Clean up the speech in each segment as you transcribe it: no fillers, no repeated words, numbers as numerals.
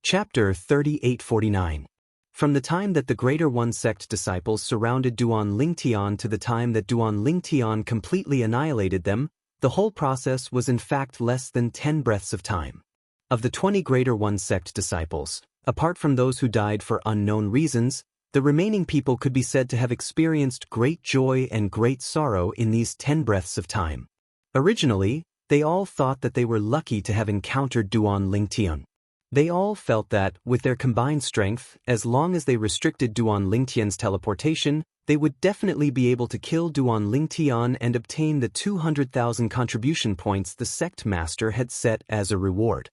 Chapter 3849. From the time that the Greater One Sect disciples surrounded Duan Lingtian to the time that Duan Lingtian completely annihilated them, the whole process was in fact less than 10 breaths of time. Of the 20 Greater One Sect disciples, apart from those who died for unknown reasons, the remaining people could be said to have experienced great joy and great sorrow in these 10 breaths of time. Originally, they all thought that they were lucky to have encountered Duan Lingtian. They all felt that, with their combined strength, as long as they restricted Duan Lingtian's teleportation, they would definitely be able to kill Duan Lingtian and obtain the 200,000 contribution points the sect master had set as a reward.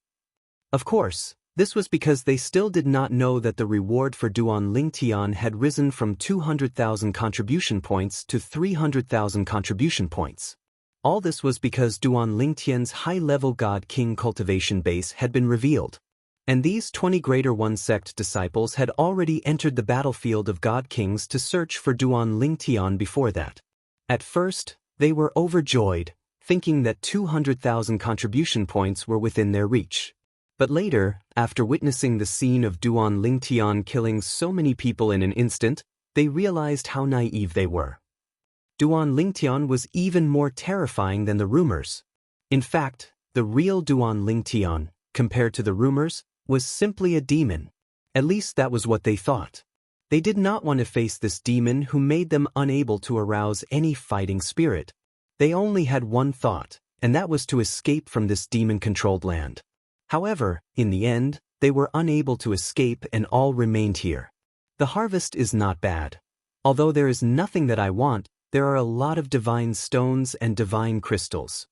Of course, this was because they still did not know that the reward for Duan Lingtian had risen from 200,000 contribution points to 300,000 contribution points. All this was because Duan Lingtian's high-level God King cultivation base had been revealed. And these 20 Greater One Sect disciples had already entered the battlefield of God Kings to search for Duan Lingtian before that. At first, they were overjoyed, thinking that 200,000 contribution points were within their reach. But later, after witnessing the scene of Duan Lingtian killing so many people in an instant, they realized how naive they were. Duan Lingtian was even more terrifying than the rumors. In fact, the real Duan Lingtian, compared to the rumors, was simply a demon. At least that was what they thought. They did not want to face this demon who made them unable to arouse any fighting spirit. They only had one thought, and that was to escape from this demon-controlled land. However, in the end, they were unable to escape and all remained here. The harvest is not bad. Although there is nothing that I want, there are a lot of divine stones and divine crystals.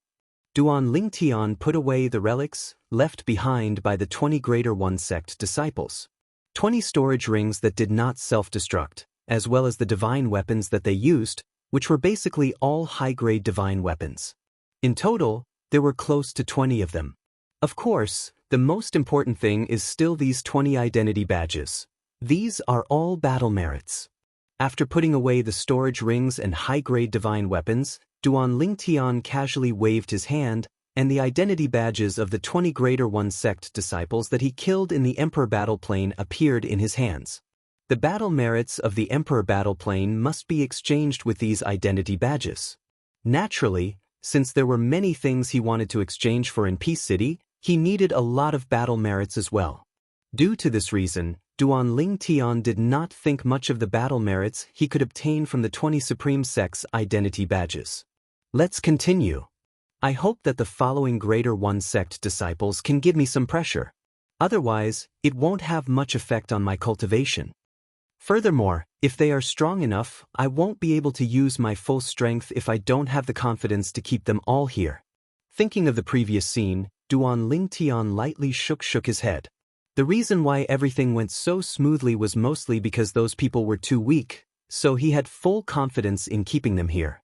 Duan Lingtian put away the relics left behind by the 20 Greater One Sect disciples. 20 storage rings that did not self-destruct, as well as the divine weapons that they used, which were basically all high-grade divine weapons. In total, there were close to 20 of them. Of course, the most important thing is still these 20 identity badges. These are all battle merits. After putting away the storage rings and high-grade divine weapons, Duan Lingtian casually waved his hand, and the identity badges of the 20 Greater One Sect disciples that he killed in the Emperor Battle Plane appeared in his hands. The battle merits of the Emperor Battle Plane must be exchanged with these identity badges. Naturally, since there were many things he wanted to exchange for in Peace City, he needed a lot of battle merits as well. Due to this reason, Duan Lingtian did not think much of the battle merits he could obtain from the 20 Supreme Sect's identity badges. Let's continue. I hope that the following Greater One Sect disciples can give me some pressure. Otherwise, it won't have much effect on my cultivation. Furthermore, if they are strong enough, I won't be able to use my full strength if I don't have the confidence to keep them all here. Thinking of the previous scene, Duan Lingtian lightly shook his head. The reason why everything went so smoothly was mostly because those people were too weak, so he had full confidence in keeping them here.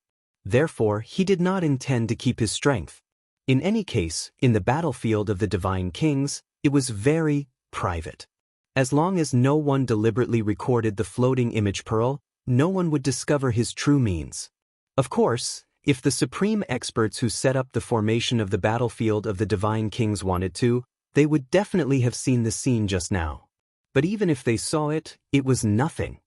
Therefore, he did not intend to keep his strength. In any case, in the battlefield of the Divine Kings, it was very private. As long as no one deliberately recorded the floating image pearl, no one would discover his true means. Of course, if the supreme experts who set up the formation of the battlefield of the Divine Kings wanted to, they would definitely have seen the scene just now. But even if they saw it, it was nothing.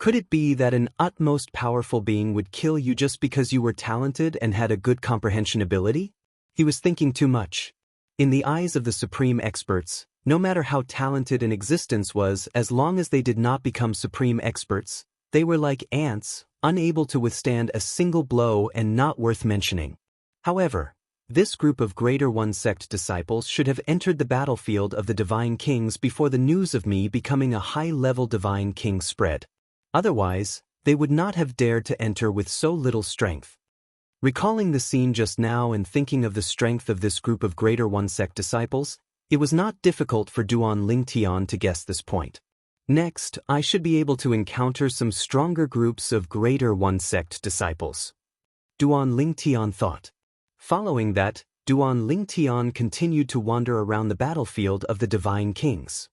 Could it be that an utmost powerful being would kill you just because you were talented and had a good comprehension ability? He was thinking too much. In the eyes of the supreme experts, no matter how talented an existence was, as long as they did not become supreme experts, they were like ants, unable to withstand a single blow and not worth mentioning. However, this group of Greater One Sect disciples should have entered the battlefield of the Divine Kings before the news of me becoming a high-level Divine King spread. Otherwise, they would not have dared to enter with so little strength. Recalling the scene just now and thinking of the strength of this group of Greater One Sect disciples, it was not difficult for Duan Lingtian to guess this point. Next, I should be able to encounter some stronger groups of Greater One Sect disciples. Duan Lingtian thought. Following that, Duan Lingtian continued to wander around the battlefield of the Divine Kings.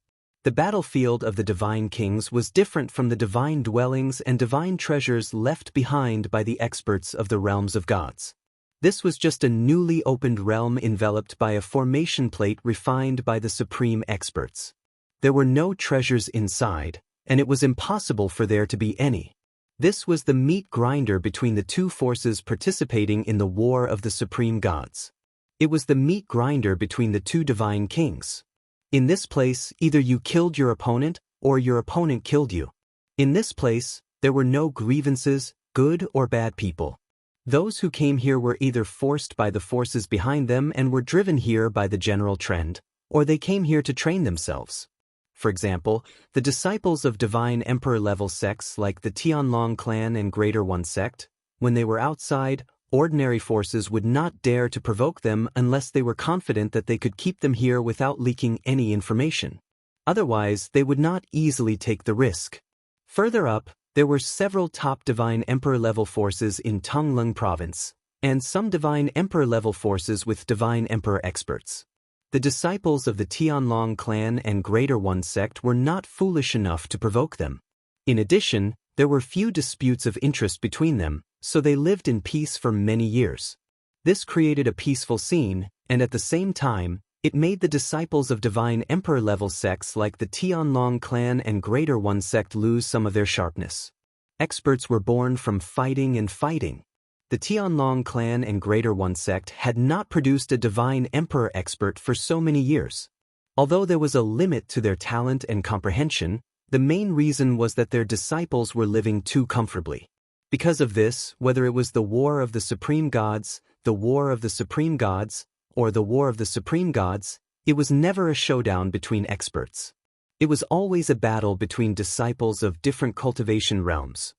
The battlefield of the Divine Kings was different from the divine dwellings and divine treasures left behind by the experts of the realms of gods. This was just a newly opened realm enveloped by a formation plate refined by the supreme experts. There were no treasures inside, and it was impossible for there to be any. This was the meat grinder between the two forces participating in the war of the supreme gods. It was the meat grinder between the two divine kings. In this place, either you killed your opponent, or your opponent killed you. In this place, there were no grievances, good or bad people. Those who came here were either forced by the forces behind them and were driven here by the general trend, or they came here to train themselves. For example, the disciples of divine emperor-level sects like the Tianlong clan and Greater One sect, when they were outside, ordinary forces would not dare to provoke them unless they were confident that they could keep them here without leaking any information. Otherwise, they would not easily take the risk. Further up, there were several top divine emperor-level forces in Tonglung province, and some divine emperor-level forces with divine emperor experts. The disciples of the Tianlong clan and Greater One sect were not foolish enough to provoke them. In addition, there were few disputes of interest between them, so they lived in peace for many years. This created a peaceful scene, and at the same time, it made the disciples of divine emperor-level sects like the Tianlong clan and Greater One sect lose some of their sharpness. Experts were born from fighting and fighting. The Tianlong clan and Greater One sect had not produced a divine emperor expert for so many years. Although there was a limit to their talent and comprehension, the main reason was that their disciples were living too comfortably. Because of this, whether it was the War of the Supreme Gods, the War of the Supreme Gods, or the War of the Supreme Gods, it was never a showdown between experts. It was always a battle between disciples of different cultivation realms.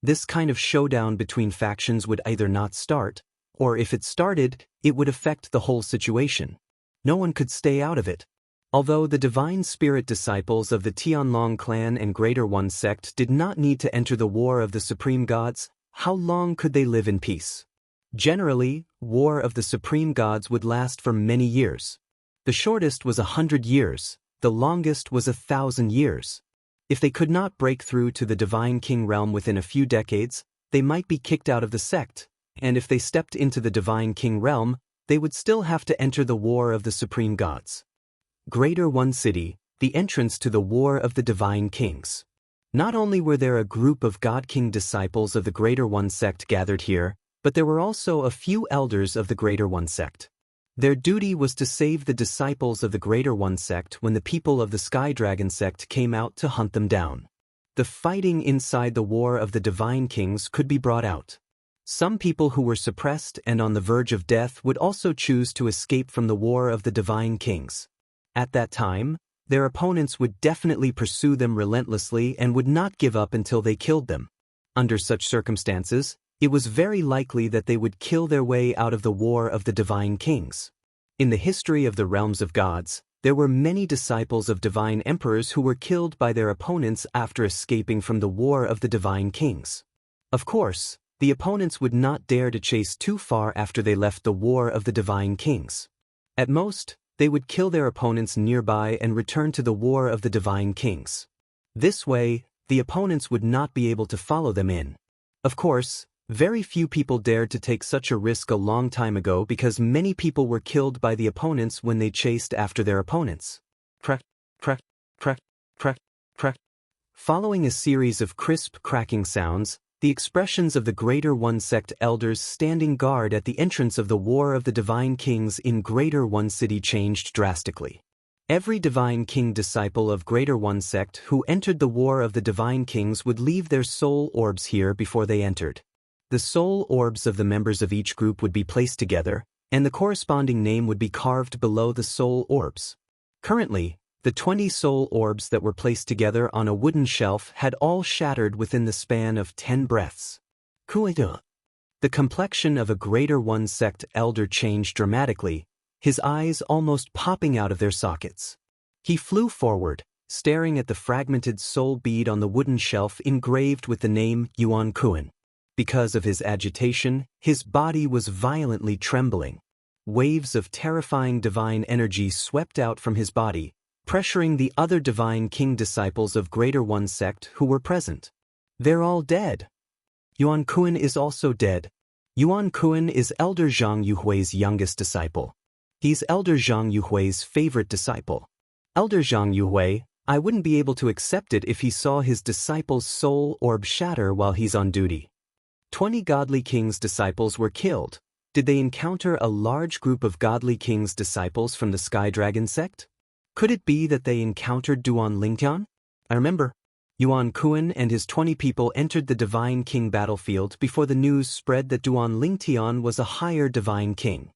This kind of showdown between factions would either not start, or if it started, it would affect the whole situation. No one could stay out of it. Although the divine spirit disciples of the Tianlong clan and Greater One sect did not need to enter the War of the Supreme Gods, how long could they live in peace? Generally, War of the Supreme Gods would last for many years. The shortest was 100 years, the longest was 1,000 years. If they could not break through to the Divine King realm within a few decades, they might be kicked out of the sect, and if they stepped into the Divine King realm, they would still have to enter the War of the Supreme Gods. Greater One City, the entrance to the War of the Divine Kings. Not only were there a group of God King disciples of the Greater One sect gathered here, but there were also a few elders of the Greater One sect. Their duty was to save the disciples of the Greater One sect when the people of the Sky Dragon sect came out to hunt them down. The fighting inside the War of the Divine Kings could be brought out. Some people who were suppressed and on the verge of death would also choose to escape from the War of the Divine Kings. At that time, their opponents would definitely pursue them relentlessly and would not give up until they killed them. Under such circumstances, it was very likely that they would kill their way out of the War of the Divine Kings. In the history of the realms of gods, there were many disciples of divine emperors who were killed by their opponents after escaping from the War of the Divine Kings. Of course, the opponents would not dare to chase too far after they left the War of the Divine Kings. At most, they would kill their opponents nearby and return to the War of the Divine Kings. This way, the opponents would not be able to follow them in. Of course, very few people dared to take such a risk a long time ago because many people were killed by the opponents when they chased after their opponents. Crack, crack, crack, crack, crack. Following a series of crisp cracking sounds, the expressions of the Greater One sect elders standing guard at the entrance of the War of the Divine Kings in Greater One City changed drastically. Every Divine King disciple of Greater One sect who entered the War of the Divine Kings would leave their soul orbs here before they entered. The soul orbs of the members of each group would be placed together, and the corresponding name would be carved below the soul orbs. Currently, the 20 soul orbs that were placed together on a wooden shelf had all shattered within the span of 10 breaths. Kuida. The complexion of a Greater One sect elder changed dramatically, his eyes almost popping out of their sockets. He flew forward, staring at the fragmented soul bead on the wooden shelf engraved with the name Yuan Kuan. Because of his agitation, his body was violently trembling. Waves of terrifying divine energy swept out from his body, pressuring the other Divine King disciples of Greater One sect who were present. They're all dead. Yuan Kuan is also dead. Yuan Kuan is Elder Zhang Yuhui's youngest disciple. He's Elder Zhang Yuhui's favorite disciple. Elder Zhang Yuhui, I wouldn't be able to accept it if he saw his disciple's soul orb shatter while he's on duty. 20 godly king's disciples were killed. Did they encounter a large group of godly king's disciples from the Sky Dragon sect? Could it be that they encountered Duan Lingtian? I remember. Yuan Kuan and his 20 people entered the Divine King battlefield before the news spread that Duan Lingtian was a higher Divine King.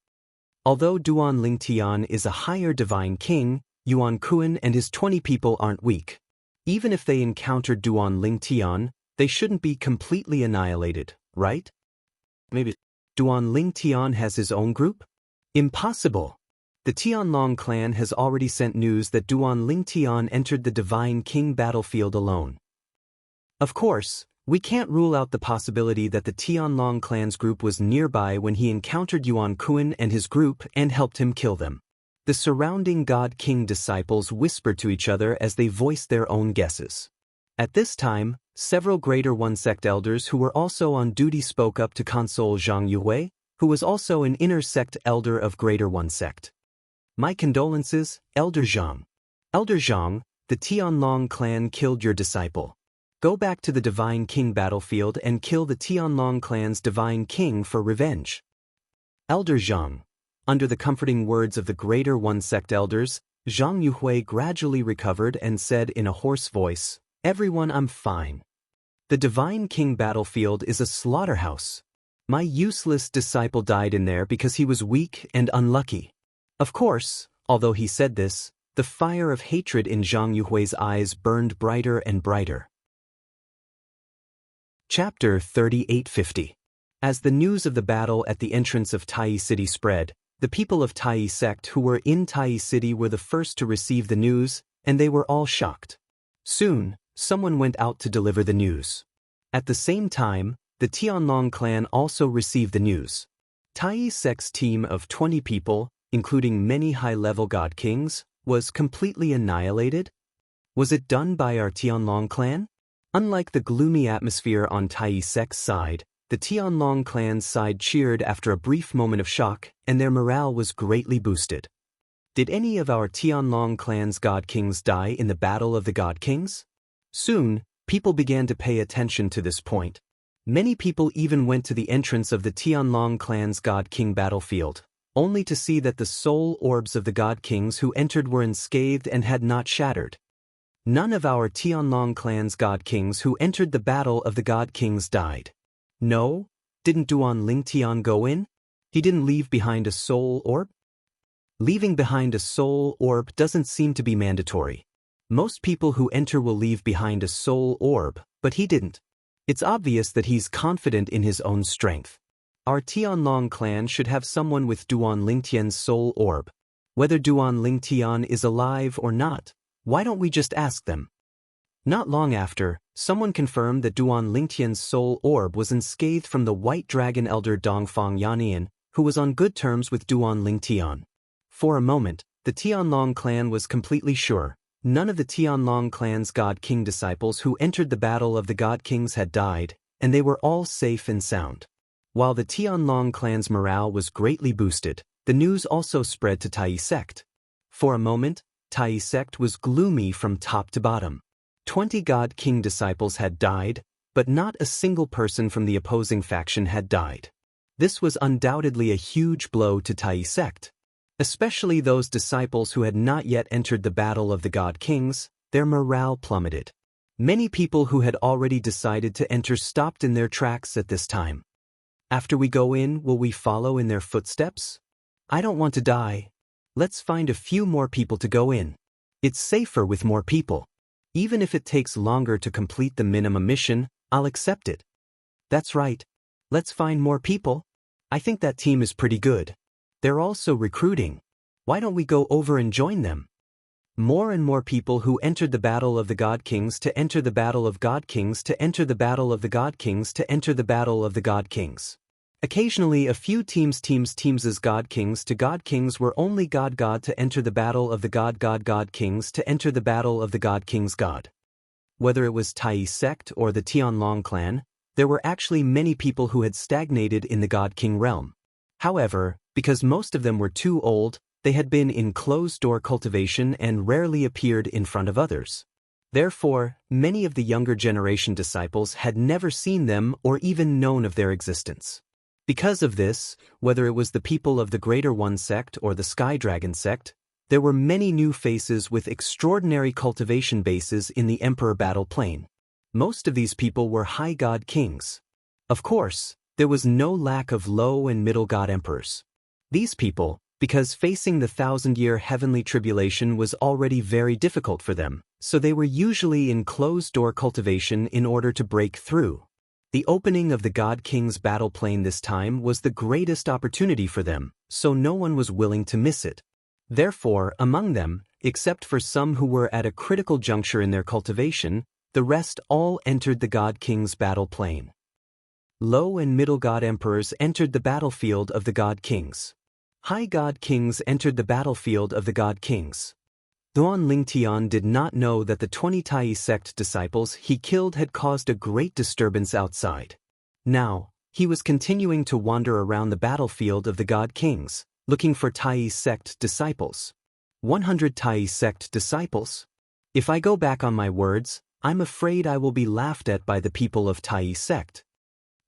Although Duan Lingtian is a higher Divine King, Yuan Kuan and his 20 people aren't weak. Even if they encountered Duan Lingtian, they shouldn't be completely annihilated, right? Maybe Duan Lingtian has his own group? Impossible. The Tianlong clan has already sent news that Duan Lingtian entered the Divine King battlefield alone. Of course, we can't rule out the possibility that the Tianlong clan's group was nearby when he encountered Yuan Kuan and his group and helped him kill them. The surrounding God King disciples whispered to each other as they voiced their own guesses. At this time, several Greater One Sect elders who were also on duty spoke up to console Zhang Yuhui, who was also an inner sect elder of Greater One Sect. My condolences, Elder Zhang. Elder Zhang, the Tianlong clan killed your disciple. Go back to the Divine King battlefield and kill the Tianlong clan's Divine King for revenge. Elder Zhang. Under the comforting words of the Greater One Sect elders, Zhang Yuhui gradually recovered and said in a hoarse voice, "Everyone, I'm fine. The Divine King battlefield is a slaughterhouse. My useless disciple died in there because he was weak and unlucky." Of course, although he said this, the fire of hatred in Zhang Yuhui's eyes burned brighter and brighter. Chapter 3850. As the news of the battle at the entrance of Tai City spread, the people of Tai sect who were in Tai City were the first to receive the news, and they were all shocked. Soon, someone went out to deliver the news. At the same time, the Tianlong clan also received the news. Tai sect's team of 20 people, including many high-level god kings, was completely annihilated? Was it done by our Tianlong clan? Unlike the gloomy atmosphere on Tai sect's side, the Tianlong clan's side cheered after a brief moment of shock, and their morale was greatly boosted. Did any of our Tianlong clan's god kings die in the Battle of the God Kings? Soon, people began to pay attention to this point. Many people even went to the entrance of the Tianlong clan's god king battlefield, only to see that the soul orbs of the god kings who entered were unscathed and had not shattered. None of our Tianlong clan's god kings who entered the battle of the god kings died. No? Didn't Duan Lingtian go in? He didn't leave behind a soul orb? Leaving behind a soul orb doesn't seem to be mandatory. Most people who enter will leave behind a soul orb, but he didn't. It's obvious that he's confident in his own strength. Our Tianlong clan should have someone with Duan Lingtian's soul orb. Whether Duan Lingtian is alive or not, why don't we just ask them? Not long after, someone confirmed that Duan Lingtian's soul orb was unscathed from the White Dragon Elder Dongfang Yannian, who was on good terms with Duan Lingtian. For a moment, the Tianlong clan was completely sure. None of the Tianlong clan's God King disciples who entered the Battle of the God Kings had died, and they were all safe and sound. While the Tianlong clan's morale was greatly boosted, the news also spread to Tai sect. For a moment, Tai sect was gloomy from top to bottom. 20 God King disciples had died, but not a single person from the opposing faction had died. This was undoubtedly a huge blow to Tai sect. Especially those disciples who had not yet entered the Battle of the God Kings, their morale plummeted. Many people who had already decided to enter stopped in their tracks at this time. After we go in, will we follow in their footsteps? I don't want to die. Let's find a few more people to go in. It's safer with more people. Even if it takes longer to complete the minimum mission, I'll accept it. That's right. Let's find more people. I think that team is pretty good. They're also recruiting. Why don't we go over and join them? More and more people who entered the Battle of the God Kings to enter the Battle of God Kings to enter the Battle of the God Kings to enter the Battle of the God Kings. Occasionally a few teams as God Kings to God Kings were only God to enter the Battle of the God Kings to enter the Battle of the God Kings God. Whether it was Tai sect or the Tianlong clan, there were actually many people who had stagnated in the God King realm. However, because most of them were too old, they had been in closed-door cultivation and rarely appeared in front of others. Therefore, many of the younger generation disciples had never seen them or even known of their existence. Because of this, whether it was the people of the Greater One sect or the Sky Dragon sect, there were many new faces with extraordinary cultivation bases in the Emperor Battle Plane. Most of these people were high god kings. Of course, there was no lack of low and middle god emperors. These people, because facing the 1,000-year heavenly tribulation was already very difficult for them, so they were usually in closed-door cultivation in order to break through. The opening of the God King's battle plane this time was the greatest opportunity for them, so no one was willing to miss it. Therefore, among them, except for some who were at a critical juncture in their cultivation, the rest all entered the God King's battle plane. Low and middle god emperors entered the battlefield of the God Kings. High god kings entered the battlefield of the God Kings. Duan Lingtian did not know that the 20 Tai sect disciples he killed had caused a great disturbance outside. Now, he was continuing to wander around the battlefield of the God Kings, looking for Tai sect disciples. 100 Tai sect disciples? If I go back on my words, I'm afraid I will be laughed at by the people of Tai sect.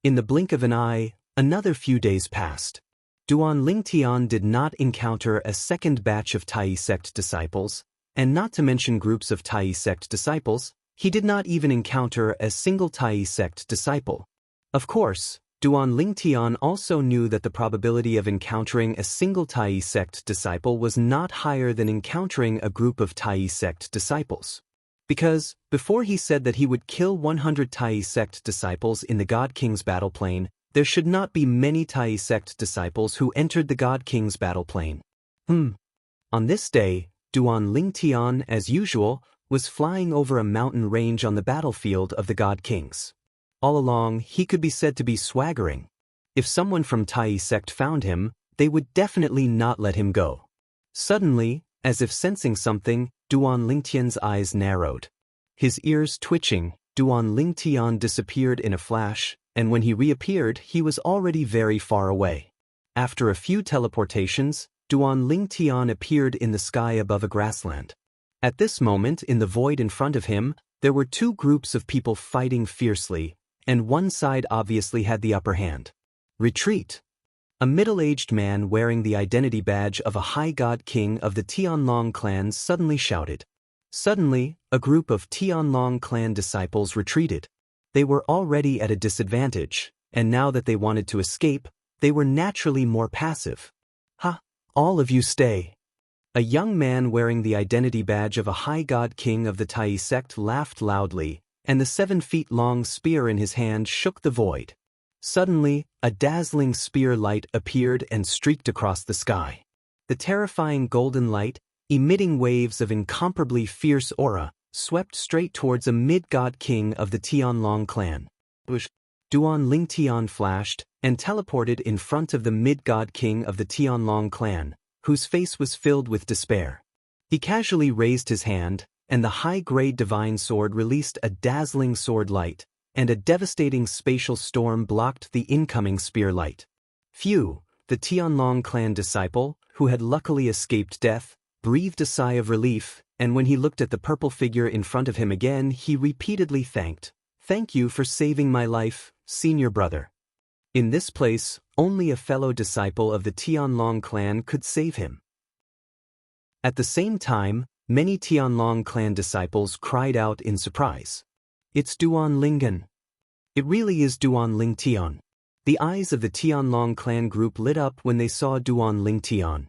In the blink of an eye, another few days passed. Duan Lingtian did not encounter a second batch of Tai sect disciples, and not to mention groups of Tai sect disciples, he did not even encounter a single Tai sect disciple. Of course, Duan Lingtian also knew that the probability of encountering a single Tai sect disciple was not higher than encountering a group of Tai sect disciples. Because, before he said that he would kill 100 Tai sect disciples in the God King's battle plane, there should not be many Tai sect disciples who entered the God King's battle plane. On this day, Duan Lingtian, as usual, was flying over a mountain range on the battlefield of the God Kings. All along, he could be said to be swaggering. If someone from Tai sect found him, they would definitely not let him go. Suddenly, as if sensing something, Duan Lingtian's eyes narrowed. His ears twitching, Duan Lingtian disappeared in a flash, and when he reappeared, he was already very far away. After a few teleportations, Duan Lingtian appeared in the sky above a grassland. At this moment, in the void in front of him, there were two groups of people fighting fiercely, and one side obviously had the upper hand. Retreat! A middle-aged man wearing the identity badge of a high god king of the Tianlong clan suddenly shouted. Suddenly, a group of Tianlong clan disciples retreated. They were already at a disadvantage, and now that they wanted to escape, they were naturally more passive. Ha! All of you stay! A young man wearing the identity badge of a high god king of the Tai sect laughed loudly, and the 7-feet-long spear in his hand shook the void. Suddenly, a dazzling spear light appeared and streaked across the sky. The terrifying golden light, emitting waves of incomparably fierce aura, swept straight towards a mid-god king of the Tianlong clan. Duan Lingtian flashed and teleported in front of the mid-god king of the Tianlong clan, whose face was filled with despair. He casually raised his hand, and the high-grade divine sword released a dazzling sword light, and a devastating spatial storm blocked the incoming spear light. Phew! The Tianlong clan disciple, who had luckily escaped death, breathed a sigh of relief, and when he looked at the purple figure in front of him again, he repeatedly thanked. Thank you for saving my life, senior brother. In this place, only a fellow disciple of the Tianlong clan could save him. At the same time, many Tianlong clan disciples cried out in surprise. It's Duan Lingen. It really is Duan Lingtian. The eyes of the Tianlong clan group lit up when they saw Duan Lingtian.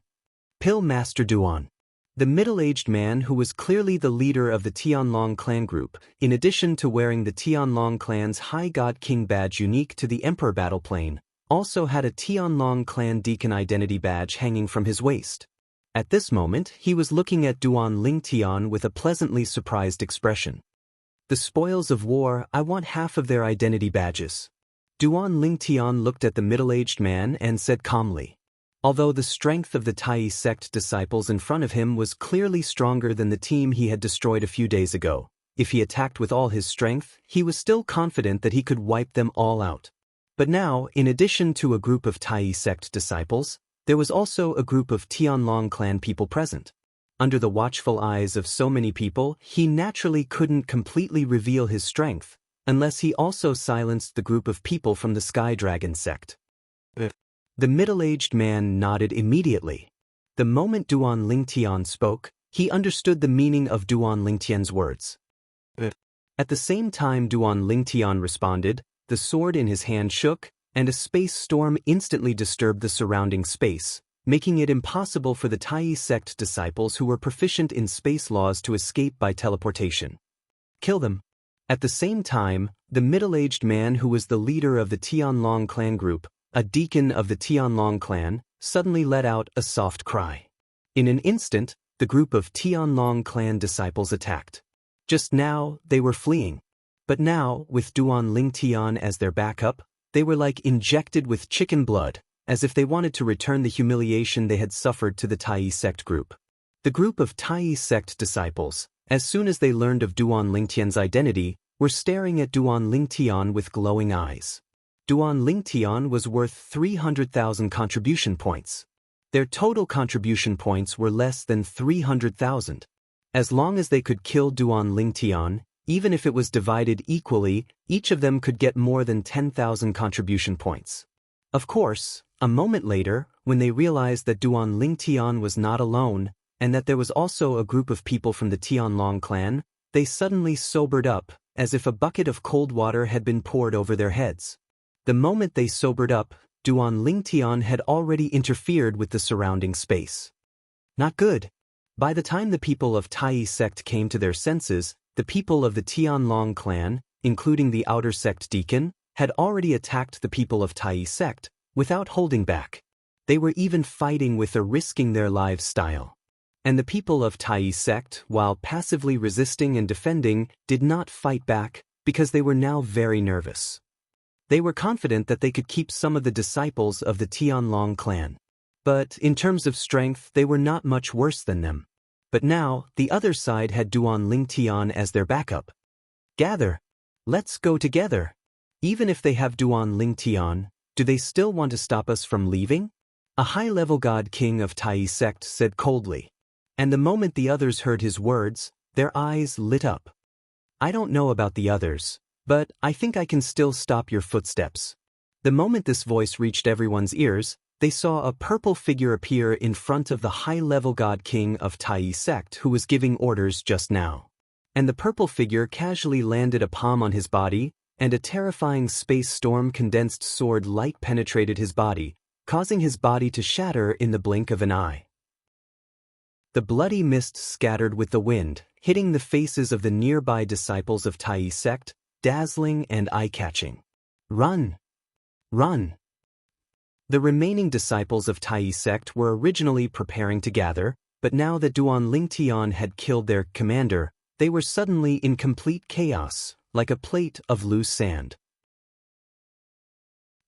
Pill Master Duan. The middle-aged man who was clearly the leader of the Tianlong clan group, in addition to wearing the Tianlong clan's High God King badge unique to the Emperor battle plane, also had a Tianlong clan deacon identity badge hanging from his waist. At this moment, he was looking at Duan Lingtian with a pleasantly surprised expression. The spoils of war, I want half of their identity badges. Duan Lingtian looked at the middle-aged man and said calmly. Although the strength of the Tai sect disciples in front of him was clearly stronger than the team he had destroyed a few days ago, If he attacked with all his strength, he was still confident that he could wipe them all out. But now, in addition to a group of Tai sect disciples, there was also a group of Tianlong clan people present. Under the watchful eyes of so many people, he naturally couldn't completely reveal his strength, unless he also silenced the group of people from the Sky Dragon sect. The middle-aged man nodded immediately. The moment Duan Lingtian spoke, he understood the meaning of Duan Lingtian's words. At the same time Duan Lingtian responded, the sword in his hand shook, and a space storm instantly disturbed the surrounding space, making it impossible for the Tai sect disciples who were proficient in space laws to escape by teleportation. Kill them. At the same time, the middle-aged man who was the leader of the Tianlong clan group, a deacon of the Tianlong clan, suddenly let out a soft cry. In an instant, the group of Tianlong clan disciples attacked. Just now, they were fleeing. But now, with Duan Lingtian as their backup, they were like injected with chicken blood, as if they wanted to return the humiliation they had suffered to the Tai sect group. The group of Tai sect disciples, as soon as they learned of Duan Lingtian's identity, were staring at Duan Lingtian with glowing eyes. Duan Lingtian was worth 300,000 contribution points. Their total contribution points were less than 300,000. As long as they could kill Duan Lingtian, even if it was divided equally, each of them could get more than 10,000 contribution points. Of course, a moment later, when they realized that Duan Lingtian was not alone, and that there was also a group of people from the Tianlong clan, they suddenly sobered up, as if a bucket of cold water had been poured over their heads. The moment they sobered up, Duan Lingtian had already interfered with the surrounding space. Not good. By the time the people of Tai sect came to their senses, the people of the Tianlong clan, including the outer sect deacon, had already attacked the people of Tai sect, without holding back. They were even fighting with a risking their lives style. And the people of Tai sect, while passively resisting and defending, did not fight back, because they were now very nervous. They were confident that they could keep some of the disciples of the Tianlong clan. But in terms of strength, they were not much worse than them. But now, the other side had Duan Lingtian as their backup. Gather. Let's go together. Even if they have Duan Lingtian, do they still want to stop us from leaving? A high-level god king of Tai sect said coldly. And the moment the others heard his words, their eyes lit up. I don't know about the others, but I think I can still stop your footsteps. The moment this voice reached everyone's ears, they saw a purple figure appear in front of the high-level god king of Tai sect who was giving orders just now. And the purple figure casually landed a palm on his body, and a terrifying space storm condensed sword light penetrated his body, causing his body to shatter in the blink of an eye. The bloody mist scattered with the wind, hitting the faces of the nearby disciples of Tai sect, dazzling and eye-catching. Run! Run! The remaining disciples of Tai sect were originally preparing to gather, but now that Duan Lingtian had killed their commander, they were suddenly in complete chaos, like a plate of loose sand.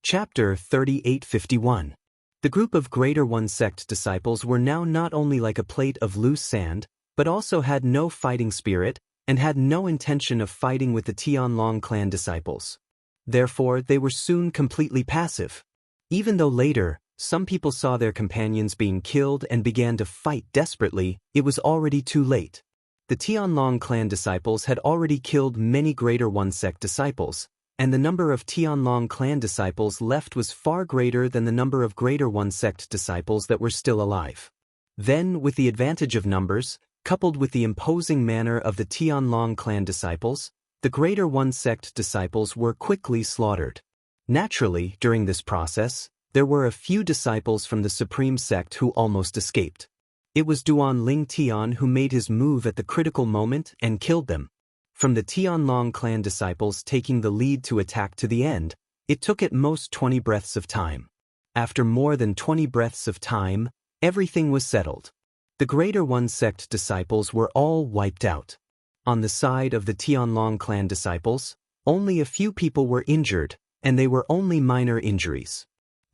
Chapter 3851. The group of Greater One Sect disciples were now not only like a plate of loose sand, but also had no fighting spirit, and had no intention of fighting with the Tianlong clan disciples. Therefore, they were soon completely passive. Even though later, some people saw their companions being killed and began to fight desperately, it was already too late. The Tianlong clan disciples had already killed many Greater One Sect disciples, and the number of Tianlong clan disciples left was far greater than the number of Greater One Sect disciples that were still alive. Then, with the advantage of numbers, coupled with the imposing manner of the Tianlong clan disciples, the Greater One Sect disciples were quickly slaughtered. Naturally, during this process, there were a few disciples from the Supreme Sect who almost escaped. It was Duan Lingtian who made his move at the critical moment and killed them. From the Tianlong clan disciples taking the lead to attack to the end, it took at most 20 breaths of time. After more than 20 breaths of time, everything was settled. The Greater One Sect disciples were all wiped out. On the side of the Tianlong clan disciples, only a few people were injured, and they were only minor injuries.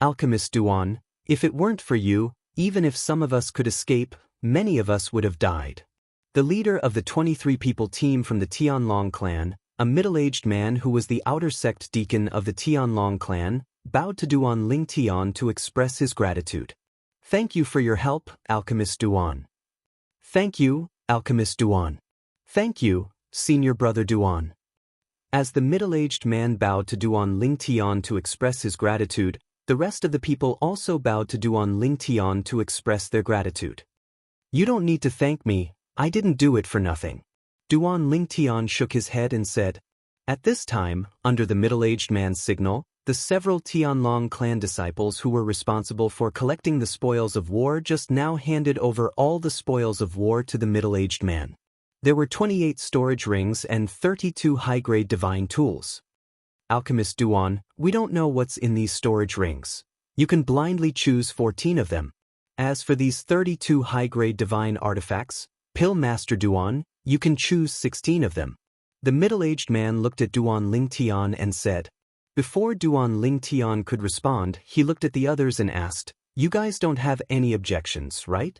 Alchemist Duan, if it weren't for you, even if some of us could escape, many of us would have died. The leader of the 23-people team from the Tianlong clan, a middle-aged man who was the outer sect deacon of the Tianlong clan, bowed to Duan Lingtian to express his gratitude. "Thank you for your help, Alchemist Duan." "Thank you, Alchemist Duan." "Thank you, Senior Brother Duan." As the middle-aged man bowed to Duan Lingtian to express his gratitude, the rest of the people also bowed to Duan Lingtian to express their gratitude. "You don't need to thank me, I didn't do it for nothing." Duan Lingtian shook his head and said. At this time, under the middle-aged man's signal, the several Tianlong clan disciples who were responsible for collecting the spoils of war just now handed over all the spoils of war to the middle-aged man. There were 28 storage rings and 32 high-grade divine tools. "Alchemist Duan, we don't know what's in these storage rings. You can blindly choose 14 of them. As for these 32 high-grade divine artifacts, Pill Master Duan, you can choose 16 of them." The middle-aged man looked at Duan Lingtian and said. Before Duan Lingtian could respond, he looked at the others and asked, "You guys don't have any objections, right?"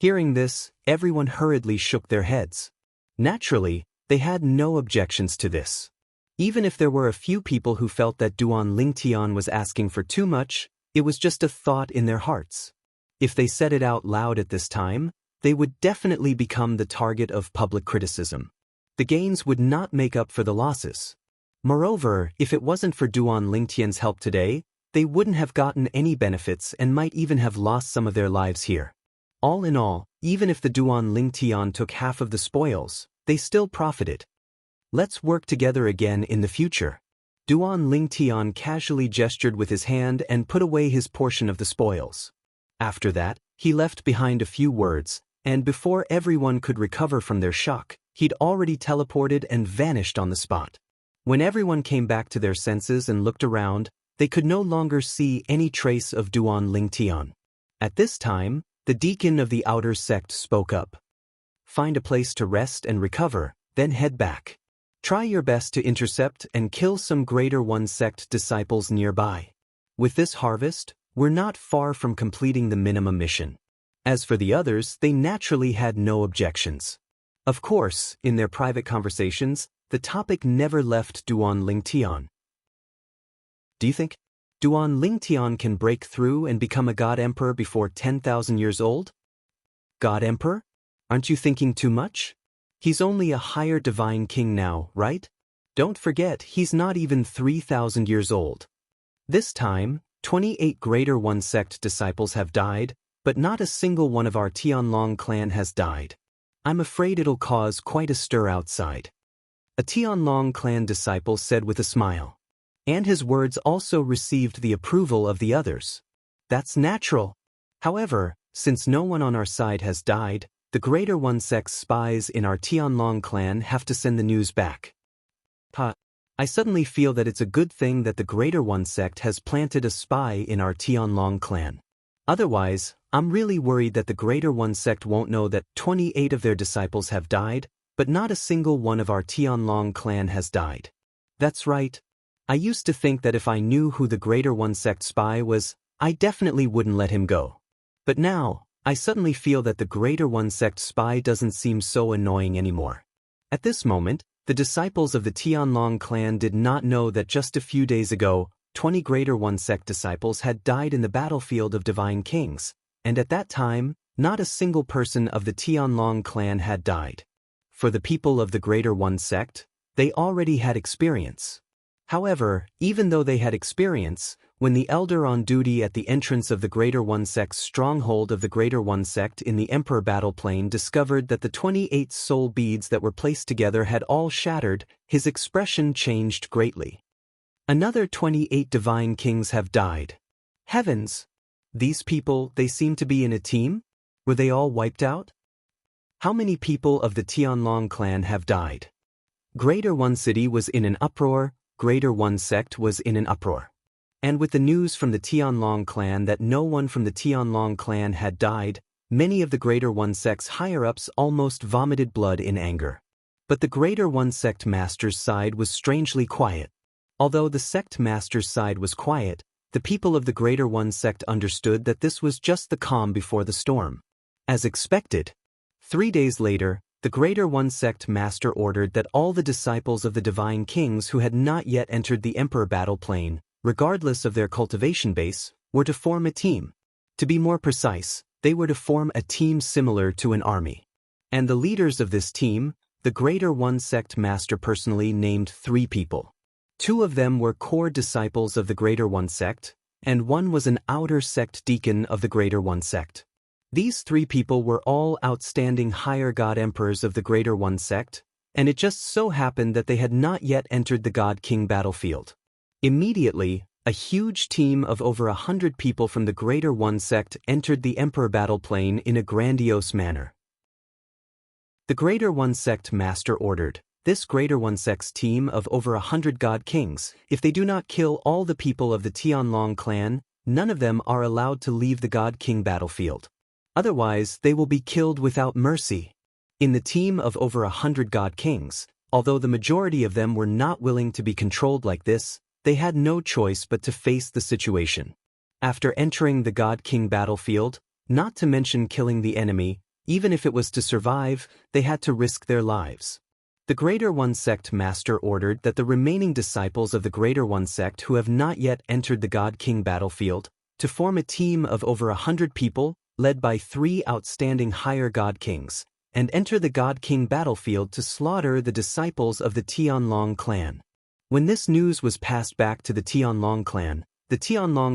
Hearing this, everyone hurriedly shook their heads. Naturally, they had no objections to this. Even if there were a few people who felt that Duan Lingtian was asking for too much, it was just a thought in their hearts. If they said it out loud at this time, they would definitely become the target of public criticism. The gains would not make up for the losses. Moreover, if it wasn't for Duan Lingtian's help today, they wouldn't have gotten any benefits and might even have lost some of their lives here. All in all, even if the Duan Lingtian took half of the spoils, they still profited. "Let's work together again in the future." Duan Lingtian casually gestured with his hand and put away his portion of the spoils. After that, he left behind a few words, and before everyone could recover from their shock, he'd already teleported and vanished on the spot. When everyone came back to their senses and looked around, they could no longer see any trace of Duan Lingtian. At this time, the deacon of the outer sect spoke up. "Find a place to rest and recover, then head back. Try your best to intercept and kill some Greater One sect disciples nearby. With this harvest, we're not far from completing the minimum mission." As for the others, they naturally had no objections. Of course, in their private conversations, the topic never left Duan Lingtian. "Do you think Duan Lingtian can break through and become a God Emperor before 10,000 years old?" "God Emperor? Aren't you thinking too much? He's only a higher divine king now, right? Don't forget, he's not even 3,000 years old. This time, 28 Greater One sect disciples have died, but not a single one of our Tianlong clan has died. I'm afraid it'll cause quite a stir outside." A Tianlong clan disciple said with a smile. And his words also received the approval of the others. "That's natural. However, since no one on our side has died, the Greater One sect's spies in our Tianlong clan have to send the news back." I suddenly feel that it's a good thing that the Greater One sect has planted a spy in our Tianlong clan. Otherwise, I'm really worried that the Greater One sect won't know that 28 of their disciples have died, but not a single one of our Tianlong clan has died. That's right. I used to think that if I knew who the Greater One sect spy was, I definitely wouldn't let him go. But now, I suddenly feel that the Greater One sect spy doesn't seem so annoying anymore. At this moment, the disciples of the Tianlong clan did not know that just a few days ago, 20 Greater One sect disciples had died in the battlefield of Divine Kings, and at that time, not a single person of the Tianlong clan had died. For the people of the Greater One sect, they already had experience. However, even though they had experience, when the elder on duty at the entrance of the Greater One sect's stronghold of the Greater One sect in the Emperor battle plane discovered that the 28 soul beads that were placed together had all shattered, his expression changed greatly. Another 28 divine kings have died. Heavens! These people, they seem to be in a team? Were they all wiped out? How many people of the Tianlong clan have died? Greater One city was in an uproar, Greater One sect was in an uproar. And with the news from the Tianlong clan that no one from the Tianlong clan had died, many of the Greater One sect's higher-ups almost vomited blood in anger. But the Greater One sect master's side was strangely quiet. Although the sect master's side was quiet, the people of the Greater One sect understood that this was just the calm before the storm. As expected, 3 days later, the Greater One Sect Master ordered that all the disciples of the Divine Kings who had not yet entered the Emperor battle plane, regardless of their cultivation base, were to form a team. To be more precise, they were to form a team similar to an army. And the leaders of this team, the Greater One Sect Master personally named 3 people. 2 of them were core disciples of the Greater One Sect, and 1 was an outer sect deacon of the Greater One Sect. These 3 people were all outstanding higher god emperors of the Greater One Sect, and it just so happened that they had not yet entered the God King battlefield. Immediately, a huge team of over 100 people from the Greater One Sect entered the Emperor battle plane in a grandiose manner. The Greater One Sect Master ordered, this Greater One Sect's team of over 100 God Kings, if they do not kill all the people of the Tianlong clan, none of them are allowed to leave the God King battlefield. Otherwise, they will be killed without mercy. In the team of over 100 God Kings, although the majority of them were not willing to be controlled like this, they had no choice but to face the situation. After entering the God King battlefield, not to mention killing the enemy, even if it was to survive, they had to risk their lives. The Greater One Sect Master ordered that the remaining disciples of the Greater One Sect who have not yet entered the God King battlefield, to form a team of over 100 people, led by 3 outstanding higher God Kings, and enter the God King battlefield to slaughter the disciples of the Tianlong clan. When this news was passed back to the Tianlong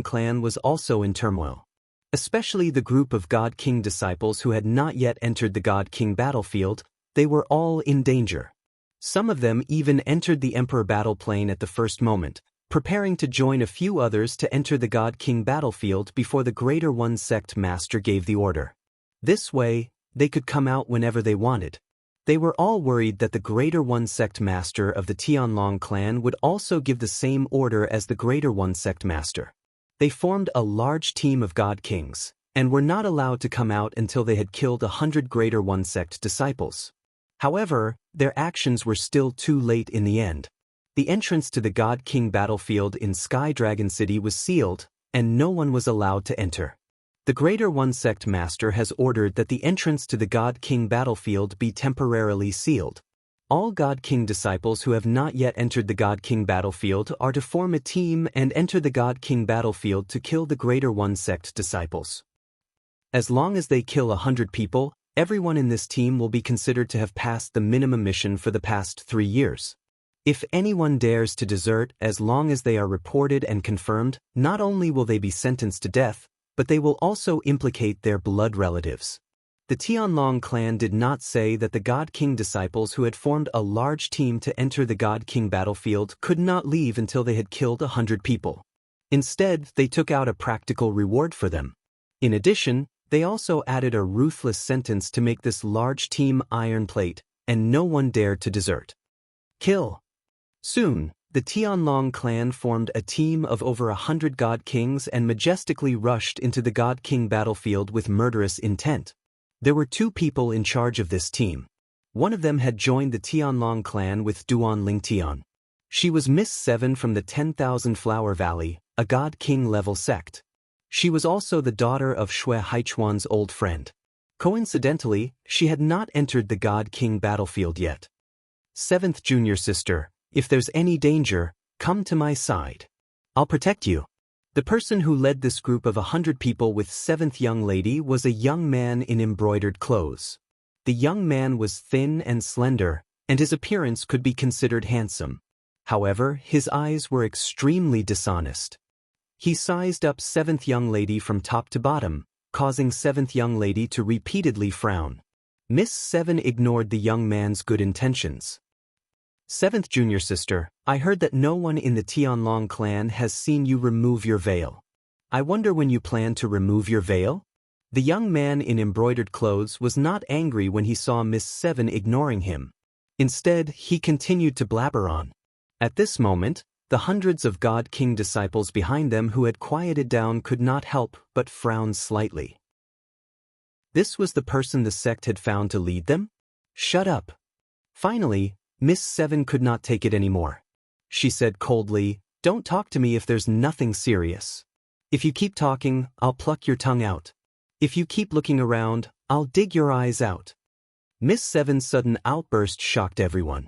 clan was also in turmoil. Especially the group of God King disciples who had not yet entered the God King battlefield, they were all in danger. Some of them even entered the Emperor battle plane at the first moment, preparing to join a few others to enter the God King battlefield before the Greater One Sect Master gave the order. This way, they could come out whenever they wanted. They were all worried that the Greater One Sect Master of the Tianlong clan would also give the same order as the Greater One Sect Master. They formed a large team of God Kings, and were not allowed to come out until they had killed 100 Greater One Sect disciples. However, their actions were still too late in the end. The entrance to the God King battlefield in Sky Dragon City was sealed, and no one was allowed to enter. The Greater One Sect Master has ordered that the entrance to the God King battlefield be temporarily sealed. All God King disciples who have not yet entered the God King battlefield are to form a team and enter the God King battlefield to kill the Greater One Sect disciples. As long as they kill 100 people, everyone in this team will be considered to have passed the minimum mission for the past 3 years. If anyone dares to desert, as long as they are reported and confirmed, not only will they be sentenced to death, but they will also implicate their blood relatives. The Tianlong clan did not say that the God King disciples who had formed a large team to enter the God King battlefield could not leave until they had killed 100 people. Instead, they took out a practical reward for them. In addition, they also added a ruthless sentence to make this large team iron plate, and no one dared to desert. Kill. Soon, the Tianlong clan formed a team of over 100 God Kings and majestically rushed into the God King battlefield with murderous intent. There were 2 people in charge of this team. One of them had joined the Tianlong clan with Duan Lingtian. She was Miss 7 from the 10,000 Flower Valley, a God King level sect. She was also the daughter of Shui Haichuan's old friend. Coincidentally, she had not entered the God King battlefield yet. 7th junior sister, if there's any danger, come to my side. I'll protect you. The person who led this group of 100 people with 7th young lady was a young man in embroidered clothes. The young man was thin and slender, and his appearance could be considered handsome. However, his eyes were extremely dishonest. He sized up 7th young lady from top to bottom, causing 7th young lady to repeatedly frown. Miss 7 ignored the young man's good intentions. 7th junior sister, I heard that no one in the Tianlong clan has seen you remove your veil. I wonder when you plan to remove your veil? The young man in embroidered clothes was not angry when he saw Miss 7 ignoring him. Instead, he continued to blabber on. At this moment, the hundreds of God King disciples behind them who had quieted down could not help but frown slightly. This was the person the sect had found to lead them? Shut up. Finally, Miss 7 could not take it anymore. She said coldly, don't talk to me if there's nothing serious. If you keep talking, I'll pluck your tongue out. If you keep looking around, I'll dig your eyes out. Miss Seven's sudden outburst shocked everyone.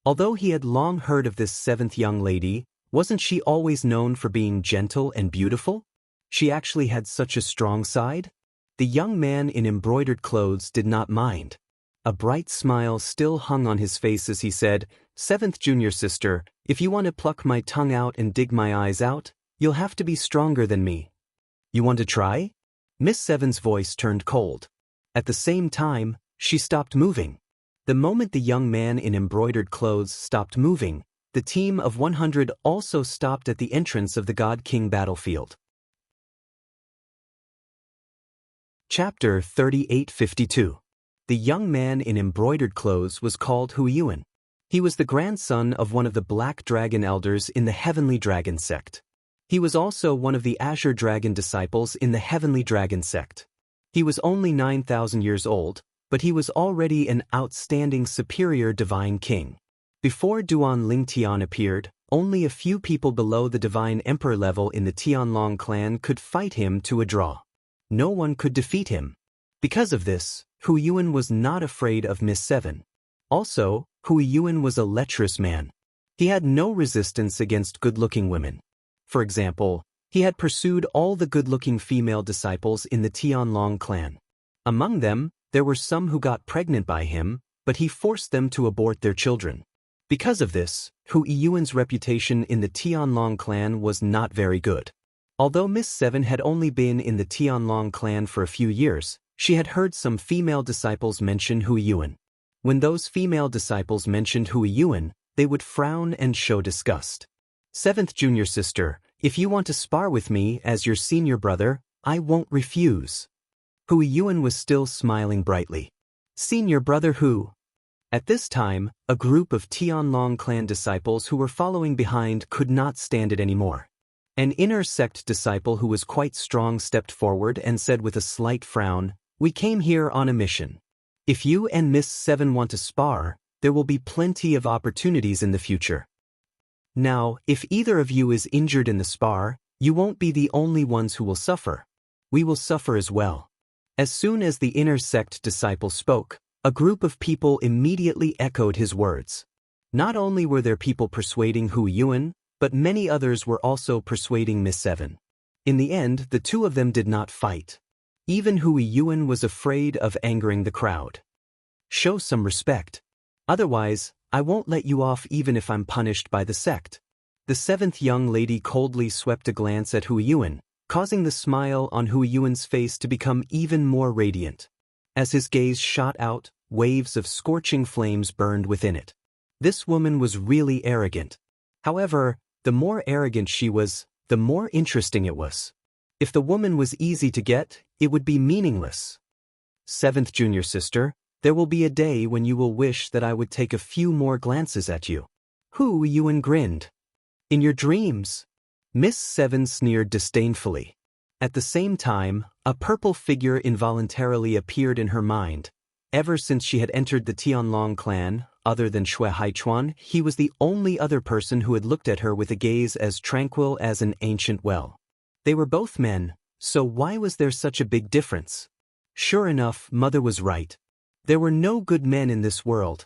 Although he had long heard of this seventh young lady, wasn't she always known for being gentle and beautiful? She actually had such a strong side? The young man in embroidered clothes did not mind. A bright smile still hung on his face as he said, "Seventh junior sister, if you want to pluck my tongue out and dig my eyes out, you'll have to be stronger than me. You want to try?" Miss Seven's voice turned cold. At the same time, she stopped moving. The moment the young man in embroidered clothes stopped moving, the team of 100 also stopped at the entrance of the God King battlefield. Chapter 3852. The young man in embroidered clothes was called Huiyuan. He was the grandson of one of the Black Dragon elders in the Heavenly Dragon sect. He was also one of the Azure Dragon disciples in the Heavenly Dragon sect. He was only 9,000 years old, but he was already an outstanding superior divine king. Before Duan Lingtian appeared, only a few people below the divine emperor level in the Tianlong clan could fight him to a draw. No one could defeat him. Because of this, Huiyuan was not afraid of Miss Seven. Also, Huiyuan was a lecherous man. He had no resistance against good-looking women. For example, he had pursued all the good-looking female disciples in the Tianlong clan. Among them, there were some who got pregnant by him, but he forced them to abort their children. Because of this, Huiyuan's reputation in the Tianlong clan was not very good. Although Miss Seven had only been in the Tianlong clan for a few years, she had heard some female disciples mention Huiyuan. When those female disciples mentioned Huiyuan, they would frown and show disgust. "Seventh junior sister, if you want to spar with me as your senior brother, I won't refuse." Huiyuan was still smiling brightly. "Senior brother who?" At this time, a group of Tianlong clan disciples who were following behind could not stand it anymore. An inner sect disciple who was quite strong stepped forward and said with a slight frown, "We came here on a mission. If you and Miss Seven want to spar, there will be plenty of opportunities in the future. Now, if either of you is injured in the spar, you won't be the only ones who will suffer. We will suffer as well." As soon as the inner sect disciple spoke, a group of people immediately echoed his words. Not only were there people persuading Huiyuan, but many others were also persuading Miss Seven. In the end, the two of them did not fight. Even Huiyuan was afraid of angering the crowd. "Show some respect. Otherwise, I won't let you off even if I'm punished by the sect." The seventh young lady coldly swept a glance at Huiyuan, causing the smile on Huiyuan's face to become even more radiant. As his gaze shot out, waves of scorching flames burned within it. This woman was really arrogant. However, the more arrogant she was, the more interesting it was. If the woman was easy to get, it would be meaningless. "Seventh junior sister, there will be a day when you will wish that I would take a few more glances at you." Huiyuan grinned. "In your dreams?" Miss Seven sneered disdainfully. At the same time, a purple figure involuntarily appeared in her mind. Ever since she had entered the Tianlong clan, other than Shui Haichuan, he was the only other person who had looked at her with a gaze as tranquil as an ancient well. They were both men, so why was there such a big difference? Sure enough, Mother was right. There were no good men in this world.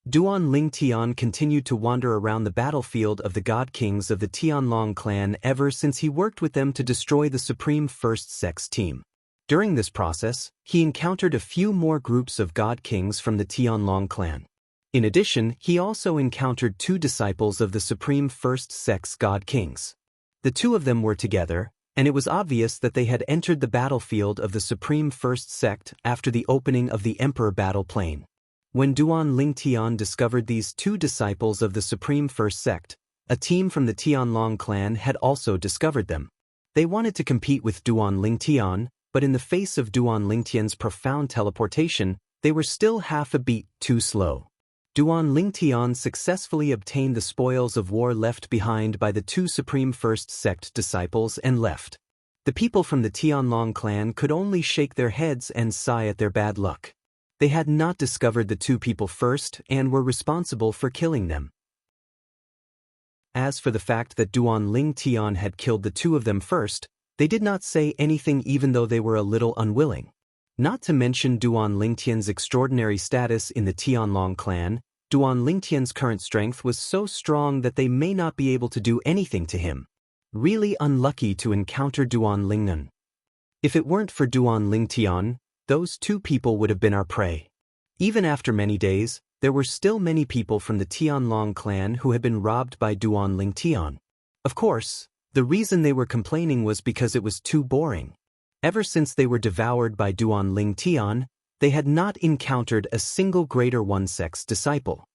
Duan Lingtian continued to wander around the battlefield of the God Kings of the Tianlong clan ever since he worked with them to destroy the Supreme First Sex team. During this process, he encountered a few more groups of God Kings from the Tianlong clan. In addition, he also encountered two disciples of the Supreme First Sex God Kings. The two of them were together, and it was obvious that they had entered the battlefield of the Supreme First Sect after the opening of the Emperor Battle Plain. When Duan Lingtian discovered these two disciples of the Supreme First Sect, a team from the Tianlong clan had also discovered them. They wanted to compete with Duan Lingtian, but in the face of Duan Lingtian's profound teleportation, they were still half a beat too slow. Duan Lingtian successfully obtained the spoils of war left behind by the two Supreme First Sect disciples and left. The people from the Tianlong clan could only shake their heads and sigh at their bad luck. They had not discovered the two people first and were responsible for killing them. As for the fact that Duan Lingtian had killed the two of them first, they did not say anything even though they were a little unwilling. Not to mention Duan Lingtian's extraordinary status in the Tianlong clan, Duan Lingtian's current strength was so strong that they may not be able to do anything to him. Really unlucky to encounter Duan Lingnan. If it weren't for Duan Lingtian, those two people would have been our prey. Even after many days, there were still many people from the Tianlong clan who had been robbed by Duan Lingtian. Of course, the reason they were complaining was because it was too boring. Ever since they were devoured by Duan Lingtian, they had not encountered a single Greater One Sect's disciple.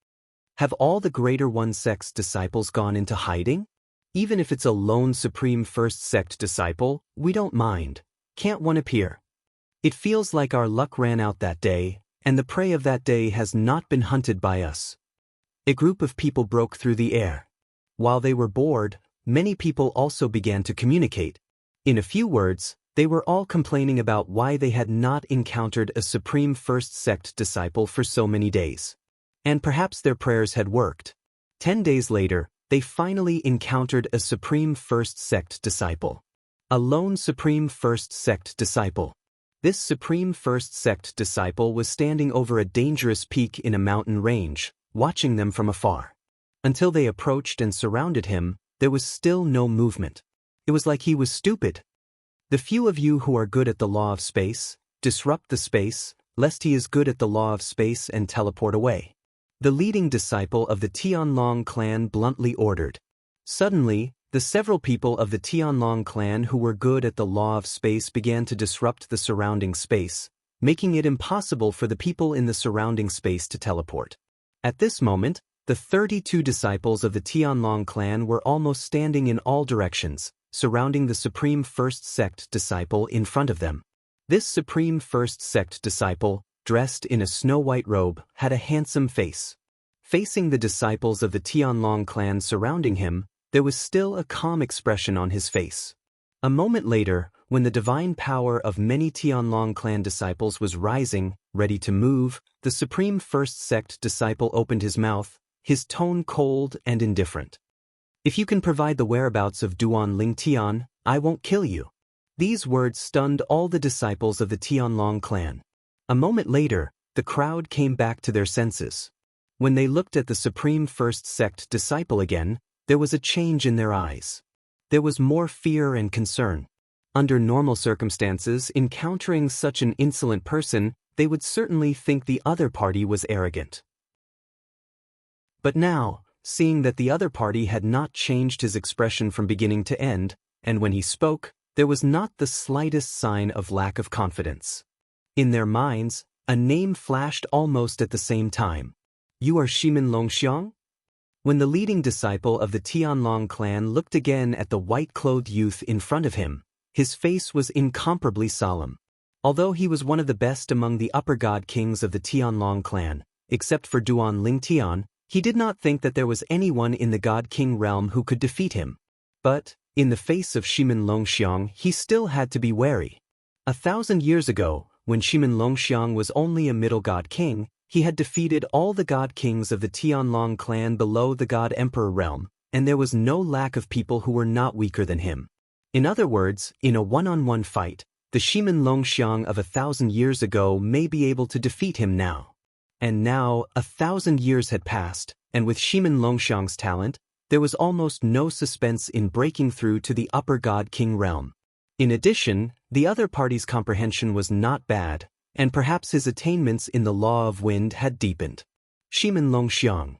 Have all the Greater One Sect's disciples gone into hiding? Even if it's a lone Supreme First Sect disciple, we don't mind. Can't one appear? It feels like our luck ran out that day, and the prey of that day has not been hunted by us. A group of people broke through the air. While they were bored, many people also began to communicate. In a few words, they were all complaining about why they had not encountered a Supreme First Sect disciple for so many days. And perhaps their prayers had worked. 10 days later, they finally encountered a Supreme First Sect disciple. A lone Supreme First Sect disciple. This Supreme First Sect disciple was standing over a dangerous peak in a mountain range, watching them from afar. Until they approached and surrounded him, there was still no movement. It was like he was stupid. The few of you who are good at the law of space, disrupt the space, lest he is good at the law of space and teleport away. The leading disciple of the Tianlong clan bluntly ordered. Suddenly, the several people of the Tianlong clan who were good at the law of space began to disrupt the surrounding space, making it impossible for the people in the surrounding space to teleport. At this moment, the 32 disciples of the Tianlong clan were almost standing in all directions, surrounding the Supreme First Sect disciple in front of them. This Supreme First Sect disciple, dressed in a snow-white robe, had a handsome face. Facing the disciples of the Tianlong clan surrounding him, there was still a calm expression on his face. A moment later, when the divine power of many Tianlong clan disciples was rising, ready to move, the Supreme First Sect disciple opened his mouth, his tone cold and indifferent. If you can provide the whereabouts of Duan Lingtian, I won't kill you. These words stunned all the disciples of the Tianlong clan. A moment later, the crowd came back to their senses. When they looked at the Supreme First Sect disciple again, there was a change in their eyes. There was more fear and concern. Under normal circumstances, encountering such an insolent person, they would certainly think the other party was arrogant. But now, seeing that the other party had not changed his expression from beginning to end, and when he spoke, there was not the slightest sign of lack of confidence. In their minds, a name flashed almost at the same time. You are Shimin Longxiang? When the leading disciple of the Tianlong clan looked again at the white-clothed youth in front of him, his face was incomparably solemn. Although he was one of the best among the upper god kings of the Tianlong clan, except for Duan Lingtian, he did not think that there was anyone in the god king realm who could defeat him. But, in the face of Shimin Longxiang, he still had to be wary. 1,000 years ago, when Shimin Longxiang was only a middle god king, he had defeated all the god kings of the Tianlong clan below the god emperor realm, and there was no lack of people who were not weaker than him. In other words, in a one-on-one fight, the Shimin Longxiang of 1,000 years ago may be able to defeat him now. And now, 1,000 years had passed, and with Shimin Longxiang's talent, there was almost no suspense in breaking through to the upper god king realm. In addition, the other party's comprehension was not bad, and perhaps his attainments in the law of wind had deepened. Shimin Longxiang.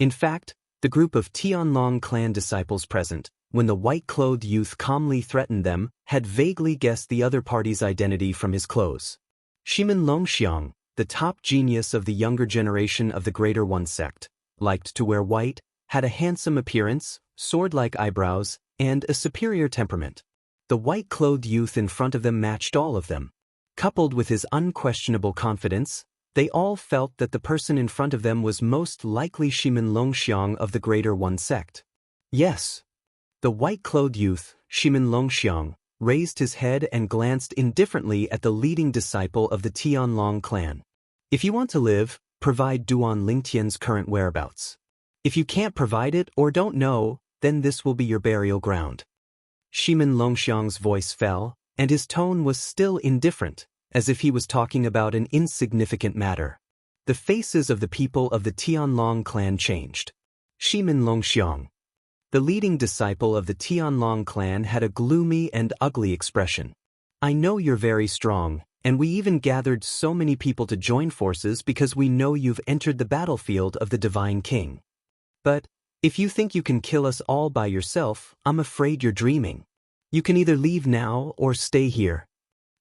In fact, the group of Tianlong clan disciples present, when the white-clothed youth calmly threatened them, had vaguely guessed the other party's identity from his clothes. Shimin Longxiang, the top genius of the younger generation of the Greater One Sect, liked to wear white, had a handsome appearance, sword-like eyebrows, and a superior temperament. The white-clothed youth in front of them matched all of them. Coupled with his unquestionable confidence, they all felt that the person in front of them was most likely Shimin Longxiang of the Greater One Sect. Yes. The white-clothed youth, Shimin Longxiang, raised his head and glanced indifferently at the leading disciple of the Tianlong clan. If you want to live, provide Duan Lingtian's current whereabouts. If you can't provide it or don't know, then this will be your burial ground. Shimin Longxiang's voice fell, and his tone was still indifferent, as if he was talking about an insignificant matter. The faces of the people of the Tianlong clan changed. Shimin Longxiang, the leading disciple of the Tianlong clan, had a gloomy and ugly expression. I know you're very strong, and we even gathered so many people to join forces because we know you've entered the battlefield of the Divine King. But if you think you can kill us all by yourself, I'm afraid you're dreaming. You can either leave now or stay here.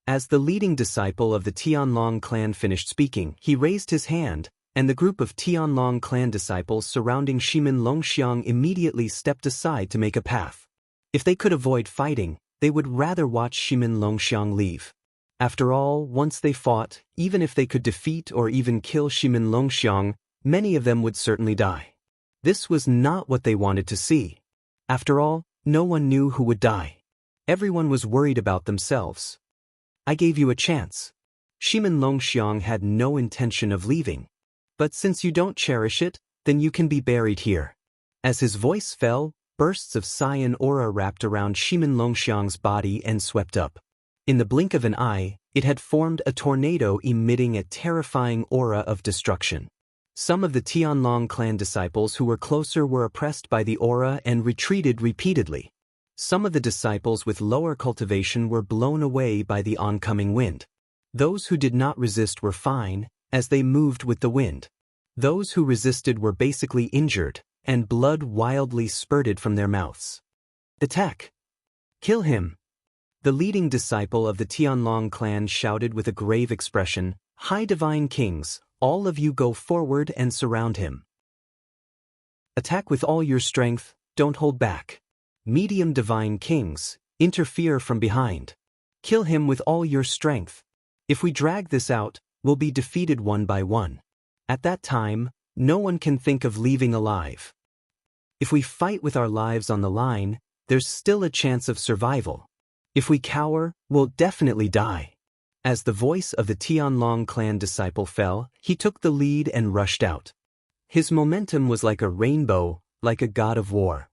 As the leading disciple of the Tianlong clan finished speaking, he raised his hand, and the group of Tianlong clan disciples surrounding Shimin Longxiang immediately stepped aside to make a path. If they could avoid fighting, they would rather watch Shimin Longxiang leave. After all, once they fought, even if they could defeat or even kill Shimin Longxiang, many of them would certainly die. This was not what they wanted to see. After all, no one knew who would die. Everyone was worried about themselves. I gave you a chance. Shimin Longxiang had no intention of leaving. But since you don't cherish it, then you can be buried here. As his voice fell, bursts of cyan aura wrapped around Shimin Longxiang's body and swept up. In the blink of an eye, it had formed a tornado emitting a terrifying aura of destruction. Some of the Tianlong clan disciples who were closer were oppressed by the aura and retreated repeatedly. Some of the disciples with lower cultivation were blown away by the oncoming wind. Those who did not resist were fine, as they moved with the wind. Those who resisted were basically injured, and blood wildly spurted from their mouths. Attack! Kill him! The leading disciple of the Tianlong clan shouted with a grave expression, High Divine Kings, all of you go forward and surround him. Attack with all your strength, don't hold back. Medium Divine Kings, interfere from behind. Kill him with all your strength. If we drag this out, we'll be defeated one by one. At that time, no one can think of leaving alive. If we fight with our lives on the line, there's still a chance of survival. If we cower, we'll definitely die. As the voice of the Tianlong clan disciple fell, he took the lead and rushed out. His momentum was like a rainbow, like a god of war.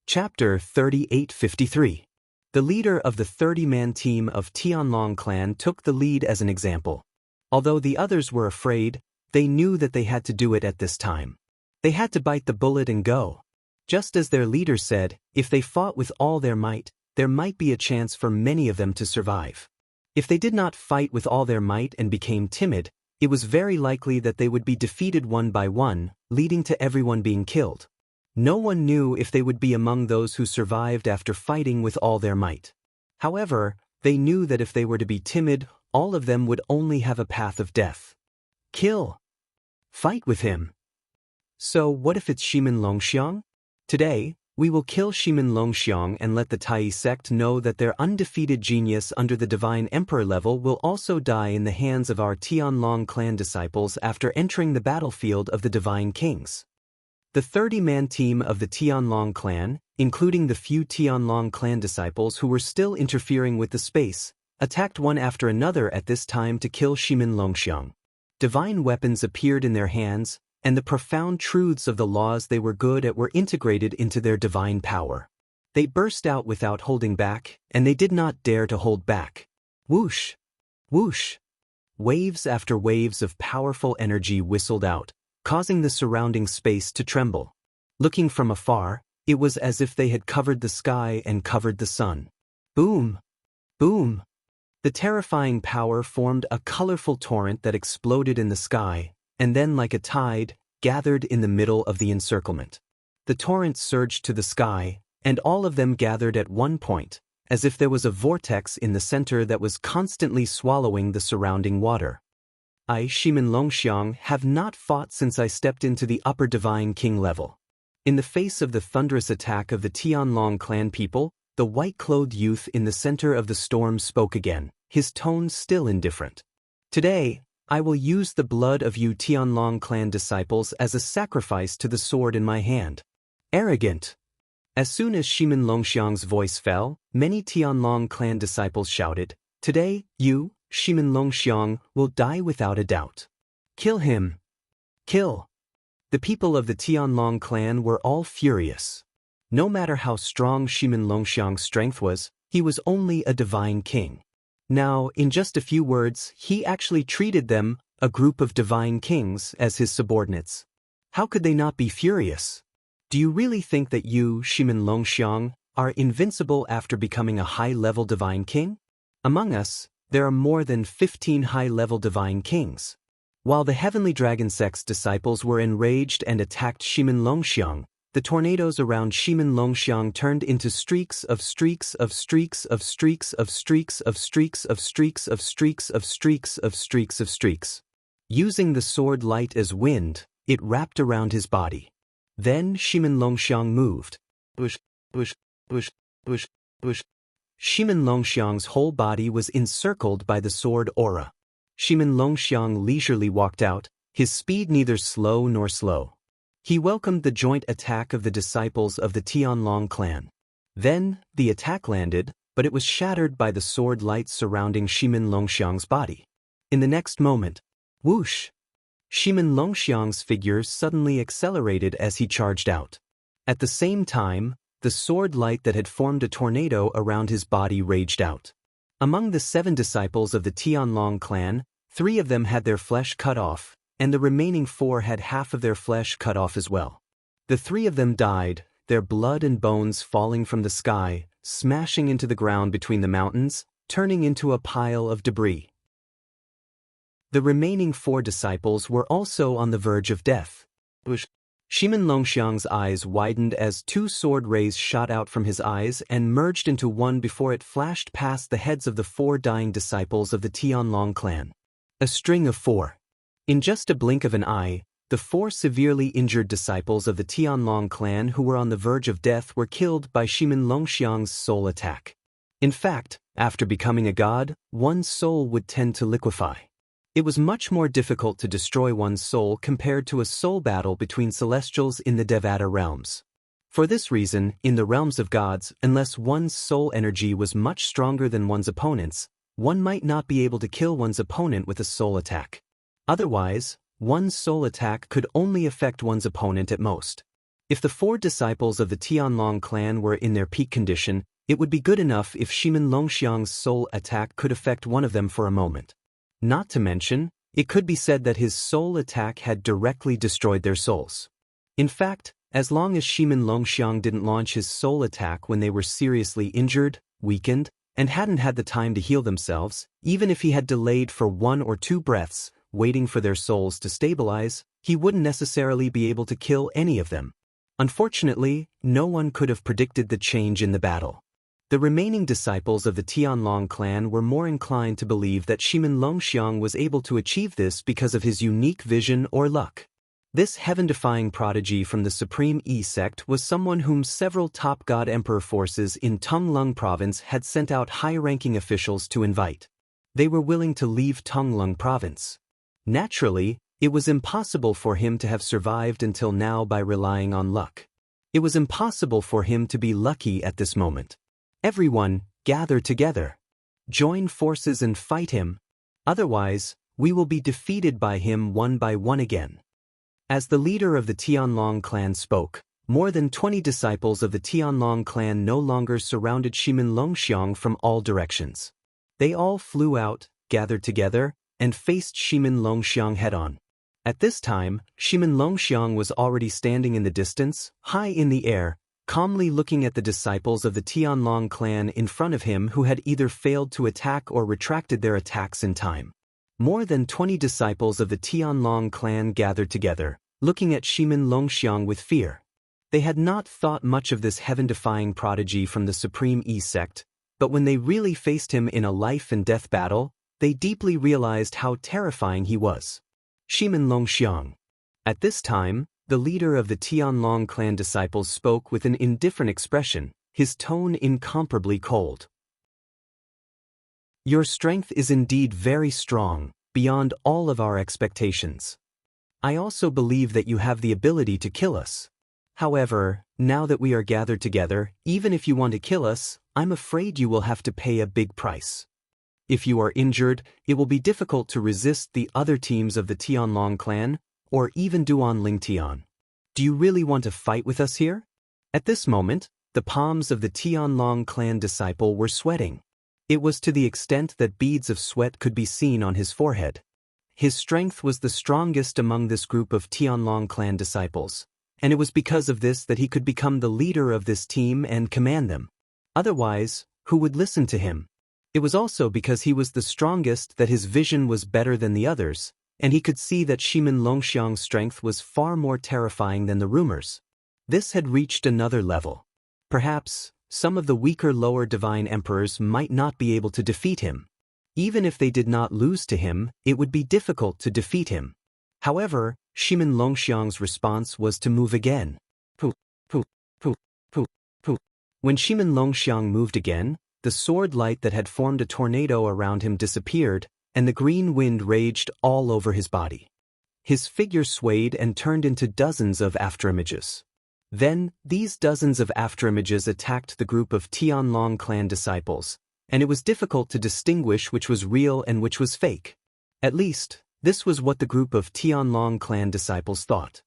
Chapter 3853. The leader of the 30-man team of Tianlong clan took the lead as an example. Although the others were afraid, they knew that they had to do it at this time. They had to bite the bullet and go. Just as their leader said, if they fought with all their might, there might be a chance for many of them to survive. If they did not fight with all their might and became timid, it was very likely that they would be defeated one by one, leading to everyone being killed. No one knew if they would be among those who survived after fighting with all their might. However, they knew that if they were to be timid, all of them would only have a path of death. Kill. Fight with him. So what if it's Shimin Longxiang? Today, we will kill Shimin Longxiang and let the Tai sect know that their undefeated genius under the Divine Emperor level will also die in the hands of our Tianlong clan disciples after entering the battlefield of the Divine Kings. The 30-man team of the Tianlong clan, including the few Tianlong clan disciples who were still interfering with the space, attacked one after another at this time to kill Shimin Longxiang. Divine weapons appeared in their hands, and the profound truths of the laws they were good at were integrated into their divine power. They burst out without holding back, and they did not dare to hold back. Whoosh! Whoosh! Waves after waves of powerful energy whistled out, causing the surrounding space to tremble. Looking from afar, it was as if they had covered the sky and covered the sun. Boom! Boom! The terrifying power formed a colorful torrent that exploded in the sky, and then like a tide, gathered in the middle of the encirclement. The torrent surged to the sky, and all of them gathered at one point, as if there was a vortex in the center that was constantly swallowing the surrounding water. I, Shimin Longxiang, have not fought since I stepped into the upper Divine King level. In the face of the thunderous attack of the Tianlong clan people, the white-clothed youth in the center of the storm spoke again, his tone still indifferent. Today, I will use the blood of you Tianlong clan disciples as a sacrifice to the sword in my hand. Arrogant! As soon as Shimin Longxiang's voice fell, many Tianlong clan disciples shouted, Today, you, Shimin Longxiang, will die without a doubt. Kill him! Kill! The people of the Tianlong clan were all furious. No matter how strong Shimin Longxiang's strength was, He was only a divine king. Now, in just a few words, he actually treated them, a group of divine kings, as his subordinates. How could they not be furious? Do you really think that you, Shimin Longxiang, are invincible after becoming a high-level divine king? Among us, there are more than 15 high-level divine kings. While the heavenly dragon sect's disciples were enraged and attacked Shimin Longxiang, the tornadoes around Shimin Longxiang turned into streaks of streaks of streaks of streaks of streaks of streaks of streaks of streaks of streaks of streaks of streaks. Using the sword light as wind, it wrapped around his body. Then Shimin Longxiang moved. Bush, bush, bush, bush, bush. Shimin Longxiang's whole body was encircled by the sword aura. Shimin Longxiang leisurely walked out, his speed neither slow nor slow. He welcomed the joint attack of the disciples of the Tianlong clan. Then, the attack landed, but it was shattered by the sword light surrounding Shimin Longxiang's body. In the next moment, whoosh! Shimin Longxiang's figure suddenly accelerated as he charged out. At the same time, the sword light that had formed a tornado around his body raged out. Among the 7 disciples of the Tianlong clan, 3 of them had their flesh cut off, and the remaining 4 had half of their flesh cut off as well. The 3 of them died, their blood and bones falling from the sky, smashing into the ground between the mountains, turning into a pile of debris. The remaining 4 disciples were also on the verge of death. Shimin Longxiang's eyes widened as 2 sword rays shot out from his eyes and merged into one before it flashed past the heads of the 4 dying disciples of the Tianlong clan. A string of 4. In just a blink of an eye, the 4 severely injured disciples of the Tianlong clan who were on the verge of death were killed by Shimin Longxiang's soul attack. In fact, after becoming a god, one's soul would tend to liquefy. It was much more difficult to destroy one's soul compared to a soul battle between celestials in the Devata realms. For this reason, in the realms of gods, unless one's soul energy was much stronger than one's opponent's, one might not be able to kill one's opponent with a soul attack. Otherwise, one's soul attack could only affect one's opponent at most. If the 4 disciples of the Tianlong clan were in their peak condition, it would be good enough if Shimin Longxiang's soul attack could affect one of them for a moment. Not to mention, it could be said that his soul attack had directly destroyed their souls. In fact, as long as Shimin Longxiang didn't launch his soul attack when they were seriously injured, weakened, and hadn't had the time to heal themselves, even if he had delayed for 1 or 2 breaths, waiting for their souls to stabilize, he wouldn't necessarily be able to kill any of them. Unfortunately, no one could have predicted the change in the battle. The remaining disciples of the Tianlong clan were more inclined to believe that Shimin Longxiang was able to achieve this because of his unique vision or luck. This heaven-defying prodigy from the Supreme E sect was someone whom several top god emperor forces in Tonglung province had sent out high-ranking officials to invite. They were willing to leave Tonglung province. Naturally, it was impossible for him to have survived until now by relying on luck. It was impossible for him to be lucky at this moment. Everyone, gather together. Join forces and fight him. Otherwise, we will be defeated by him one by one again. As the leader of the Tianlong clan spoke, more than 20 disciples of the Tianlong clan no longer surrounded Shimin Longxiang from all directions. They all flew out, gathered together, and faced Shimin Longxiang head-on. At this time, Shimin Longxiang was already standing in the distance, high in the air, calmly looking at the disciples of the Tianlong clan in front of him who had either failed to attack or retracted their attacks in time. More than 20 disciples of the Tianlong clan gathered together, looking at Shimin Longxiang with fear. They had not thought much of this heaven-defying prodigy from the Supreme E sect, but when they really faced him in a life-and-death battle, they deeply realized how terrifying he was. Shimin Longxiang. At this time, the leader of the Tianlong clan disciples spoke with an indifferent expression, his tone incomparably cold. Your strength is indeed very strong, beyond all of our expectations. I also believe that you have the ability to kill us. However, now that we are gathered together, even if you want to kill us, I'm afraid you will have to pay a big price. If you are injured, it will be difficult to resist the other teams of the Tianlong clan, or even Duan Lingtian. Do you really want to fight with us here? At this moment, The palms of the Tianlong clan disciple were sweating. It was to the extent that beads of sweat could be seen on his forehead. His strength was the strongest among this group of Tianlong clan disciples, and it was because of this that he could become the leader of this team and command them. Otherwise, who would listen to him? It was also because he was the strongest that his vision was better than the others, and he could see that Shimin Longxiang's strength was far more terrifying than the rumors. This had reached another level. Perhaps, some of the weaker lower divine emperors might not be able to defeat him. Even if they did not lose to him, it would be difficult to defeat him. However, Shimin Longxiang's response was to move again. Pooh, pooh, pooh, pooh, pooh. When Shimin Longxiang moved again, the sword light that had formed a tornado around him disappeared, and the green wind raged all over his body. His figure swayed and turned into dozens of afterimages. Then, these dozens of afterimages attacked the group of Tianlong clan disciples, and it was difficult to distinguish which was real and which was fake. At least, this was what the group of Tianlong clan disciples thought.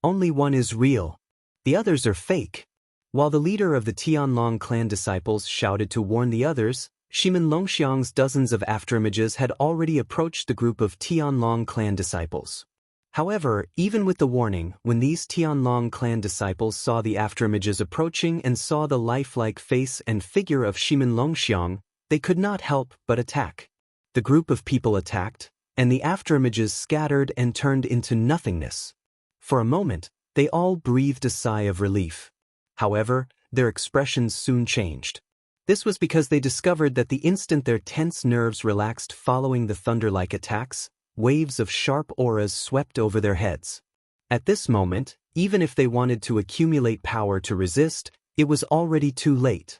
Only one is real. The others are fake. While the leader of the Tianlong clan disciples shouted to warn the others, Shimin Longxiang's dozens of afterimages had already approached the group of Tianlong clan disciples. However, even with the warning, when these Tianlong clan disciples saw the afterimages approaching and saw the lifelike face and figure of Shimin Longxiang, they could not help but attack. The group of people attacked, and the afterimages scattered and turned into nothingness. For a moment, they all breathed a sigh of relief. However, their expressions soon changed. This was because they discovered that the instant their tense nerves relaxed following the thunder-like attacks, waves of sharp auras swept over their heads. At this moment, even if they wanted to accumulate power to resist, it was already too late.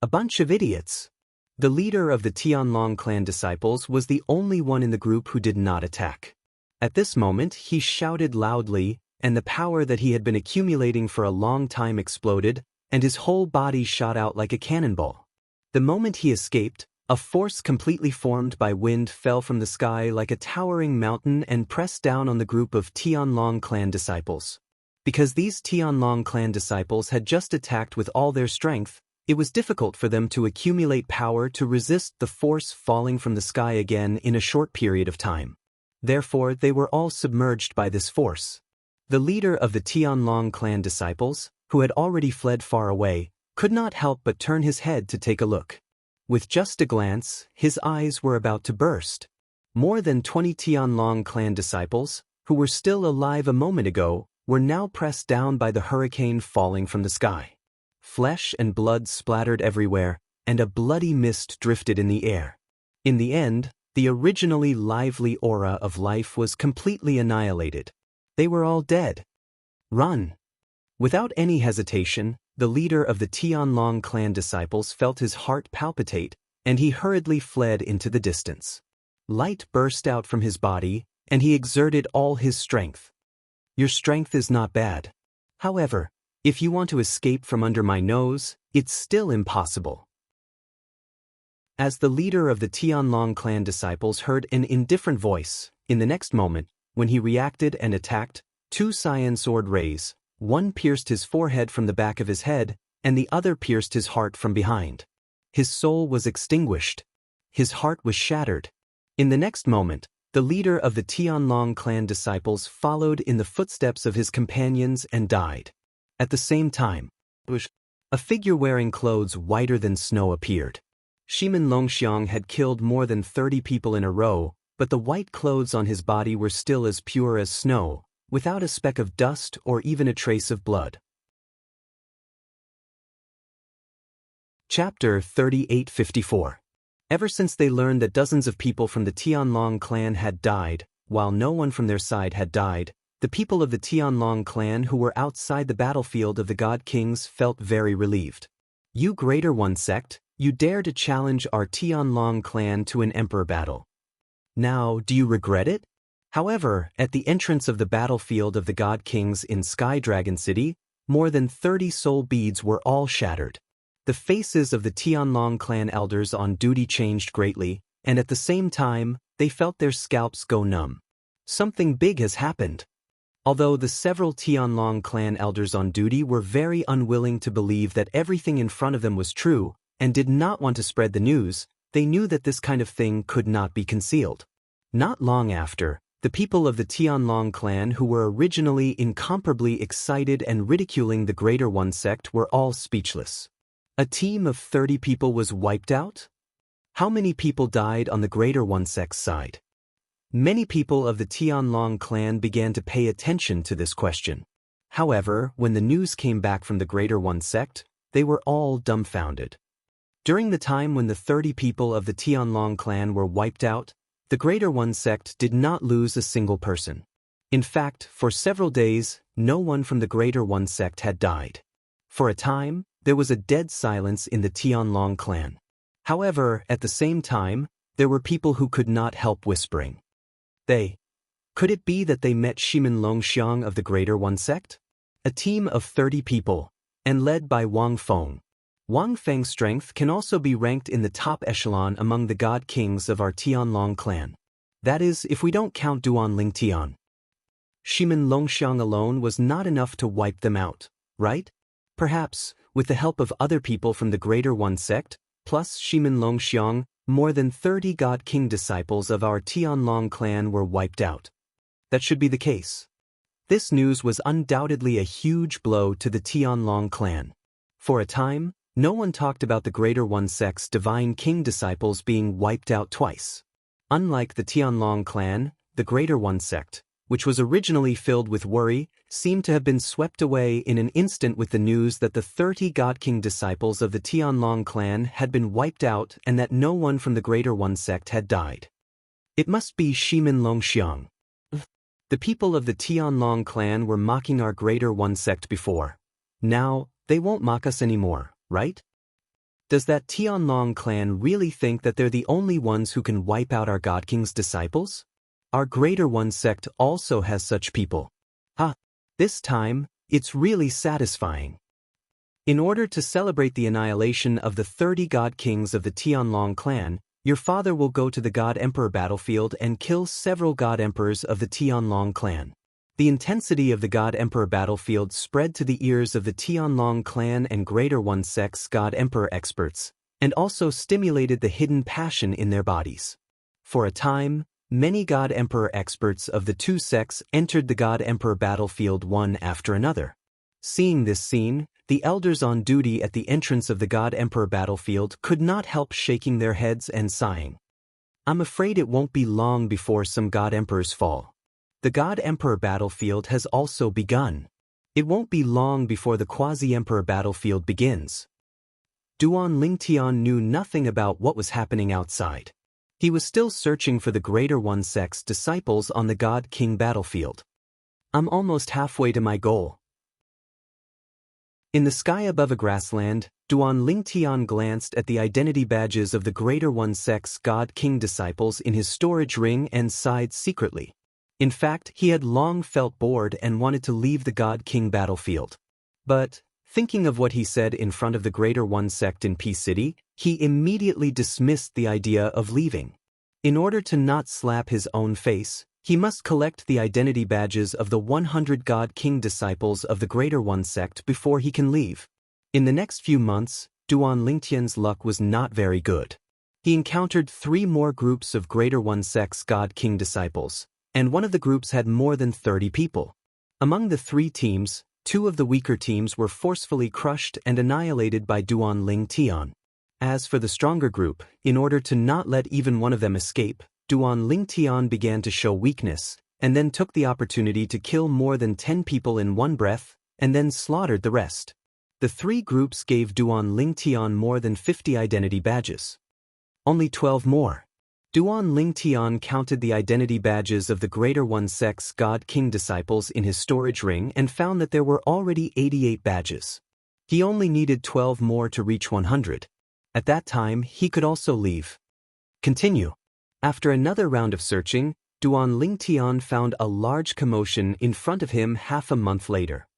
A bunch of idiots. The leader of the Tianlong clan disciples was the only one in the group who did not attack. At this moment, he shouted loudly, and the power that he had been accumulating for a long time exploded, and his whole body shot out like a cannonball. The moment he escaped, a force completely formed by wind fell from the sky like a towering mountain and pressed down on the group of Tianlong clan disciples. Because these Tianlong clan disciples had just attacked with all their strength, it was difficult for them to accumulate power to resist the force falling from the sky again in a short period of time. Therefore, they were all submerged by this force. The leader of the Tianlong clan disciples, who had already fled far away, could not help but turn his head to take a look. With just a glance, his eyes were about to burst. More than 20 Tianlong clan disciples, who were still alive a moment ago, were now pressed down by the hurricane falling from the sky. Flesh and blood splattered everywhere, and a bloody mist drifted in the air. In the end, the originally lively aura of life was completely annihilated. They were all dead. Run! Without any hesitation, the leader of the Tianlong clan disciples felt his heart palpitate, and he hurriedly fled into the distance. Light burst out from his body, and he exerted all his strength. Your strength is not bad. However, if you want to escape from under my nose, it's still impossible. As the leader of the Tianlong clan disciples heard an indifferent voice, in the next moment, when he reacted and attacked, two cyan sword rays, one pierced his forehead from the back of his head, and the other pierced his heart from behind. His soul was extinguished. His heart was shattered. In the next moment, the leader of the Tianlong clan disciples followed in the footsteps of his companions and died. At the same time, a figure wearing clothes whiter than snow appeared. Shimin Longxiang had killed more than 30 people in a row, but the white clothes on his body were still as pure as snow, without a speck of dust or even a trace of blood. Chapter 3854. Ever since they learned that dozens of people from the Tianlong clan had died, while no one from their side had died, the people of the Tianlong clan who were outside the battlefield of the God Kings felt very relieved. You Greater One sect, you dare to challenge our Tianlong clan to an emperor battle. Now, do you regret it? However, at the entrance of the battlefield of the God Kings in Sky Dragon City, more than 30 soul beads were all shattered. The faces of the Tianlong clan elders on duty changed greatly, and at the same time, they felt their scalps go numb. Something big has happened. Although the several Tianlong clan elders on duty were very unwilling to believe that everything in front of them was true, and did not want to spread the news, they knew that this kind of thing could not be concealed. Not long after, the people of the Tianlong clan who were originally incomparably excited and ridiculing the Greater One sect were all speechless. A team of 30 people was wiped out? How many people died on the Greater One sect's side? Many people of the Tianlong clan began to pay attention to this question. However, when the news came back from the Greater One sect, they were all dumbfounded. During the time when the 30 people of the Tianlong clan were wiped out, the Greater One sect did not lose a single person. In fact, for several days, no one from the Greater One sect had died. For a time, there was a dead silence in the Tianlong clan. However, at the same time, there were people who could not help whispering. Could it be that they met Shimin Longxiang of the Greater One sect? A team of 30 people, and led by Wang Feng. Wang Feng's strength can also be ranked in the top echelon among the god kings of our Tianlong clan. That is, if we don't count Duan Ling Tian. Shimin Longxiang alone was not enough to wipe them out, right? Perhaps, with the help of other people from the Greater One sect, plus Shimin Longxiang, more than 30 God King disciples of our Tianlong clan were wiped out. That should be the case. This news was undoubtedly a huge blow to the Tianlong clan. For a time, no one talked about the Greater One sect's divine king disciples being wiped out twice. Unlike the Tianlong clan, the Greater One sect, which was originally filled with worry, seemed to have been swept away in an instant with the news that the 30 God King disciples of the Tianlong clan had been wiped out and that no one from the Greater One sect had died. It must be Shimin Longxiang. The people of the Tianlong clan were mocking our Greater One sect before. Now, they won't mock us anymore, right? Does that Tianlong clan really think that they're the only ones who can wipe out our God King's disciples? Our Greater One sect also has such people. This time, it's really satisfying. In order to celebrate the annihilation of the 30 God Kings of the Tianlong clan, your father will go to the God Emperor battlefield and kill several God Emperors of the Tianlong clan. The intensity of the God Emperor battlefield spread to the ears of the Tianlong clan and Greater One sect's God Emperor experts, and also stimulated the hidden passion in their bodies. For a time, many God Emperor experts of the two sects entered the God Emperor battlefield one after another. Seeing this scene, the elders on duty at the entrance of the God Emperor battlefield could not help shaking their heads and sighing. I'm afraid it won't be long before some God Emperors fall. The God Emperor battlefield has also begun. It won't be long before the Quasi-Emperor battlefield begins. Duan Lingtian knew nothing about what was happening outside. He was still searching for the Greater One sect's disciples on the God King battlefield. I'm almost halfway to my goal. In the sky above a grassland, Duan Lingtian glanced at the identity badges of the Greater One sect's God King disciples in his storage ring and sighed secretly. In fact, he had long felt bored and wanted to leave the God King battlefield. But, thinking of what he said in front of the Greater One sect in Peace City, he immediately dismissed the idea of leaving. In order to not slap his own face, he must collect the identity badges of the 100 God King disciples of the Greater One sect before he can leave. In the next few months, Duan Lingtian's luck was not very good. He encountered 3 more groups of Greater One sect's God King disciples, and one of the groups had more than 30 people. Among the 3 teams, 2 of the weaker teams were forcefully crushed and annihilated by Duan Lingtian. As for the stronger group, in order to not let even one of them escape, Duan Lingtian began to show weakness, and then took the opportunity to kill more than 10 people in one breath, and then slaughtered the rest. The 3 groups gave Duan Lingtian more than 50 identity badges. Only 12 more. Duan Lingtian counted the identity badges of the Greater One sect's God King disciples in his storage ring and found that there were already 88 badges. He only needed 12 more to reach 100. At that time, he could also leave. Continue. After another round of searching, Duan Lingtian found a large commotion in front of him half a month later.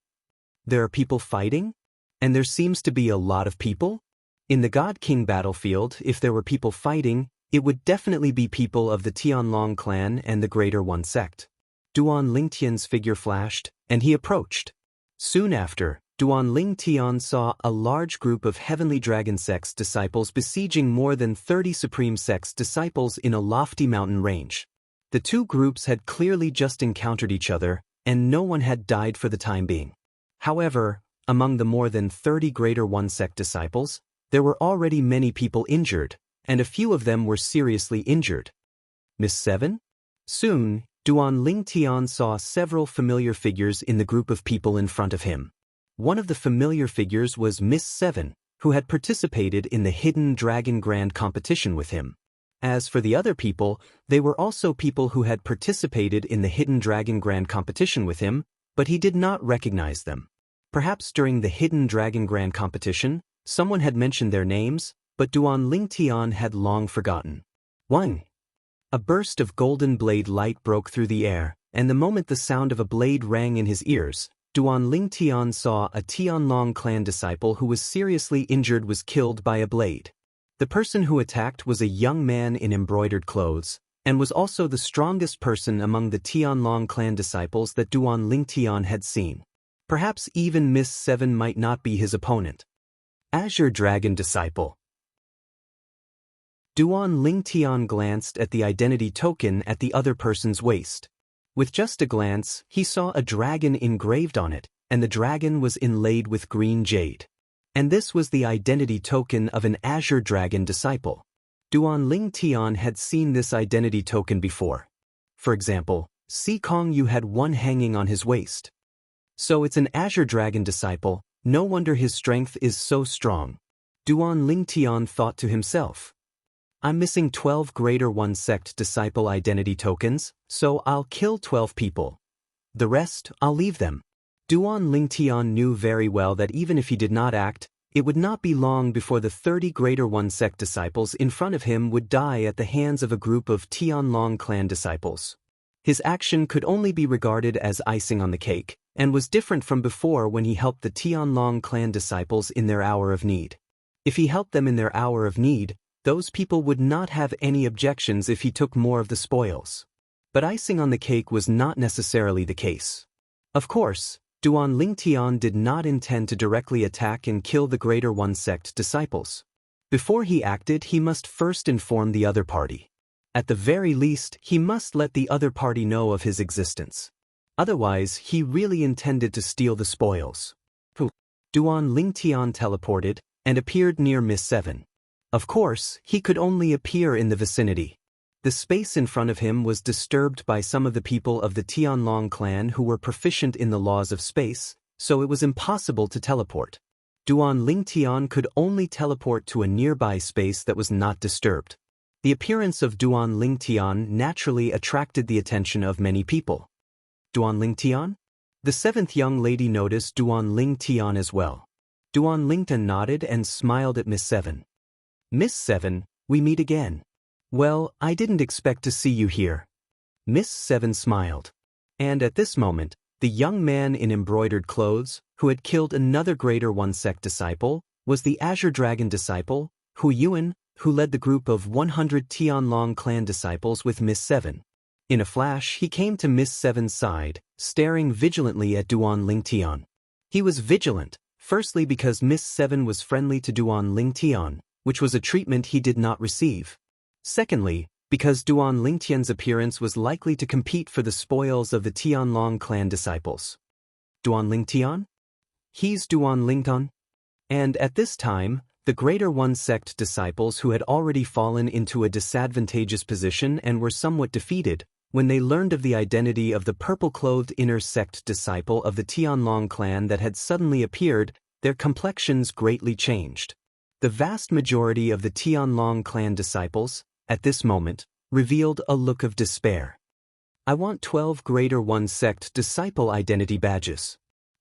There are people fighting? And there seems to be a lot of people? In the God King battlefield, if there were people fighting, it would definitely be people of the Tianlong clan and the Greater One sect. Duan Lingtian's figure flashed, and he approached. Soon after, Duan Lingtian saw a large group of heavenly dragon sect's disciples besieging more than 30 supreme sect's disciples in a lofty mountain range. The two groups had clearly just encountered each other, and no one had died for the time being. However, among the more than 30 Greater One Sect disciples, there were already many people injured, and a few of them were seriously injured. Miss Seven? Soon, Duan Lingtian saw several familiar figures in the group of people in front of him. One of the familiar figures was Miss Seven, who had participated in the Hidden Dragon Grand competition with him. As for the other people, they were also people who had participated in the Hidden Dragon Grand competition with him, but he did not recognize them. Perhaps during the Hidden Dragon Grand competition, someone had mentioned their names, but Duan Lingtian had long forgotten. 1. A burst of golden blade light broke through the air, and the moment the sound of a blade rang in his ears, Duan Lingtian saw a Tianlong clan disciple who was seriously injured was killed by a blade. The person who attacked was a young man in embroidered clothes, and was also the strongest person among the Tianlong clan disciples that Duan Lingtian had seen. Perhaps even Miss Seven might not be his opponent. Azure Dragon Disciple. Duan Lingtian glanced at the identity token at the other person's waist. With just a glance, he saw a dragon engraved on it, and the dragon was inlaid with green jade. And this was the identity token of an Azure Dragon disciple. Duan Lingtian had seen this identity token before. For example, Si Kong Yu had one hanging on his waist. So it's an Azure Dragon disciple, no wonder his strength is so strong. Duan Lingtian thought to himself. I'm missing 12 Greater One Sect disciple identity tokens, so I'll kill 12 people. The rest, I'll leave them. Duan Lingtian knew very well that even if he did not act, it would not be long before the 30 Greater One Sect disciples in front of him would die at the hands of a group of Tianlong clan disciples. His action could only be regarded as icing on the cake, and was different from before when he helped the Tianlong clan disciples in their hour of need. If he helped them in their hour of need, those people would not have any objections if he took more of the spoils. But icing on the cake was not necessarily the case. Of course, Duan Lingtian did not intend to directly attack and kill the Greater One Sect disciples. Before he acted, he must first inform the other party. At the very least, he must let the other party know of his existence. Otherwise, he really intended to steal the spoils. Duan Lingtian teleported and appeared near Miss Seven. Of course, he could only appear in the vicinity. The space in front of him was disturbed by some of the people of the Tianlong clan who were proficient in the laws of space, so it was impossible to teleport. Duan Lingtian could only teleport to a nearby space that was not disturbed. The appearance of Duan Lingtian naturally attracted the attention of many people. Duan Lingtian? The seventh young lady noticed Duan Lingtian as well. Duan Lingtian nodded and smiled at Miss Seven. Miss Seven, we meet again. Well, I didn't expect to see you here. Miss Seven smiled. And at this moment, the young man in embroidered clothes, who had killed another Greater One Sect disciple, was the Azure Dragon disciple, Hu Yuan, who led the group of 100 Tianlong clan disciples with Miss Seven. In a flash, he came to Miss Seven's side, staring vigilantly at Duan Lingtian. He was vigilant, firstly because Miss Seven was friendly to Duan Lingtian, which was a treatment he did not receive. Secondly, because Duan Lingtian's appearance was likely to compete for the spoils of the Tianlong clan disciples. Duan Lingtian? He's Duan Lingtian? And at this time, the Greater One Sect disciples who had already fallen into a disadvantageous position and were somewhat defeated, when they learned of the identity of the purple-clothed inner sect disciple of the Tianlong clan that had suddenly appeared, their complexions greatly changed. The vast majority of the Tianlong clan disciples, at this moment, revealed a look of despair. I want 12 Greater One Sect disciple identity badges.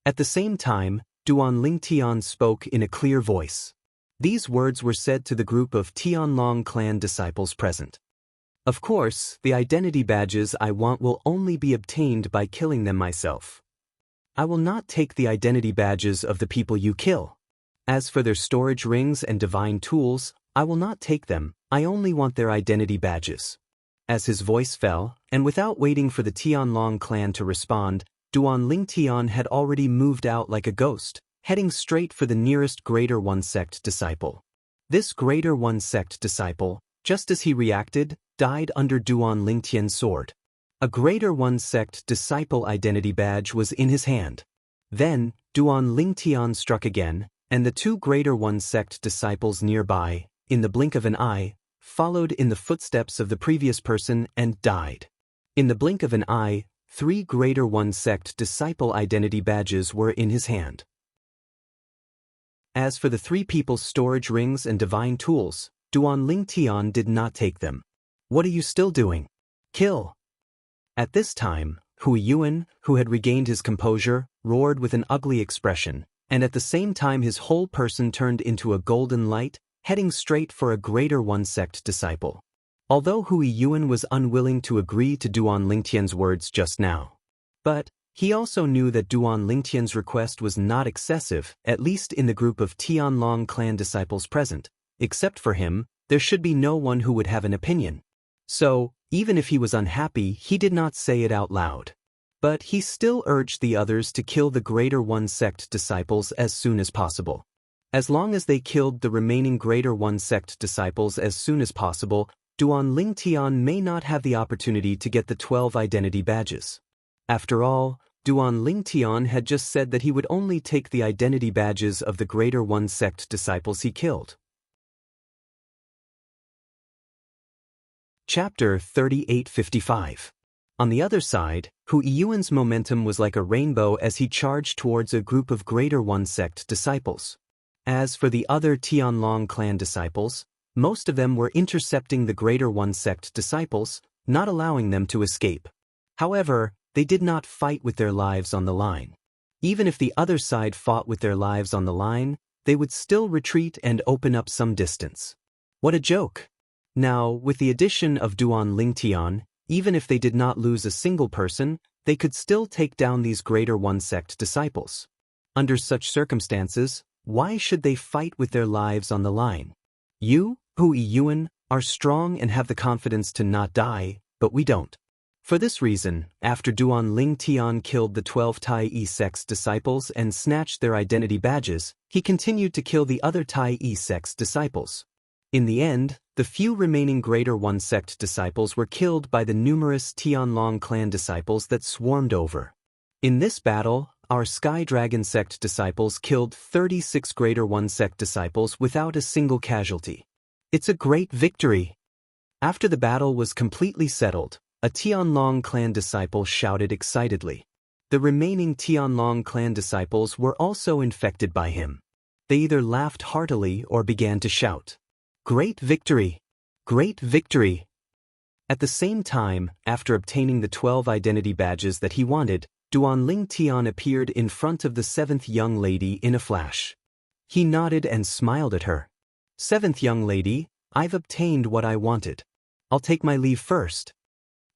At the same time, Duan Lingtian spoke in a clear voice. These words were said to the group of Tianlong clan disciples present. Of course, the identity badges I want will only be obtained by killing them myself. I will not take the identity badges of the people you kill. As for their storage rings and divine tools, I will not take them, I only want their identity badges. As his voice fell, and without waiting for the Tianlong clan to respond, Duan Lingtian had already moved out like a ghost, heading straight for the nearest Greater One Sect disciple. This Greater One Sect disciple, just as he reacted, died under Duan Lingtian's sword. A Greater One Sect disciple identity badge was in his hand. Then, Duan Lingtian struck again, and the two Greater One Sect disciples nearby, in the blink of an eye, followed in the footsteps of the previous person and died. In the blink of an eye, 3 Greater One Sect disciple identity badges were in his hand. As for the 3 people's storage rings and divine tools, Duan Lingtian did not take them. What are you still doing? Kill! At this time, Hui Yuan, who had regained his composure, roared with an ugly expression, and at the same time his whole person turned into a golden light, heading straight for a Greater One Sect disciple. Although Hui Yuan was unwilling to agree to Duan Lingtian's words just now. But he also knew that Duan Lingtian's request was not excessive, at least in the group of Tianlong clan disciples present. Except for him, there should be no one who would have an opinion. So, even if he was unhappy, he did not say it out loud. But he still urged the others to kill the Greater One Sect disciples as soon as possible. As long as they killed the remaining Greater One Sect disciples as soon as possible, Duan Lingtian may not have the opportunity to get the 12 identity badges. After all, Duan Lingtian had just said that he would only take the identity badges of the Greater One Sect disciples he killed. Chapter 3855. On the other side, Hui Yuan's momentum was like a rainbow as he charged towards a group of Greater One Sect disciples. As for the other Tianlong clan disciples, most of them were intercepting the Greater One Sect disciples, not allowing them to escape. However, they did not fight with their lives on the line. Even if the other side fought with their lives on the line, they would still retreat and open up some distance. What a joke! Now, with the addition of Duan Lingtian, even if they did not lose a single person, they could still take down these Greater One Sect disciples. Under such circumstances, why should they fight with their lives on the line? You, Hui Yuan, are strong and have the confidence to not die, but we don't. For this reason, after Duan Lingtian killed the 12 Tai Sect's disciples and snatched their identity badges, he continued to kill the other Tai Sect's disciples. In the end, the few remaining Greater One Sect disciples were killed by the numerous Tianlong clan disciples that swarmed over. In this battle, our Sky Dragon Sect disciples killed 36 Greater One Sect disciples without a single casualty. It's a great victory! After the battle was completely settled, a Tianlong clan disciple shouted excitedly. The remaining Tianlong clan disciples were also infected by him. They either laughed heartily or began to shout, "Great victory! Great victory!" At the same time, after obtaining the 12 identity badges that he wanted, Duan Lingtian appeared in front of the 7th young lady in a flash. He nodded and smiled at her. "7th young lady, I've obtained what I wanted. I'll take my leave first."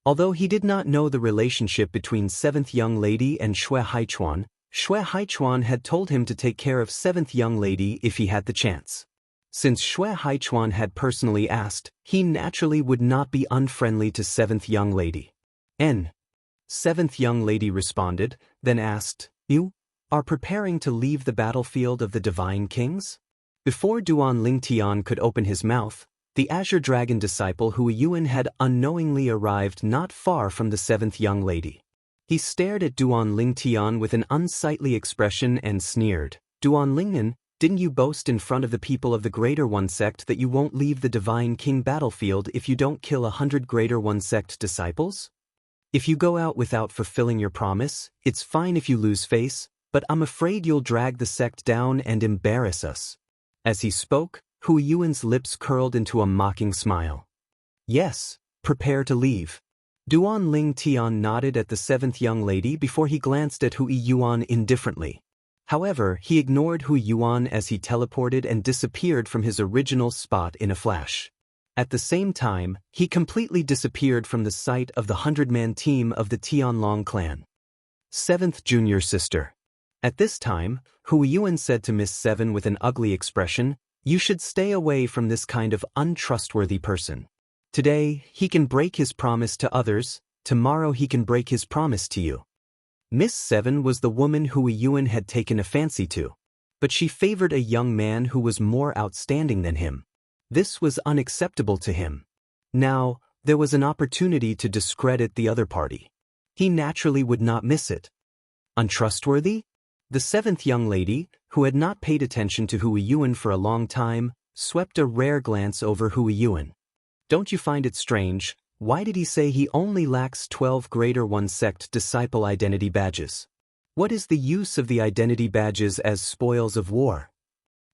Although he did not know the relationship between 7th young lady and Xue Haichuan had told him to take care of 7th young lady if he had the chance. Since Xue Haichuan had personally asked, he naturally would not be unfriendly to 7th young lady. 7th young lady responded, then asked, "You are preparing to leave the battlefield of the Divine Kings?" Before Duan Lingtian could open his mouth, the Azure Dragon disciple Hui Yuan had unknowingly arrived not far from the 7th young lady. He stared at Duan Lingtian with an unsightly expression and sneered, "Duan Lingnan, didn't you boast in front of the people of the Greater One Sect that you won't leave the Divine King battlefield if you don't kill 100 Greater One Sect disciples? If you go out without fulfilling your promise, it's fine if you lose face, but I'm afraid you'll drag the sect down and embarrass us." As he spoke, Hui Yuan's lips curled into a mocking smile. "Yes, prepare to leave." Duan Lingtian nodded at the 7th young lady before he glanced at Hui Yuan indifferently. However, he ignored Hui Yuan as he teleported and disappeared from his original spot in a flash. At the same time, he completely disappeared from the sight of the 100-man team of the Tianlong clan. 7th junior sister. At this time, Hui Yuan said to Miss 7 with an ugly expression, "You should stay away from this kind of untrustworthy person." Today, he can break his promise to others, tomorrow he can break his promise to you. Miss Seven was the woman who Yuan had taken a fancy to. But she favored a young man who was more outstanding than him. This was unacceptable to him. Now, there was an opportunity to discredit the other party. He naturally would not miss it. Untrustworthy? The seventh young lady, who had not paid attention to Hui Yuan for a long time, swept a rare glance over Hui Yuan. Don't you find it strange? Why did he say he only lacks 12 Greater One Sect disciple identity badges? What is the use of the identity badges as spoils of war?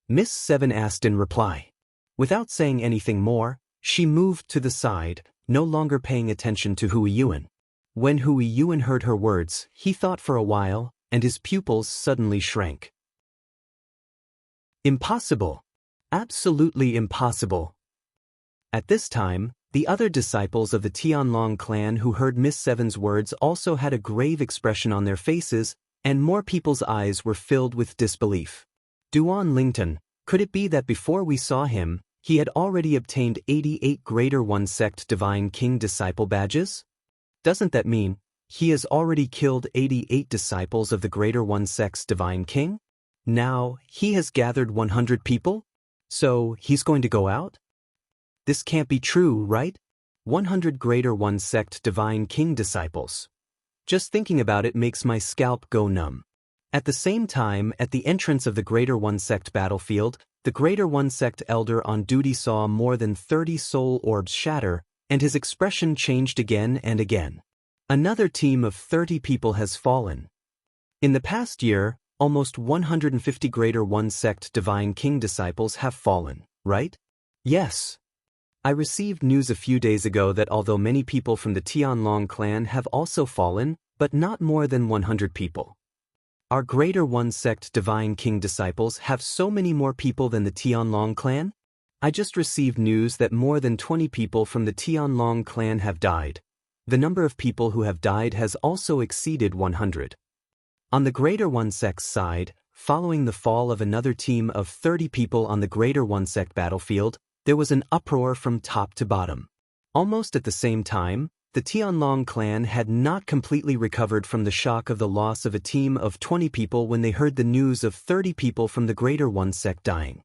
Miss Seven asked in reply. Without saying anything more, she moved to the side, no longer paying attention to Hui Yuan. When Hui Yuan heard her words, he thought for a while, and his pupils suddenly shrank. Impossible. Absolutely impossible. At this time, the other disciples of the Tianlong clan who heard Miss Seven's words also had a grave expression on their faces, and more people's eyes were filled with disbelief. Duan Lington, could it be that before we saw him, he had already obtained 88 Greater One Sect Divine King disciple badges? Doesn't that mean he has already killed 88 disciples of the Greater One Sect's Divine King? Now, he has gathered 100 people? So, he's going to go out? This can't be true, right? 100 Greater One Sect Divine King disciples. Just thinking about it makes my scalp go numb. At the same time, at the entrance of the Greater One Sect battlefield, the Greater One Sect elder on duty saw more than 30 soul orbs shatter, and his expression changed again and again. Another team of 30 people has fallen. In the past year, almost 150 Greater One Sect Divine King disciples have fallen, right? Yes. I received news a few days ago that although many people from the Tianlong clan have also fallen, but not more than 100 people. Our Greater One Sect Divine King disciples have so many more people than the Tianlong clan? I just received news that more than 20 people from the Tianlong clan have died. The number of people who have died has also exceeded 100. On the Greater One Sect's side, following the fall of another team of 30 people on the Greater One Sect battlefield, there was an uproar from top to bottom. Almost at the same time, the Tianlong clan had not completely recovered from the shock of the loss of a team of 20 people when they heard the news of 30 people from the Greater One Sect dying.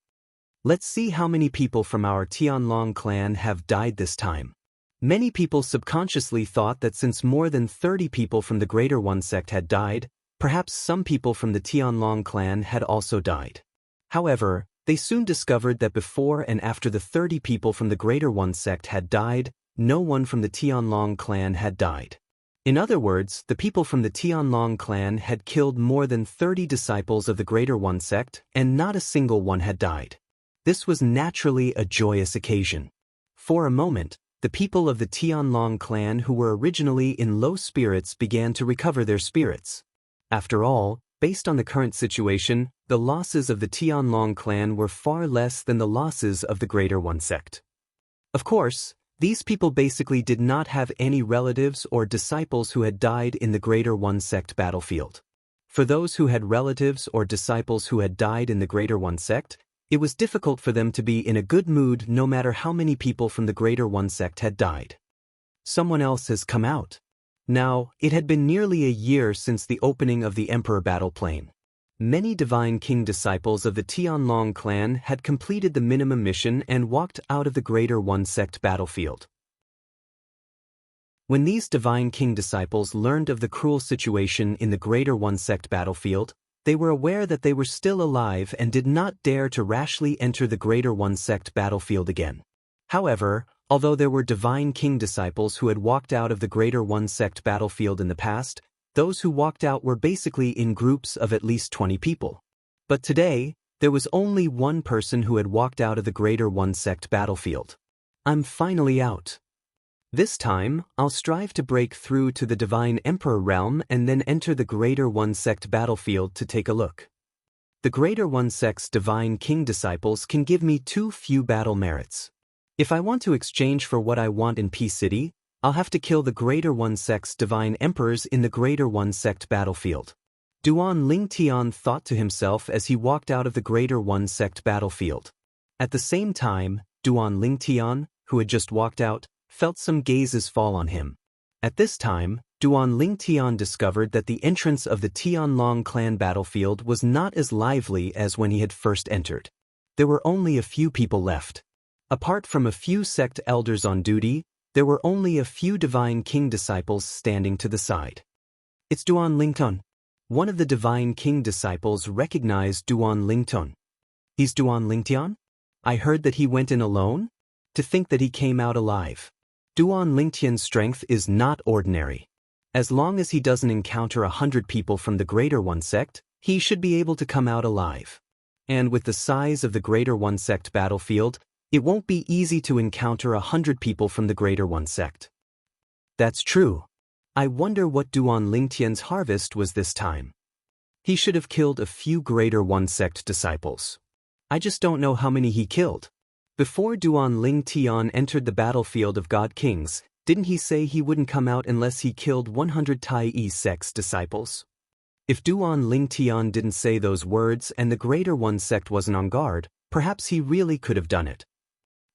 Let's see how many people from our Tianlong clan have died this time. Many people subconsciously thought that since more than 30 people from the Greater One Sect had died, perhaps some people from the Tianlong clan had also died. However, they soon discovered that before and after the 30 people from the Greater One Sect had died, no one from the Tianlong clan had died. In other words, the people from the Tianlong clan had killed more than 30 disciples of the Greater One Sect, and not a single one had died. This was naturally a joyous occasion. For a moment, the people of the Tianlong clan who were originally in low spirits began to recover their spirits. After all, based on the current situation, the losses of the Tianlong clan were far less than the losses of the Greater One Sect. Of course, these people basically did not have any relatives or disciples who had died in the Greater One Sect battlefield. For those who had relatives or disciples who had died in the Greater One Sect, it was difficult for them to be in a good mood no matter how many people from the Greater One Sect had died. Someone else has come out. Now, it had been nearly a year since the opening of the Emperor Battle Plain. Many Divine King disciples of the Tianlong clan had completed the minimum mission and walked out of the Greater One Sect battlefield. When these Divine King disciples learned of the cruel situation in the Greater One Sect battlefield, they were aware that they were still alive and did not dare to rashly enter the Greater One Sect battlefield again. However, although there were Divine King disciples who had walked out of the Greater One Sect battlefield in the past, those who walked out were basically in groups of at least 20 people. But today, there was only one person who had walked out of the Greater One Sect battlefield. I'm finally out. This time, I'll strive to break through to the Divine Emperor realm and then enter the Greater One Sect battlefield to take a look. The Greater One Sect's Divine King disciples can give me too few battle merits. If I want to exchange for what I want in Peace City, I'll have to kill the Greater One Sect's Divine Emperors in the Greater One Sect battlefield. Duan Lingtian thought to himself as he walked out of the Greater One Sect battlefield. At the same time, Duan Lingtian, who had just walked out, felt some gazes fall on him. At this time, Duan Lingtian discovered that the entrance of the Tianlong clan battlefield was not as lively as when he had first entered. There were only a few people left. Apart from a few sect elders on duty, there were only a few Divine King disciples standing to the side. It's Duan Lingtian. One of the Divine King disciples recognized Duan Lingtian. He's Duan Lingtian? I heard that he went in alone? To think that he came out alive. Duan Lingtian's strength is not ordinary. As long as he doesn't encounter 100 people from the Greater One sect, he should be able to come out alive. And with the size of the Greater One sect battlefield, it won't be easy to encounter 100 people from the Greater One sect. That's true. I wonder what Duan Lingtian's harvest was this time. He should have killed a few Greater One sect disciples. I just don't know how many he killed. Before Duan Lingtian entered the battlefield of God Kings, didn't he say he wouldn't come out unless he killed 100 Tai sect's disciples? If Duan Lingtian didn't say those words and the Greater One sect wasn't on guard, perhaps he really could have done it.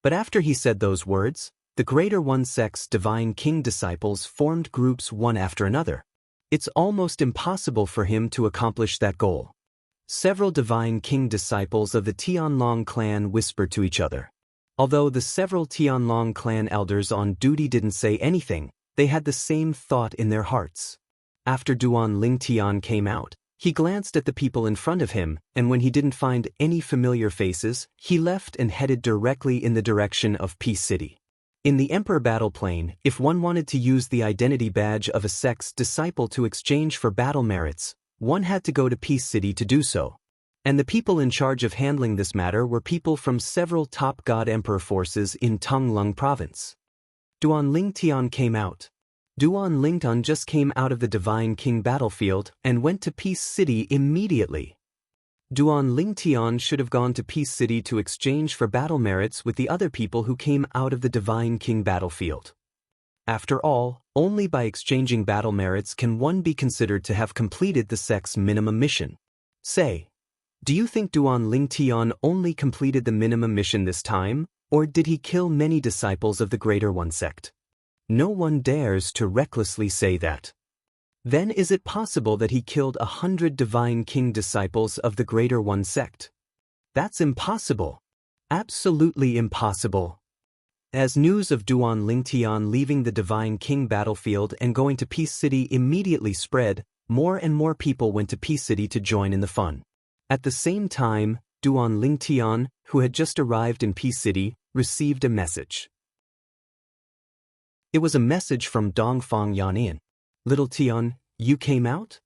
But after he said those words, the Greater One sect's Divine King disciples formed groups one after another. It's almost impossible for him to accomplish that goal. Several Divine King disciples of the Tianlong clan whispered to each other. Although the several Tianlong clan elders on duty didn't say anything, they had the same thought in their hearts. After Duan Lingtian came out, he glanced at the people in front of him, and when he didn't find any familiar faces, he left and headed directly in the direction of Peace City. In the Emperor battle plane, if one wanted to use the identity badge of a sect's disciple to exchange for battle merits, one had to go to Peace City to do so. And the people in charge of handling this matter were people from several top God Emperor forces in Tonglung province. Duan Lingtian came out. Duan Lingtian just came out of the Divine King battlefield and went to Peace City immediately. Duan Lingtian should have gone to Peace City to exchange for battle merits with the other people who came out of the Divine King battlefield. After all, only by exchanging battle merits can one be considered to have completed the sect's minimum mission. Say, do you think Duan Lingtian only completed the minimum mission this time, or did he kill many disciples of the Greater One sect? No one dares to recklessly say that. Then is it possible that he killed 100 Divine King disciples of the Greater One sect? That's impossible. Absolutely impossible. As news of Duan Lingtian leaving the Divine King battlefield and going to Peace City immediately spread, more and more people went to Peace City to join in the fun. At the same time, Duan Lingtian, who had just arrived in Peace City, received a message. It was a message from Dongfang Yannian. Little Tian, you came out?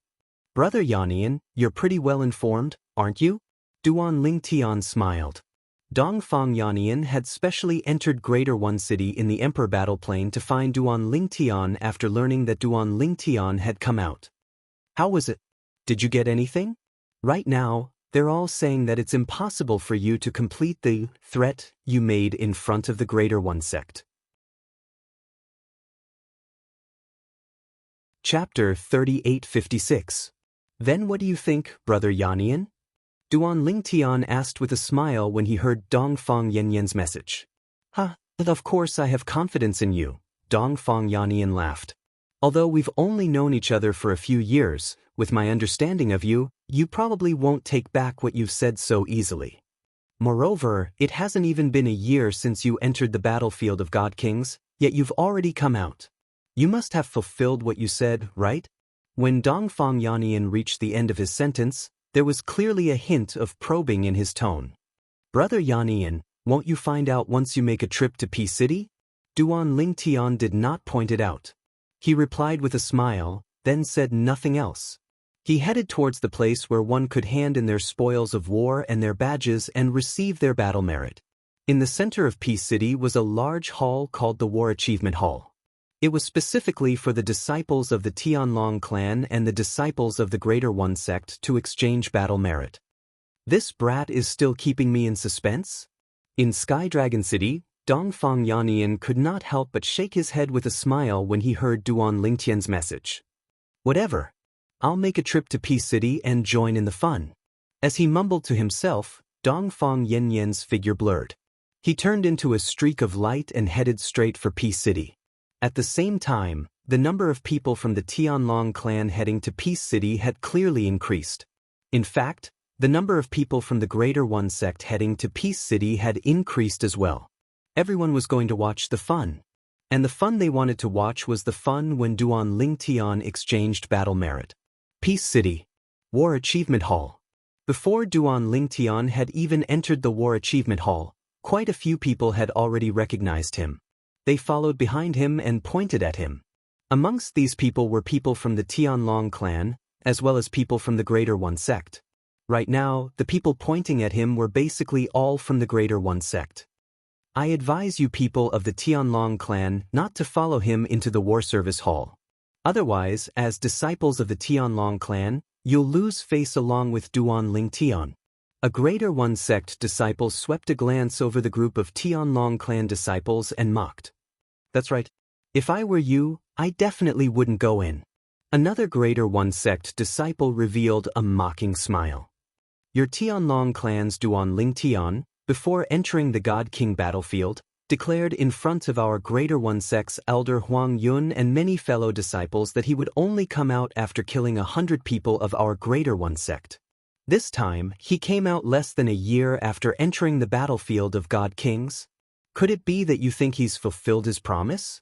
Brother Yannian, you're pretty well informed, aren't you? Duan Lingtian smiled. Dongfang Yannian had specially entered Greater One City in the Emperor battle plane to find Duan Lingtian after learning that Duan Lingtian had come out. How was it? Did you get anything? Right now, they're all saying that it's impossible for you to complete the threat you made in front of the Greater One sect. Chapter 3856. Then what do you think, Brother Yannian? Duan Lingtian asked with a smile when he heard Dongfang Yannian's message. Of course I have confidence in you, Dongfang Yannian laughed. Although we've only known each other for a few years, with my understanding of you, you probably won't take back what you've said so easily. Moreover, it hasn't even been a year since you entered the battlefield of God Kings, yet you've already come out. You must have fulfilled what you said, right? When Dongfang Yannian reached the end of his sentence, there was clearly a hint of probing in his tone. Brother Yannian, won't you find out once you make a trip to Peace City? Duan Lingtian did not point it out. He replied with a smile, then said nothing else. He headed towards the place where one could hand in their spoils of war and their badges and receive their battle merit. In the center of Peace City was a large hall called the War Achievement Hall. It was specifically for the disciples of the Tianlong clan and the disciples of the Greater One sect to exchange battle merit. This brat is still keeping me in suspense? In Sky Dragon City, Dongfang Yannian could not help but shake his head with a smile when he heard Duan Lingtian's message. Whatever. I'll make a trip to Peace City and join in the fun. As he mumbled to himself, Dongfang Yannian's figure blurred. He turned into a streak of light and headed straight for Peace City. At the same time, the number of people from the Tianlong clan heading to Peace City had clearly increased. In fact, the number of people from the Greater One sect heading to Peace City had increased as well. Everyone was going to watch the fun. And the fun they wanted to watch was the fun when Duan Lingtian exchanged battle merit. Peace City. War Achievement Hall. Before Duan Lingtian had even entered the War Achievement Hall, quite a few people had already recognized him. They followed behind him and pointed at him. Amongst these people were people from the Tianlong clan, as well as people from the Greater One sect. Right now, the people pointing at him were basically all from the Greater One sect. I advise you people of the Tianlong clan not to follow him into the War Service Hall. Otherwise, as disciples of the Tianlong clan, you'll lose face along with Duan Lingtian. A Greater One sect disciple swept a glance over the group of Tianlong clan disciples and mocked. That's right. If I were you, I definitely wouldn't go in. Another Greater One sect disciple revealed a mocking smile. Your Tianlong clan's Duan Lingtian, before entering the God King battlefield, declared in front of our Greater One sect's elder Huang Yun and many fellow disciples that he would only come out after killing 100 people of our Greater One sect. This time, he came out less than a year after entering the battlefield of God Kings. Could it be that you think he's fulfilled his promise?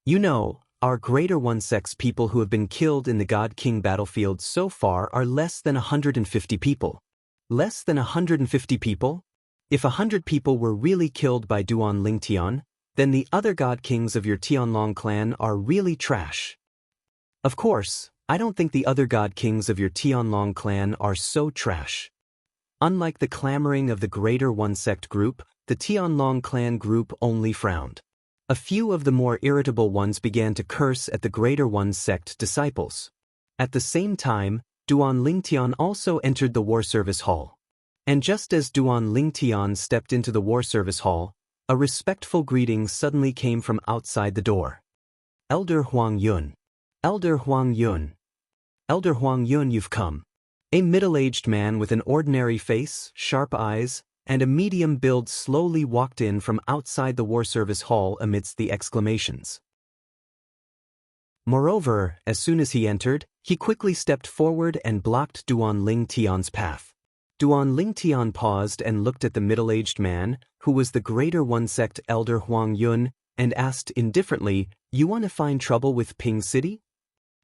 You know, our Greater One sect's people who have been killed in the God King battlefield so far are less than 150 people. Less than 150 people? If 100 people were really killed by Duan Lingtian, then the other God Kings of your Tianlong clan are really trash. Of course, I don't think the other God Kings of your Tianlong clan are so trash. Unlike the clamoring of the Greater One sect group, the Tianlong clan group only frowned. A few of the more irritable ones began to curse at the Greater One sect disciples. At the same time, Duan Lingtian also entered the War Service Hall. And just as Duan Lingtian stepped into the War Service Hall, a respectful greeting suddenly came from outside the door. Elder Huang Yun. Elder Huang Yun. Elder Huang Yun, you've come. A middle-aged man with an ordinary face, sharp eyes, and a medium build slowly walked in from outside the War Service Hall amidst the exclamations. Moreover, as soon as he entered, he quickly stepped forward and blocked Duan Lingtian's path. Duan Lingtian paused and looked at the middle-aged man, who was the Greater One sect elder Huang Yun, and asked indifferently, "You want to find trouble with Ping City?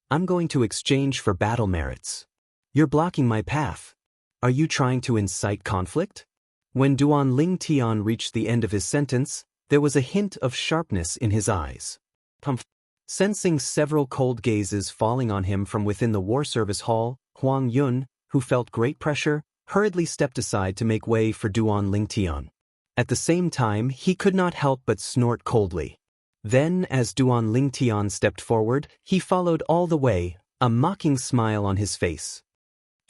I'm going to exchange for battle merits. You're blocking my path. Are you trying to incite conflict?" When Duan Lingtian reached the end of his sentence, there was a hint of sharpness in his eyes. Sensing several cold gazes falling on him from within the War Service Hall, Huang Yun, who felt great pressure, hurriedly stepped aside to make way for Duan Lingtian. At the same time, he could not help but snort coldly. Then, as Duan Lingtian stepped forward, he followed all the way, a mocking smile on his face.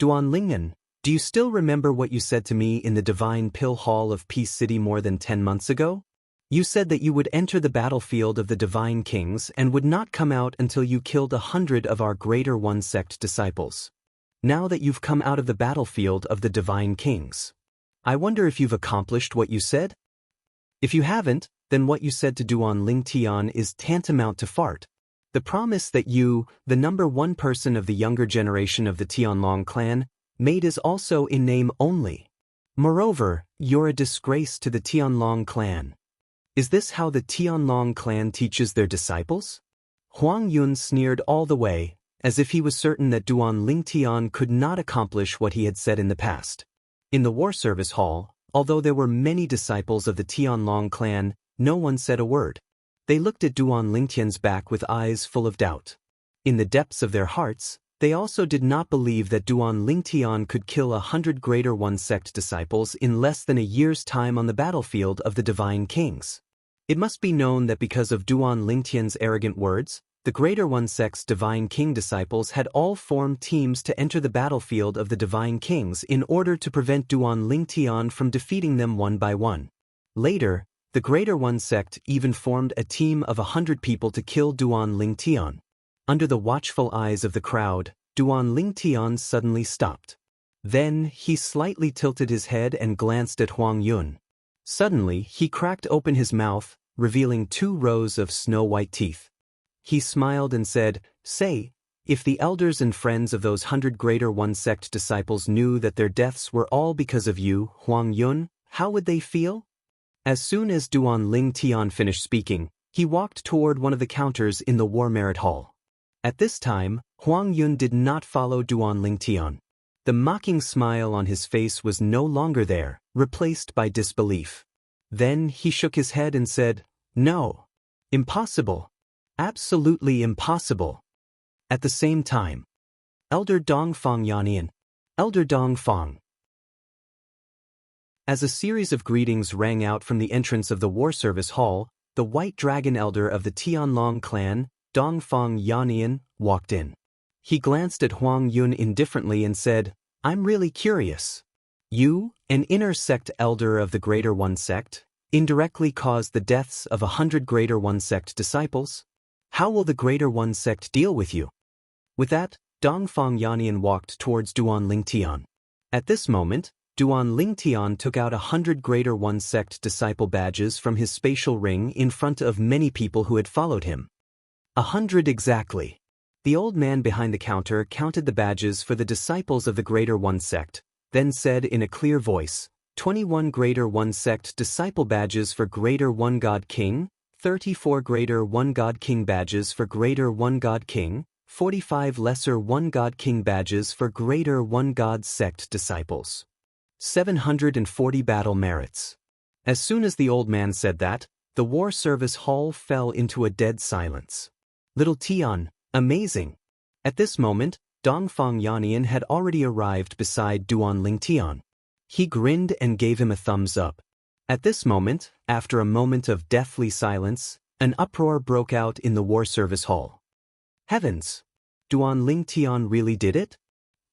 "Duan Lingen, do you still remember what you said to me in the Divine Pill Hall of Peace City more than 10 months ago? You said that you would enter the battlefield of the Divine Kings and would not come out until you killed 100 of our Greater One sect disciples. Now that you've come out of the battlefield of the Divine Kings, I wonder if you've accomplished what you said? If you haven't, then what you said to Duan Lingtian is tantamount to fart. The promise that you, the number one person of the younger generation of the Tianlong clan, made is also in name only. Moreover, you're a disgrace to the Tianlong clan. Is this how the Tianlong clan teaches their disciples?" Huang Yun sneered all the way, as if he was certain that Duan Lingtian could not accomplish what he had said in the past. In the War Service Hall, although there were many disciples of the Tianlong clan, no one said a word. They looked at Duan Lingtian's back with eyes full of doubt. In the depths of their hearts, they also did not believe that Duan Lingtian could kill 100 Greater One sect disciples in less than a year's time on the battlefield of the Divine Kings. It must be known that because of Duan Lingtian's arrogant words, the Greater One sect's Divine King disciples had all formed teams to enter the battlefield of the Divine Kings in order to prevent Duan Lingtian from defeating them one by one. Later, the Greater One sect even formed a team of 100 people to kill Duan Lingtian. Under the watchful eyes of the crowd, Duan Lingtian suddenly stopped. Then, he slightly tilted his head and glanced at Huang Yun. Suddenly, he cracked open his mouth, revealing 2 rows of snow-white teeth. He smiled and said, "Say, if the elders and friends of those 100 Greater One sect disciples knew that their deaths were all because of you, Huang Yun, how would they feel?" As soon as Duan Ling Tian finished speaking, he walked toward one of the counters in the War Merit Hall. At this time, Huang Yun did not follow Duan Ling Tian. The mocking smile on his face was no longer there, replaced by disbelief. Then he shook his head and said, "No. Impossible. Absolutely impossible." At the same time, Elder Dongfang Yanian, Elder Dongfang. As a series of greetings rang out from the entrance of the War Service Hall, the White Dragon Elder of the Tianlong clan, Dongfang Yanian, walked in. He glanced at Huang Yun indifferently and said, "I'm really curious. You, an inner sect elder of the Greater One sect, indirectly caused the deaths of 100 Greater One sect disciples? How will the Greater One sect deal with you?" With that, Dongfang Yanian walked towards Duan Ling Tian. At this moment, Duan Ling Tian took out 100 Greater One sect disciple badges from his spatial ring in front of many people who had followed him. 100 exactly. The old man behind the counter counted the badges for the disciples of the Greater One sect, then said in a clear voice, 21 Greater One sect disciple badges for Greater One God King, 34 Greater One God King badges for Greater One God King, 45 Lesser One God King badges for Greater One God sect disciples. 740 battle merits. As soon as the old man said that, the War Service Hall fell into a dead silence. Little Tian, amazing. At this moment, Dongfang Yanian had already arrived beside Duan Ling Tian. He grinned and gave him a thumbs up. At this moment, after a moment of deathly silence, an uproar broke out in the War Service Hall. Heavens! Duan Ling Tian really did it?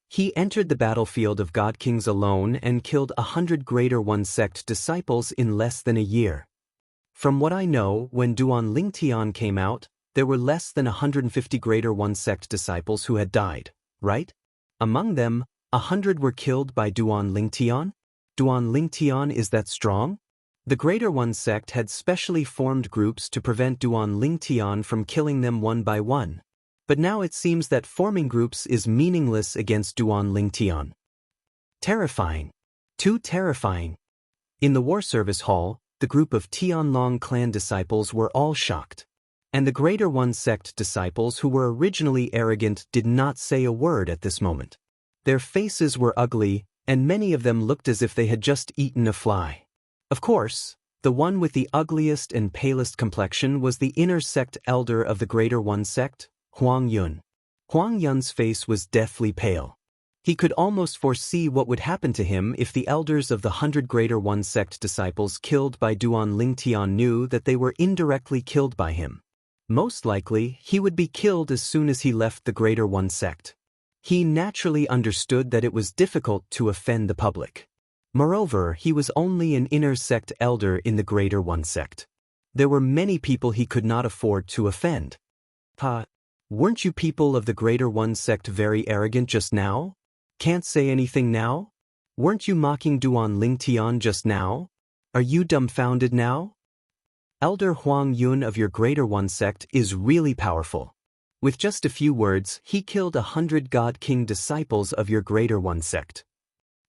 He entered the battlefield of God Kings alone and killed 100 Greater One sect disciples in less than a year. From what I know, when Duan Ling Tian came out, there were less than 150 Greater One sect disciples who had died, right? Among them, 100 were killed by Duan Ling Tian? Duan Ling Tian is that strong? The Greater One sect had specially formed groups to prevent Duan Ling Tian from killing them one by one. But now it seems that forming groups is meaningless against Duan Ling Tian. Terrifying. Too terrifying. In the War Service Hall, the group of Tianlong clan disciples were all shocked. And the Greater One sect disciples who were originally arrogant did not say a word at this moment. Their faces were ugly, and many of them looked as if they had just eaten a fly. Of course, the one with the ugliest and palest complexion was the inner sect elder of the Greater One sect, Huang Yun. Huang Yun's face was deathly pale. He could almost foresee what would happen to him if the elders of the 100 Greater One sect disciples killed by Duan Ling Tian knew that they were indirectly killed by him. Most likely, he would be killed as soon as he left the Greater One sect. He naturally understood that it was difficult to offend the public. Moreover, he was only an inner sect elder in the Greater One sect. There were many people he could not afford to offend. Weren't you people of the Greater One sect very arrogant just now? Can't say anything now? Weren't you mocking Duan Ling Tian just now? Are you dumbfounded now? Elder Huang Yun of your Greater One sect is really powerful. With just a few words, he killed 100 God King disciples of your Greater One sect.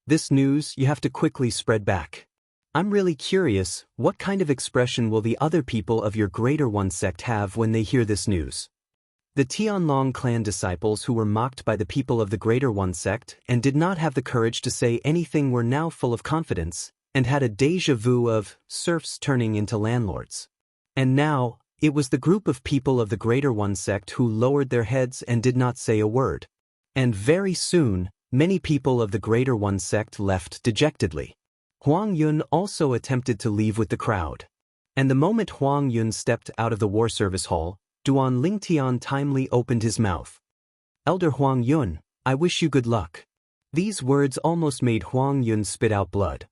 This news you have to quickly spread back. I'm really curious, what kind of expression will the other people of your Greater One sect have when they hear this news? The Tianlong clan disciples who were mocked by the people of the Greater One sect and did not have the courage to say anything were now full of confidence and had a déjà vu of serfs turning into landlords. And now, it was the group of people of the Greater One sect who lowered their heads and did not say a word. And very soon, many people of the Greater One sect left dejectedly. Huang Yun also attempted to leave with the crowd. And the moment Huang Yun stepped out of the War Service Hall, Duan Ling Tian timely opened his mouth. Elder Huang Yun, I wish you good luck. These words almost made Huang Yun spit out blood.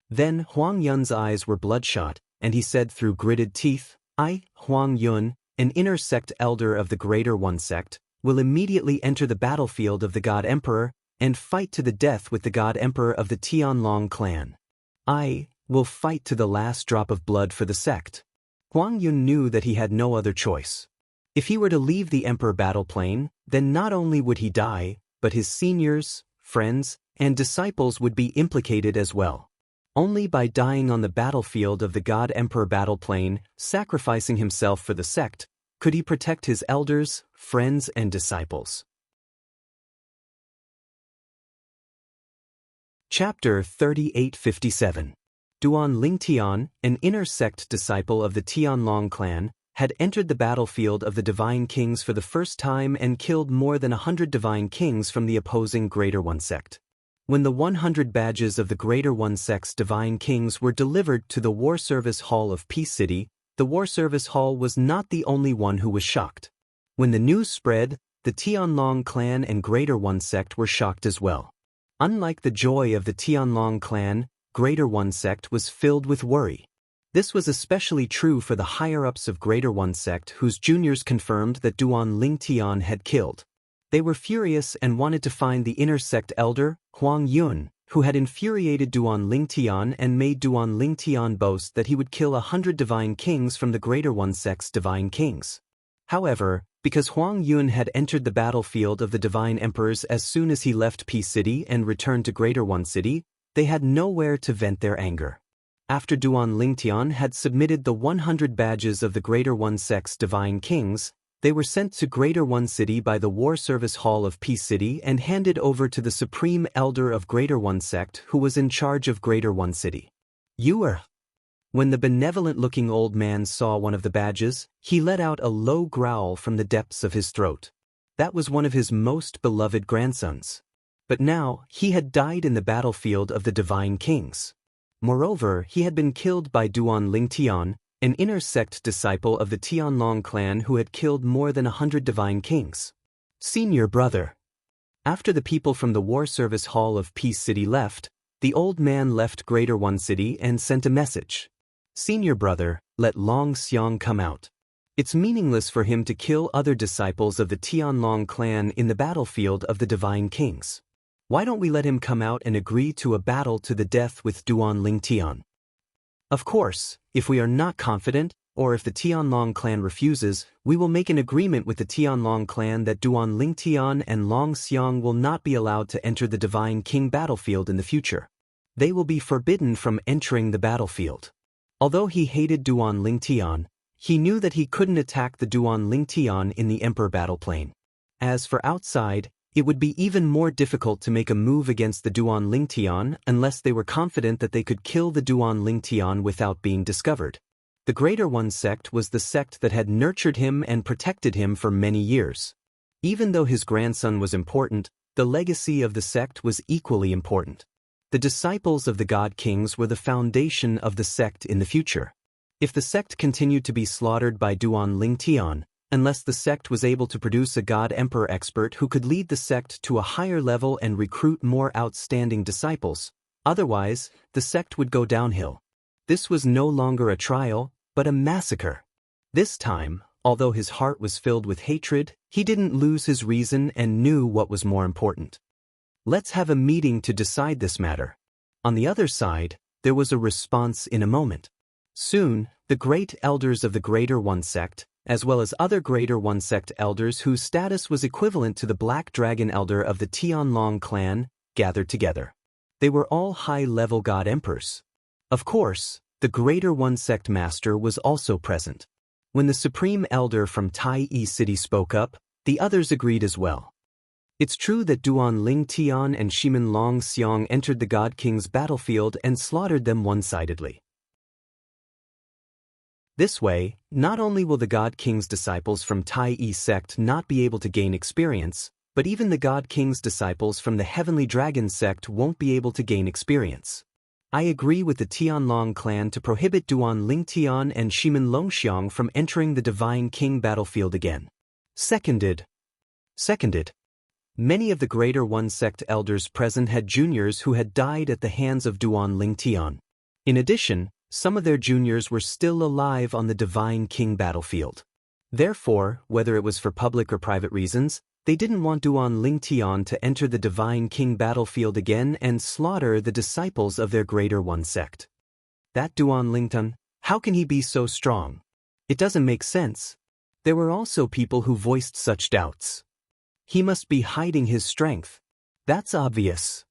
Then Huang Yun's eyes were bloodshot, and he said through gritted teeth, I, Huang Yun, an inner sect elder of the Greater One sect, will immediately enter the battlefield of the God Emperor and fight to the death with the God Emperor of the Tianlong clan. I will fight to the last drop of blood for the sect. Huang Yun knew that he had no other choice. If he were to leave the emperor battle plane, then not only would he die, but his seniors, friends, and disciples would be implicated as well. Only by dying on the battlefield of the God-Emperor battle plane, sacrificing himself for the sect, could he protect his elders, friends, and disciples. Chapter 3857. Duan Lingtian, an inner sect disciple of the Tianlong clan, had entered the battlefield of the Divine Kings for the first time and killed more than 100 Divine Kings from the opposing Greater One sect. When the 100 badges of the Greater One sect's Divine Kings were delivered to the War Service Hall of Peace City, the War Service Hall was not the only one who was shocked. When the news spread, the Tianlong clan and Greater One sect were shocked as well. Unlike the joy of the Tianlong clan, Greater One sect was filled with worry. This was especially true for the higher-ups of Greater One sect whose juniors confirmed that Duan Lingtian had killed. They were furious and wanted to find the inner sect elder, Huang Yun, who had infuriated Duan Lingtian and made Duan Lingtian boast that he would kill 100 Divine Kings from the Greater One sect's Divine Kings. However, because Huang Yun had entered the battlefield of the Divine Emperors as soon as he left Peace City and returned to Greater One City, they had nowhere to vent their anger. After Duan Lingtian had submitted the 100 badges of the Greater One sect's Divine Kings, they were sent to Greater One City by the War Service Hall of Peace City and handed over to the Supreme Elder of Greater One sect who was in charge of Greater One City. You are. When the benevolent-looking old man saw one of the badges, he let out a low growl from the depths of his throat. That was one of his most beloved grandsons. But now, he had died in the battlefield of the Divine Kings. Moreover, he had been killed by Duan Lingtian, an inner sect disciple of the Tianlong clan who had killed more than 100 Divine Kings. Senior brother. After the people from the War Service Hall of Peace City left, the old man left Greater One City and sent a message. Senior brother, let Long Xiang come out. It's meaningless for him to kill other disciples of the Tianlong clan in the battlefield of the Divine Kings. Why don't we let him come out and agree to a battle to the death with Duan Lingtian? Of course, if we are not confident, or if the Tianlong clan refuses, we will make an agreement with the Tianlong clan that Duan Lingtian and Long Xiang will not be allowed to enter the Divine King battlefield in the future. They will be forbidden from entering the battlefield. Although he hated Duan Lingtian, he knew that he couldn't attack the Duan Lingtian in the Emperor battle plane. As for outside, it would be even more difficult to make a move against the Duan Lingtian unless they were confident that they could kill the Duan Lingtian without being discovered. The Greater One sect was the sect that had nurtured him and protected him for many years. Even though his grandson was important, the legacy of the sect was equally important. The disciples of the God Kings were the foundation of the sect in the future. If the sect continued to be slaughtered by Duan Lingtian, unless the sect was able to produce a God Emperor expert who could lead the sect to a higher level and recruit more outstanding disciples, otherwise, the sect would go downhill. This was no longer a trial, but a massacre. This time, although his heart was filled with hatred, he didn't lose his reason and knew what was more important. Let's have a meeting to decide this matter. On the other side, there was a response in a moment. Soon, the great elders of the Greater One sect, as well as other Greater One sect elders whose status was equivalent to the Black Dragon elder of the Tianlong clan, gathered together. They were all high-level God Emperors. Of course, the Greater One sect master was also present. When the Supreme Elder from Tai-yi City spoke up, the others agreed as well. It's true that Duan Lingtian and Shimin Long Xiang entered the God King's battlefield and slaughtered them one-sidedly. This way, not only will the God King's disciples from Tai-yi sect not be able to gain experience, but even the God King's disciples from the Heavenly Dragon sect won't be able to gain experience. I agree with the Tianlong clan to prohibit Duan Lingtian and Shimin Longxiang from entering the Divine King battlefield again. Seconded. Many of the Greater One sect elders present had juniors who had died at the hands of Duan Lingtian. In addition, some of their juniors were still alive on the Divine King battlefield. Therefore, whether it was for public or private reasons, They didn't want Duan Lingtian to enter the Divine King battlefield again and slaughter the disciples of their Greater One sect. That Duan Lingtian, how can he be so strong? It doesn't make sense. There were also people who voiced such doubts. He must be hiding his strength. That's obvious.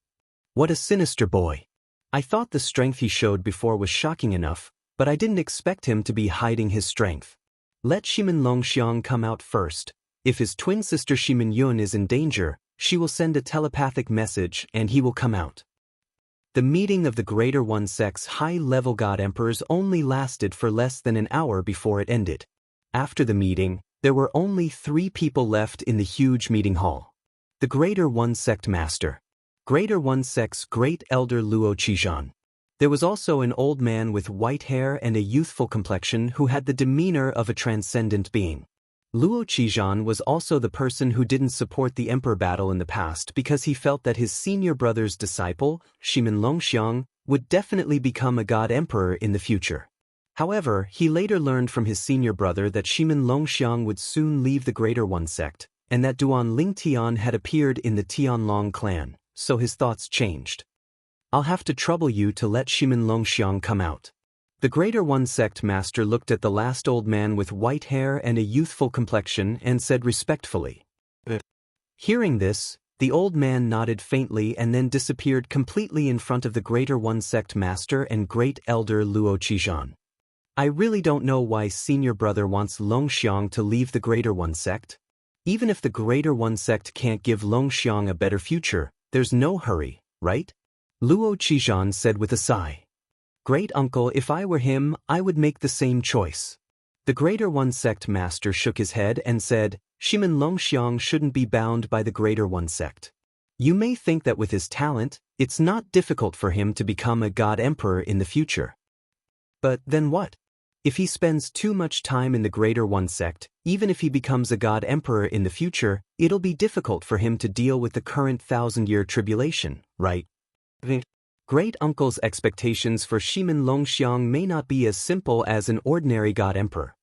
What a sinister boy. I thought the strength he showed before was shocking enough, but I didn't expect him to be hiding his strength. Let Shimin Longxiang come out first. If his twin sister Shimin Yun is in danger, she will send a telepathic message and he will come out. The meeting of the Greater One Sect's high-level God Emperors only lasted for less than an hour before it ended. After the meeting, there were only 3 people left in the huge meeting hall. The Greater One Sect Master. Greater One Sect's Great Elder Luo Qizhan. There was also an old man with white hair and a youthful complexion who had the demeanor of a transcendent being. Luo Qizhan was also the person who didn't support the emperor battle in the past because he felt that his senior brother's disciple, Shimin Longxiang, would definitely become a god emperor in the future. However, he later learned from his senior brother that Shimin Longxiang would soon leave the Greater One Sect, and that Duan Lingtian had appeared in the Tianlong clan, so his thoughts changed. I'll have to trouble you to let Shimin Longxiang come out. The Greater One Sect Master looked at the last old man with white hair and a youthful complexion and said respectfully. Hearing this, the old man nodded faintly and then disappeared completely in front of the Greater One Sect Master and Great Elder Luo Qizhan. I really don't know why senior brother wants Longxiang to leave the Greater One Sect. Even if the Greater One Sect can't give Longxiang a better future, there's no hurry, right? Luo Qizhan said with a sigh. Great uncle, if I were him, I would make the same choice. The Greater One Sect Master shook his head and said, Shimin Longxiang shouldn't be bound by the Greater One Sect. You may think that with his talent, it's not difficult for him to become a god emperor in the future. But then what? If he spends too much time in the Greater One Sect, even if he becomes a god emperor in the future, it'll be difficult for him to deal with the current 1,000-year tribulation, right? Great uncle's expectations for Shimin Longxiang may not be as simple as an ordinary god emperor.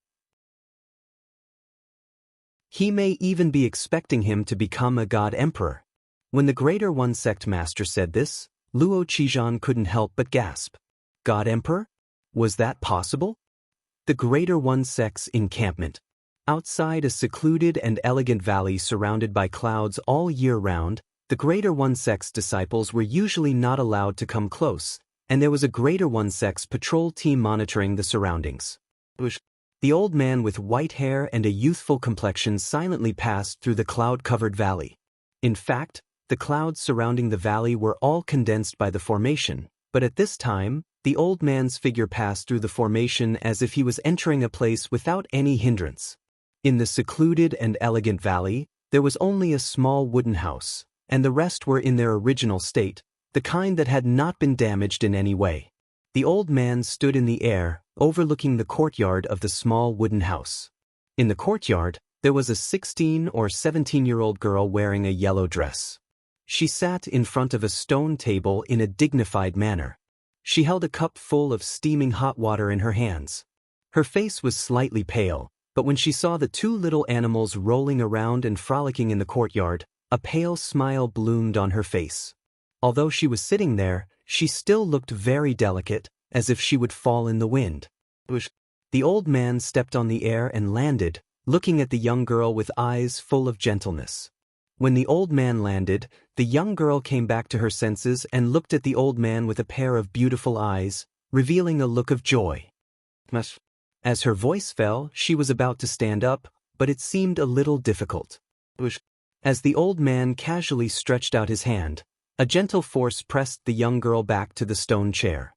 He may even be expecting him to become a god emperor. When the Greater One Sect Master said this, Luo Qizhan couldn't help but gasp. God emperor? Was that possible? The Greater One Sect's encampment. Outside a secluded and elegant valley surrounded by clouds all year round, the Greater One Sect's disciples were usually not allowed to come close, and there was a Greater One Sect's patrol team monitoring the surroundings. The old man with white hair and a youthful complexion silently passed through the cloud-covered valley. In fact, the clouds surrounding the valley were all condensed by the formation, but at this time, the old man's figure passed through the formation as if he was entering a place without any hindrance. In the secluded and elegant valley, there was only a small wooden house, and the rest were in their original state, the kind that had not been damaged in any way. The old man stood in the air, overlooking the courtyard of the small wooden house. In the courtyard, there was a 16 or 17-year-old girl wearing a yellow dress. She sat in front of a stone table in a dignified manner. She held a cup full of steaming hot water in her hands. Her face was slightly pale, but when she saw the 2 little animals rolling around and frolicking in the courtyard, a pale smile bloomed on her face. Although she was sitting there, she still looked very delicate, as if she would fall in the wind. The old man stepped on the air and landed, looking at the young girl with eyes full of gentleness. When the old man landed, the young girl came back to her senses and looked at the old man with a pair of beautiful eyes, revealing a look of joy. As her voice fell, she was about to stand up, but it seemed a little difficult. As the old man casually stretched out his hand, a gentle force pressed the young girl back to the stone chair.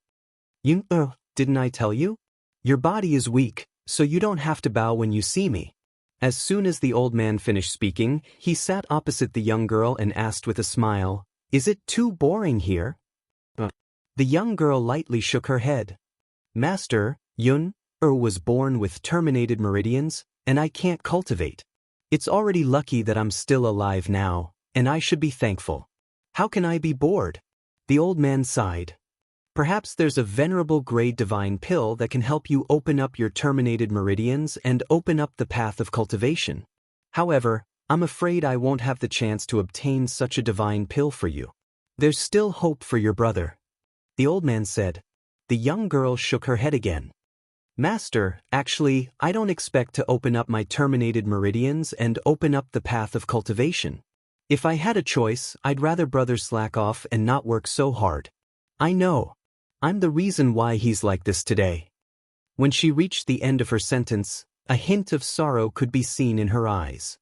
Didn't I tell you? Your body is weak, so you don't have to bow when you see me. As soon as the old man finished speaking, he sat opposite the young girl and asked with a smile, Is it too boring here? The young girl lightly shook her head. Master, Yun was born with terminated meridians, and I can't cultivate. It's already lucky that I'm still alive now, and I should be thankful. How can I be bored? The old man sighed. Perhaps there's a venerable grade divine pill that can help you open up your terminated meridians and open up the path of cultivation. However, I'm afraid I won't have the chance to obtain such a divine pill for you. There's still hope for your brother," the old man said. The young girl shook her head again. "Master, actually, I don't expect to open up my terminated meridians and open up the path of cultivation. If I had a choice, I'd rather brother slack off and not work so hard. I know. I'm the reason why he's like this today." When she reached the end of her sentence, a hint of sorrow could be seen in her eyes.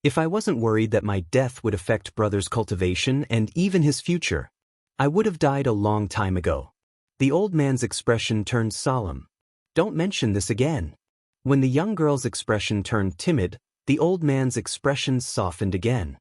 "If I wasn't worried that my death would affect brother's cultivation and even his future, I would have died a long time ago." The old man's expression turned solemn. "Don't mention this again." When the young girl's expression turned timid, the old man's expression softened again.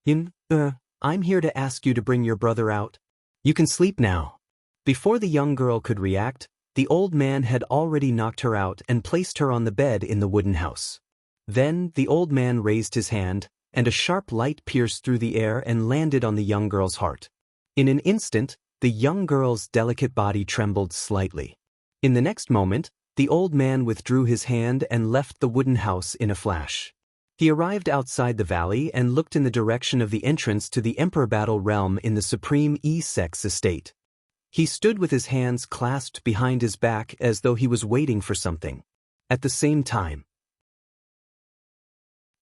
I'm here to ask you to bring your brother out. You can sleep now." Before the young girl could react, the old man had already knocked her out and placed her on the bed in the wooden house. Then the old man raised his hand, and a sharp light pierced through the air and landed on the young girl's heart. In an instant, the young girl's delicate body trembled slightly. In the next moment, the old man withdrew his hand and left the wooden house in a flash. He arrived outside the valley and looked in the direction of the entrance to the Emperor Battle Realm in the Supreme E-Sex estate. He stood with his hands clasped behind his back as though he was waiting for something. At the same time,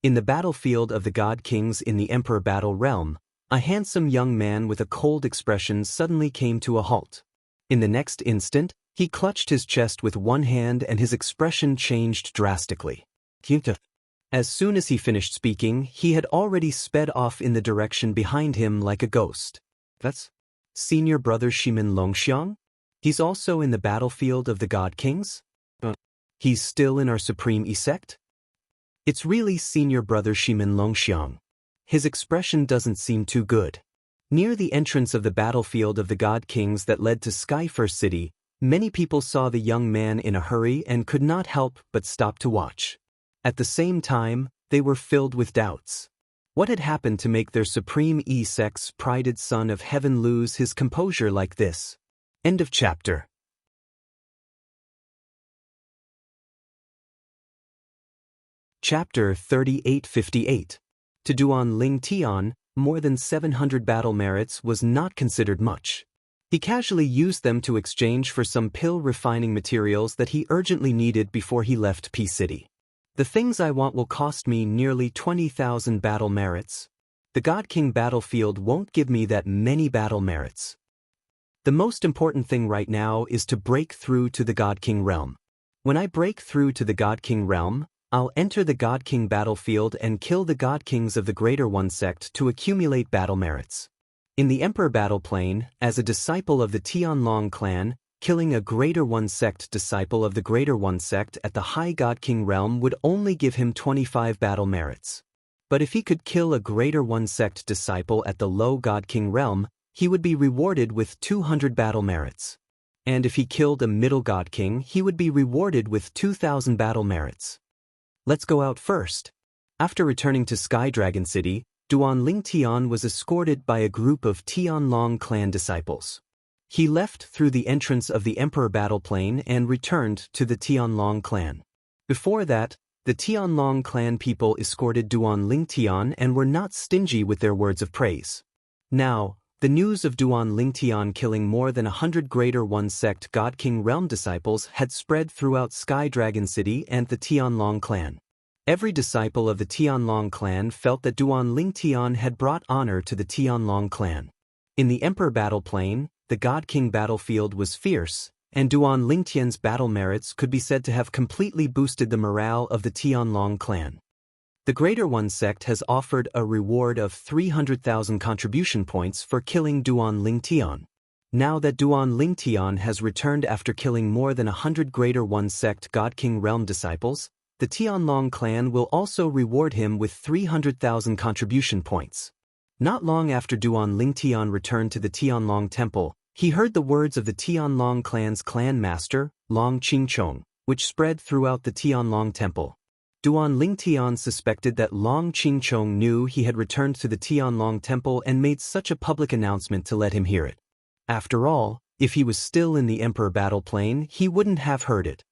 in the battlefield of the God Kings in the Emperor Battle Realm, a handsome young man with a cold expression suddenly came to a halt. In the next instant, he clutched his chest with one hand and his expression changed drastically. As soon as he finished speaking, he had already sped off in the direction behind him like a ghost. "That's Senior Brother Shimin Longxiang? He's also in the battlefield of the God Kings? He's still in our Supreme E-Sect? It's really Senior Brother Shimin Longxiang. His expression doesn't seem too good." Near the entrance of the battlefield of the God Kings that led to Skyfirst City, many people saw the young man in a hurry and could not help but stop to watch. At the same time, they were filled with doubts. What had happened to make their Supreme E-Sex prided son of heaven lose his composure like this? End of chapter. Chapter 3858. To Duan Ling Tian, more than 700 battle merits was not considered much. He casually used them to exchange for some pill refining materials that he urgently needed before he left P City. "The things I want will cost me nearly 20,000 battle merits. The God King battlefield won't give me that many battle merits. The most important thing right now is to break through to the God King realm. When I break through to the God King realm, I'll enter the God King battlefield and kill the God Kings of the Greater One sect to accumulate battle merits." In the Emperor Battle Plane, as a disciple of the Tianlong clan, killing a Greater One sect disciple of the Greater One sect at the High God King realm would only give him 25 battle merits. But if he could kill a Greater One sect disciple at the Low God King realm, he would be rewarded with 200 battle merits. And if he killed a Middle God King, he would be rewarded with 2,000 battle merits. Let's go out first. After returning to Sky Dragon City, Duan Ling Tian was escorted by a group of Tianlong clan disciples. He left through the entrance of the Emperor Battle Plane and returned to the Tianlong clan. Before that, the Tianlong clan people escorted Duan Ling Tian and were not stingy with their words of praise. Now, the news of Duan Ling Tian killing more than 100 Greater One sect God King realm disciples had spread throughout Sky Dragon City and the Tianlong clan. Every disciple of the Tianlong clan felt that Duan Ling Tian had brought honor to the Tianlong clan. In the Emperor Battle Plane, the God King battlefield was fierce, and Duan Ling Tian's battle merits could be said to have completely boosted the morale of the Tianlong clan. The Greater One sect has offered a reward of 300,000 contribution points for killing Duan Ling Tian. Now that Duan Ling Tian has returned after killing more than 100 Greater One sect God King realm disciples, the Tianlong clan will also reward him with 300,000 contribution points. Not long after Duan Ling Tian returned to the Tianlong temple, he heard the words of the Tianlong clan's clan master, Long Qingchong, which spread throughout the Tianlong temple. Duan Ling Tian suspected that Long Qingchong knew he had returned to the Tianlong temple and made such a public announcement to let him hear it. After all, if he was still in the Emperor Battle Plane, he wouldn't have heard it.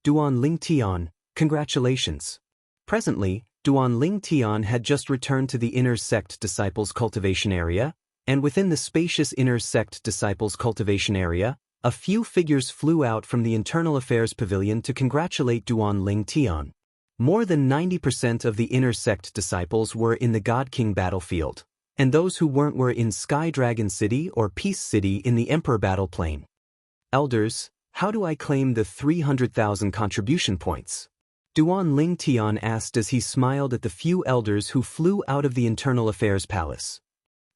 "Duan Ling Tian, congratulations." Presently, Duan Ling Tian had just returned to the inner sect disciples' cultivation area, and within the spacious inner sect disciples' cultivation area, a few figures flew out from the internal affairs pavilion to congratulate Duan Ling Tian. More than 90% of the inner sect disciples were in the God King battlefield, and those who weren't were in Sky Dragon City or Peace City in the Emperor Battle Plain. Elders, how do I claim the 300,000 contribution points? Duan Ling Tian asked as he smiled at the few elders who flew out of the Internal Affairs Palace.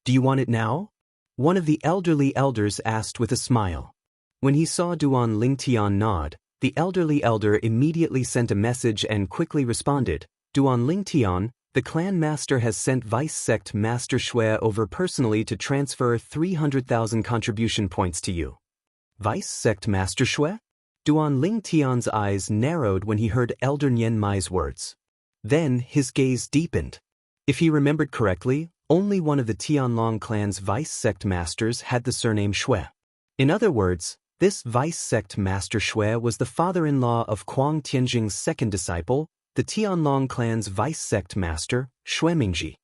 Do you want it now? One of the elderly elders asked with a smile. When he saw Duan Ling Tian nod, the elderly elder immediately sent a message and quickly responded, Duan Ling Tian, the clan master has sent Vice Sect Master Shui over personally to transfer 300,000 contribution points to you. Vice Sect Master Shui? Duan Ling Tian's eyes narrowed when he heard Elder Nian Mai's words. Then his gaze deepened. If he remembered correctly, only one of the Tianlong clan's Vice Sect Masters had the surname Shui. In other words, this Vice Sect Master Shui was the father-in-law of Kuang Tianjing's second disciple, the Tianlong clan's Vice Sect Master, Shui Mingji.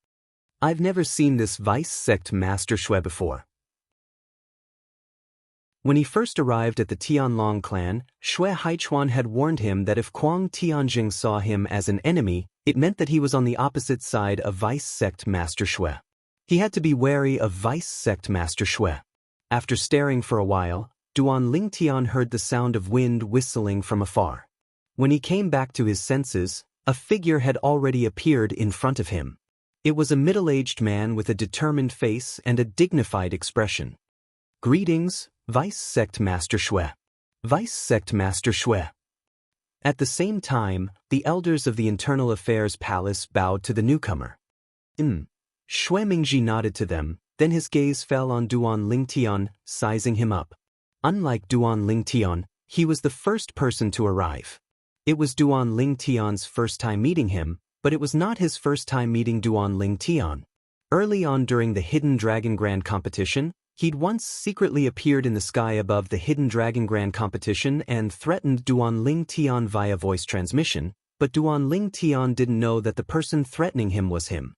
I've never seen this Vice Sect Master Shui before. When he first arrived at the Tianlong clan, Shui Haichuan had warned him that if Kuang Tianjing saw him as an enemy, it meant that he was on the opposite side of Vice Sect Master Shui. He had to be wary of Vice Sect Master Shui. After staring for a while, Duan Ling Tian heard the sound of wind whistling from afar. When he came back to his senses, a figure had already appeared in front of him. It was a middle-aged man with a determined face and a dignified expression. Greetings, Vice Sect Master Shui. Vice Sect Master Shui. At the same time, the elders of the Internal Affairs Palace bowed to the newcomer. Shui Mingji nodded to them, then his gaze fell on Duan Ling Tian, sizing him up. Unlike Duan Ling Tian, he was the first person to arrive. It was Duan Ling Tian's first time meeting him, but it was not his first time meeting Duan Ling Tian. Early on during the Hidden Dragon Grand competition, he'd once secretly appeared in the sky above the Hidden Dragon Grand competition and threatened Duan Ling Tian via voice transmission, but Duan Ling Tian didn't know that the person threatening him was him.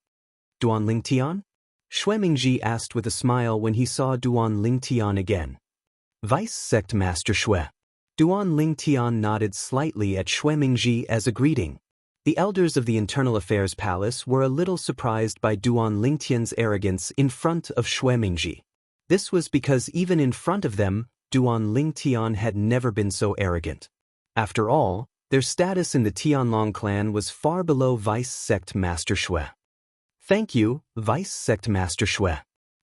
Duan Ling Tian? Shui Mingji asked with a smile when he saw Duan Ling Tian again. Vice Sect Master Shui. Duan Ling Tian nodded slightly at Shui Mingji as a greeting. The elders of the Internal Affairs Palace were a little surprised by Duan Ling Tian's arrogance in front of Shui Mingji. This was because even in front of them, Duan Ling Tian had never been so arrogant. After all, their status in the Tianlong clan was far below Vice Sect Master Shui. Thank you, Vice Sect Master Shui.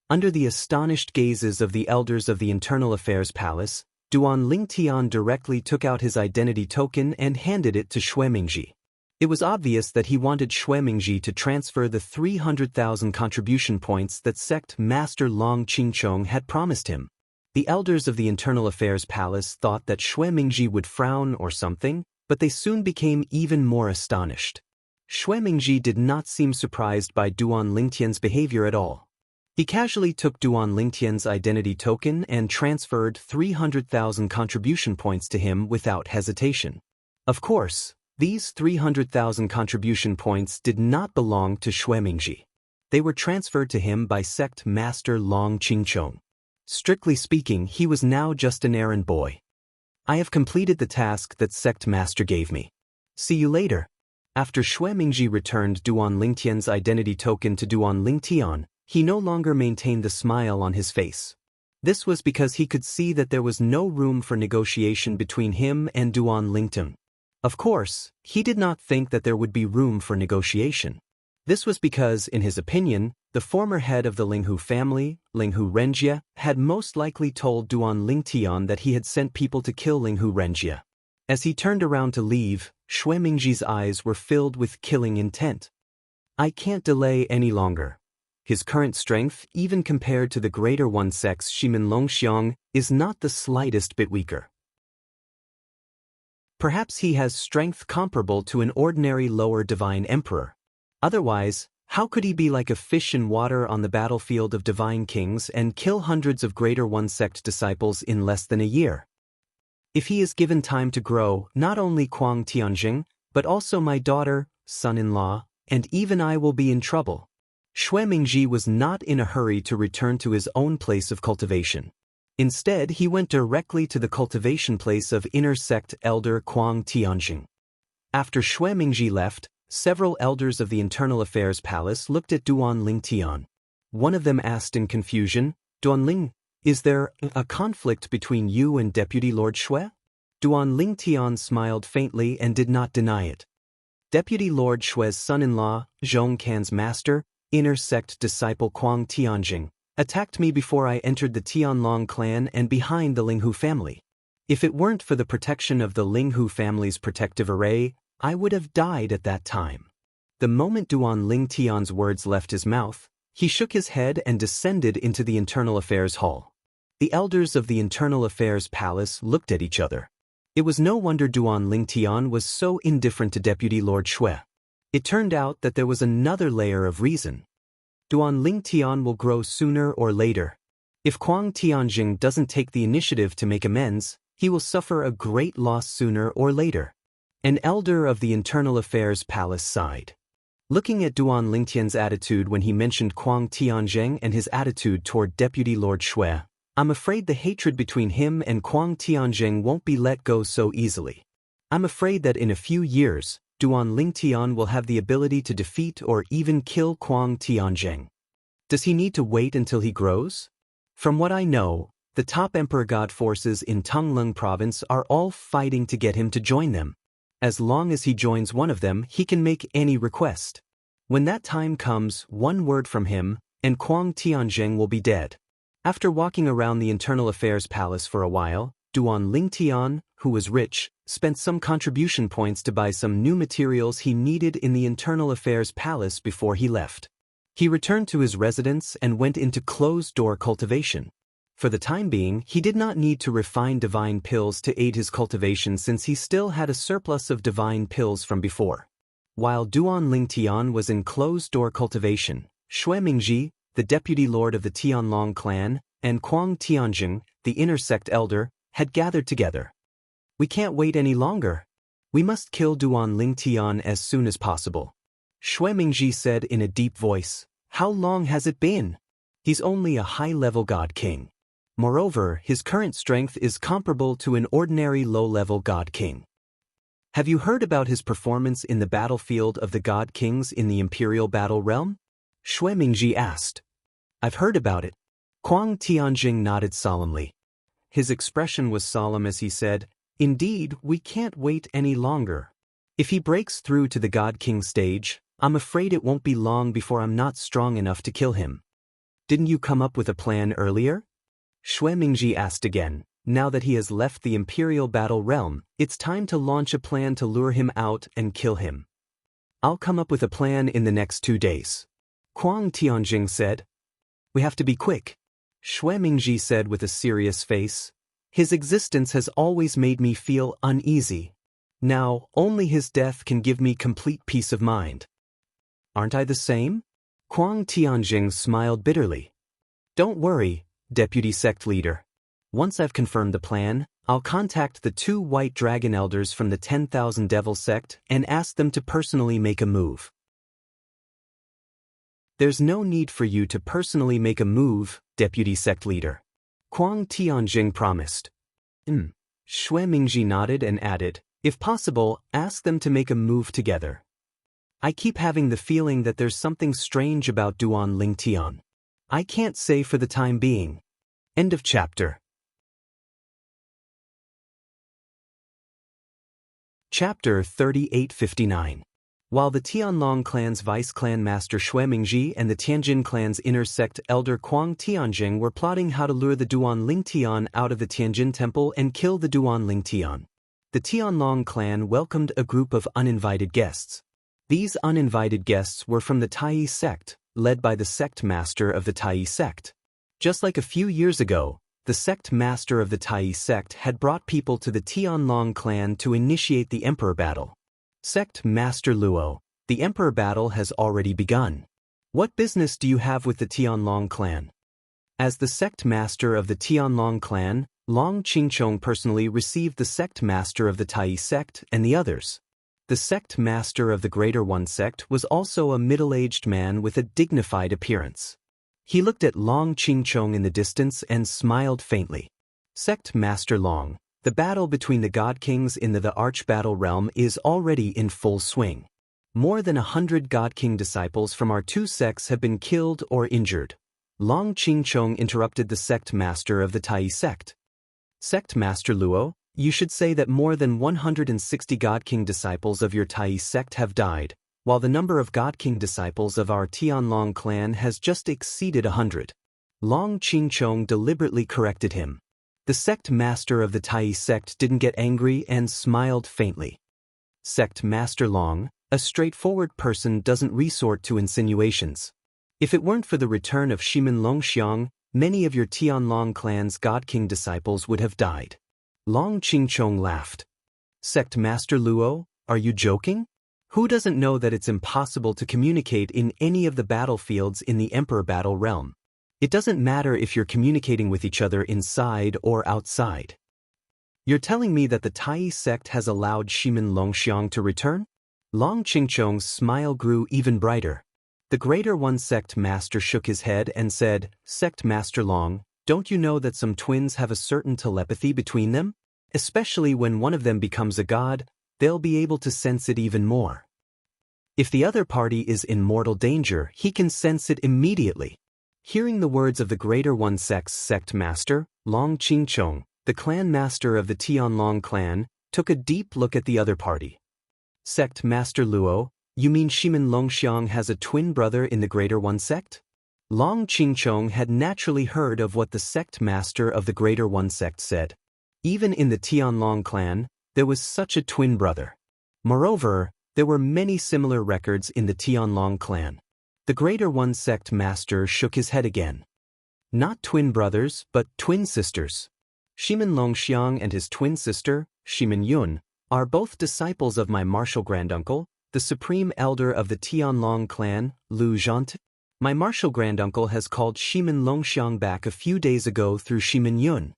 Under the astonished gazes of the elders of the Internal Affairs Palace, Duan Ling Tian directly took out his identity token and handed it to Shui Mingji. It was obvious that he wanted Shui Mingji to transfer the 300,000 contribution points that Sect Master Long Qingchong had promised him. The elders of the Internal Affairs Palace thought that Shui Mingji would frown or something, but they soon became even more astonished. Shui Mingji did not seem surprised by Duan Ling Tian's behavior at all. He casually took Duan Ling Tian's identity token and transferred 300,000 contribution points to him without hesitation. Of course, these 300,000 contribution points did not belong to Shui Mingji. They were transferred to him by Sect Master Long Qingchong. Strictly speaking, he was now just an errand boy. I have completed the task that Sect Master gave me. See you later. After Shui Mingji returned Duan Ling Tian's identity token to Duan Ling Tian, he no longer maintained the smile on his face. This was because he could see that there was no room for negotiation between him and Duan Ling Tian. Of course, he did not think that there would be room for negotiation. This was because, in his opinion, the former head of the Linghu family, Linghu Renjie, had most likely told Duan Ling Tian that he had sent people to kill Linghu Renjie. As he turned around to leave, Shui Mingji's eyes were filled with killing intent. I can't delay any longer. His current strength, even compared to the Greater One Sect's Shimin Longxiang, is not the slightest bit weaker. Perhaps he has strength comparable to an ordinary lower divine emperor. Otherwise, how could he be like a fish in water on the battlefield of divine kings and kill hundreds of Greater One Sect disciples in less than a year? If he is given time to grow, not only Kuang Tianjing, but also my daughter, son-in-law, and even I will be in trouble. Xue Mingji was not in a hurry to return to his own place of cultivation. Instead, he went directly to the cultivation place of inner sect elder Kuang Tianjing. After Xue Mingji left, several elders of the Internal Affairs Palace looked at Duan Lingtian. One of them asked in confusion, "Duan Ling, is there a conflict between you and Deputy Lord Xue?" Duan Lingtian smiled faintly and did not deny it. Deputy Lord Xue's son-in-law, Zhong Can's master, inner sect disciple Kuang Tianjing, attacked me before I entered the Tianlong clan and behind the Linghu family. If it weren't for the protection of the Linghu family's protective array, I would have died at that time. The moment Duan Lingtian's words left his mouth, he shook his head and descended into the Internal Affairs Hall. The elders of the Internal Affairs Palace looked at each other. It was no wonder Duan Lingtian was so indifferent to Deputy Lord Xue. It turned out that there was another layer of reason. Duan Lingtian will grow sooner or later. If Kuang Tianjing doesn't take the initiative to make amends, he will suffer a great loss sooner or later. An elder of the Internal Affairs Palace sighed. Looking at Duan Lingtian's attitude when he mentioned Kuang Tianjing and his attitude toward Deputy Lord Xue, I'm afraid the hatred between him and Kuang Tianjing won't be let go so easily. I'm afraid that in a few years, Duan Lingtian will have the ability to defeat or even kill Kuang Tianjing. Does he need to wait until he grows? From what I know, the top Emperor God forces in Tongleng province are all fighting to get him to join them. As long as he joins one of them, he can make any request. When that time comes, one word from him, and Kuang Tianjing will be dead. After walking around the Internal Affairs Palace for a while, Duan Lingtian, who was rich, spent some contribution points to buy some new materials he needed in the Internal Affairs Palace before he left. He returned to his residence and went into closed-door cultivation. For the time being, he did not need to refine divine pills to aid his cultivation since he still had a surplus of divine pills from before. While Duan Lingtian was in closed-door cultivation, Xue Mingji, the deputy lord of the Tianlong clan, and Kuang Tianjing, the inner sect elder, had gathered together. "We can't wait any longer. We must kill Duan Lingtian as soon as possible." Xue Mingji said in a deep voice, "How long has it been? He's only a high-level god king. Moreover, his current strength is comparable to an ordinary low-level god king. Have you heard about his performance in the battlefield of the god kings in the imperial battle realm?" Xue Mingji asked. "I've heard about it." Kuang Tianjing nodded solemnly. His expression was solemn as he said, "Indeed, we can't wait any longer. If he breaks through to the god king stage, I'm afraid it won't be long before I'm not strong enough to kill him." "Didn't you come up with a plan earlier?" Xue Mingji asked again. Now that he has left the imperial battle realm, it's time to launch a plan to lure him out and kill him. "I'll come up with a plan in the next 2 days." Kuang Tianjing said. "We have to be quick," Xue Mingji said with a serious face. "His existence has always made me feel uneasy. Now, only his death can give me complete peace of mind." "Aren't I the same?" Kuang Tianjing smiled bitterly. "Don't worry, deputy sect leader. Once I've confirmed the plan, I'll contact the 2 white dragon elders from the 10,000 Devil sect and ask them to personally make a move." "There's no need for you to personally make a move, deputy sect leader," Kuang Tianjing promised. Xue Mingji nodded and added, "If possible, ask them to make a move together. I keep having the feeling that there's something strange about Duan Lingtian. I can't say for the time being." End of chapter. Chapter 3859. While the Tianlong clan's vice-clan master Xue Mingji and the Tianjin clan's inner sect elder Kuang Tianjing were plotting how to lure the Duan Lingtian out of the Tianjin temple and kill the Duan Lingtian, the Tianlong clan welcomed a group of uninvited guests. These uninvited guests were from the Tai sect, led by the sect master of the Tai sect. Just like a few years ago, the sect master of the Tai sect had brought people to the Tianlong clan to initiate the emperor battle. Sect Master Luo, the emperor battle has already begun. What business do you have with the Tianlong clan? As the sect master of the Tianlong clan, Long Qingchong personally received the sect master of the Tai sect and the others. The sect master of the Greater One sect was also a middle-aged man with a dignified appearance. He looked at Long Qingchong in the distance and smiled faintly. Sect Master Long, the battle between the God Kings in the Arch-Battle Realm is already in full swing. More than 100 God King disciples from our two sects have been killed or injured. Long Qingchong interrupted the sect master of the Tai sect. Sect Master Luo, you should say that more than 160 God King disciples of your Tai sect have died, while the number of God King disciples of our Tianlong clan has just exceeded 100. Long Qingchong deliberately corrected him. The sect master of the Tai sect didn't get angry and smiled faintly. Sect Master Long, a straightforward person doesn't resort to insinuations. If it weren't for the return of Shimin Longxiang, many of your Tianlong clan's God King disciples would have died. Long Qingchong laughed. Sect Master Luo, are you joking? Who doesn't know that it's impossible to communicate in any of the battlefields in the Emperor Battle Realm? It doesn't matter if you're communicating with each other inside or outside. You're telling me that the Tai sect has allowed Shimin Longxiang to return? Long Qingchong's smile grew even brighter. The Greater One sect master shook his head and said, Sect Master Long, don't you know that some twins have a certain telepathy between them? Especially when one of them becomes a god, they'll be able to sense it even more. If the other party is in mortal danger, he can sense it immediately. Hearing the words of the Greater One sect's sect master, Long Qingchong, the clan master of the Tianlong clan, took a deep look at the other party. Sect Master Luo, you mean Shimin Longxiang has a twin brother in the Greater One sect? Long Qingchong had naturally heard of what the sect master of the Greater One sect said. Even in the Tianlong clan, there was such a twin brother. Moreover, there were many similar records in the Tianlong clan. The Greater One sect master shook his head again. Not twin brothers, but twin sisters. Shimin Longxiang and his twin sister, Shimin Yun, are both disciples of my martial granduncle, the supreme elder of the Tianlong clan, Lu Zhant. My martial granduncle has called Shimin Longxiang back a few days ago through Shimin Yun.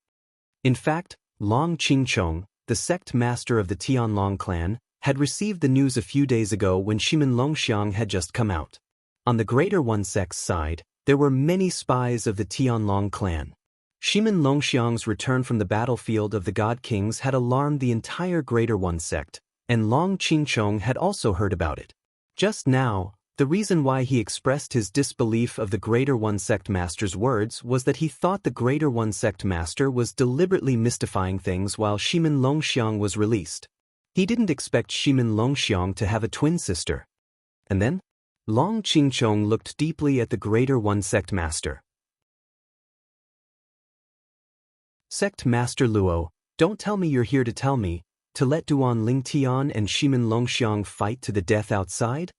In fact, Long Qingchong, the sect master of the Tianlong clan, had received the news a few days ago when Shimin Longxiang had just come out. On the Greater One sect's side, there were many spies of the Tianlong clan. Shimin Longxiang's return from the battlefield of the God Kings had alarmed the entire Greater One sect, and Long Qingchong had also heard about it. Just now, the reason why he expressed his disbelief of the Greater One sect master's words was that he thought the Greater One sect master was deliberately mystifying things while Shimin Longxiang was released. He didn't expect Shimin Longxiang to have a twin sister. And then, Long Qingchong looked deeply at the Greater One sect master. Sect Master Luo, don't tell me you're here to tell me, to let Duan Lingtian and Shimin Longxiang fight to the death outside?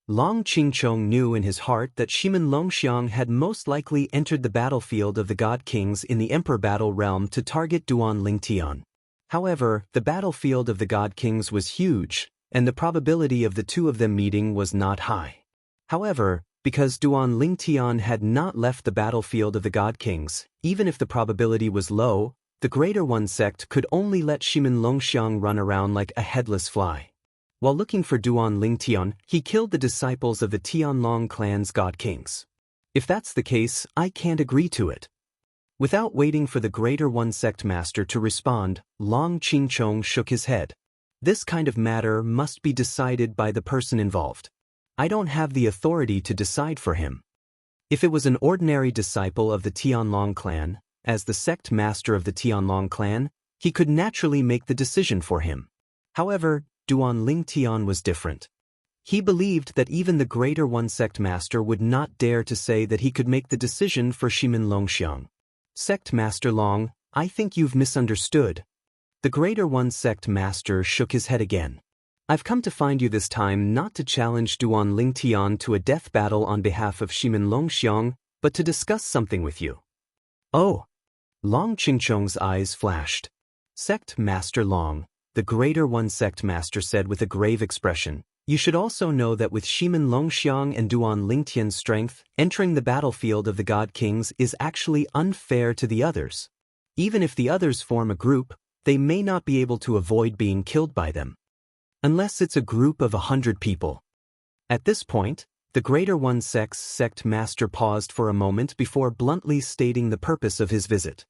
Long Qingchong knew in his heart that Shimin Longxiang had most likely entered the battlefield of the God Kings in the Emperor Battle Realm to target Duan Lingtian. However, the battlefield of the God Kings was huge, and the probability of the two of them meeting was not high. However, because Duan Lingtian had not left the battlefield of the God Kings, even if the probability was low, the Greater One sect could only let Shimin Longxiang run around like a headless fly. While looking for Duan Lingtian, he killed the disciples of the Tianlong clan's God Kings. If that's the case, I can't agree to it. Without waiting for the Greater One sect master to respond, Long Qingchong shook his head. This kind of matter must be decided by the person involved. I don't have the authority to decide for him. If it was an ordinary disciple of the Tianlong clan, as the sect master of the Tianlong clan, he could naturally make the decision for him. However, Duan Lingtian was different. He believed that even the Greater One sect master would not dare to say that he could make the decision for Shimin Longxiang. Sect Master Long, I think you've misunderstood. The Greater One sect master shook his head again. I've come to find you this time not to challenge Duan Lingtian to a death battle on behalf of Shimin Longxiang, but to discuss something with you. Oh! Long Qingchong's eyes flashed. Sect Master Long, the Greater One sect master said with a grave expression, you should also know that with Shimin Longxiang and Duan Lingtian's strength, entering the battlefield of the God Kings is actually unfair to the others. Even if the others form a group, they may not be able to avoid being killed by them. unless it's a group of 100 people. At this point, the Greater One Sect's sect master paused for a moment before bluntly stating the purpose of his visit.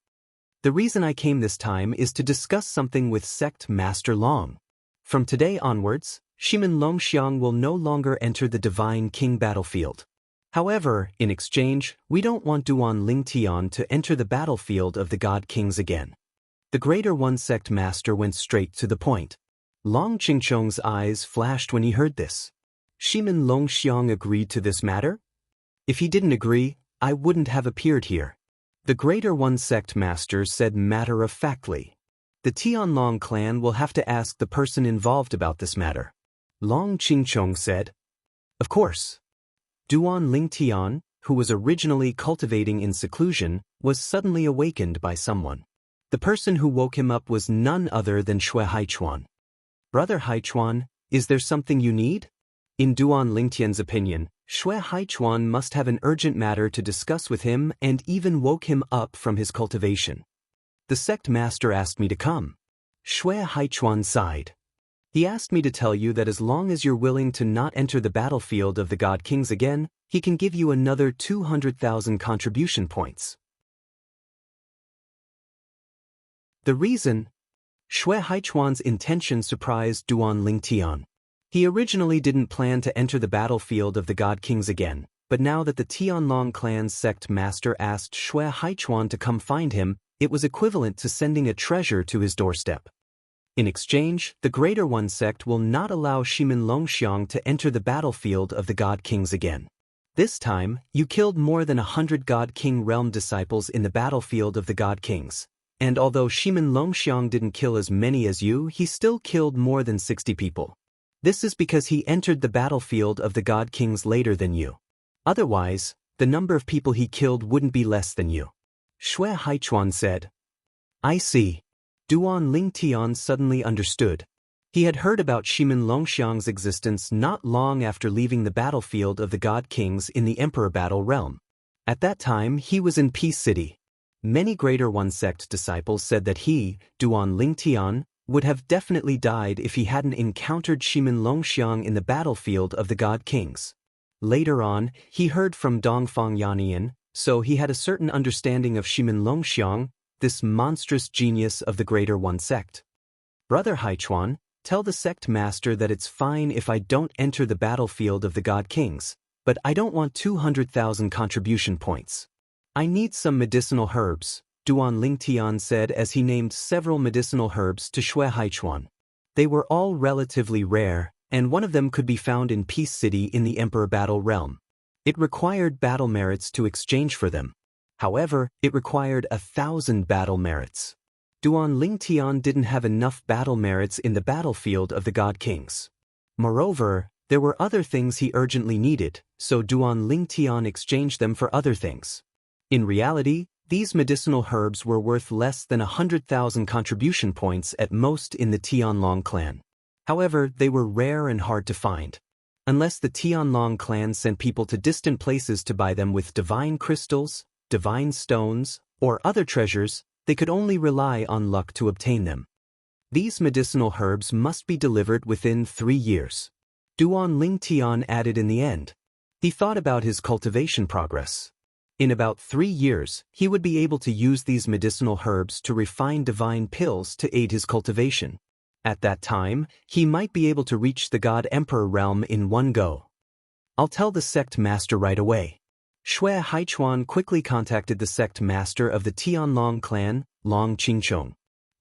The reason I came this time is to discuss something with Sect Master Long. From today onwards, Shimin Longxiang will no longer enter the Divine King battlefield. However, in exchange, we don't want Duan Lingtian to enter the battlefield of the God Kings again. The Greater One Sect Master went straight to the point. Long Qingchong's eyes flashed when he heard this. Shimin Longxiang agreed to this matter? If he didn't agree, I wouldn't have appeared here. The Greater One Sect Master said matter-of-factly. The Tianlong clan will have to ask the person involved about this matter. Long Qingchong said. Of course. Duan Lingtian, who was originally cultivating in seclusion, was suddenly awakened by someone. The person who woke him up was none other than Shui Haichuan. Brother Haichuan, is there something you need? In Duan Lingtian's opinion, Shui Haichuan must have an urgent matter to discuss with him and even woke him up from his cultivation. The sect master asked me to come. Shui Haichuan sighed. He asked me to tell you that as long as you're willing to not enter the battlefield of the God Kings again, he can give you another 200,000 contribution points. The reason? Shui Haichuan's intention surprised Duan Lingtian. He originally didn't plan to enter the battlefield of the God Kings again, but now that the Tianlong clan's sect master asked Shui Haichuan to come find him, it was equivalent to sending a treasure to his doorstep. In exchange, the Greater One Sect will not allow Shimin Longxiang to enter the battlefield of the God Kings again. This time, you killed more than 100 God King realm disciples in the battlefield of the God Kings. And although Shimin Longxiang didn't kill as many as you, he still killed more than 60 people. This is because he entered the battlefield of the God Kings later than you. Otherwise, the number of people he killed wouldn't be less than you. Shui Haichuan said. I see. Duan Lingtian suddenly understood. He had heard about Shimin Longxiang's existence not long after leaving the battlefield of the God Kings in the Emperor Battle Realm. At that time, he was in Peace City. Many Greater One Sect disciples said that he, Duan Lingtian, would have definitely died if he hadn't encountered Shimin Longxiang in the battlefield of the God Kings. Later on, he heard from Dongfang Yannian, so he had a certain understanding of Shimin Longxiang, this monstrous genius of the Greater One Sect. Brother Haichuan, tell the sect master that it's fine if I don't enter the battlefield of the God Kings, but I don't want 200,000 contribution points. I need some medicinal herbs, Duan Lingtian said as he named several medicinal herbs to Shui Haichuan. They were all relatively rare, and one of them could be found in Peace City in the Emperor Battle Realm. It required battle merits to exchange for them. However, it required 1,000 battle merits. Duan Lingtian didn't have enough battle merits in the battlefield of the God Kings. Moreover, there were other things he urgently needed, so Duan Lingtian exchanged them for other things. In reality, these medicinal herbs were worth less than 100,000 contribution points at most in the Tianlong clan. However, they were rare and hard to find. Unless the Tianlong clan sent people to distant places to buy them with divine crystals, divine stones, or other treasures, they could only rely on luck to obtain them. These medicinal herbs must be delivered within 3 years. Duan Lingtian added in the end. He thought about his cultivation progress. In about 3 years, he would be able to use these medicinal herbs to refine divine pills to aid his cultivation. At that time, he might be able to reach the God Emperor realm in one go. I'll tell the sect master right away. Shui Haichuan quickly contacted the sect master of the Tianlong clan, Long Qingchong.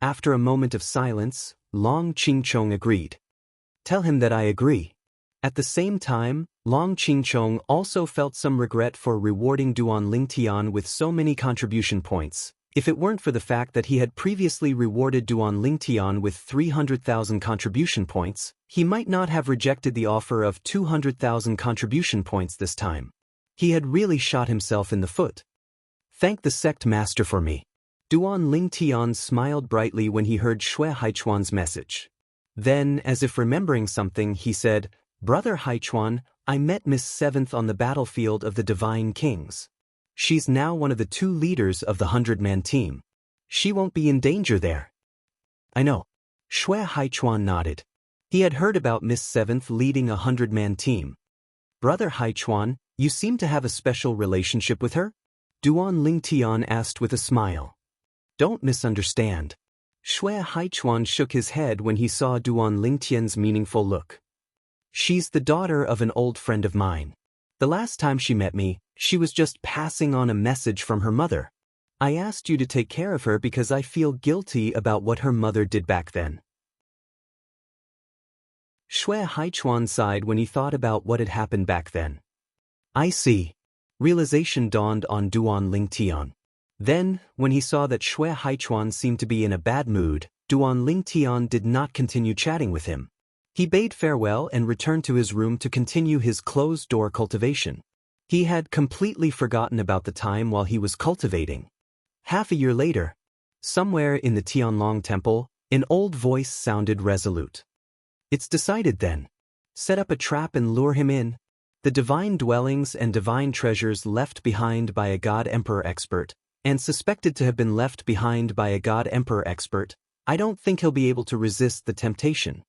After a moment of silence, Long Qingchong agreed. Tell him that I agree. At the same time, Long Qingchong also felt some regret for rewarding Duan Lingtian with so many contribution points. If it weren't for the fact that he had previously rewarded Duan Lingtian with 300,000 contribution points, he might not have rejected the offer of 200,000 contribution points this time. He had really shot himself in the foot. Thank the sect master for me. Duan Lingtian smiled brightly when he heard Shui Haichuan's message. Then, as if remembering something, he said, Brother Haichuan, I met Miss Seventh on the battlefield of the Divine Kings. She's now one of the 2 leaders of the 100-man team. She won't be in danger there. I know. Shui Haichuan nodded. He had heard about Miss Seventh leading a 100-man team. Brother Haichuan, you seem to have a special relationship with her? Duan Lingtian asked with a smile. Don't misunderstand. Shui Haichuan shook his head when he saw Duan Lingtian's meaningful look. She's the daughter of an old friend of mine. The last time she met me, she was just passing on a message from her mother. I asked you to take care of her because I feel guilty about what her mother did back then. Shui Haichuan sighed when he thought about what had happened back then. I see. Realization dawned on Duan Lingtian. Then, when he saw that Shui Haichuan seemed to be in a bad mood, Duan Lingtian did not continue chatting with him. He bade farewell and returned to his room to continue his closed-door cultivation. He had completely forgotten about the time while he was cultivating. Half a year later, somewhere in the Tianlong Temple, an old voice sounded resolute. It's decided then. Set up a trap and lure him in. The divine dwellings and divine treasures left behind by a God-Emperor expert, and suspected to have been left behind by a God-Emperor expert, I don't think he'll be able to resist the temptation.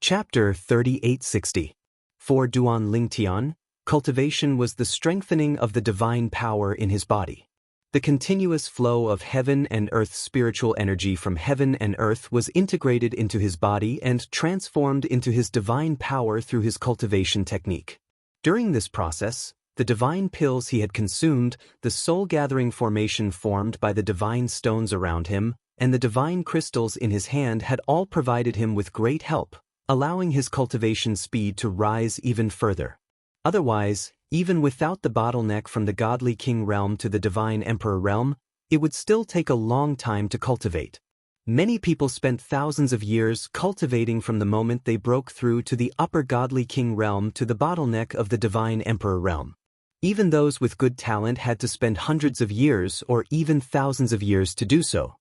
Chapter 3860. For Duan Lingtian, cultivation was the strengthening of the divine power in his body. The continuous flow of heaven and earth's spiritual energy from heaven and earth was integrated into his body and transformed into his divine power through his cultivation technique. During this process, the divine pills he had consumed, the soul-gathering formation formed by the divine stones around him, and the divine crystals in his hand had all provided him with great help, allowing his cultivation speed to rise even further. Otherwise, even without the bottleneck from the godly king realm to the divine emperor realm, it would still take a long time to cultivate. Many people spent thousands of years cultivating from the moment they broke through to the upper godly king realm to the bottleneck of the divine emperor realm. Even those with good talent had to spend hundreds of years or even thousands of years to do so.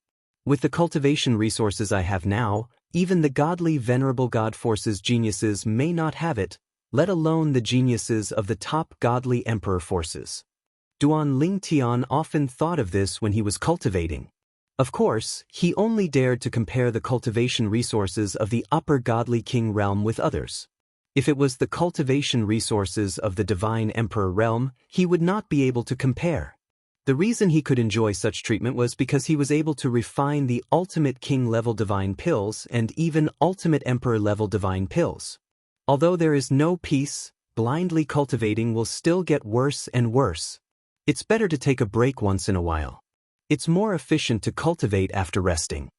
With the cultivation resources I have now, even the godly venerable god forces geniuses may not have it, let alone the geniuses of the top godly emperor forces. Duan Lingtian often thought of this when he was cultivating. Of course, he only dared to compare the cultivation resources of the upper godly king realm with others. If it was the cultivation resources of the divine emperor realm, he would not be able to compare. The reason he could enjoy such treatment was because he was able to refine the ultimate king-level divine pills and even ultimate emperor-level divine pills. Although there is no peace, blindly cultivating will still get worse and worse. It's better to take a break once in a while. It's more efficient to cultivate after resting.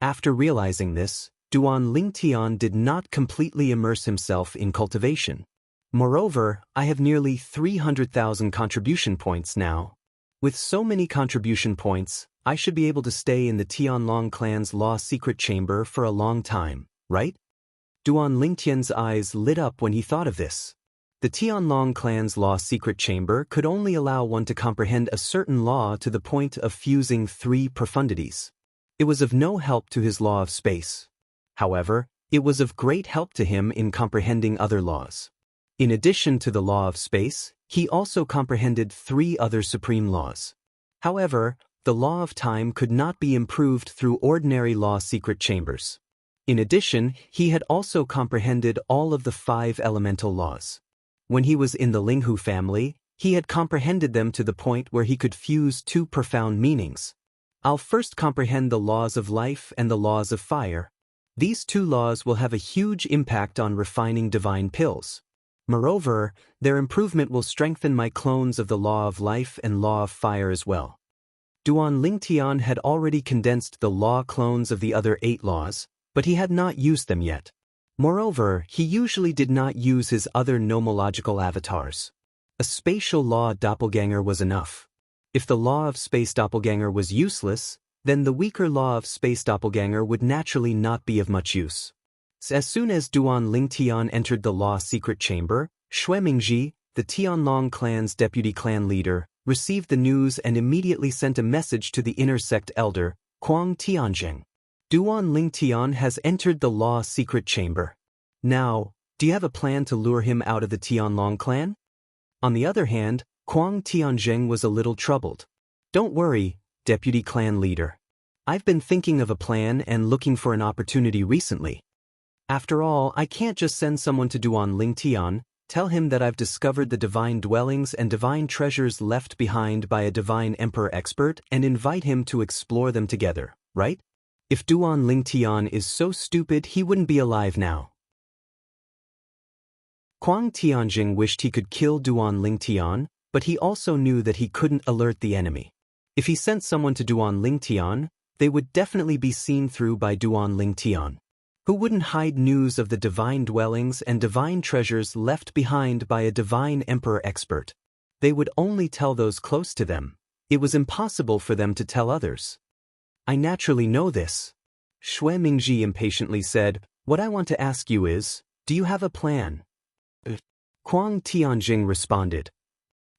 After realizing this, Duan Lingtian did not completely immerse himself in cultivation. Moreover, I have nearly 300,000 contribution points now. With so many contribution points, I should be able to stay in the Tianlong clan's law secret chamber for a long time, right? Duan Lingtian's eyes lit up when he thought of this. The Tianlong clan's law secret chamber could only allow one to comprehend a certain law to the point of fusing 3 profundities. It was of no help to his law of space. However, it was of great help to him in comprehending other laws. In addition to the law of space, he also comprehended 3 other supreme laws. However, the law of time could not be improved through ordinary law secret chambers. In addition, he had also comprehended all of the 5 elemental laws. When he was in the Linghu family, he had comprehended them to the point where he could fuse 2 profound meanings. I'll first comprehend the laws of life and the laws of fire. These 2 laws will have a huge impact on refining divine pills. Moreover, their improvement will strengthen my clones of the law of life and law of fire as well. Duan Lingtian had already condensed the law clones of the other 8 laws, but he had not used them yet. Moreover, he usually did not use his other nomological avatars. A spatial law doppelganger was enough. If the law of space doppelganger was useless, then the weaker law of space doppelganger would naturally not be of much use. As soon as Duan Lingtian entered the law secret chamber, Shui Mingji, the Tianlong clan's deputy clan leader, received the news and immediately sent a message to the inner sect elder, Kuang Tianzheng. Duan Lingtian has entered the law secret chamber. Now, do you have a plan to lure him out of the Tianlong clan? On the other hand, Kuang Tianzheng was a little troubled. Don't worry, deputy clan leader. I've been thinking of a plan and looking for an opportunity recently. After all, I can't just send someone to Duan Lingtian, tell him that I've discovered the divine dwellings and divine treasures left behind by a divine emperor expert and invite him to explore them together, right? If Duan Lingtian is so stupid, he wouldn't be alive now. Kuang Tianjing wished he could kill Duan Lingtian, but he also knew that he couldn't alert the enemy. If he sent someone to Duan Lingtian, they would definitely be seen through by Duan Lingtian, who wouldn't hide news of the divine dwellings and divine treasures left behind by a divine emperor expert. They would only tell those close to them. It was impossible for them to tell others. I naturally know this. Xue Mingji impatiently said, "What I want to ask you is, do you have a plan?" Kuang Tianjing responded.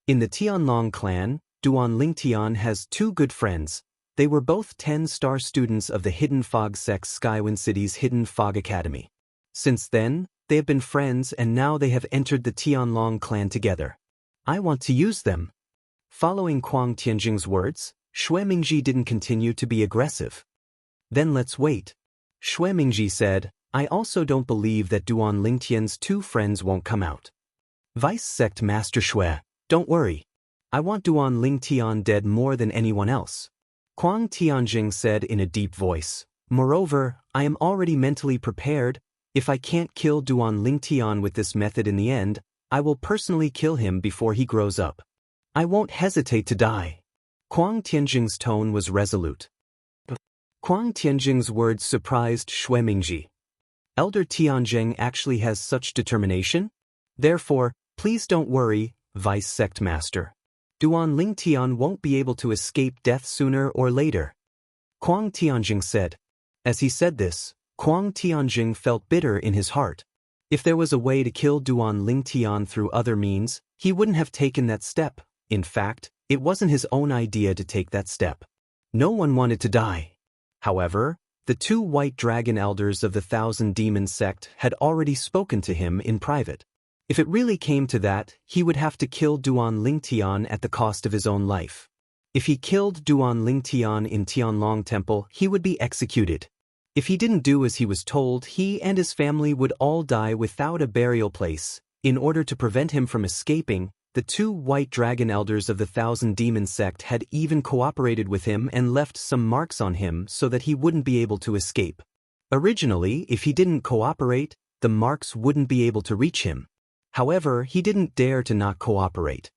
In the Tianlong clan, Duan Lingtian has two good friends. They were both 10-star students of the Hidden Fog Sect Skywind City's Hidden Fog Academy. Since then, they have been friends and now they have entered the Tianlong clan together. I want to use them. Following Kuang Tianjing's words, Xue Mingji didn't continue to be aggressive. Then let's wait. Xue Mingji said, I also don't believe that Duan Lingtian's two friends won't come out. Vice Sect Master Xue, don't worry. I want Duan Lingtian dead more than anyone else. Kuang Tianjing said in a deep voice. Moreover, I am already mentally prepared. If I can't kill Duan Lingtian with this method in the end, I will personally kill him before he grows up. I won't hesitate to die. Kuang Tianjing's tone was resolute. Kuang Tianjing's words surprised Xue Mingji. Elder Tianjing actually has such determination? Therefore, please don't worry, Vice Sect Master. Duan Lingtian won't be able to escape death sooner or later. Kuang Tianjing said. As he said this, Kuang Tianjing felt bitter in his heart. If there was a way to kill Duan Lingtian through other means, he wouldn't have taken that step. In fact, it wasn't his own idea to take that step. No one wanted to die. However, the two white dragon elders of the Thousand Demons sect had already spoken to him in private. If it really came to that, he would have to kill Duan Lingtian at the cost of his own life. If he killed Duan Lingtian in Tianlong Temple, he would be executed. If he didn't do as he was told, he and his family would all die without a burial place. In order to prevent him from escaping, the two white dragon elders of the Thousand Demons sect had even cooperated with him and left some marks on him so that he wouldn't be able to escape. Originally, if he didn't cooperate, the marks wouldn't be able to reach him. However, he didn't dare to not cooperate.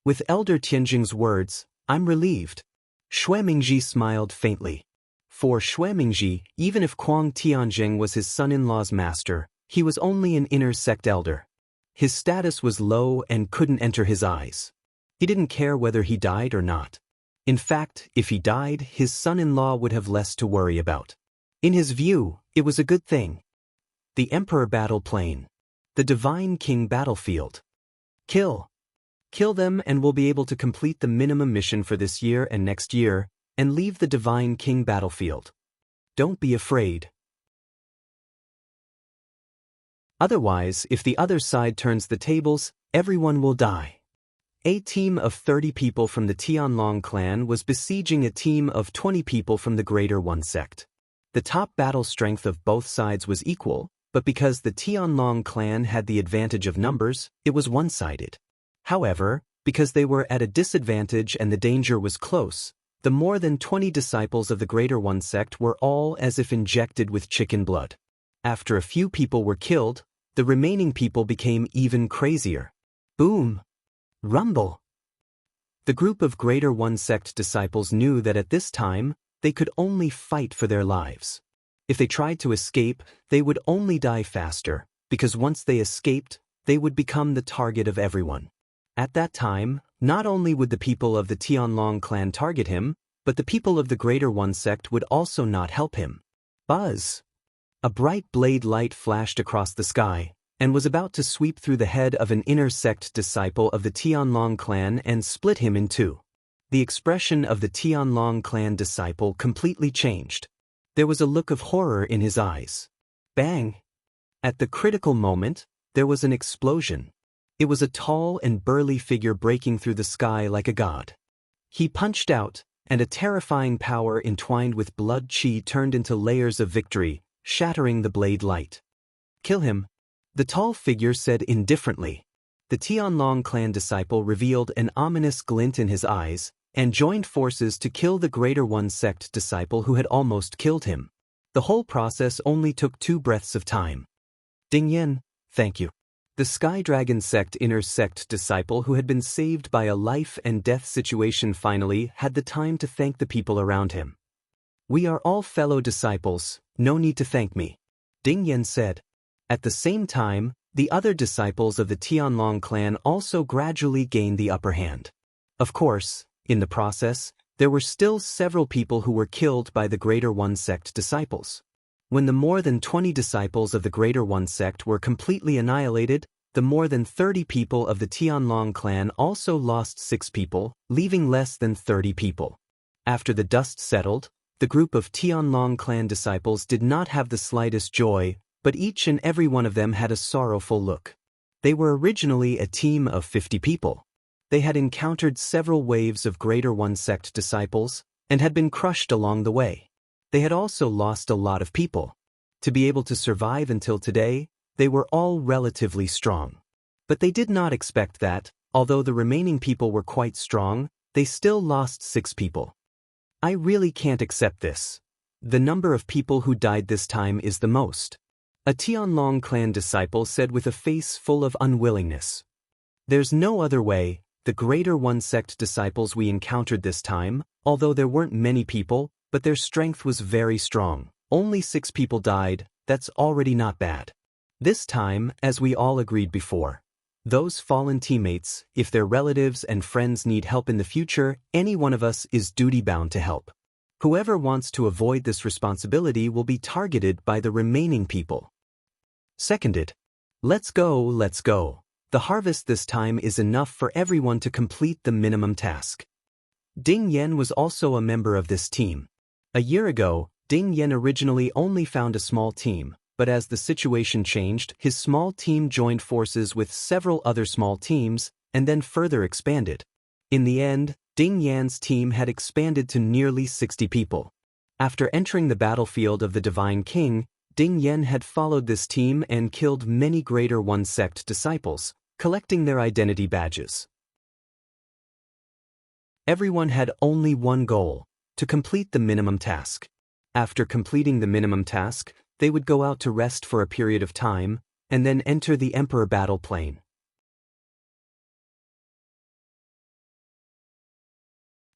With Elder Tianjing's words, I'm relieved. Xue Mingji smiled faintly. For Xue Mingji, even if Kuang Tianjing was his son-in-law's master, he was only an inner sect elder. His status was low and couldn't enter his eyes. He didn't care whether he died or not. In fact, if he died, his son-in-law would have less to worry about. In his view, it was a good thing. The Emperor Battle Plane. The Divine King Battlefield. Kill them and we'll be able to complete the minimum mission for this year and next year, and leave the Divine King Battlefield. Don't be afraid. Otherwise, if the other side turns the tables, everyone will die. A team of 30 people from the Tianlong clan was besieging a team of 20 people from the Greater One sect. The top battle strength of both sides was equal, but because the Tianlong clan had the advantage of numbers, it was one-sided. However, because they were at a disadvantage and the danger was close, the more than 20 disciples of the Greater One sect were all as if injected with chicken blood. After a few people were killed, the remaining people became even crazier. Boom! Rumble! The group of Greater One sect disciples knew that at this time, they could only fight for their lives. If they tried to escape, they would only die faster, because once they escaped, they would become the target of everyone. At that time, not only would the people of the Tianlong clan target him, but the people of the Greater One sect would also not help him. Buzz! A bright blade light flashed across the sky, and was about to sweep through the head of an inner sect disciple of the Tianlong clan and split him in two. The expression of the Tianlong clan disciple completely changed. There was a look of horror in his eyes. Bang! At the critical moment, there was an explosion. It was a tall and burly figure breaking through the sky like a god. He punched out, and a terrifying power entwined with blood chi turned into layers of victory, shattering the blade light. Kill him, the tall figure said indifferently. The Tianlong clan disciple revealed an ominous glint in his eyes, and joined forces to kill the Greater One sect disciple who had almost killed him. The whole process only took 2 breaths of time. Ding Yan, thank you. The Sky Dragon sect inner sect disciple who had been saved by a life and death situation finally had the time to thank the people around him. We are all fellow disciples, no need to thank me, Ding Yan said. At the same time, the other disciples of the Tianlong clan also gradually gained the upper hand. Of course, in the process, there were still several people who were killed by the Greater One sect disciples. When the more than 20 disciples of the Greater One sect were completely annihilated, the more than 30 people of the Tianlong clan also lost 6 people, leaving less than 30 people. After the dust settled, the group of Tianlong clan disciples did not have the slightest joy, but each and every one of them had a sorrowful look. They were originally a team of 50 people. They had encountered several waves of Greater One sect disciples, and had been crushed along the way. They had also lost a lot of people. To be able to survive until today, they were all relatively strong. But they did not expect that, although the remaining people were quite strong, they still lost 6 people. I really can't accept this. The number of people who died this time is the most. A Tianlong clan disciple said with a face full of unwillingness. There's no other way. The Greater One sect disciples we encountered this time, although there weren't many people, but their strength was very strong. Only 6 people died, that's already not bad. This time, as we all agreed before, those fallen teammates, if their relatives and friends need help in the future, any one of us is duty-bound to help. Whoever wants to avoid this responsibility will be targeted by the remaining people. Seconded. Let's go, let's go. The harvest this time is enough for everyone to complete the minimum task. Ding Yan was also a member of this team. A year ago, Ding Yan originally only found a small team, but as the situation changed, his small team joined forces with several other small teams, and then further expanded. In the end, Ding Yan's team had expanded to nearly 60 people. After entering the battlefield of the Divine King, Ding Yan had followed this team and killed many Greater One sect disciples, collecting their identity badges. Everyone had only one goal: to complete the minimum task. After completing the minimum task, they would go out to rest for a period of time, and then enter the Emperor battle plane.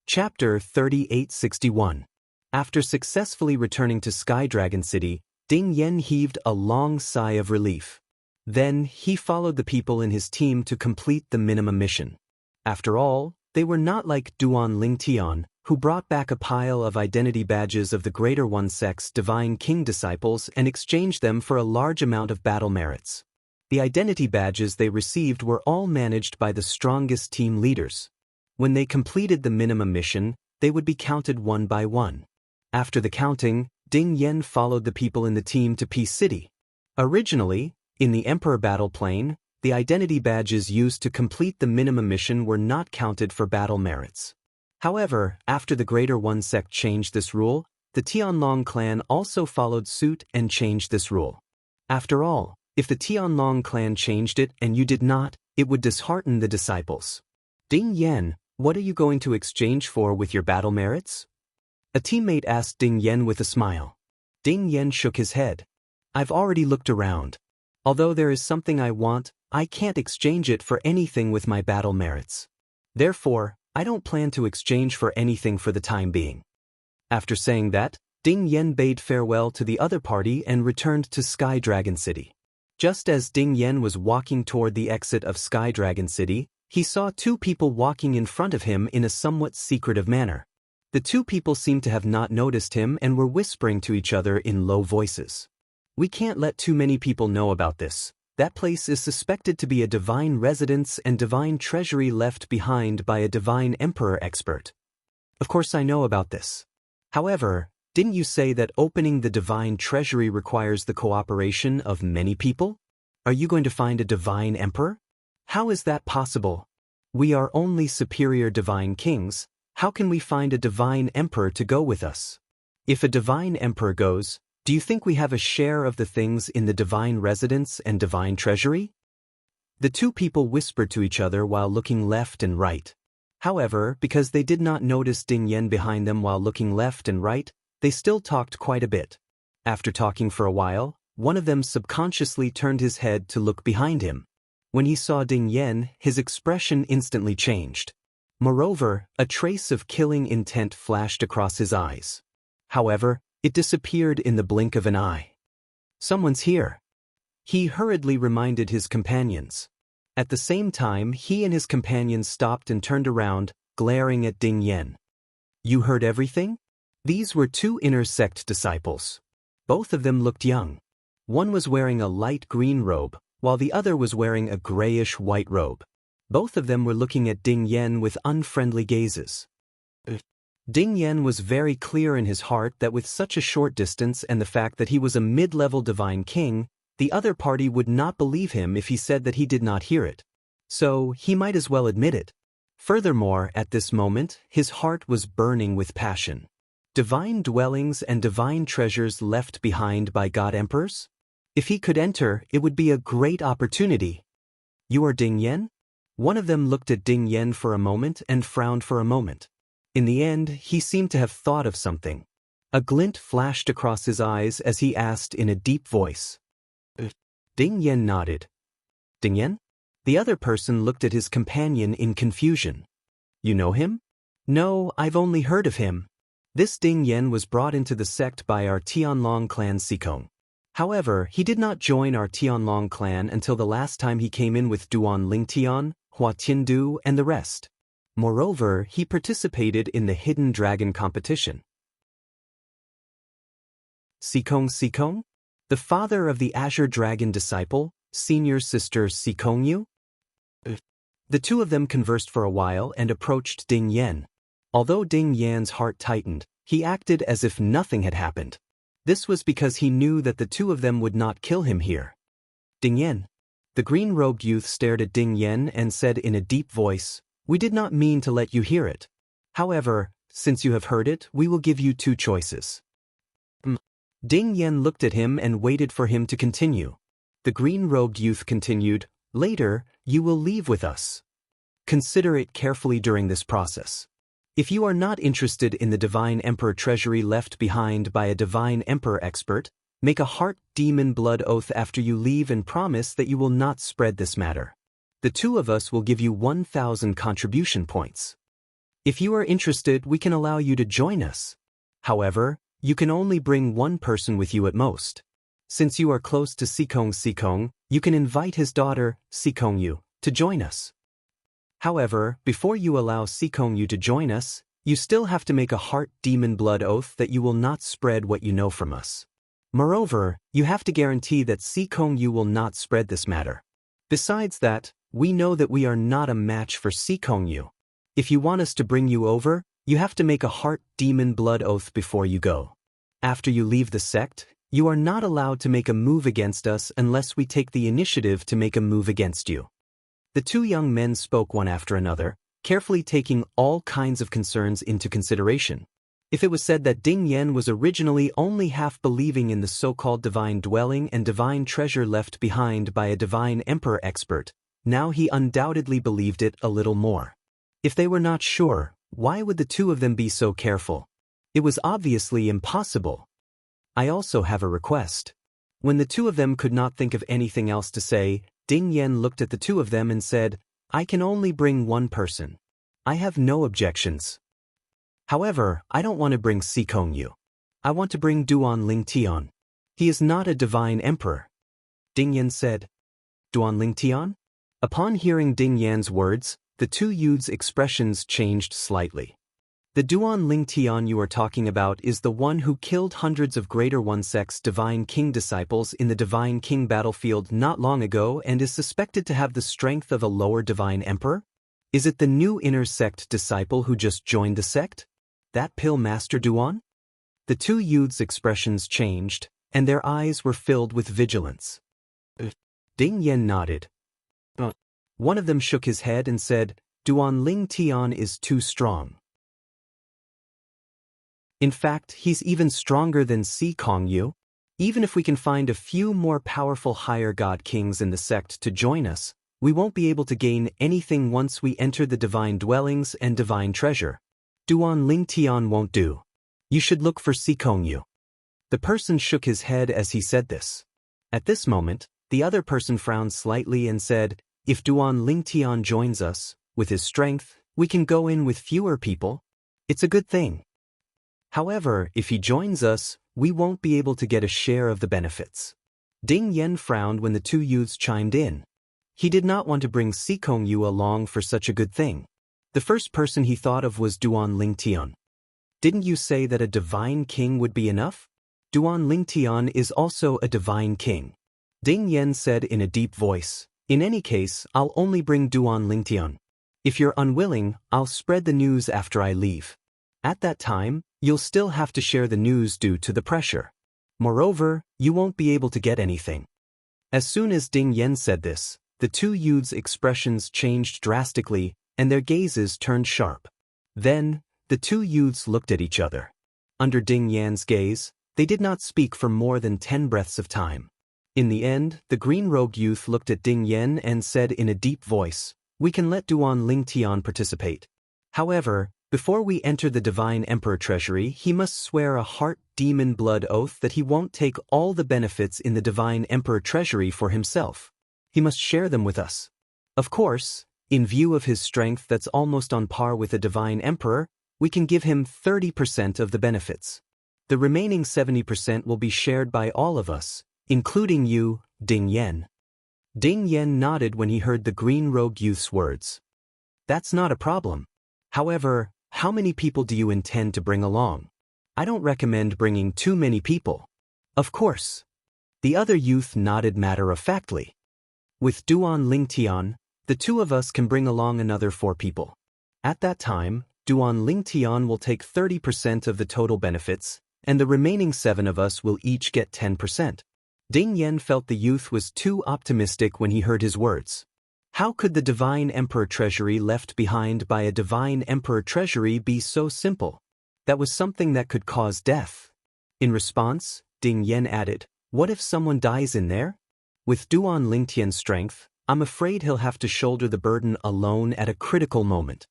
Chapter 3861. After successfully returning to Sky Dragon City, Ding Yan heaved a long sigh of relief. Then, he followed the people in his team to complete the minimum mission. After all, they were not like Duan Lingtian, who brought back a pile of identity badges of the Greater One sect's Divine King disciples and exchanged them for a large amount of battle merits. The identity badges they received were all managed by the strongest team leaders. When they completed the minimum mission, they would be counted one by one. After the counting, Ding Yan followed the people in the team to Peace City. Originally, in the Emperor battle plane, the identity badges used to complete the minimum mission were not counted for battle merits. However, after the Greater One sect changed this rule, the Tianlong clan also followed suit and changed this rule. After all, if the Tianlong clan changed it and you did not, it would dishearten the disciples. Ding Yan, what are you going to exchange for with your battle merits? A teammate asked Ding Yan with a smile. Ding Yan shook his head. I've already looked around. Although there is something I want, I can't exchange it for anything with my battle merits. Therefore, I don't plan to exchange for anything for the time being. After saying that, Ding Yan bade farewell to the other party and returned to Sky Dragon City. Just as Ding Yan was walking toward the exit of Sky Dragon City, he saw 2 people walking in front of him in a somewhat secretive manner. The 2 people seemed to have not noticed him and were whispering to each other in low voices. We can't let too many people know about this. That place is suspected to be a divine residence and divine treasury left behind by a divine emperor expert. Of course I know about this. However, didn't you say that opening the divine treasury requires the cooperation of many people? Are you going to find a divine emperor? How is that possible? We are only superior divine kings. How can we find a divine emperor to go with us? If a divine emperor goes, do you think we have a share of the things in the divine residence and divine treasury? The two people whispered to each other while looking left and right. However, because they did not notice Ding Yan behind them while looking left and right, they still talked quite a bit. After talking for a while, one of them subconsciously turned his head to look behind him. When he saw Ding Yan, his expression instantly changed. Moreover, a trace of killing intent flashed across his eyes. However, it disappeared in the blink of an eye. Someone's here. He hurriedly reminded his companions. At the same time, he and his companions stopped and turned around, glaring at Ding Yan. You heard everything? These were two inner sect disciples. Both of them looked young. One was wearing a light green robe, while the other was wearing a grayish-white robe. Both of them were looking at Ding Yan with unfriendly gazes. Ding Yan was very clear in his heart that with such a short distance and the fact that he was a mid-level divine king, the other party would not believe him if he said that he did not hear it. So, he might as well admit it. Furthermore, at this moment, his heart was burning with passion. Divine dwellings and divine treasures left behind by God Emperors? If he could enter, it would be a great opportunity. You are Ding Yan? One of them looked at Ding Yan for a moment and frowned for a moment. In the end, he seemed to have thought of something. A glint flashed across his eyes as he asked in a deep voice. Ding Yan nodded. Ding Yan? The other person looked at his companion in confusion. You know him? No, I've only heard of him. This Ding Yan was brought into the sect by our Tianlong clan Sikong. However, he did not join our Tianlong clan until the last time he came in with Duan Lingtian, Hua Tiandu, and the rest. Moreover, he participated in the Hidden Dragon competition. Sikong? The father of the Azure Dragon disciple, senior sister Sikongyu? The two of them conversed for a while and approached Ding Yan. Although Ding Yan's heart tightened, he acted as if nothing had happened. This was because he knew that the two of them would not kill him here. Ding Yan. The green-robed youth stared at Ding Yan and said in a deep voice, We did not mean to let you hear it. However, since you have heard it, we will give you two choices. Ding Yan looked at him and waited for him to continue. The green-robed youth continued, Later, you will leave with us. Consider it carefully during this process. If you are not interested in the Divine Emperor treasury left behind by a Divine Emperor expert, make a heart demon blood oath after you leave and promise that you will not spread this matter. The two of us will give you 1,000 contribution points. If you are interested, we can allow you to join us. However, you can only bring one person with you at most. Since you are close to Sikong, you can invite his daughter, Sikongyu, to join us. However, before you allow Sikongyu to join us, you still have to make a heart demon blood oath that you will not spread what you know from us. Moreover, you have to guarantee that Sikongyu will not spread this matter. Besides that, we know that we are not a match for Sikongyu. If you want us to bring you over, you have to make a heart demon blood oath before you go. After you leave the sect, you are not allowed to make a move against us unless we take the initiative to make a move against you. The two young men spoke one after another, carefully taking all kinds of concerns into consideration. If it was said that Ding Yan was originally only half believing in the so-called divine dwelling and divine treasure left behind by a divine emperor expert, now he undoubtedly believed it a little more. If they were not sure, why would the two of them be so careful? It was obviously impossible. I also have a request. When the two of them could not think of anything else to say, Ding Yan looked at the two of them and said, I can only bring one person. I have no objections. However, I don't want to bring Sikongyu. I want to bring Duan Lingtian. He is not a divine emperor. Ding Yan said. Duan Lingtian? Upon hearing Ding Yan's words, the two youths' expressions changed slightly. The Duan Lingtian you are talking about is the one who killed hundreds of Greater One Sect's Divine King disciples in the Divine King battlefield not long ago and is suspected to have the strength of a lower Divine Emperor? Is it the new Inner Sect disciple who just joined the sect? That Pill Master Duan? The two youths' expressions changed, and their eyes were filled with vigilance. Ding Yan nodded. One of them shook his head and said, Duan Lingtian is too strong. In fact, he's even stronger than Si Kongyu. Even if we can find a few more powerful higher god kings in the sect to join us, we won't be able to gain anything once we enter the divine dwellings and divine treasure. Duan Lingtian won't do. You should look for Si Kongyu. The person shook his head as he said this. At this moment, the other person frowned slightly and said, if Duan Lingtian joins us, with his strength, we can go in with fewer people. It's a good thing. However, if he joins us, we won't be able to get a share of the benefits. Ding Yen frowned when the two youths chimed in. He did not want to bring Si Kongyu along for such a good thing. The first person he thought of was Duan Lingtian. Didn't you say that a divine king would be enough? Duan Lingtian is also a divine king. Ding Yen said in a deep voice, in any case, I'll only bring Duan Lingtian. If you're unwilling, I'll spread the news after I leave. At that time, you'll still have to share the news due to the pressure. Moreover, you won't be able to get anything. As soon as Ding Yen said this, the two youths' expressions changed drastically and their gazes turned sharp. Then, the two youths looked at each other. Under Ding Yan's gaze, they did not speak for more than 10 breaths of time. In the end, the green-robed youth looked at Ding Yen and said in a deep voice, we can let Duan Lingtian participate. However, before we enter the Divine Emperor Treasury, he must swear a heart demon blood oath that he won't take all the benefits in the Divine Emperor Treasury for himself. He must share them with us. Of course, in view of his strength that's almost on par with a Divine Emperor, we can give him 30% of the benefits. The remaining 70% will be shared by all of us, including you, Ding Yen. Ding Yen nodded when he heard the green-robed youth's words. That's not a problem. However, how many people do you intend to bring along? I don't recommend bringing too many people. Of course. The other youth nodded matter-of-factly. With Duan Lingtian, the two of us can bring along another 4 people. At that time, Duan Lingtian will take 30% of the total benefits, and the remaining 7 of us will each get 10%. Ding Yen felt the youth was too optimistic when he heard his words. How could the Divine Emperor Treasury left behind by a Divine Emperor Treasury be so simple? That was something that could cause death. In response, Ding Yen added, what if someone dies in there? With Duan Lingtian's strength, I'm afraid he'll have to shoulder the burden alone at a critical moment.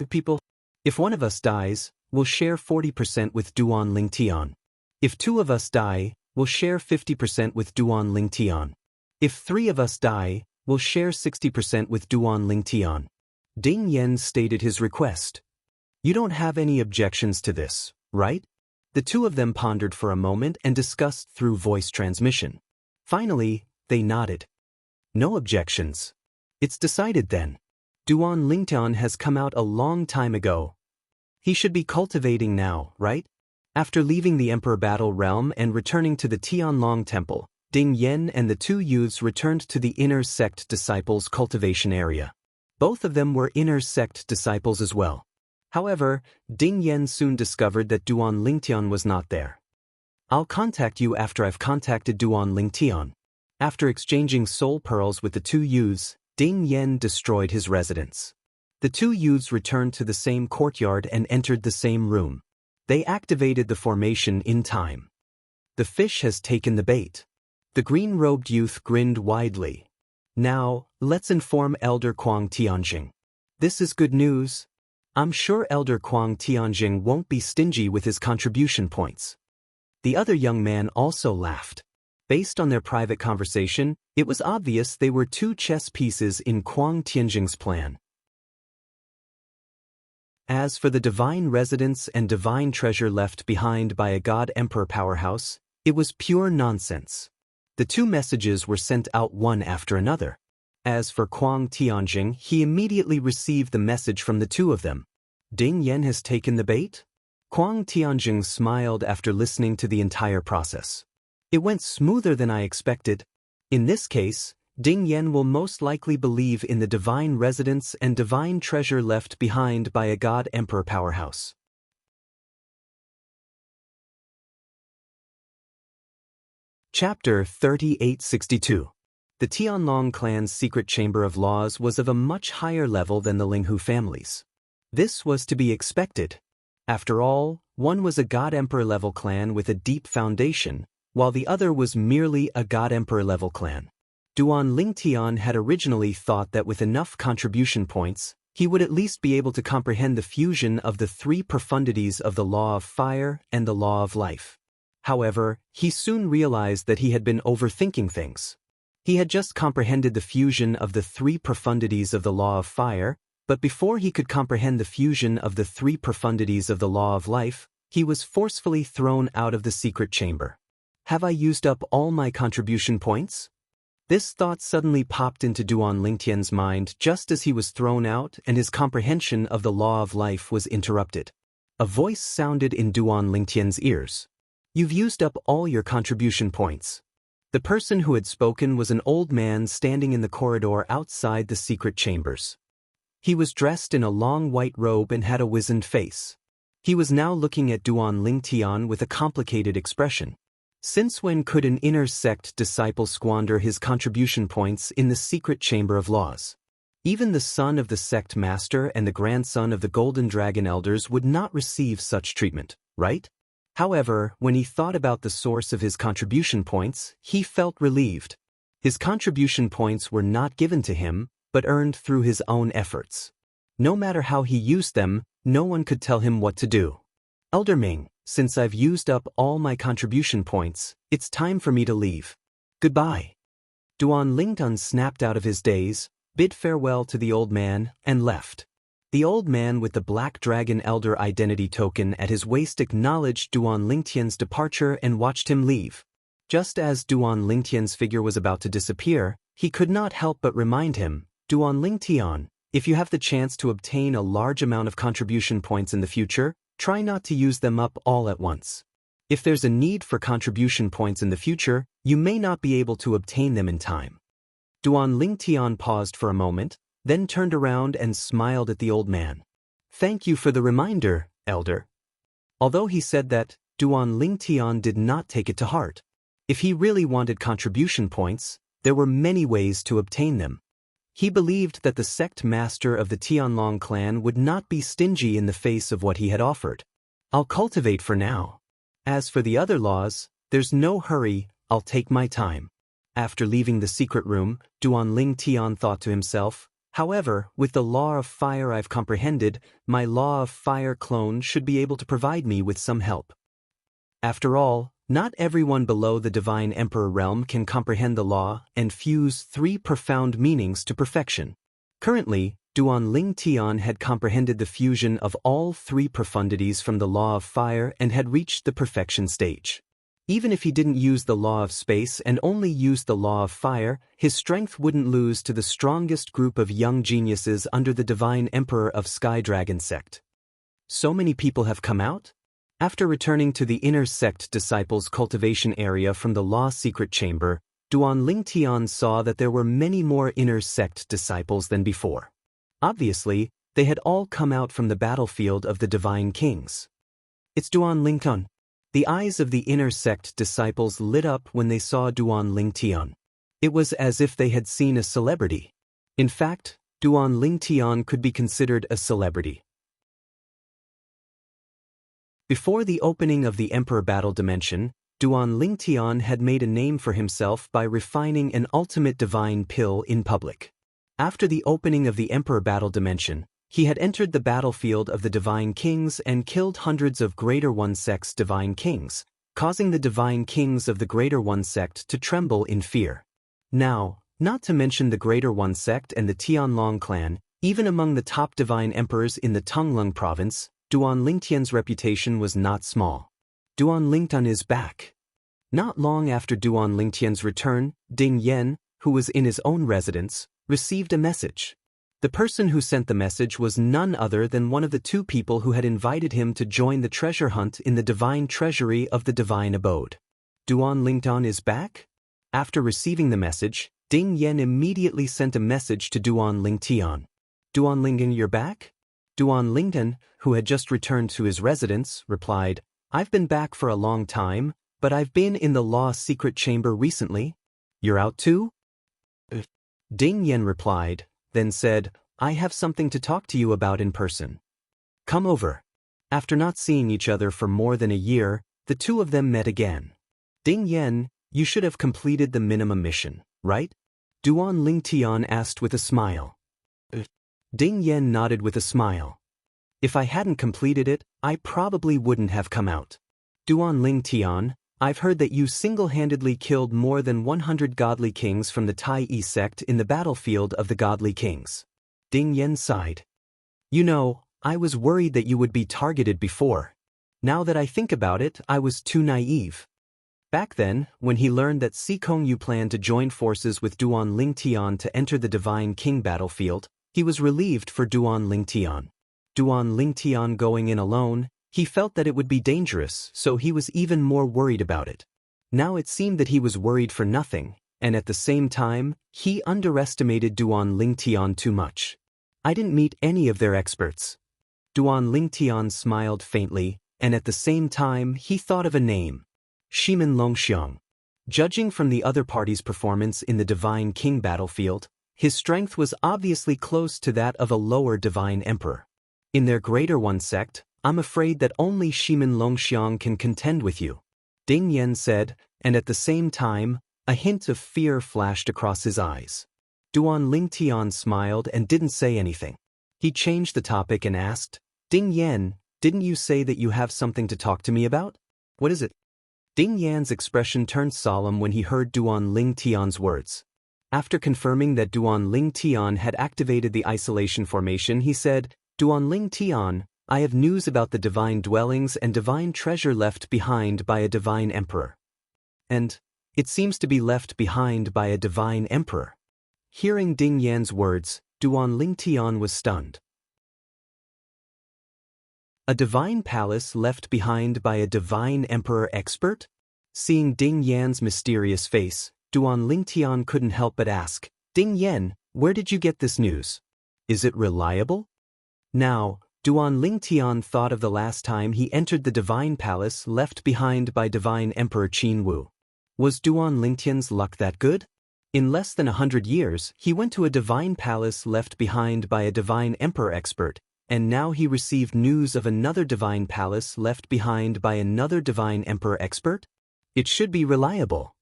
People, if one of us dies, we'll share 40% with Duan Lingtian. If 2 of us die, we'll share 50% with Duan Lingtian. If 3 of us die, we'll share 60% with Duan Lingtian. Ding Yen stated his request. You don't have any objections to this, right? The two of them pondered for a moment and discussed through voice transmission. Finally, they nodded. No objections. It's decided then. Duan Lingtian has come out a long time ago. He should be cultivating now, right? After leaving the Emperor Battle Realm and returning to the Tianlong Temple, Ding Yen and the two youths returned to the Inner Sect Disciples cultivation area. Both of them were Inner Sect disciples as well. However, Ding Yen soon discovered that Duan Lingtian was not there. I'll contact you after I've contacted Duan Lingtian. After exchanging soul pearls with the two youths, Ding Yen destroyed his residence. The two youths returned to the same courtyard and entered the same room. They activated the formation in time. The fish has taken the bait. The green-robed youth grinned widely. Now, let's inform Elder Kuang Tianjing. This is good news. I'm sure Elder Kuang Tianjing won't be stingy with his contribution points. The other young man also laughed. Based on their private conversation, it was obvious they were 2 chess pieces in Kuang Tianjing's plan. As for the divine residence and divine treasure left behind by a God Emperor powerhouse, it was pure nonsense. The 2 messages were sent out one after another. As for Kuang Tianjing, he immediately received the message from the 2 of them. Ding Yen has taken the bait? Kuang Tianjing smiled after listening to the entire process. It went smoother than I expected. In this case, Ding Yen will most likely believe in the divine residence and divine treasure left behind by a God Emperor powerhouse. Chapter 3862. The Tianlong clan's secret chamber of laws was of a much higher level than the Linghu family's. This was to be expected. After all, one was a God-Emperor-level clan with a deep foundation, while the other was merely a God-Emperor-level clan. Duan Lingtian had originally thought that with enough contribution points, he would at least be able to comprehend the fusion of the three profundities of the law of fire and the law of life. However, he soon realized that he had been overthinking things. He had just comprehended the fusion of the three profundities of the law of fire, but before he could comprehend the fusion of the three profundities of the law of life, he was forcefully thrown out of the secret chamber. Have I used up all my contribution points? This thought suddenly popped into Duan Lingtian's mind just as he was thrown out and his comprehension of the law of life was interrupted. A voice sounded in Duan Lingtian's ears. You've used up all your contribution points. The person who had spoken was an old man standing in the corridor outside the secret chambers. He was dressed in a long white robe and had a wizened face. He was now looking at Duan Lingtian with a complicated expression. Since when could an inner sect disciple squander his contribution points in the secret chamber of laws? Even the son of the sect master and the grandson of the Golden Dragon elders would not receive such treatment, right? However, when he thought about the source of his contribution points, he felt relieved. His contribution points were not given to him, but earned through his own efforts. No matter how he used them, no one could tell him what to do. Elder Ming, since I've used up all my contribution points, it's time for me to leave. Goodbye. Duan Lingtian snapped out of his daze, bid farewell to the old man, and left. The old man with the Black Dragon Elder identity token at his waist acknowledged Duan Lingtian's departure and watched him leave. Just as Duan Lingtian's figure was about to disappear, he could not help but remind him, Duan Lingtian, if you have the chance to obtain a large amount of contribution points in the future, try not to use them up all at once. If there's a need for contribution points in the future, you may not be able to obtain them in time. Duan Lingtian paused for a moment, then turned around and smiled at the old man. Thank you for the reminder, Elder. Although he said that, Duan Lingtian did not take it to heart. If he really wanted contribution points, there were many ways to obtain them. He believed that the sect master of the Tianlong clan would not be stingy in the face of what he had offered. I'll cultivate for now. As for the other laws, there's no hurry, I'll take my time. After leaving the secret room, Duan Lingtian thought to himself, however, with the law of fire I've comprehended, my law of fire clone should be able to provide me with some help. After all, not everyone below the Divine Emperor realm can comprehend the law and fuse three profound meanings to perfection. Currently, Duan Lingtian had comprehended the fusion of all three profundities from the law of fire and had reached the perfection stage. Even if he didn't use the law of space and only used the law of fire, his strength wouldn't lose to the strongest group of young geniuses under the Divine Emperor of Sky Dragon sect. So many people have come out? After returning to the inner sect disciples' cultivation area from the law secret chamber, Duan Lingtian saw that there were many more inner sect disciples than before. Obviously, they had all come out from the battlefield of the Divine Kings. It's Duan Lingtian. The eyes of the inner sect disciples lit up when they saw Duan Lingtian. It was as if they had seen a celebrity. In fact, Duan Lingtian could be considered a celebrity. Before the opening of the Emperor Battle Dimension, Duan Lingtian had made a name for himself by refining an ultimate divine pill in public. After the opening of the Emperor Battle Dimension, he had entered the battlefield of the Divine Kings and killed hundreds of Greater One Sect's Divine Kings, causing the Divine Kings of the Greater One Sect to tremble in fear. Now, not to mention the Greater One Sect and the Tianlong clan, even among the top Divine Emperors in the Tonglung province, Duan Lingtian's reputation was not small. Duan Lingtian is back. Not long after Duan Lingtian's return, Ding Yan, who was in his own residence, received a message. The person who sent the message was none other than one of the two people who had invited him to join the treasure hunt in the divine treasury of the divine abode. Duan Lingtian is back? After receiving the message, Ding Yan immediately sent a message to Duan Lingtian. Duan Lingtian, you're back? Duan Lingtian, who had just returned to his residence, replied, I've been back for a long time, but I've been in the law secret chamber recently. You're out too? Ding Yan replied, then said, I have something to talk to you about in person. Come over. After not seeing each other for more than a year, the two of them met again. Ding Yan, you should have completed the minimum mission, right? Duan Lingtian asked with a smile. Ding Yan nodded with a smile. If I hadn't completed it, I probably wouldn't have come out. Duan Lingtian, I've heard that you single-handedly killed more than 100 godly kings from the Tai Yi sect in the battlefield of the godly kings. Ding Yan sighed. You know, I was worried that you would be targeted before. Now that I think about it, I was too naive. Back then, when he learned that Si Kongyu planned to join forces with Duan Lingtian to enter the Divine King battlefield, he was relieved for Duan Lingtian. Duan Lingtian going in alone, he felt that it would be dangerous, so he was even more worried about it. Now it seemed that he was worried for nothing, and at the same time, he underestimated Duan Lingtian too much. I didn't meet any of their experts. Duan Lingtian smiled faintly, and at the same time he thought of a name. Shimin Longxiang. Judging from the other party's performance in the Divine King battlefield, his strength was obviously close to that of a lower Divine Emperor. In their Greater One sect, I'm afraid that only Shimin Longxiang can contend with you. Ding Yan said, and at the same time, a hint of fear flashed across his eyes. Duan Lingtian smiled and didn't say anything. He changed the topic and asked, Ding Yan, didn't you say that you have something to talk to me about? What is it? Ding Yan's expression turned solemn when he heard Duan Lingtian's words. After confirming that Duan Lingtian had activated the isolation formation, he said, Duan Lingtian, I have news about the divine dwellings and divine treasure left behind by a divine emperor. And it seems to be left behind by a divine emperor. Hearing Ding Yan's words, Duan Lingtian was stunned. A divine palace left behind by a divine emperor expert? Seeing Ding Yan's mysterious face, Duan Lingtian couldn't help but ask, Ding Yan, where did you get this news? Is it reliable? Now, Duan Lingtian thought of the last time he entered the divine palace left behind by divine emperor Qin Wu. Was Duan Lingtian's luck that good? In less than 100 years, he went to a divine palace left behind by a divine emperor expert, and now he received news of another divine palace left behind by another divine emperor expert? It should be reliable.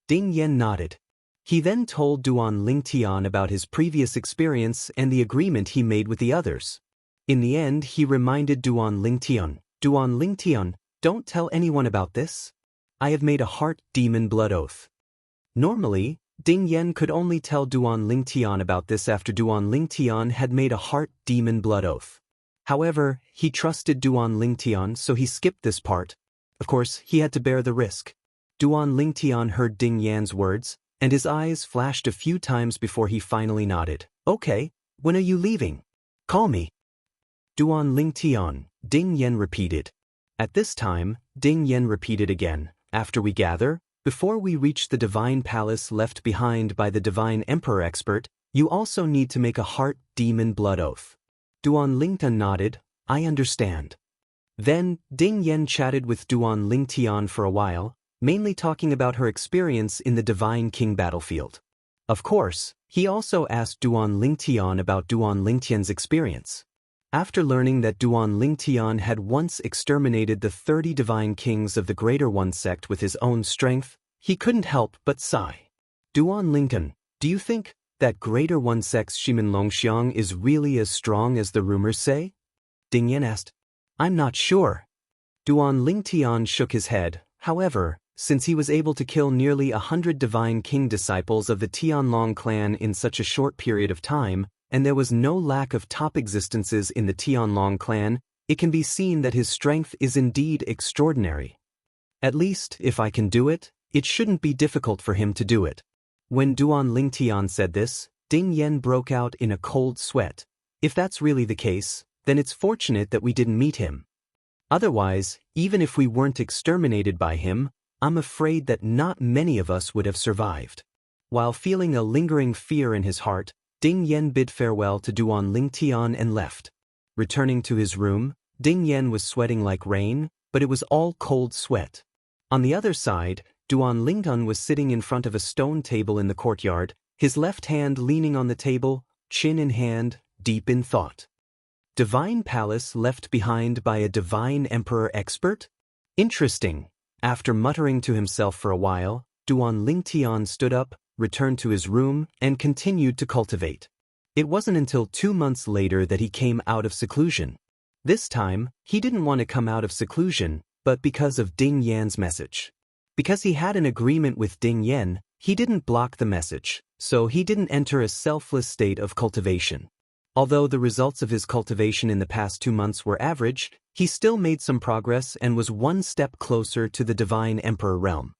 Ding Yan nodded. He then told Duan Lingtian about his previous experience and the agreement he made with the others. In the end, he reminded Duan Lingtian, don't tell anyone about this. I have made a heart demon blood oath. Normally, Ding Yan could only tell Duan Lingtian about this after Duan Lingtian had made a heart demon blood oath. However, he trusted Duan Lingtian, so he skipped this part. Of course, he had to bear the risk. Duan Lingtian heard Ding Yan's words, and his eyes flashed a few times before he finally nodded. Okay, when are you leaving? Call me. Duan Lingtian, Ding Yan repeated. At this time, Ding Yan repeated again, after we gather, before we reach the divine palace left behind by the divine emperor expert, you also need to make a heart demon blood oath. Duan Lingtian nodded, I understand. Then, Ding Yan chatted with Duan Lingtian for a while, mainly talking about her experience in the Divine King battlefield. Of course, he also asked Duan Lingtian about Duan Lingtian's experience. After learning that Duan Lingtian had once exterminated the 30 divine kings of the Greater One sect with his own strength, he couldn't help but sigh. Duan Lingtian, do you think that Greater One sect's Shimin Longxiang is really as strong as the rumors say? Ding Yan asked. I'm not sure. Duan Lingtian shook his head. However, since he was able to kill nearly 100 divine king disciples of the Tianlong clan in such a short period of time, and there was no lack of top existences in the Tianlong clan, it can be seen that his strength is indeed extraordinary. At least, if I can do it, it shouldn't be difficult for him to do it. When Duan Lingtian said this, Ding Yan broke out in a cold sweat. If that's really the case, then it's fortunate that we didn't meet him. Otherwise, even if we weren't exterminated by him, I'm afraid that not many of us would have survived. While feeling a lingering fear in his heart, Ding Yan bid farewell to Duan Lingtian and left. Returning to his room, Ding Yan was sweating like rain, but it was all cold sweat. On the other side, Duan Lingtian was sitting in front of a stone table in the courtyard, his left hand leaning on the table, chin in hand, deep in thought. Divine palace left behind by a divine emperor expert? Interesting. After muttering to himself for a while, Duan Lingtian stood up, returned to his room, and continued to cultivate. It wasn't until 2 months later that he came out of seclusion. This time, he didn't want to come out of seclusion, but because of Ding Yan's message. Because he had an agreement with Ding Yan, he didn't block the message, so he didn't enter a selfless state of cultivation. Although the results of his cultivation in the past 2 months were average, he still made some progress and was 1 step closer to the Divine Emperor realm.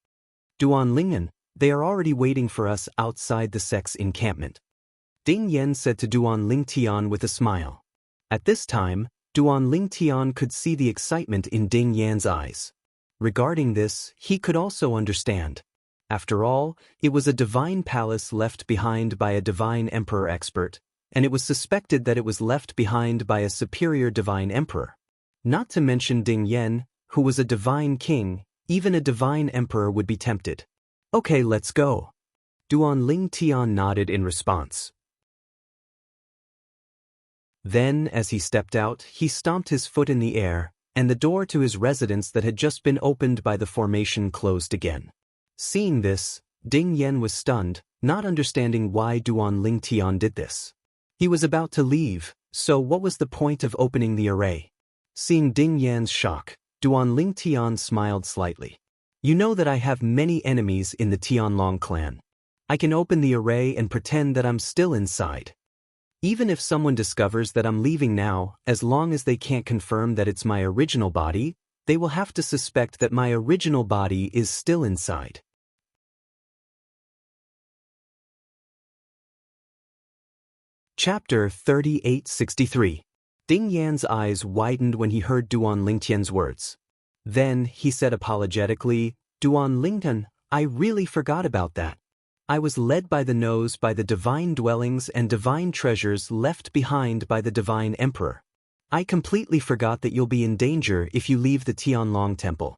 Duan Lingen, they are already waiting for us outside the sect's encampment. Ding Yan said to Duan Lingtian with a smile. At this time, Duan Lingtian could see the excitement in Ding Yan's eyes. Regarding this, he could also understand. After all, it was a divine palace left behind by a divine emperor expert, and it was suspected that it was left behind by a superior divine emperor. Not to mention Ding Yan, who was a divine king, even a divine emperor would be tempted. Okay, let's go. Duan Lingtian nodded in response. Then, as he stepped out, he stomped his foot in the air, and the door to his residence that had just been opened by the formation closed again. Seeing this, Ding Yan was stunned, not understanding why Duan Lingtian did this. He was about to leave, so what was the point of opening the array? Seeing Ding Yan's shock, Duan Lingtian smiled slightly. You know that I have many enemies in the Tianlong clan. I can open the array and pretend that I'm still inside. Even if someone discovers that I'm leaving now, as long as they can't confirm that it's my original body, they will have to suspect that my original body is still inside. Chapter 3863. Ding Yan's eyes widened when he heard Duan Lingtian's words. Then, he said apologetically, Duan Lingtian, I really forgot about that. I was led by the nose by the divine dwellings and divine treasures left behind by the divine emperor. I completely forgot that you'll be in danger if you leave the Tianlong temple.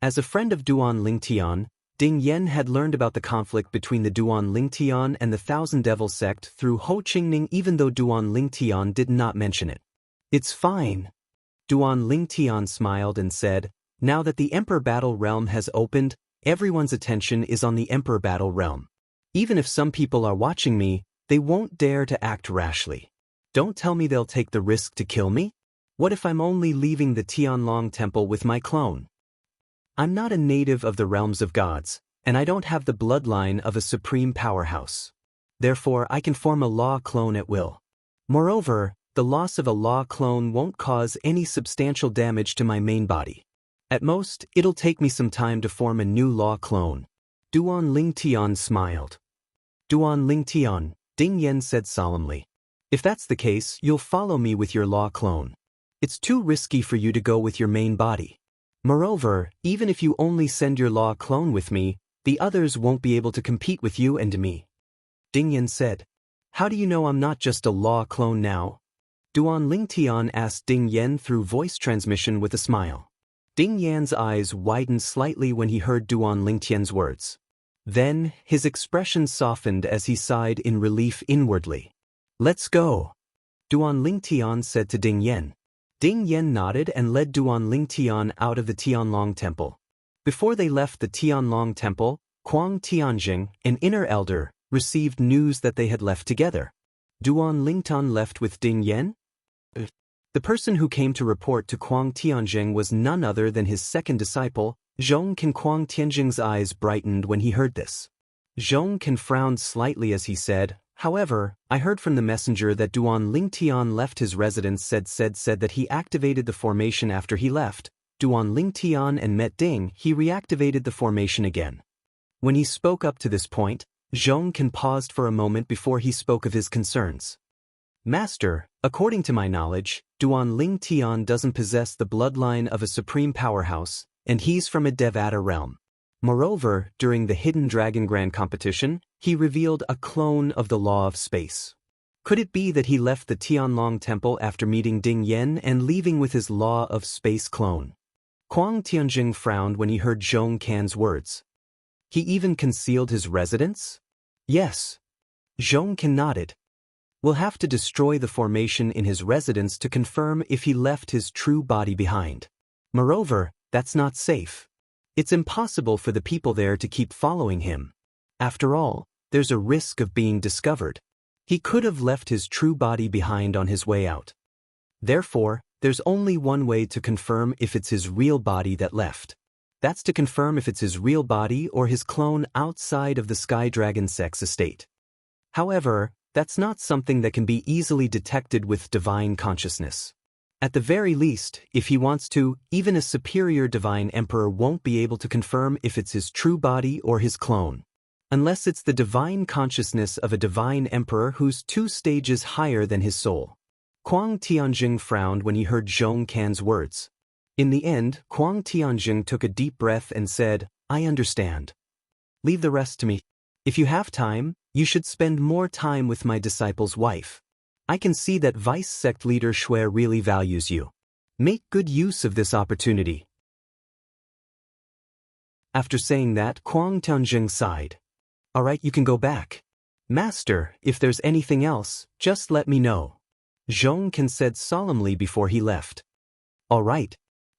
As a friend of Duan Lingtian, Ding Yan had learned about the conflict between the Duan Lingtian and the Thousand Devil sect through Ho Qingning, even though Duan Lingtian did not mention it. It's fine. Duan Lingtian smiled and said, now that the Emperor Battle Realm has opened, everyone's attention is on the Emperor Battle Realm. Even if some people are watching me, they won't dare to act rashly. Don't tell me they'll take the risk to kill me? What if I'm only leaving the Tianlong temple with my clone? I'm not a native of the realms of gods, and I don't have the bloodline of a supreme powerhouse. Therefore, I can form a law clone at will. Moreover, the loss of a law clone won't cause any substantial damage to my main body. At most, it'll take me some time to form a new law clone. Duan Lingtian smiled. Duan Lingtian, Ding Yan said solemnly. If that's the case, you'll follow me with your law clone. It's too risky for you to go with your main body. Moreover, even if you only send your law clone with me, the others won't be able to compete with you and me. Ding Yan said. How do you know I'm not just a law clone now? Duan Lingtian asked Ding Yan through voice transmission with a smile. Ding Yan's eyes widened slightly when he heard Duan Lingtian's words. Then, his expression softened as he sighed in relief inwardly. Let's go. Duan Lingtian said to Ding Yan. Ding Yan nodded and led Duan Lingtian out of the Tianlong temple. Before they left the Tianlong temple, Kuang Tianjing, an inner elder, received news that they had left together. Duan Lingtian left with Ding Yan? The person who came to report to Kuang Tianjing was none other than his second disciple, Zhong Can. Kuang Tianjing's eyes brightened when he heard this. Zhong Can frowned slightly as he said, however, I heard from the messenger that Duan Lingtian left his residence said that he activated the formation after he left. Duan Lingtian and met Ding, he reactivated the formation again. When he spoke up to this point, Zhong Can paused for a moment before he spoke of his concerns. Master, according to my knowledge, Duan Lingtian doesn't possess the bloodline of a supreme powerhouse, and he's from a Devata realm. Moreover, during the Hidden Dragon Grand competition, he revealed a clone of the Law of Space. Could it be that he left the Tianlong temple after meeting Ding Yan and leaving with his Law of Space clone? Kuang Tianjing frowned when he heard Zhong Can's words. He even concealed his residence? Yes. Zhong Can nodded. We'll have to destroy the formation in his residence to confirm if he left his true body behind. Moreover, that's not safe. It's impossible for the people there to keep following him. After all, there's a risk of being discovered. He could have left his true body behind on his way out. Therefore, there's only one way to confirm if it's his real body that left. That's to confirm if it's his real body or his clone outside of the Sky Dragon Sex estate. However, that's not something that can be easily detected with divine consciousness. At the very least, if he wants to, even a superior divine emperor won't be able to confirm if it's his true body or his clone. Unless it's the divine consciousness of a divine emperor who's 2 stages higher than his soul. Kuang Tianjing frowned when he heard Zhong Can's words. In the end, Kuang Tianjing took a deep breath and said, I understand. Leave the rest to me. If you have time, you should spend more time with my disciple's wife. I can see that Vice Sect Leader Shui really values you. Make good use of this opportunity. After saying that, Kuang Tianjing sighed. All right, you can go back. Master, if there's anything else, just let me know. Zhong Can said solemnly before he left. All right.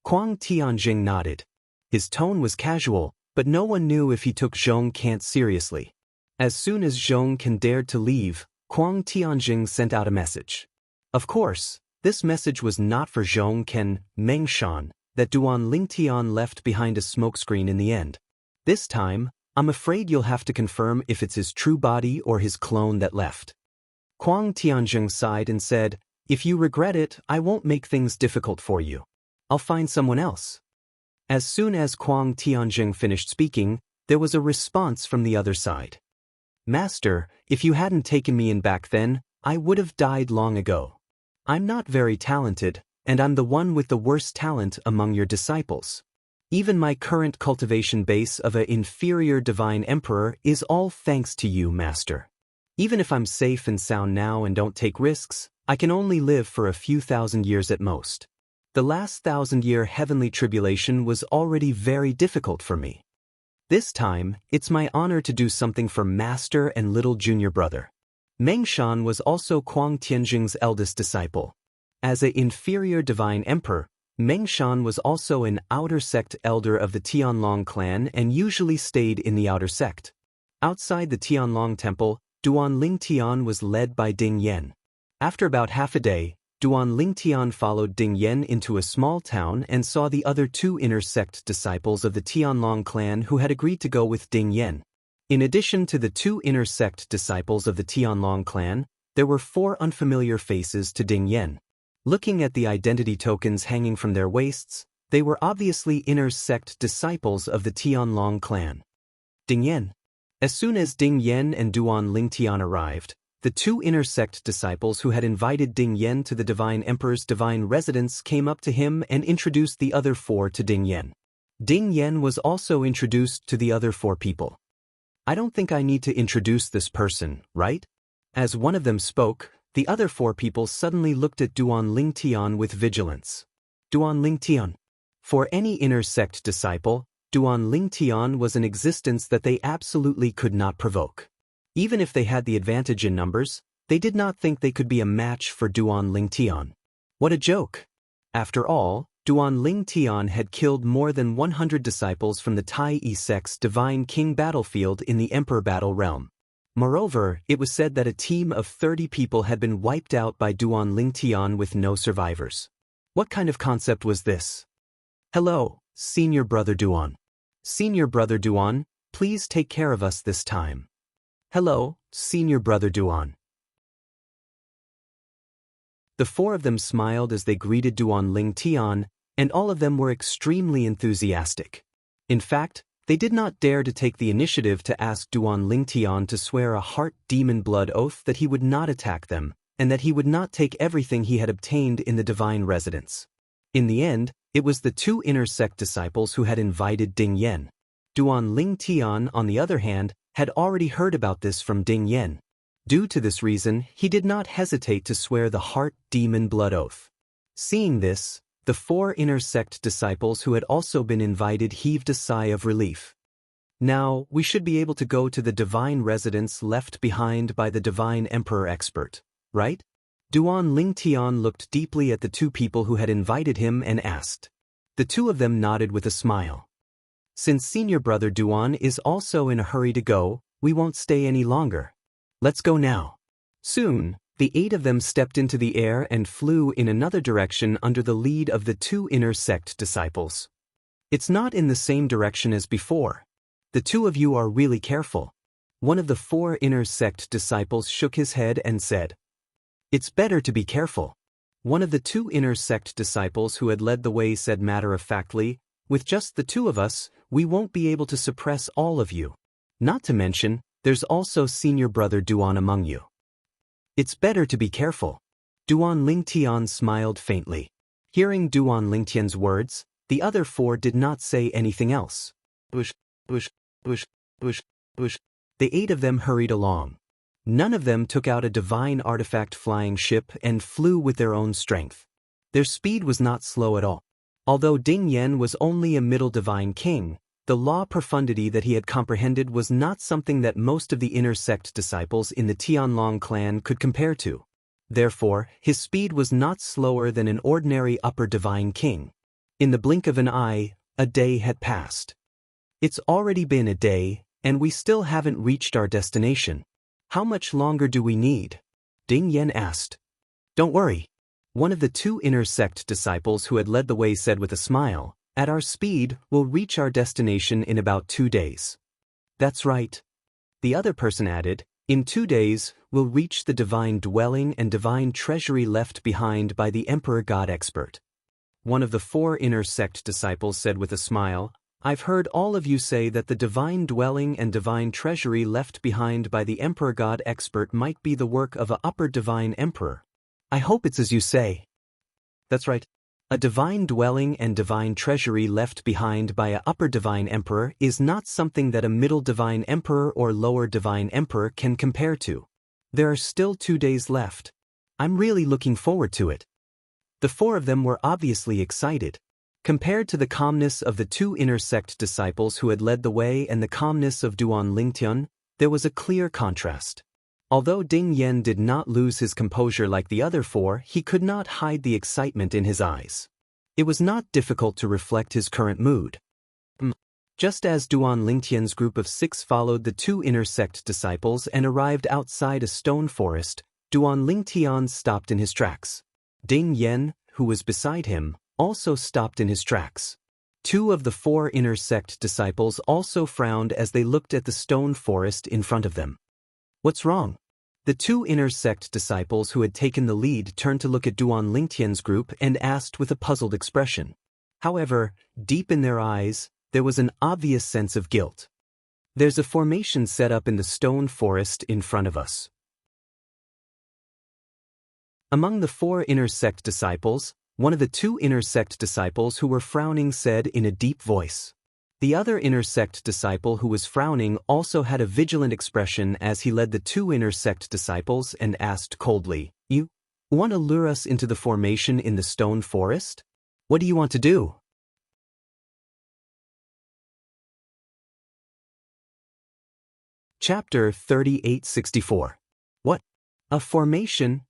Kuang Tianjing nodded. His tone was casual, but no one knew if he took Zhong Can seriously. As soon as Zhong Can dared to leave, Kuang Tianjing sent out a message. Of course, this message was not for Zhong Can, Mengshan, that Duan Lingtian left behind a smokescreen in the end. This time, I'm afraid you'll have to confirm if it's his true body or his clone that left. Kuang Tianjing sighed and said, if you regret it, I won't make things difficult for you. I'll find someone else. As soon as Kuang Tianjing finished speaking, there was a response from the other side. Master, if you hadn't taken me in back then, I would have died long ago. I'm not very talented, and I'm the one with the worst talent among your disciples. Even my current cultivation base of an inferior divine emperor is all thanks to you, Master. Even if I'm safe and sound now and don't take risks, I can only live for a few thousand years at most. The last 1,000-year heavenly tribulation was already very difficult for me. This time, it's my honor to do something for Master and little junior brother. Mengshan was also Kuang Tianjing's eldest disciple. As an inferior divine emperor, Mengshan was also an outer sect elder of the Tianlong clan and usually stayed in the outer sect. Outside the Tianlong temple, Duan Lingtian was led by Ding Yen. After about half a day, Duan Lingtian followed Ding Yen into a small town and saw the other 2 inner sect disciples of the Tianlong clan who had agreed to go with Ding Yen. In addition to the 2 inner sect disciples of the Tianlong clan, there were 4 unfamiliar faces to Ding Yen. Looking at the identity tokens hanging from their waists, they were obviously inner sect disciples of the Tianlong clan. Ding Yen. As soon as Ding Yen and Duan Lingtian arrived, the 2 inner sect disciples who had invited Ding Yen to the Divine Emperor's divine residence came up to him and introduced the other 4 to Ding Yen. Ding Yen was also introduced to the other 4 people. I don't think I need to introduce this person, right? As one of them spoke, the other 4 people suddenly looked at Duan Lingtian with vigilance. Duan Lingtian. For any inner sect disciple, Duan Lingtian was an existence that they absolutely could not provoke. Even if they had the advantage in numbers, they did not think they could be a match for Duan Lingtian. What a joke! After all, Duan Lingtian had killed more than 100 disciples from the Tai sect's Divine King battlefield in the Emperor Battle Realm. Moreover, it was said that a team of 30 people had been wiped out by Duan Lingtian with no survivors. What kind of concept was this? Hello, Senior Brother Duan. Senior Brother Duan, please take care of us this time. Hello, Senior Brother Duan. The 4 of them smiled as they greeted Duan Lingtian, and all of them were extremely enthusiastic. In fact, they did not dare to take the initiative to ask Duan Lingtian to swear a heart demon blood oath that he would not attack them, and that he would not take everything he had obtained in the divine residence. In the end, it was the 2 inner sect disciples who had invited Ding Yen. Duan Lingtian, on the other hand, had already heard about this from Ding Yen. Due to this reason, he did not hesitate to swear the heart demon blood oath. Seeing this, the 4 inner sect disciples who had also been invited heaved a sigh of relief. Now, we should be able to go to the divine residence left behind by the divine emperor expert. right? Duan Lingtian looked deeply at the two people who had invited him and asked. The two of them nodded with a smile. Since senior brother Duan is also in a hurry to go, we won't stay any longer. Let's go now. Soon, the 8 of them stepped into the air and flew in another direction under the lead of the 2 inner sect disciples. It's not in the same direction as before. The 2 of you are really careful. One of the 4 inner sect disciples shook his head and said, It's better to be careful. One of the 2 inner sect disciples who had led the way said matter-of-factly, With just the 2 of us, we won't be able to suppress all of you. Not to mention, there's also senior brother Duan among you. It's better to be careful. Duan Lingtian smiled faintly. Hearing Duan Lingtian's words, the other 4 did not say anything else. Bush, bush, bush, bush, bush. The 8 of them hurried along. None of them took out a divine artifact flying ship and flew with their own strength. Their speed was not slow at all. Although Ding Yen was only a middle divine king, the law profundity that he had comprehended was not something that most of the inner sect disciples in the Tianlong clan could compare to. Therefore, his speed was not slower than an ordinary upper divine king. In the blink of an eye, a day had passed. It's already been a day, and we still haven't reached our destination. How much longer do we need? Ding Yen asked. Don't worry. One of the 2 inner sect disciples who had led the way said with a smile, At our speed, we'll reach our destination in about 2 days. That's right. The other person added, In 2 days, we'll reach the divine dwelling and divine treasury left behind by the Emperor God Expert. One of the 4 inner sect disciples said with a smile, I've heard all of you say that the divine dwelling and divine treasury left behind by the Emperor God Expert might be the work of a upper divine emperor. I hope it's as you say. That's right. A divine dwelling and divine treasury left behind by a upper divine emperor is not something that a middle divine emperor or lower divine emperor can compare to. There are still 2 days left. I'm really looking forward to it. The 4 of them were obviously excited. Compared to the calmness of the 2 inner sect disciples who had led the way and the calmness of Duan Lingtian, there was a clear contrast. Although Ding Yen did not lose his composure like the other 4, he could not hide the excitement in his eyes. It was not difficult to reflect his current mood. Just as Duan Lingtian's group of 6 followed the 2 inner sect disciples and arrived outside a stone forest, Duan Lingtian stopped in his tracks. Ding Yen, who was beside him, also stopped in his tracks. 2 of the 4 inner sect disciples also frowned as they looked at the stone forest in front of them. What's wrong? The 2 inner sect disciples who had taken the lead turned to look at Duan Lingtian's group and asked with a puzzled expression. However, deep in their eyes, there was an obvious sense of guilt. There's a formation set up in the stone forest in front of us. Among the 4 inner sect disciples, one of the 2 inner sect disciples who were frowning said in a deep voice. The other inner sect disciple who was frowning also had a vigilant expression as he led the 2 inner sect disciples and asked coldly, You want to lure us into the formation in the stone forest? What do you want to do? Chapter 3864. What? A formation?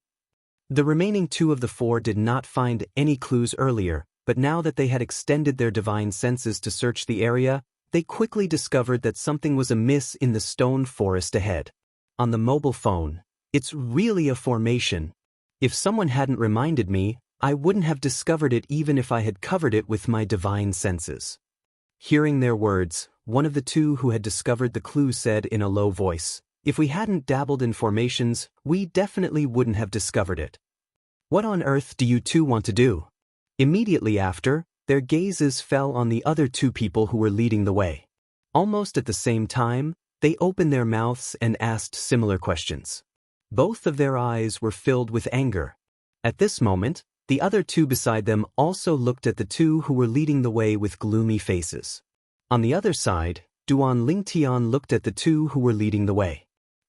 The remaining 2 of the 4 did not find any clues earlier, but now that they had extended their divine senses to search the area, they quickly discovered that something was amiss in the stone forest ahead. On the mobile phone, it's really a formation. If someone hadn't reminded me, I wouldn't have discovered it even if I had covered it with my divine senses. Hearing their words, one of the 2 who had discovered the clue said in a low voice, If we hadn't dabbled in formations, we definitely wouldn't have discovered it. What on earth do you 2 want to do? Immediately after, their gazes fell on the other 2 people who were leading the way. Almost at the same time, they opened their mouths and asked similar questions. Both of their eyes were filled with anger. At this moment, the other 2 beside them also looked at the 2 who were leading the way with gloomy faces. On the other side, Duan Lingtian looked at the 2 who were leading the way.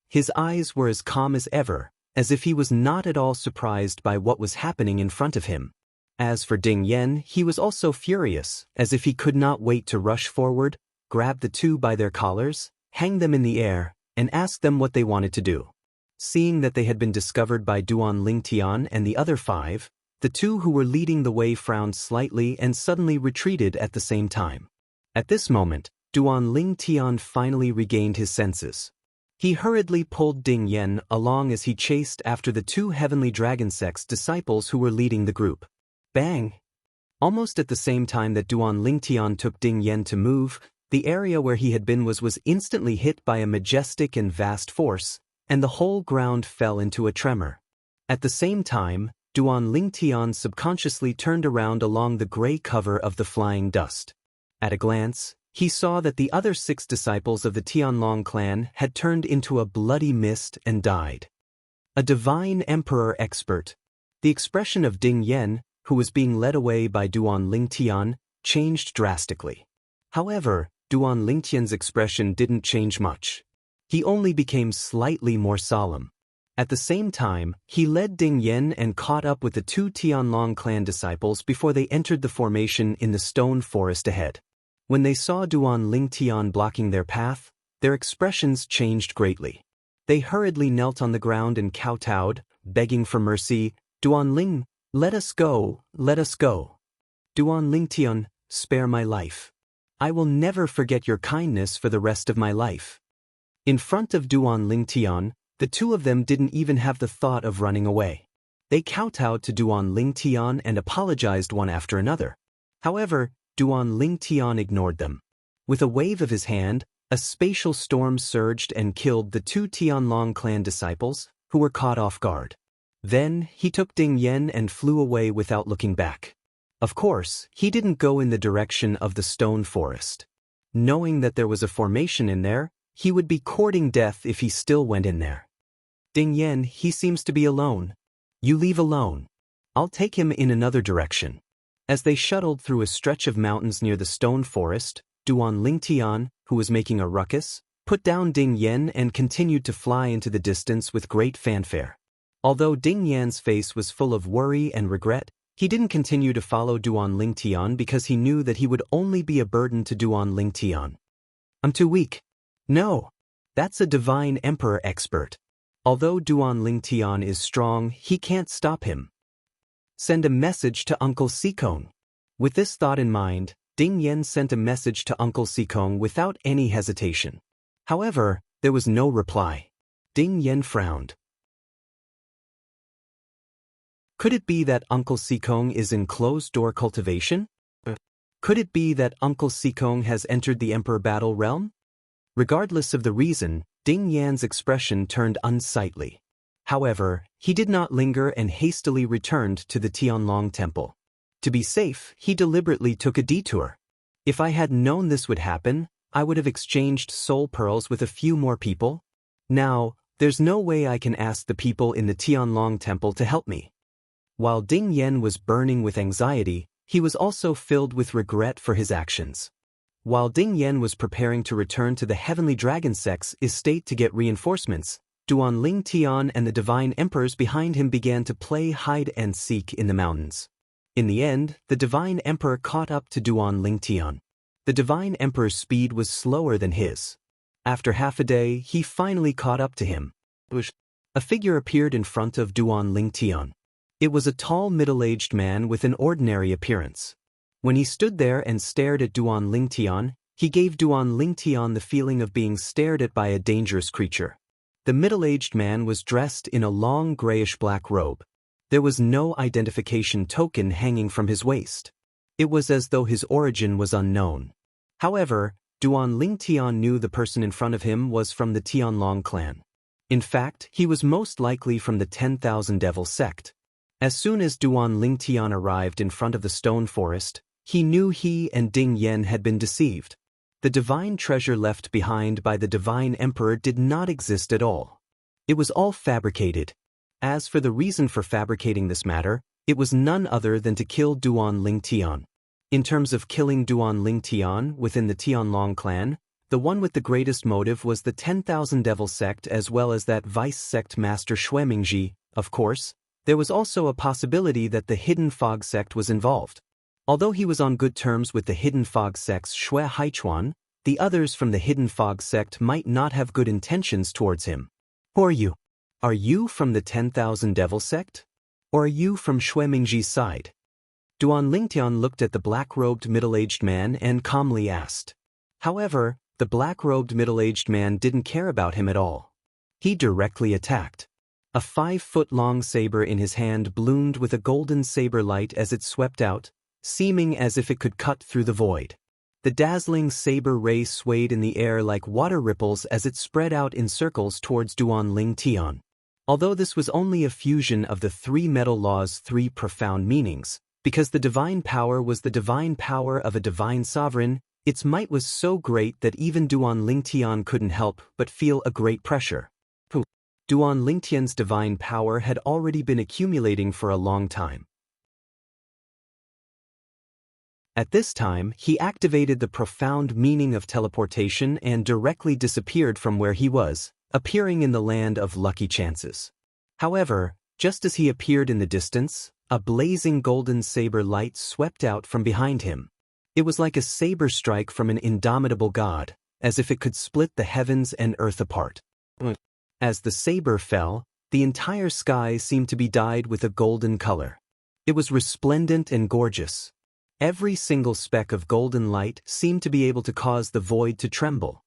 His eyes were as calm as ever, as if he was not at all surprised by what was happening in front of him. As for Ding Yen, he was also furious, as if he could not wait to rush forward, grab the 2 by their collars, hang them in the air, and ask them what they wanted to do. Seeing that they had been discovered by Duan Lingtian and the other 5, the 2 who were leading the way frowned slightly and suddenly retreated at the same time. At this moment, Duan Lingtian finally regained his senses. He hurriedly pulled Ding Yen along as he chased after the 2 heavenly dragon sect's disciples who were leading the group. Bang! Almost at the same time that Duan Lingtian took Ding Yen to move, the area where he had been was instantly hit by a majestic and vast force, and the whole ground fell into a tremor. At the same time, Duan Lingtian subconsciously turned around along the gray cover of the flying dust. At a glance, he saw that the other 6 disciples of the Tianlong clan had turned into a bloody mist and died. A divine emperor expert. The expression of Ding Yen, who was being led away by Duan Lingtian, changed drastically. However, Duan Lingtian's expression didn't change much. He only became slightly more solemn. At the same time, he led Ding Yen and caught up with the 2 Tianlong clan disciples before they entered the formation in the stone forest ahead. When they saw Duan Lingtian blocking their path, their expressions changed greatly. They hurriedly knelt on the ground and kowtowed, begging for mercy. Duan Ling, let us go, let us go. Duan Lingtian, spare my life. I will never forget your kindness for the rest of my life. In front of Duan Lingtian, the 2 of them didn't even have the thought of running away. They kowtowed to Duan Lingtian and apologized one after another. However, Duan Lingtian ignored them. With a wave of his hand, a spatial storm surged and killed the 2 Tianlong clan disciples, who were caught off guard. Then, he took Ding Yen and flew away without looking back. Of course, he didn't go in the direction of the stone forest. Knowing that there was a formation in there, he would be courting death if he still went in there. Ding Yen, he seems to be alone. You leave alone. I'll take him in another direction. As they shuttled through a stretch of mountains near the stone forest, Duan Lingtian, who was making a ruckus, put down Ding Yen and continued to fly into the distance with great fanfare. Although Ding Yan's face was full of worry and regret, he didn't continue to follow Duan Lingtian because he knew that he would only be a burden to Duan Lingtian. I'm too weak. No. That's a divine emperor expert. Although Duan Lingtian is strong, he can't stop him. Send a message to Uncle Sikong. With this thought in mind, Ding Yen sent a message to Uncle Sikong without any hesitation. However, there was no reply. Ding Yen frowned. Could it be that Uncle Sikong is in closed-door cultivation? Could it be that Uncle Sikong has entered the Emperor Battle Realm? Regardless of the reason, Ding Yan's expression turned unsightly. However, he did not linger and hastily returned to the Tianlong temple. To be safe, he deliberately took a detour. If I had known this would happen, I would have exchanged soul pearls with a few more people. Now, there's no way I can ask the people in the Tianlong temple to help me. While Ding Yen was burning with anxiety, he was also filled with regret for his actions. While Ding Yen was preparing to return to the Heavenly Dragon Sect's estate to get reinforcements, Duan Lingtian and the Divine Emperors behind him began to play hide-and-seek in the mountains. In the end, the Divine Emperor caught up to Duan Lingtian. The Divine Emperor's speed was slower than his. After half a day, he finally caught up to him. A figure appeared in front of Duan Lingtian. It was a tall middle-aged man with an ordinary appearance. When he stood there and stared at Duan Lingtian, he gave Duan Lingtian the feeling of being stared at by a dangerous creature. The middle-aged man was dressed in a long grayish-black robe. There was no identification token hanging from his waist. It was as though his origin was unknown. However, Duan Lingtian knew the person in front of him was from the Tianlong clan. In fact, he was most likely from the 10,000 Devil sect. As soon as Duan Lingtian arrived in front of the stone forest, he knew he and Ding Yen had been deceived. The divine treasure left behind by the Divine Emperor did not exist at all. It was all fabricated. As for the reason for fabricating this matter, it was none other than to kill Duan Lingtian. In terms of killing Duan Lingtian within the Tianlong clan, the one with the greatest motive was the 10,000 Devil sect as well as that vice sect master Xuemingji. Of course, there was also a possibility that the Hidden Fog sect was involved. Although he was on good terms with the Hidden Fog sect's Xue Haichuan, the others from the Hidden Fog sect might not have good intentions towards him. Who are you? Are you from the 10,000 Devil sect? Or are you from Shui Mingji's side? Duan Lingtian looked at the black-robed middle-aged man and calmly asked. However, the black-robed middle-aged man didn't care about him at all. He directly attacked. A 5-foot-long saber in his hand bloomed with a golden saber light as it swept out, seeming as if it could cut through the void. The dazzling saber ray swayed in the air like water ripples as it spread out in circles towards Duan Lingtian. Although this was only a fusion of the three metal laws' three profound meanings, because the divine power was the divine power of a divine sovereign, its might was so great that even Duan Lingtian couldn't help but feel a great pressure. Duan Lingtian's divine power had already been accumulating for a long time. At this time, he activated the profound meaning of teleportation and directly disappeared from where he was, appearing in the land of lucky chances. However, just as he appeared in the distance, a blazing golden saber light swept out from behind him. It was like a saber strike from an indomitable god, as if it could split the heavens and earth apart. As the saber fell, the entire sky seemed to be dyed with a golden color. It was resplendent and gorgeous. Every single speck of golden light seemed to be able to cause the void to tremble.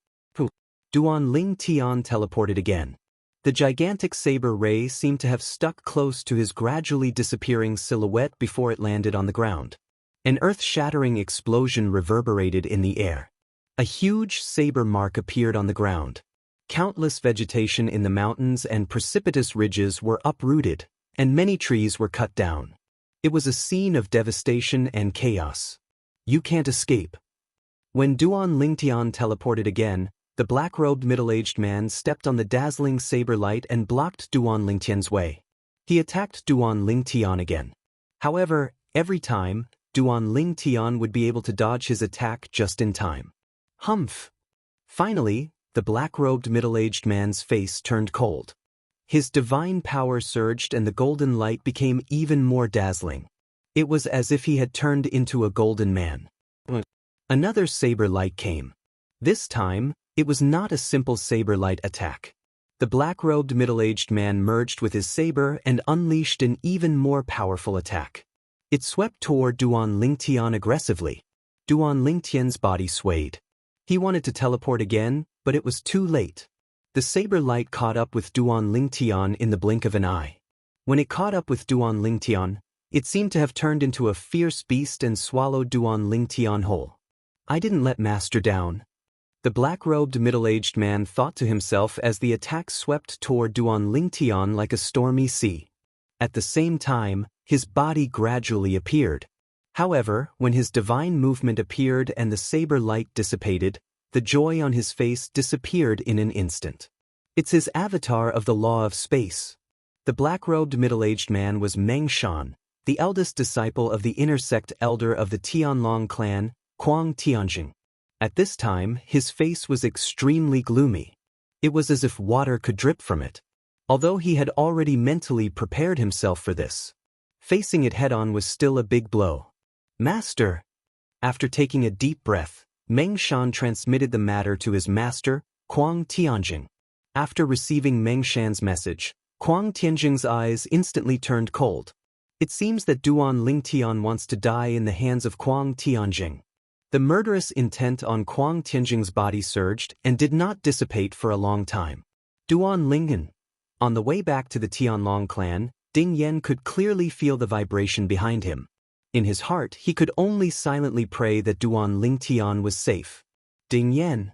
Duan Lingtian teleported again. The gigantic saber ray seemed to have stuck close to his gradually disappearing silhouette before it landed on the ground. An earth-shattering explosion reverberated in the air. A huge saber mark appeared on the ground. Countless vegetation in the mountains and precipitous ridges were uprooted, and many trees were cut down. It was a scene of devastation and chaos. You can't escape. When Duan Lingtian teleported again, the black-robed middle-aged man stepped on the dazzling saber light and blocked Duan Lingtian's way. He attacked Duan Lingtian again. However, every time, Duan Lingtian would be able to dodge his attack just in time. Humph! Finally, the black-robed middle-aged man's face turned cold. His divine power surged and the golden light became even more dazzling. It was as if he had turned into a golden man. Another saber light came. This time, it was not a simple saber light attack. The black-robed middle-aged man merged with his saber and unleashed an even more powerful attack. It swept toward Duan Lingtian aggressively. Duan Lingtian's body swayed. He wanted to teleport again, but it was too late. The saber light caught up with Duan Lingtian in the blink of an eye. When it caught up with Duan Lingtian, it seemed to have turned into a fierce beast and swallowed Duan Lingtian whole. I didn't let Master down. The black-robed middle-aged man thought to himself as the attack swept toward Duan Lingtian like a stormy sea. At the same time, his body gradually appeared. However, when his divine movement appeared and the saber light dissipated, the joy on his face disappeared in an instant. It's his avatar of the law of space. The black-robed middle-aged man was Meng Shan, the eldest disciple of the inner sect elder of the Tianlong clan, Kuang Tianjing. At this time, his face was extremely gloomy. It was as if water could drip from it. Although he had already mentally prepared himself for this, facing it head-on was still a big blow. Master! After taking a deep breath, Meng Shan transmitted the matter to his master, Kuang Tianjing. After receiving Meng Shan's message, Kuang Tianjing's eyes instantly turned cold. It seems that Duan Lingtian wants to die in the hands of Kuang Tianjing. The murderous intent on Kuang Tianjing's body surged and did not dissipate for a long time. Duan Lingen. On the way back to the Tianlong clan, Ding Yan could clearly feel the vibration behind him. In his heart, he could only silently pray that Duan Lingtian was safe. Ding Yan.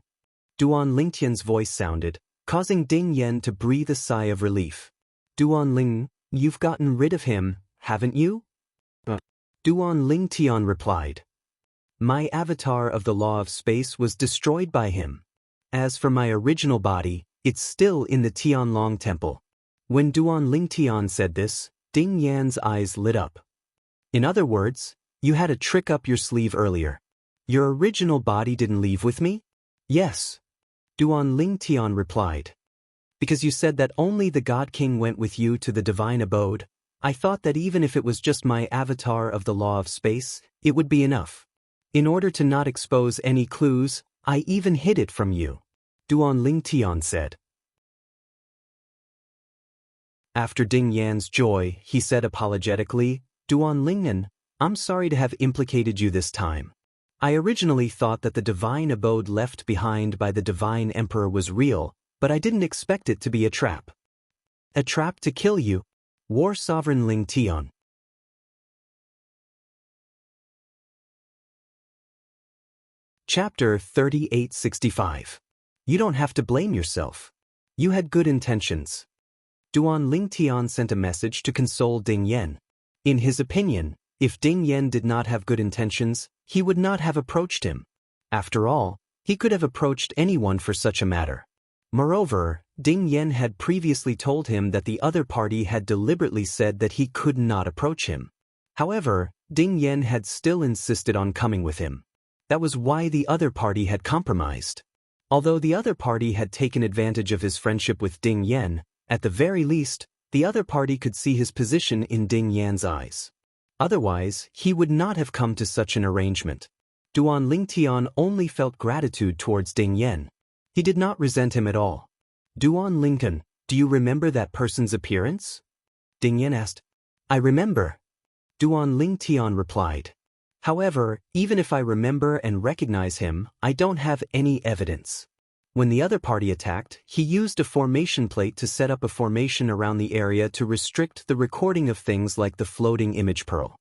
Duan Lingtian's voice sounded, causing Ding Yan to breathe a sigh of relief. Duan Ling, you've gotten rid of him, haven't you? Duan Lingtian replied. My avatar of the law of space was destroyed by him. As for my original body, it's still in the Tianlong temple. When Duan Lingtian said this, Ding Yan's eyes lit up. In other words, you had a trick up your sleeve earlier. Your original body didn't leave with me? Yes. Duan Lingtian replied. Because you said that only the God King went with you to the divine abode, I thought that even if it was just my avatar of the law of space, it would be enough. In order to not expose any clues, I even hid it from you. Duan Lingtian said. After Ding Yan's joy, he said apologetically, Duan Lingnan, I'm sorry to have implicated you this time. I originally thought that the divine abode left behind by the divine emperor was real, but I didn't expect it to be a trap. A trap to kill you? War Sovereign Ling Tian. Chapter 3865. You don't have to blame yourself. You had good intentions. Duan Ling Tian sent a message to console Ding Yan. In his opinion, if Ding Yan did not have good intentions, he would not have approached him. After all, he could have approached anyone for such a matter. Moreover, Ding Yan had previously told him that the other party had deliberately said that he could not approach him. However, Ding Yan had still insisted on coming with him. That was why the other party had compromised. Although the other party had taken advantage of his friendship with Ding Yan, at the very least, the other party could see his position in Ding Yan's eyes. Otherwise, he would not have come to such an arrangement. Duan Ling Tian only felt gratitude towards Ding Yan. He did not resent him at all. Duan Lincoln, do you remember that person's appearance? Ding Yan asked. I remember. Duan Ling Tian replied. However, even if I remember and recognize him, I don't have any evidence. When the other party attacked, he used a formation plate to set up a formation around the area to restrict the recording of things like the floating image pearl.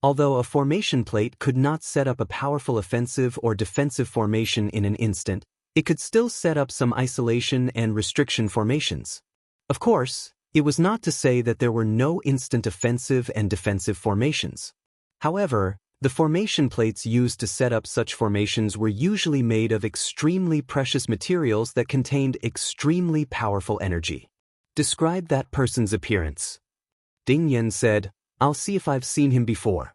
Although a formation plate could not set up a powerful offensive or defensive formation in an instant, it could still set up some isolation and restriction formations. Of course, it was not to say that there were no instant offensive and defensive formations. However, the formation plates used to set up such formations were usually made of extremely precious materials that contained extremely powerful energy. Describe that person's appearance. Ding Yan said, I'll see if I've seen him before.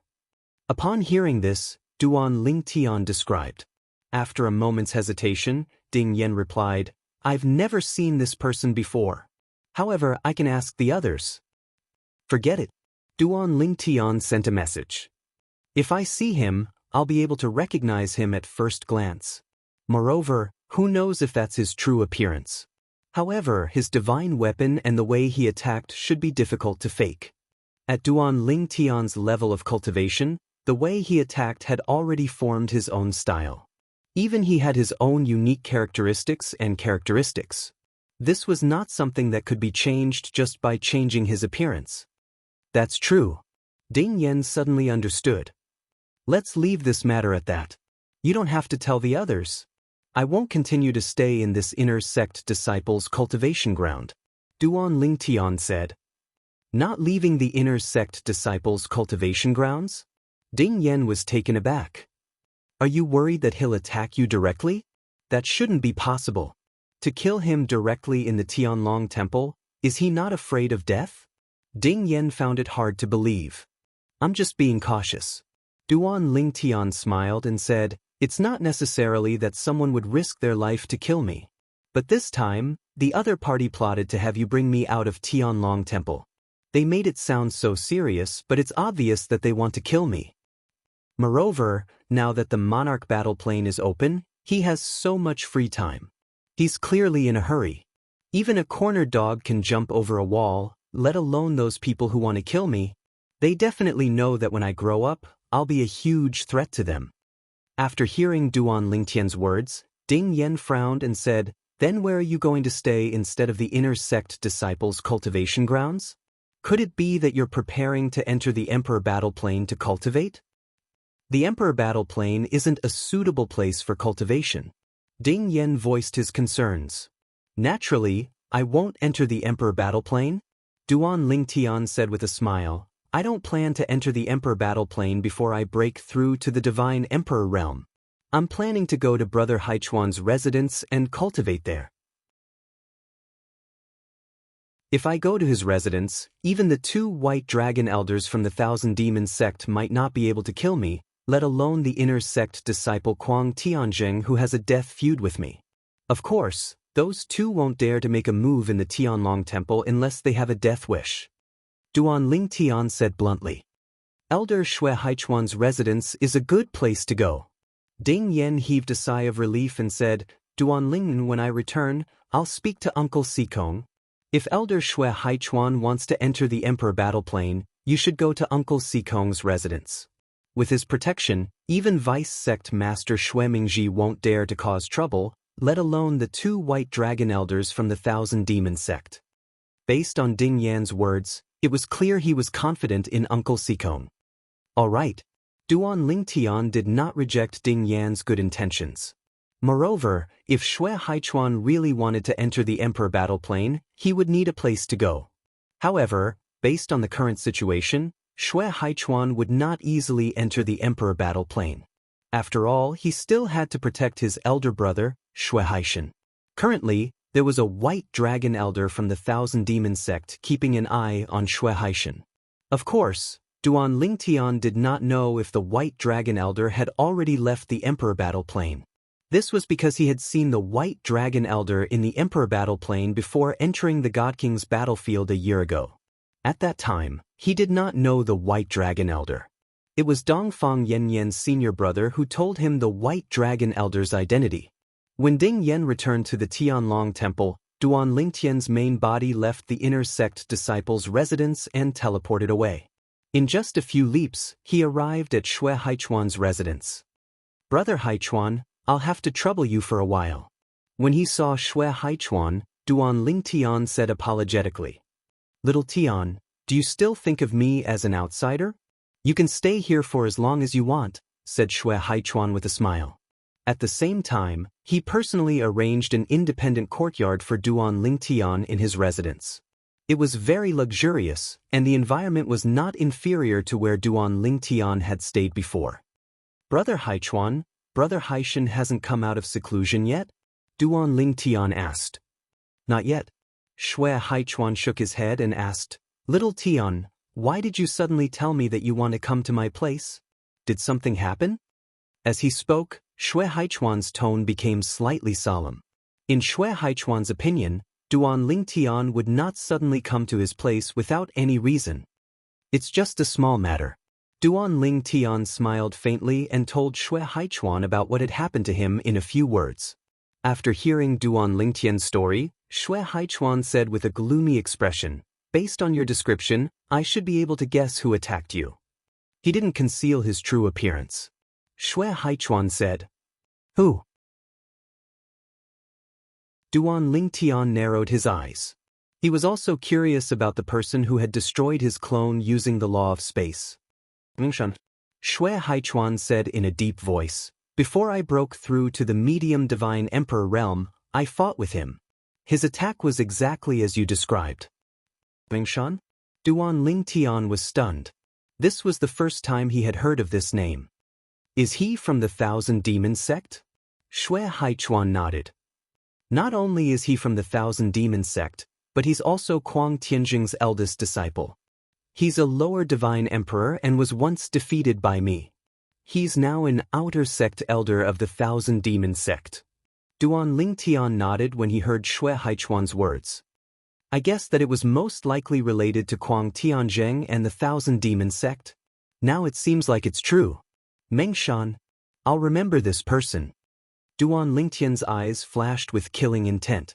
Upon hearing this, Duan Ling Tian described. After a moment's hesitation, Ding Yan replied, I've never seen this person before. However, I can ask the others. Forget it. Duan Ling Tian sent a message. If I see him, I'll be able to recognize him at first glance. Moreover, who knows if that's his true appearance. However, his divine weapon and the way he attacked should be difficult to fake. At Duan Ling Tian's level of cultivation, the way he attacked had already formed his own style. Even he had his own unique characteristics. This was not something that could be changed just by changing his appearance. That's true. Ding Yan suddenly understood. Let's leave this matter at that. You don't have to tell the others. I won't continue to stay in this inner sect disciples' cultivation ground. Duan Ling Tian said. Not leaving the inner sect disciples' cultivation grounds? Ding Yan was taken aback. Are you worried that he'll attack you directly? That shouldn't be possible. To kill him directly in the Tianlong temple, is he not afraid of death? Ding Yan found it hard to believe. I'm just being cautious. Duan Ling Tian smiled and said, It's not necessarily that someone would risk their life to kill me. But this time, the other party plotted to have you bring me out of Tianlong Temple. They made it sound so serious, but it's obvious that they want to kill me. Moreover, now that the monarch battle plane is open, he has so much free time. He's clearly in a hurry. Even a cornered dog can jump over a wall, let alone those people who want to kill me. They definitely know that when I grow up, I'll be a huge threat to them. After hearing Duan Ling Tian's words, Ding Yan frowned and said, Then where are you going to stay instead of the inner sect disciples' cultivation grounds? Could it be that you're preparing to enter the Emperor battle plane to cultivate? The Emperor battle plane isn't a suitable place for cultivation. Ding Yan voiced his concerns. Naturally, I won't enter the Emperor battle plane. Duan Ling Tian said with a smile, I don't plan to enter the Emperor battle plane before I break through to the Divine Emperor realm. I'm planning to go to Brother Haichuan's residence and cultivate there. If I go to his residence, even the 2 white dragon elders from the Thousand Demon sect might not be able to kill me, let alone the inner sect disciple Kuang Tianzheng who has a death feud with me. Of course, those 2 won't dare to make a move in the Tianlong temple unless they have a death wish. Duan Ling Tian said bluntly. Elder Shui Haichuan's residence is a good place to go. Ding Yan heaved a sigh of relief and said, Duan Ling, when I return, I'll speak to Uncle Sikong. If Elder Shui Haichuan wants to enter the Emperor battle plane, you should go to Uncle Sikong's residence. With his protection, even Vice Sect Master Shui Mingji won't dare to cause trouble, let alone the 2 white dragon elders from the Thousand Demon Sect. Based on Ding Yan's words, it was clear he was confident in Uncle Sikong. All right. Duan Lingtian did not reject Ding Yan's good intentions. Moreover, if Shui Haichuan really wanted to enter the Emperor battle plane, he would need a place to go. However, based on the current situation, Shui Haichuan would not easily enter the Emperor battle plane. After all, he still had to protect his elder brother, Shui Haishan. Currently, there was a white dragon elder from the Thousand Demon Sect keeping an eye on Shui Haishan. Of course, Duan Lingtian did not know if the white dragon elder had already left the Emperor battle plane. This was because he had seen the white dragon elder in the Emperor battle plane before entering the God King's battlefield a year ago. At that time, he did not know the white dragon elder. It was Dongfang Yanyan's senior brother who told him the white dragon elder's identity. When Ding Yan returned to the Tianlong Temple, Duan Lingtian's main body left the inner sect disciples' residence and teleported away. In just a few leaps, he arrived at Shui Haichuan's residence. "Brother Haichuan, I'll have to trouble you for a while." When he saw Shui Haichuan, Duan Lingtian said apologetically, "Little Tian, do you still think of me as an outsider? You can stay here for as long as you want," said Shui Haichuan with a smile. At the same time, he personally arranged an independent courtyard for Duan Lingtian in his residence. It was very luxurious, and the environment was not inferior to where Duan Lingtian had stayed before. "Brother Haichuan, Brother Haishan hasn't come out of seclusion yet?" Duan Lingtian asked. "Not yet." Shui Haichuan shook his head and asked, "Little Tian, why did you suddenly tell me that you want to come to my place? Did something happen?" As he spoke, Shui Haichuan's tone became slightly solemn. In Shui Haichuan's opinion, Duan Lingtian would not suddenly come to his place without any reason. "It's just a small matter." Duan Lingtian smiled faintly and told Shui Haichuan about what had happened to him in a few words. After hearing Duan Lingtian's story, Shui Haichuan said with a gloomy expression, "Based on your description, I should be able to guess who attacked you." He didn't conceal his true appearance. Shui Haichuan said, "Who?" Duan Lingtian narrowed his eyes. He was also curious about the person who had destroyed his clone using the law of space. "Mingshan," Shui Haichuan said in a deep voice, "Before I broke through to the medium divine emperor realm, I fought with him. His attack was exactly as you described." "Mingshan?" Duan Lingtian was stunned. This was the first time he had heard of this name. "Is he from the Thousand Demon Sect?" Shui Haichuan nodded. "Not only is he from the Thousand Demon Sect, but he's also Kuang Tianjing's eldest disciple. He's a lower divine emperor and was once defeated by me. He's now an outer sect elder of the Thousand Demon Sect." Duan Lingtian nodded when he heard Shui Haichuan's words. "I guess that it was most likely related to Kuang Tianjing and the Thousand Demon Sect. Now it seems like it's true. Mengshan, I'll remember this person." Duan Lingtian's eyes flashed with killing intent.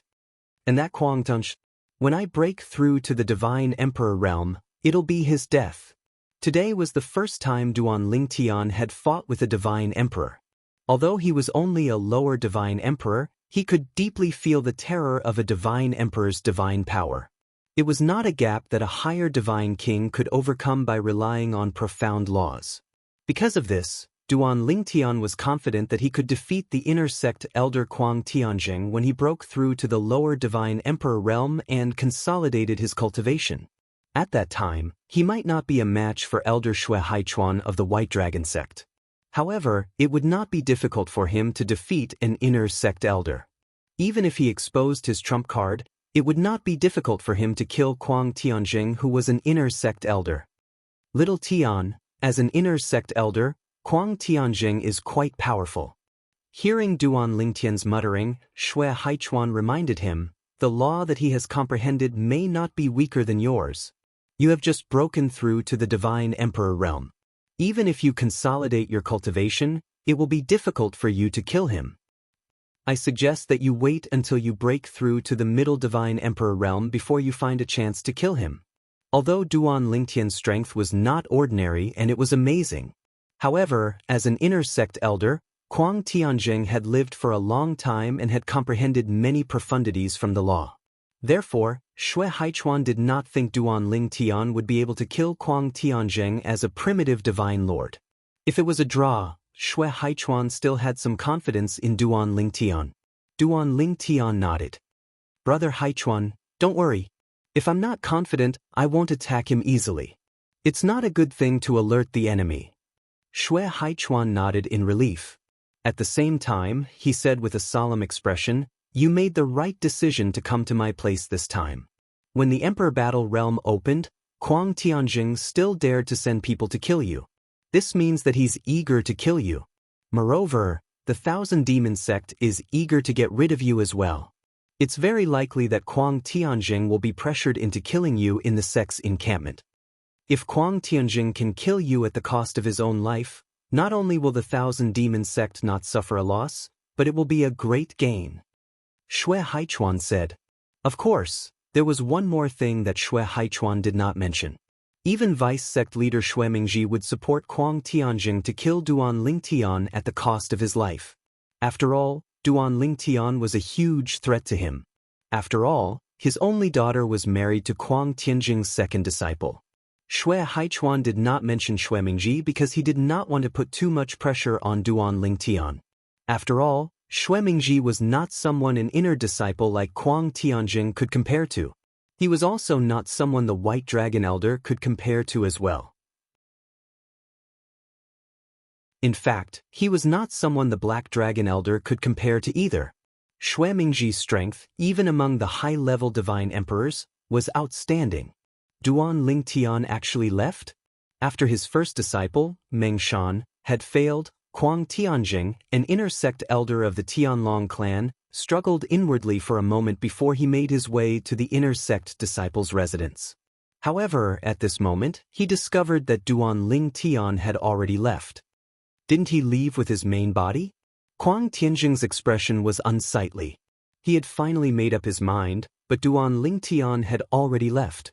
"And that Kuang Tunch, when I break through to the divine emperor realm, it'll be his death." Today was the first time Duan Lingtian had fought with a divine emperor. Although he was only a lower divine emperor, he could deeply feel the terror of a divine emperor's divine power. It was not a gap that a higher divine king could overcome by relying on profound laws. Because of this, Duan Lingtian was confident that he could defeat the inner sect elder Kuang Tianjing when he broke through to the lower divine emperor realm and consolidated his cultivation. At that time, he might not be a match for elder Shui Haichuan of the White Dragon sect. However, it would not be difficult for him to defeat an inner sect elder. Even if he exposed his trump card, it would not be difficult for him to kill Kuang Tianjing, who was an inner sect elder. "Little Tian, as an inner sect elder, Kuang Tianjing is quite powerful." Hearing Duan Lingtian's muttering, Shui Haichuan reminded him, "The law that he has comprehended may not be weaker than yours. You have just broken through to the divine emperor realm. Even if you consolidate your cultivation, it will be difficult for you to kill him." I suggest that you wait until you break through to the middle divine emperor realm before you find a chance to kill him. Although Duan Lingtian's strength was not ordinary and it was amazing. However, as an inner sect elder, Kuang Tianjing had lived for a long time and had comprehended many profundities from the law. Therefore, Xue Haichuan did not think Duan Lingtian would be able to kill Kuang Tianjing as a primitive divine lord. If it was a draw, Xue Haichuan still had some confidence in Duan Lingtian. Duan Lingtian nodded. Brother Haichuan, don't worry. If I'm not confident, I won't attack him easily. It's not a good thing to alert the enemy. Xue Haichuan nodded in relief. At the same time, he said with a solemn expression, "You made the right decision to come to my place this time." When the Emperor Battle Realm opened, Kuang Tianjing still dared to send people to kill you. This means that he's eager to kill you. Moreover, the Thousand Demon Sect is eager to get rid of you as well. It's very likely that Kuang Tianjing will be pressured into killing you in the sect's encampment. If Kuang Tianjing can kill you at the cost of his own life, not only will the Thousand Demon Sect not suffer a loss, but it will be a great gain. Xue Haichuan said. Of course, there was one more thing that Xue Haichuan did not mention. Even Vice Sect leader Xue Mingji would support Kuang Tianjing to kill Duan Lingtian at the cost of his life. After all, Duan Lingtian was a huge threat to him. After all, his only daughter was married to Kuang Tianjing's second disciple. Xue Haichuan did not mention Xue Mingji because he did not want to put too much pressure on Duan Lingtian. After all, Xue Mingji was not someone an inner disciple like Kuang Tianjing could compare to. He was also not someone the White Dragon Elder could compare to as well. In fact, he was not someone the Black Dragon Elder could compare to either. Xue Mingji's strength, even among the high-level divine emperors, was outstanding. Duan Lingtian actually left? After his first disciple, Meng Shan, had failed, Kuang Tianjing, an inner sect elder of the Tianlong clan, struggled inwardly for a moment before he made his way to the inner sect disciples' residence. However, at this moment, he discovered that Duan Lingtian had already left. Didn't he leave with his main body? Kuang Tianjing's expression was unsightly. He had finally made up his mind, but Duan Lingtian had already left.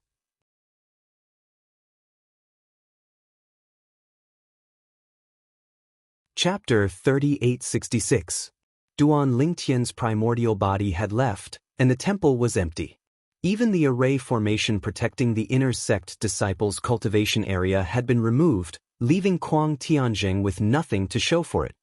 Chapter 3866. Duan Lingtian's primordial body had left, and the temple was empty. Even the array formation protecting the inner sect disciples' cultivation area had been removed, leaving Kuang Tianjing with nothing to show for it.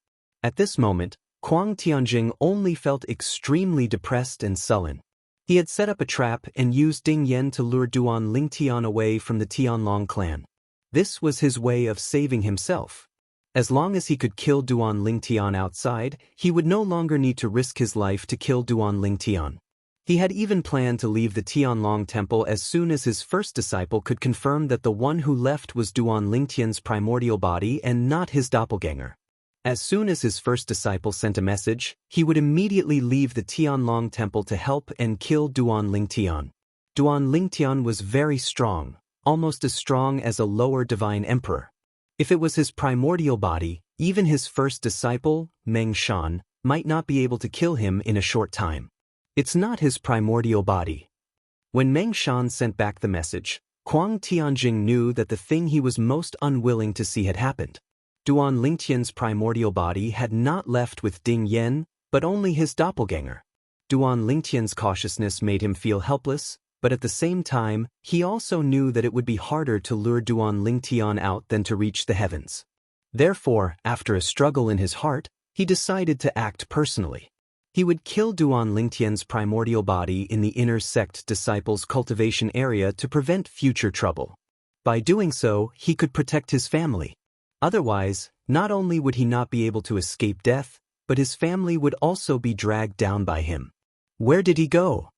At this moment, Kuang Tianjing only felt extremely depressed and sullen. He had set up a trap and used Ding Yan to lure Duan Lingtian away from the Tianlong clan. This was his way of saving himself. As long as he could kill Duan Lingtian outside, he would no longer need to risk his life to kill Duan Lingtian. He had even planned to leave the Tianlong temple as soon as his first disciple could confirm that the one who left was Duan Lingtian's primordial body and not his doppelganger. As soon as his first disciple sent a message, he would immediately leave the Tianlong temple to help and kill Duan Lingtian. Duan Lingtian was very strong, almost as strong as a lower divine emperor. If it was his primordial body, even his first disciple, Meng Shan, might not be able to kill him in a short time. It's not his primordial body. When Meng Shan sent back the message, Kuang Tianjing knew that the thing he was most unwilling to see had happened. Duan Lingtian's primordial body had not left with Ding Yan, but only his doppelganger. Duan Lingtian's cautiousness made him feel helpless, but at the same time, he also knew that it would be harder to lure Duan Lingtian out than to reach the heavens. Therefore, after a struggle in his heart, he decided to act personally. He would kill Duan Lingtian's primordial body in the inner sect disciples' cultivation area to prevent future trouble. By doing so, he could protect his family. Otherwise, not only would he not be able to escape death, but his family would also be dragged down by him. Where did he go?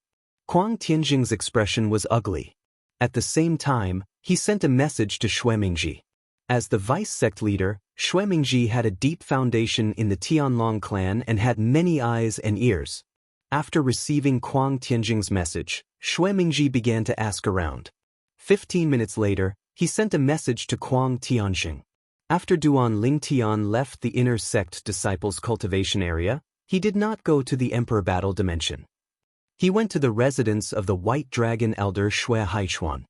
Kuang Tianjing's expression was ugly. At the same time, he sent a message to Xue Mingji. As the vice sect leader, Xue Mingji had a deep foundation in the Tianlong clan and had many eyes and ears. After receiving Kuang Tianjing's message, Xue Mingji began to ask around. 15 minutes later, he sent a message to Kuang Tianjing. After Duan Lingtian left the inner sect disciples' cultivation area, He did not go to the Emperor Battle Dimension. He went to the residence of the White Dragon Elder Shui Haichuan.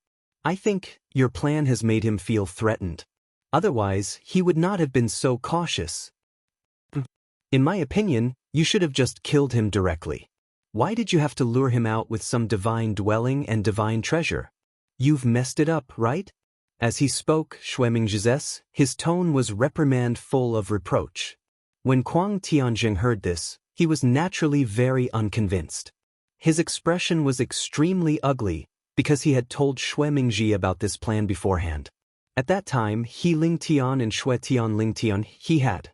I think your plan has made him feel threatened. Otherwise, he would not have been so cautious. In my opinion, you should have just killed him directly. Why did you have to lure him out with some divine dwelling and divine treasure? You've messed it up, right? As he spoke, Shui Mingzhi's, his tone was reprimand full of reproach. When Kuang Tianjing heard this, he was naturally very unconvinced. His expression was extremely ugly because he had told Shui Mingzhi about this plan beforehand. At that time, He Ling Tian and Shui Tian Ling Tian he had.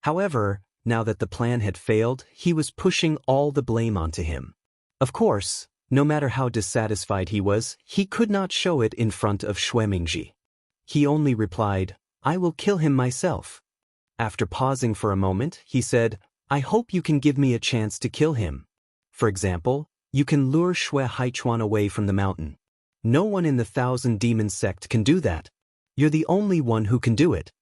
However, now that the plan had failed, he was pushing all the blame onto him. Of course, no matter how dissatisfied he was, he could not show it in front of Shui Mingzhi. He only replied, "I will kill him myself." After pausing for a moment, he said, "I hope you can give me a chance to kill him. For example, you can lure Shui Haichuan away from the mountain. No one in the Thousand Demon sect can do that. You're the only one who can do it."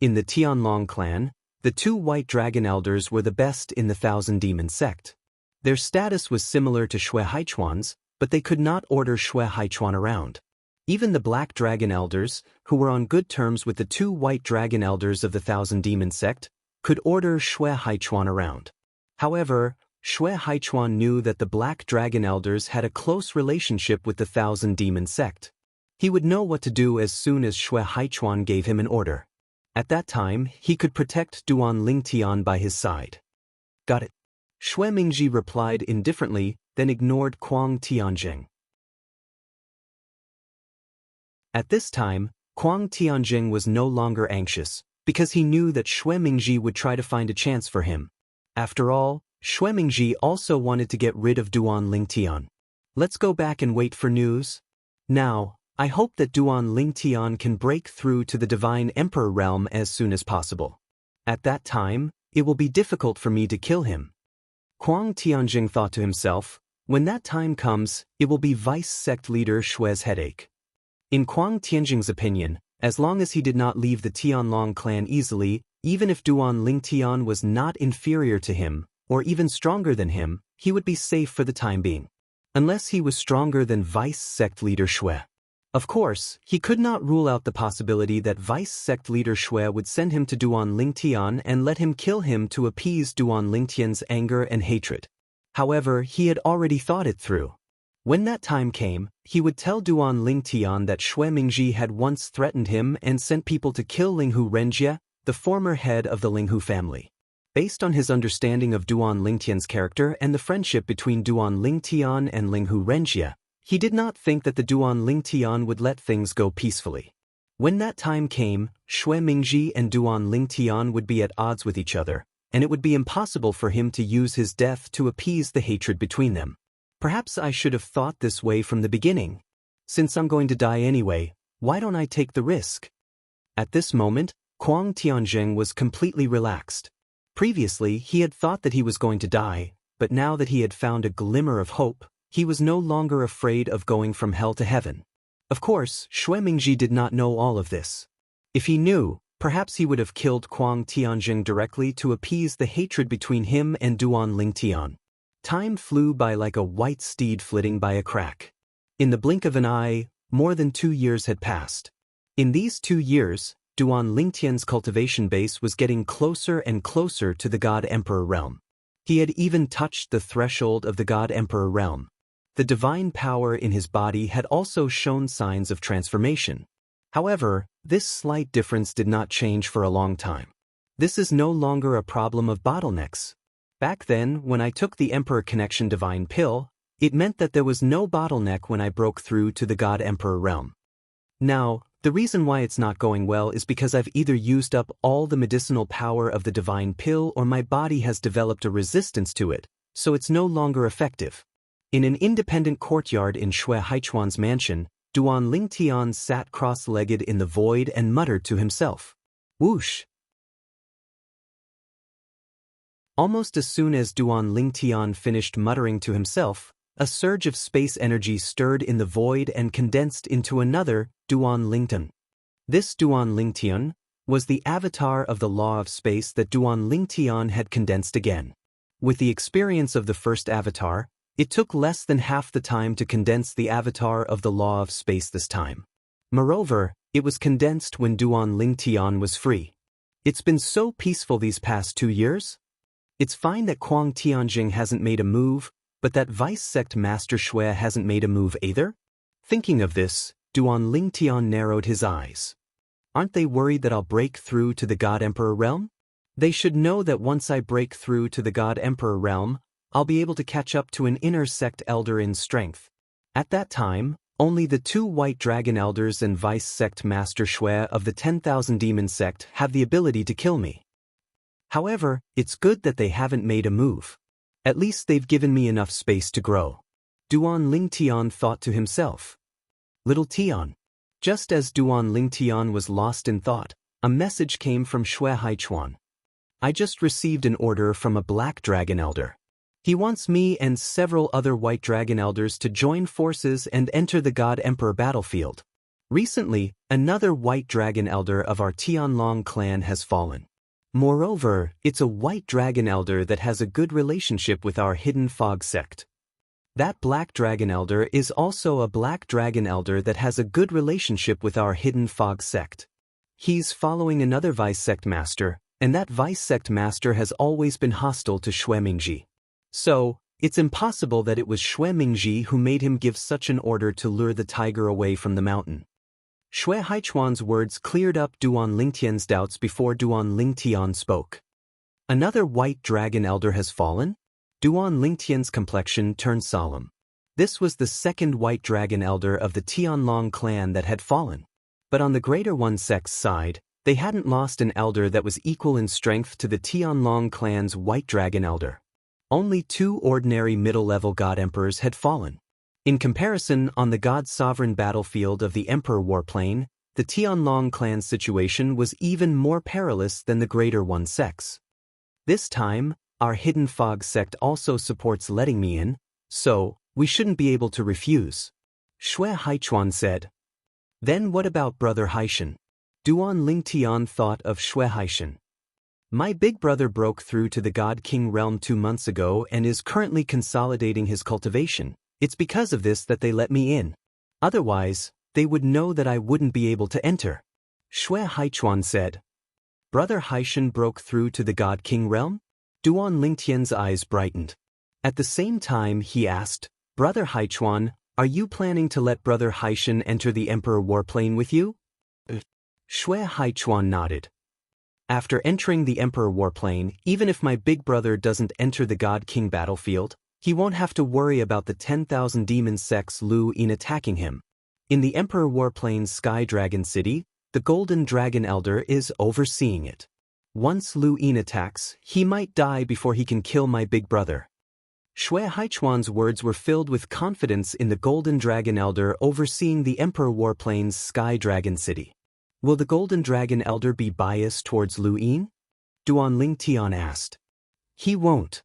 In the Tianlong clan, the two White Dragon Elders were the best in the Thousand Demon sect. Their status was similar to Shui Haichuan's, but they could not order Shui Haichuan around. Even the Black Dragon Elders, who were on good terms with the two White Dragon Elders of the Thousand Demon sect, could order Shui Haichuan around. However, Shui Haichuan knew that the Black Dragon Elders had a close relationship with the Thousand Demon sect. He would know what to do as soon as Shui Haichuan gave him an order. At that time, he could protect Duan Lingtian by his side. Got it. Shui Mingzhi replied indifferently, then ignored Kuang Tianjing. At this time, Kuang Tianjing was no longer anxious, because he knew that Shui Mingzhi would try to find a chance for him. After all, Shui Mingzhi also wanted to get rid of Duan Lingtian. Let's go back and wait for news. Now, I hope that Duan Lingtian can break through to the Divine Emperor realm as soon as possible. At that time, it will be difficult for me to kill him. Kuang Tianjing thought to himself, when that time comes, it will be Vice Sect Leader Shui's headache. In Kuang Tianjing's opinion, as long as he did not leave the Tianlong clan easily, even if Duan Lingtian was not inferior to him, or even stronger than him, he would be safe for the time being. Unless he was stronger than Vice Sect Leader Shui. Of course, he could not rule out the possibility that Vice Sect Leader Shui would send him to Duan Lingtian and let him kill him to appease Duan Lingtian's anger and hatred. However, he had already thought it through. When that time came, he would tell Duan Lingtian that Shui Mingzhi had once threatened him and sent people to kill Linghu Renjie, the former head of the Linghu family. Based on his understanding of Duan Lingtian's character and the friendship between Duan Lingtian and Linghu Renjie, he did not think that the Duan Lingtian would let things go peacefully. When that time came, Shui Mingzhi and Duan Lingtian would be at odds with each other, and it would be impossible for him to use his death to appease the hatred between them. Perhaps I should have thought this way from the beginning. Since I'm going to die anyway, why don't I take the risk? At this moment, Kuang Tianjing was completely relaxed. Previously, he had thought that he was going to die, but now that he had found a glimmer of hope, he was no longer afraid of going from hell to heaven. Of course, Shui Mingzhi did not know all of this. If he knew, perhaps he would have killed Kuang Tianjing directly to appease the hatred between him and Duan Lingtian. Time flew by like a white steed flitting by a crack. In the blink of an eye, more than 2 years had passed. In these 2 years, Duan Lingtian's cultivation base was getting closer and closer to the God Emperor realm. He had even touched the threshold of the God Emperor realm. The divine power in his body had also shown signs of transformation. However, this slight difference did not change for a long time. This is no longer a problem of bottlenecks. Back then, when I took the Emperor Connection Divine Pill, it meant that there was no bottleneck when I broke through to the God Emperor realm. Now, the reason why it's not going well is because I've either used up all the medicinal power of the Divine Pill or my body has developed a resistance to it, so it's no longer effective. In an independent courtyard in Shui Haichuan's mansion, Duan Lingtian sat cross-legged in the void and muttered to himself. Whoosh! Almost as soon as Duan Lingtian finished muttering to himself, a surge of space energy stirred in the void and condensed into another Duan Lingtian. This Duan Lingtian was the avatar of the law of space that Duan Lingtian had condensed again. With the experience of the first avatar, it took less than half the time to condense the avatar of the law of space this time. Moreover, it was condensed when Duan Ling Tian was free. It's been so peaceful these past 2 years. It's fine that Kuang Tianjing hasn't made a move, but that Vice Sect Master Xue hasn't made a move either? Thinking of this, Duan Ling Tian narrowed his eyes. Aren't they worried that I'll break through to the God Emperor realm? They should know that once I break through to the God Emperor realm, I'll be able to catch up to an inner sect elder in strength. At that time, only the 2 White Dragon Elders and Vice Sect Master Xue of the 10,000 Demon Sect have the ability to kill me. However, it's good that they haven't made a move. At least they've given me enough space to grow. Duan Ling Tian thought to himself. Little Tian. Just as Duan Ling Tian was lost in thought, a message came from Xue Haichuan. I just received an order from a Black Dragon Elder. He wants me and several other White Dragon Elders to join forces and enter the God Emperor battlefield. Recently, another White Dragon Elder of our Tianlong clan has fallen. Moreover, it's a White Dragon Elder that has a good relationship with our Hidden Fog sect. That Black Dragon Elder is also a Black Dragon Elder that has a good relationship with our Hidden Fog sect. He's following another Vice Sect Master, and that Vice Sect Master has always been hostile to Xue Mingji. So, it's impossible that it was Xue Mingji who made him give such an order to lure the tiger away from the mountain. Xue Haichuan's words cleared up Duan Lingtian's doubts before Duan Lingtian spoke. Another White Dragon Elder has fallen? Duan Lingtian's complexion turned solemn. This was the second White Dragon Elder of the Tianlong clan that had fallen. But on the Greater One sect's side, they hadn't lost an elder that was equal in strength to the Tianlong clan's White Dragon Elder. Only 2 ordinary middle-level God Emperors had fallen. In comparison, on the God Sovereign battlefield of the Emperor Warplane, the Tianlong clan's situation was even more perilous than the Greater One sect's. This time, our Hidden Fog sect also supports letting me in, so we shouldn't be able to refuse. Xue Haichuan said. Then what about Brother Haishan? Duan Lingtian thought of Xue Haishan. My big brother broke through to the God King realm 2 months ago and is currently consolidating his cultivation. It's because of this that they let me in. Otherwise, they would know that I wouldn't be able to enter. Xue Haichuan said. Brother Haishan broke through to the God King realm? Duan Lingtian's eyes brightened. At the same time he asked, Brother Haichuan, are you planning to let Brother Haishan enter the Emperor Warplane with you? Xue Haichuan nodded. After entering the Emperor Warplane, even if my big brother doesn't enter the God King battlefield, he won't have to worry about the 10,000 demon sects Lu Yin attacking him. In the Emperor Warplane's Sky Dragon City, the Golden Dragon Elder is overseeing it. Once Lu Yin attacks, he might die before he can kill my big brother. Xue Haichuan's words were filled with confidence in the Golden Dragon Elder overseeing the Emperor Warplane's Sky Dragon City. Will the Golden Dragon Elder be biased towards Lu Yin? Duan Lingtian asked. He won't.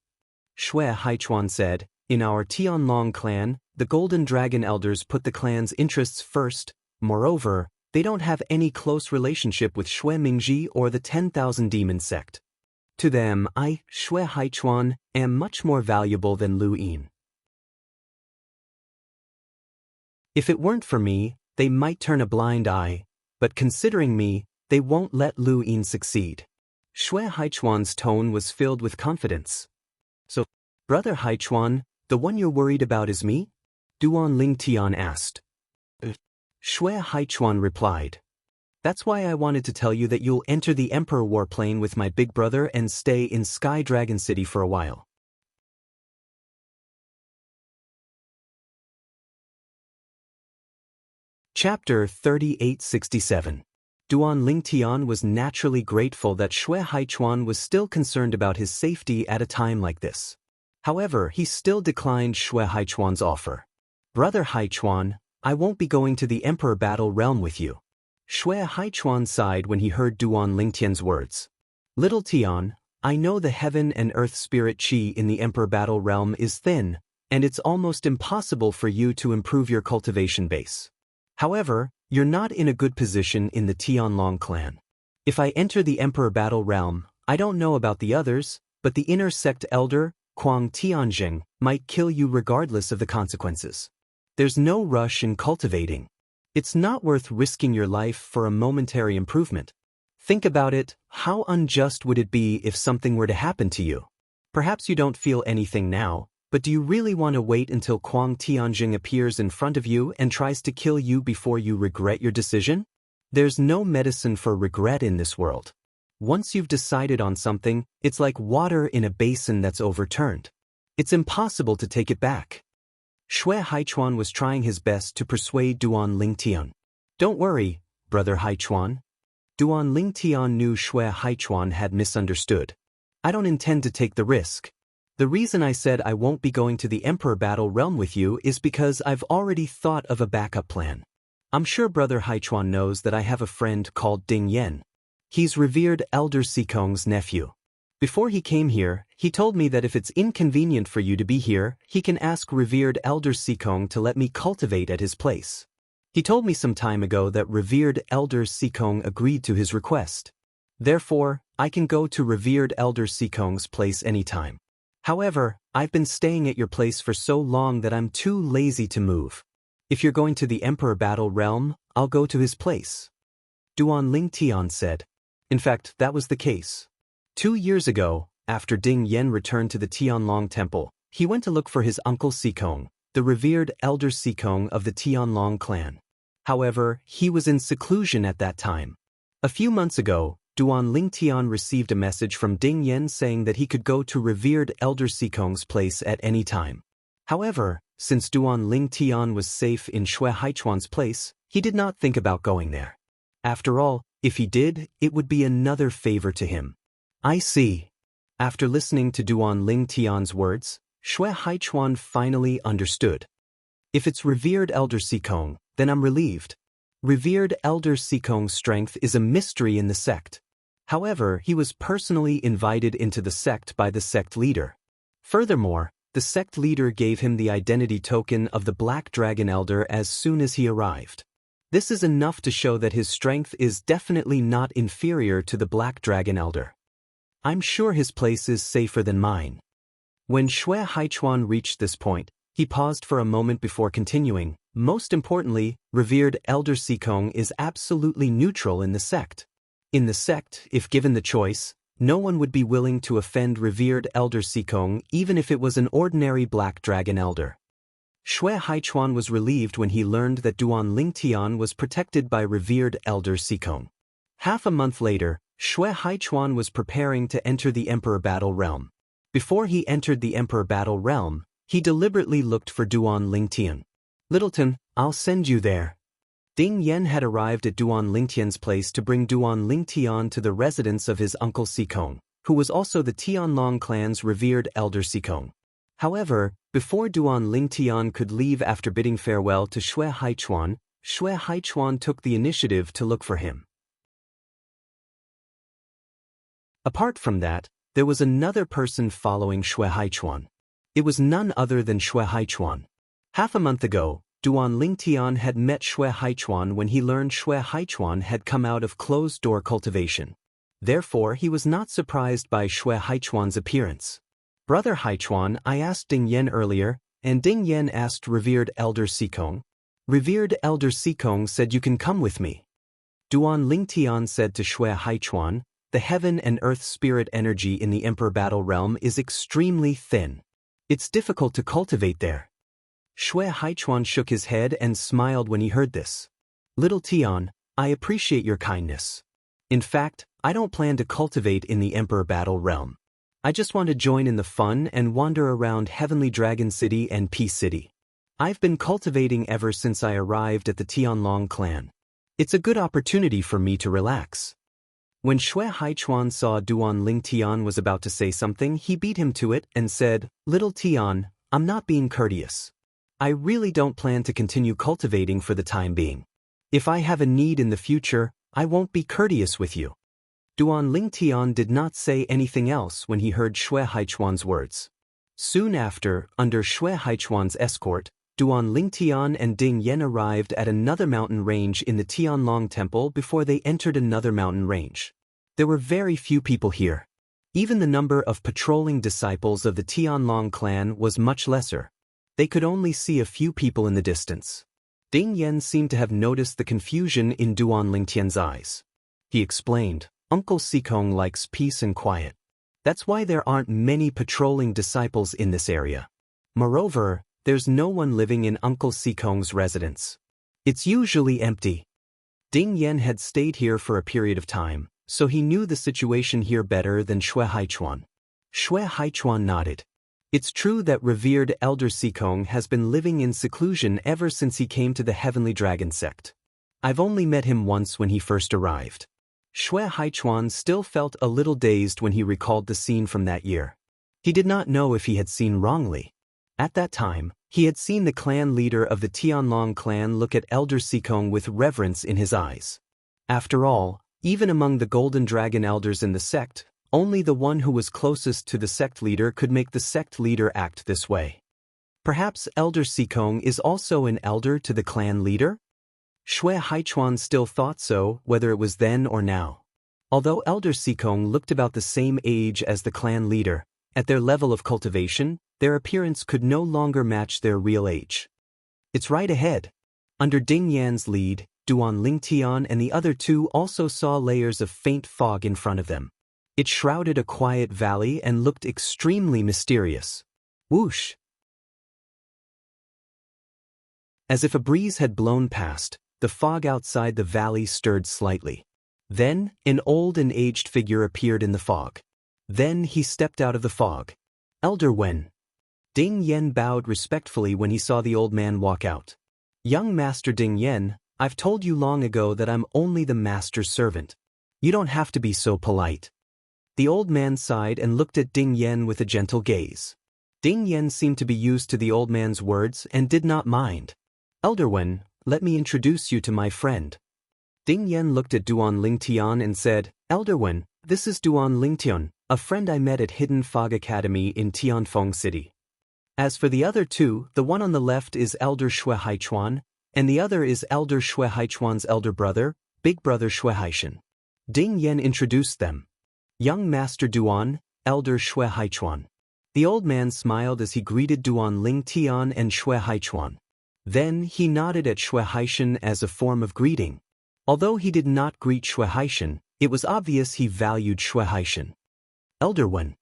Xue Haichuan said, in our Tianlong clan, the Golden Dragon Elders put the clan's interests first. Moreover, they don't have any close relationship with Xue Mingji or the 10,000 Demon Sect. To them, Xue Haichuan, am much more valuable than Lu Yin. If it weren't for me, they might turn a blind eye. But considering me, they won't let Lu Yin succeed. Xue Haichuan's tone was filled with confidence. So, Brother Haichuan, the one you're worried about is me? Duan Lingtian asked. Xue Haichuan replied. That's why I wanted to tell you that you'll enter the Emperor Warplane with my big brother and stay in Sky Dragon City for a while. Chapter 3867. Duan Lingtian was naturally grateful that Xue Haichuan was still concerned about his safety at a time like this. However, he still declined Xue Haichuan's offer. Brother Haichuan, I won't be going to the Emperor Battle Realm with you. Xue Haichuan sighed when he heard Duan Lingtian's words. Little Tian, I know the heaven and earth spirit qi in the Emperor Battle Realm is thin, and it's almost impossible for you to improve your cultivation base. However, you're not in a good position in the Tianlong clan. If I enter the Emperor Battle Realm, I don't know about the others, but the inner sect elder, Kuang Tianjing, might kill you regardless of the consequences. There's no rush in cultivating. It's not worth risking your life for a momentary improvement. Think about it, how unjust would it be if something were to happen to you? Perhaps you don't feel anything now, but do you really want to wait until Kuang Tianjing appears in front of you and tries to kill you before you regret your decision? There's no medicine for regret in this world. Once you've decided on something, it's like water in a basin that's overturned. It's impossible to take it back. Xue Haichuan was trying his best to persuade Duan Lingtian. Don't worry, brother Haichuan. Duan Lingtian knew Xue Haichuan had misunderstood. I don't intend to take the risk. The reason I said I won't be going to the Emperor Battle Realm with you is because I've already thought of a backup plan. I'm sure Brother Haichuan knows that I have a friend called Ding Yen. He's revered Elder Sikong's nephew. Before he came here, he told me that if it's inconvenient for you to be here, he can ask revered Elder Sikong to let me cultivate at his place. He told me some time ago that revered Elder Sikong agreed to his request. Therefore, I can go to revered Elder Sikong's place anytime. However, I've been staying at your place for so long that I'm too lazy to move. If you're going to the Emperor Battle Realm, I'll go to his place. Duan Lingtian said. In fact, that was the case. 2 years ago, after Ding Yen returned to the Tianlong Temple, he went to look for his uncle Sikong, the revered Elder Sikong of the Tianlong clan. However, he was in seclusion at that time. A few months ago, Duan Lingtian received a message from Ding Yen saying that he could go to revered Elder Sikong's place at any time. However, since Duan Lingtian was safe in Xue Haichuan's place, he did not think about going there. After all, if he did, it would be another favor to him. I see. After listening to Duan Lingtian's words, Xue Haichuan finally understood. If it's revered Elder Sikong, then I'm relieved. Revered Elder Sikong's strength is a mystery in the sect. However, he was personally invited into the sect by the sect leader. Furthermore, the sect leader gave him the identity token of the Black Dragon Elder as soon as he arrived. This is enough to show that his strength is definitely not inferior to the Black Dragon Elder. I'm sure his place is safer than mine. When Xue Haichuan reached this point, he paused for a moment before continuing. Most importantly, revered Elder Sikong is absolutely neutral in the sect. In the sect, if given the choice, no one would be willing to offend revered Elder Sikong even if it was an ordinary Black Dragon Elder. Xue Haichuan was relieved when he learned that Duan Lingtian was protected by revered Elder Sikong. Half a month later, Xue Haichuan was preparing to enter the Emperor Battle Realm. Before he entered the Emperor Battle Realm, he deliberately looked for Duan Lingtian. Littleton, I'll send you there. Ding Yen had arrived at Duan Lingtian's place to bring Duan Lingtian to the residence of his uncle Sikong, who was also the Tianlong clan's revered Elder Sikong. However, before Duan Lingtian could leave after bidding farewell to Xue Haichuan took the initiative to look for him. Apart from that, there was another person following Xue Haichuan. It was none other than Xue Haichuan. Half a month ago, Duan Lingtian had met Xue Haichuan when he learned Xue Haichuan had come out of closed-door cultivation. Therefore, he was not surprised by Xue Haichuan's appearance. Brother Haichuan, I asked Ding Yen earlier, and Ding Yen asked revered Elder Sikong. Revered Elder Sikong said you can come with me. Duan Lingtian said to Xue Haichuan, the heaven and earth spirit energy in the Emperor Battle Realm is extremely thin. It's difficult to cultivate there. Xue Haichuan shook his head and smiled when he heard this. Little Tian, I appreciate your kindness. In fact, I don't plan to cultivate in the Emperor Battle Realm. I just want to join in the fun and wander around Heavenly Dragon City and Peace City. I've been cultivating ever since I arrived at the Tianlong clan. It's a good opportunity for me to relax. When Xue Haichuan saw Duan Lingtian was about to say something, he beat him to it and said, Little Tian, I'm not being courteous. I really don't plan to continue cultivating for the time being. If I have a need in the future, I won't be courteous with you. Duan Lingtian did not say anything else when he heard Xue Haichuan's words. Soon after, under Xue Haichuan's escort, Duan Lingtian and Ding Yen arrived at another mountain range in the Tianlong Temple before they entered another mountain range. There were very few people here. Even the number of patrolling disciples of the Tianlong clan was much lesser. They could only see a few people in the distance. Ding Yan seemed to have noticed the confusion in Duan Lingtian's eyes. He explained, Uncle Sikong likes peace and quiet. That's why there aren't many patrolling disciples in this area. Moreover, there's no one living in Uncle Sikong's residence. It's usually empty. Ding Yan had stayed here for a period of time, so he knew the situation here better than Xue Haichuan. Xue Haichuan nodded. It's true that revered Elder Sikong has been living in seclusion ever since he came to the Heavenly Dragon sect. I've only met him once when he first arrived. Xue Haichuan still felt a little dazed when he recalled the scene from that year. He did not know if he had seen wrongly. At that time, he had seen the clan leader of the Tianlong clan look at Elder Sikong with reverence in his eyes. After all, even among the Golden Dragon elders in the sect, only the one who was closest to the sect leader could make the sect leader act this way. Perhaps Elder Sikong is also an elder to the clan leader? Xue Haichuan still thought so, whether it was then or now. Although Elder Sikong looked about the same age as the clan leader, at their level of cultivation, their appearance could no longer match their real age. It's right ahead. Under Ding Yan's lead, Duan Lingtian and the other two also saw layers of faint fog in front of them. It shrouded a quiet valley and looked extremely mysterious. Whoosh! As if a breeze had blown past, the fog outside the valley stirred slightly. Then, an old and aged figure appeared in the fog. Then he stepped out of the fog. Elder Wen. Ding Yan bowed respectfully when he saw the old man walk out. Young Master Ding Yan, I've told you long ago that I'm only the master's servant. You don't have to be so polite. The old man sighed and looked at Ding Yan with a gentle gaze. Ding Yan seemed to be used to the old man's words and did not mind. Elder Wen, let me introduce you to my friend. Ding Yan looked at Duan Lingtian and said, Elder Wen, this is Duan Lingtian, a friend I met at Hidden Fog Academy in Tianfeng City. As for the other two, the one on the left is Elder Xue Haichuan, and the other is Elder Xue Haichuan's elder brother, Big Brother Xue Haishan. Ding Yan introduced them. Young Master Duan, Elder Xue Haichuan. The old man smiled as he greeted Duan Lingtian and Xue Haichuan. Then he nodded at Xue Haishan as a form of greeting. Although he did not greet Xue Haishan, it was obvious he valued Xue Haishan. Elder Wen.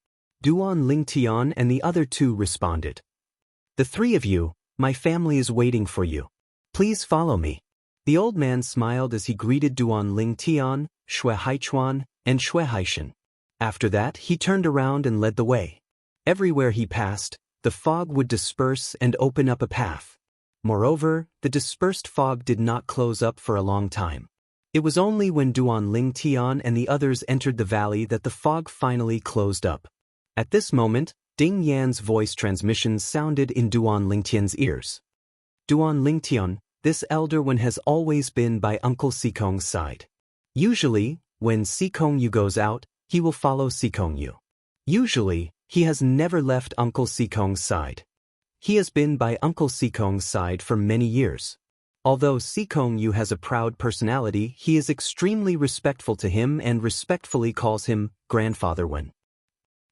Duan Lingtian and the other two responded. The three of you, my family is waiting for you. Please follow me. The old man smiled as he greeted Duan Lingtian, Xue Haichuan, and Xue Haishan. After that, he turned around and led the way. Everywhere he passed, the fog would disperse and open up a path. Moreover, the dispersed fog did not close up for a long time. It was only when Duan Lingtian and the others entered the valley that the fog finally closed up. At this moment, Ding Yan's voice transmission sounded in Duan Lingtian's ears. Duan Lingtian, this elder one has always been by Uncle Sikong's side. Usually, when Sikong Yu goes out, he will follow Sikong Yu. Usually, he has never left Uncle Sikong's side. He has been by Uncle Sikong's side for many years. Although Sikong Yu has a proud personality, he is extremely respectful to him and respectfully calls him Grandfather Wen.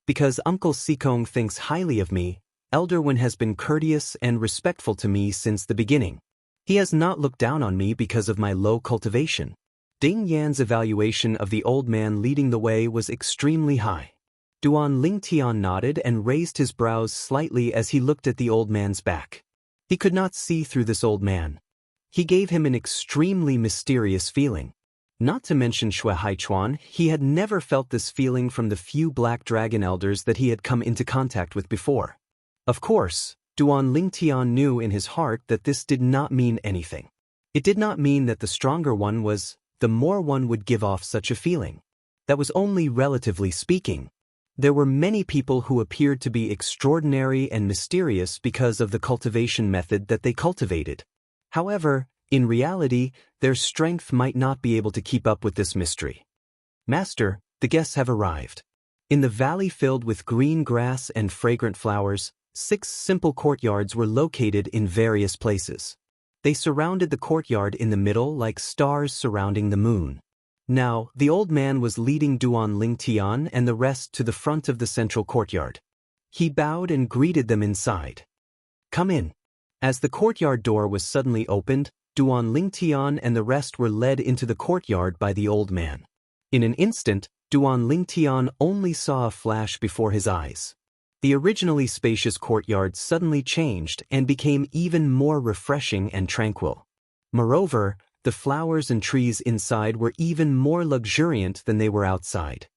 Because Uncle Sikong thinks highly of me, Elder Wen has been courteous and respectful to me since the beginning. He has not looked down on me because of my low cultivation. Ding Yan's evaluation of the old man leading the way was extremely high. Duan Lingtian nodded and raised his brows slightly as he looked at the old man's back. He could not see through this old man. He gave him an extremely mysterious feeling. Not to mention Xue Haichuan, he had never felt this feeling from the few black dragon elders that he had come into contact with before. Of course, Duan Lingtian knew in his heart that this did not mean anything. It did not mean that the stronger one was, the more one would give off such a feeling. That was only relatively speaking. There were many people who appeared to be extraordinary and mysterious because of the cultivation method that they cultivated. However, in reality, their strength might not be able to keep up with this mystery. Master, the guests have arrived. In the valley filled with green grass and fragrant flowers, 6 simple courtyards were located in various places. They surrounded the courtyard in the middle like stars surrounding the moon. Now, the old man was leading Duan Lingtian and the rest to the front of the central courtyard. He bowed and greeted them inside. "Come in." As the courtyard door was suddenly opened, Duan Lingtian and the rest were led into the courtyard by the old man. In an instant, Duan Lingtian only saw a flash before his eyes. The originally spacious courtyard suddenly changed and became even more refreshing and tranquil. Moreover, the flowers and trees inside were even more luxuriant than they were outside.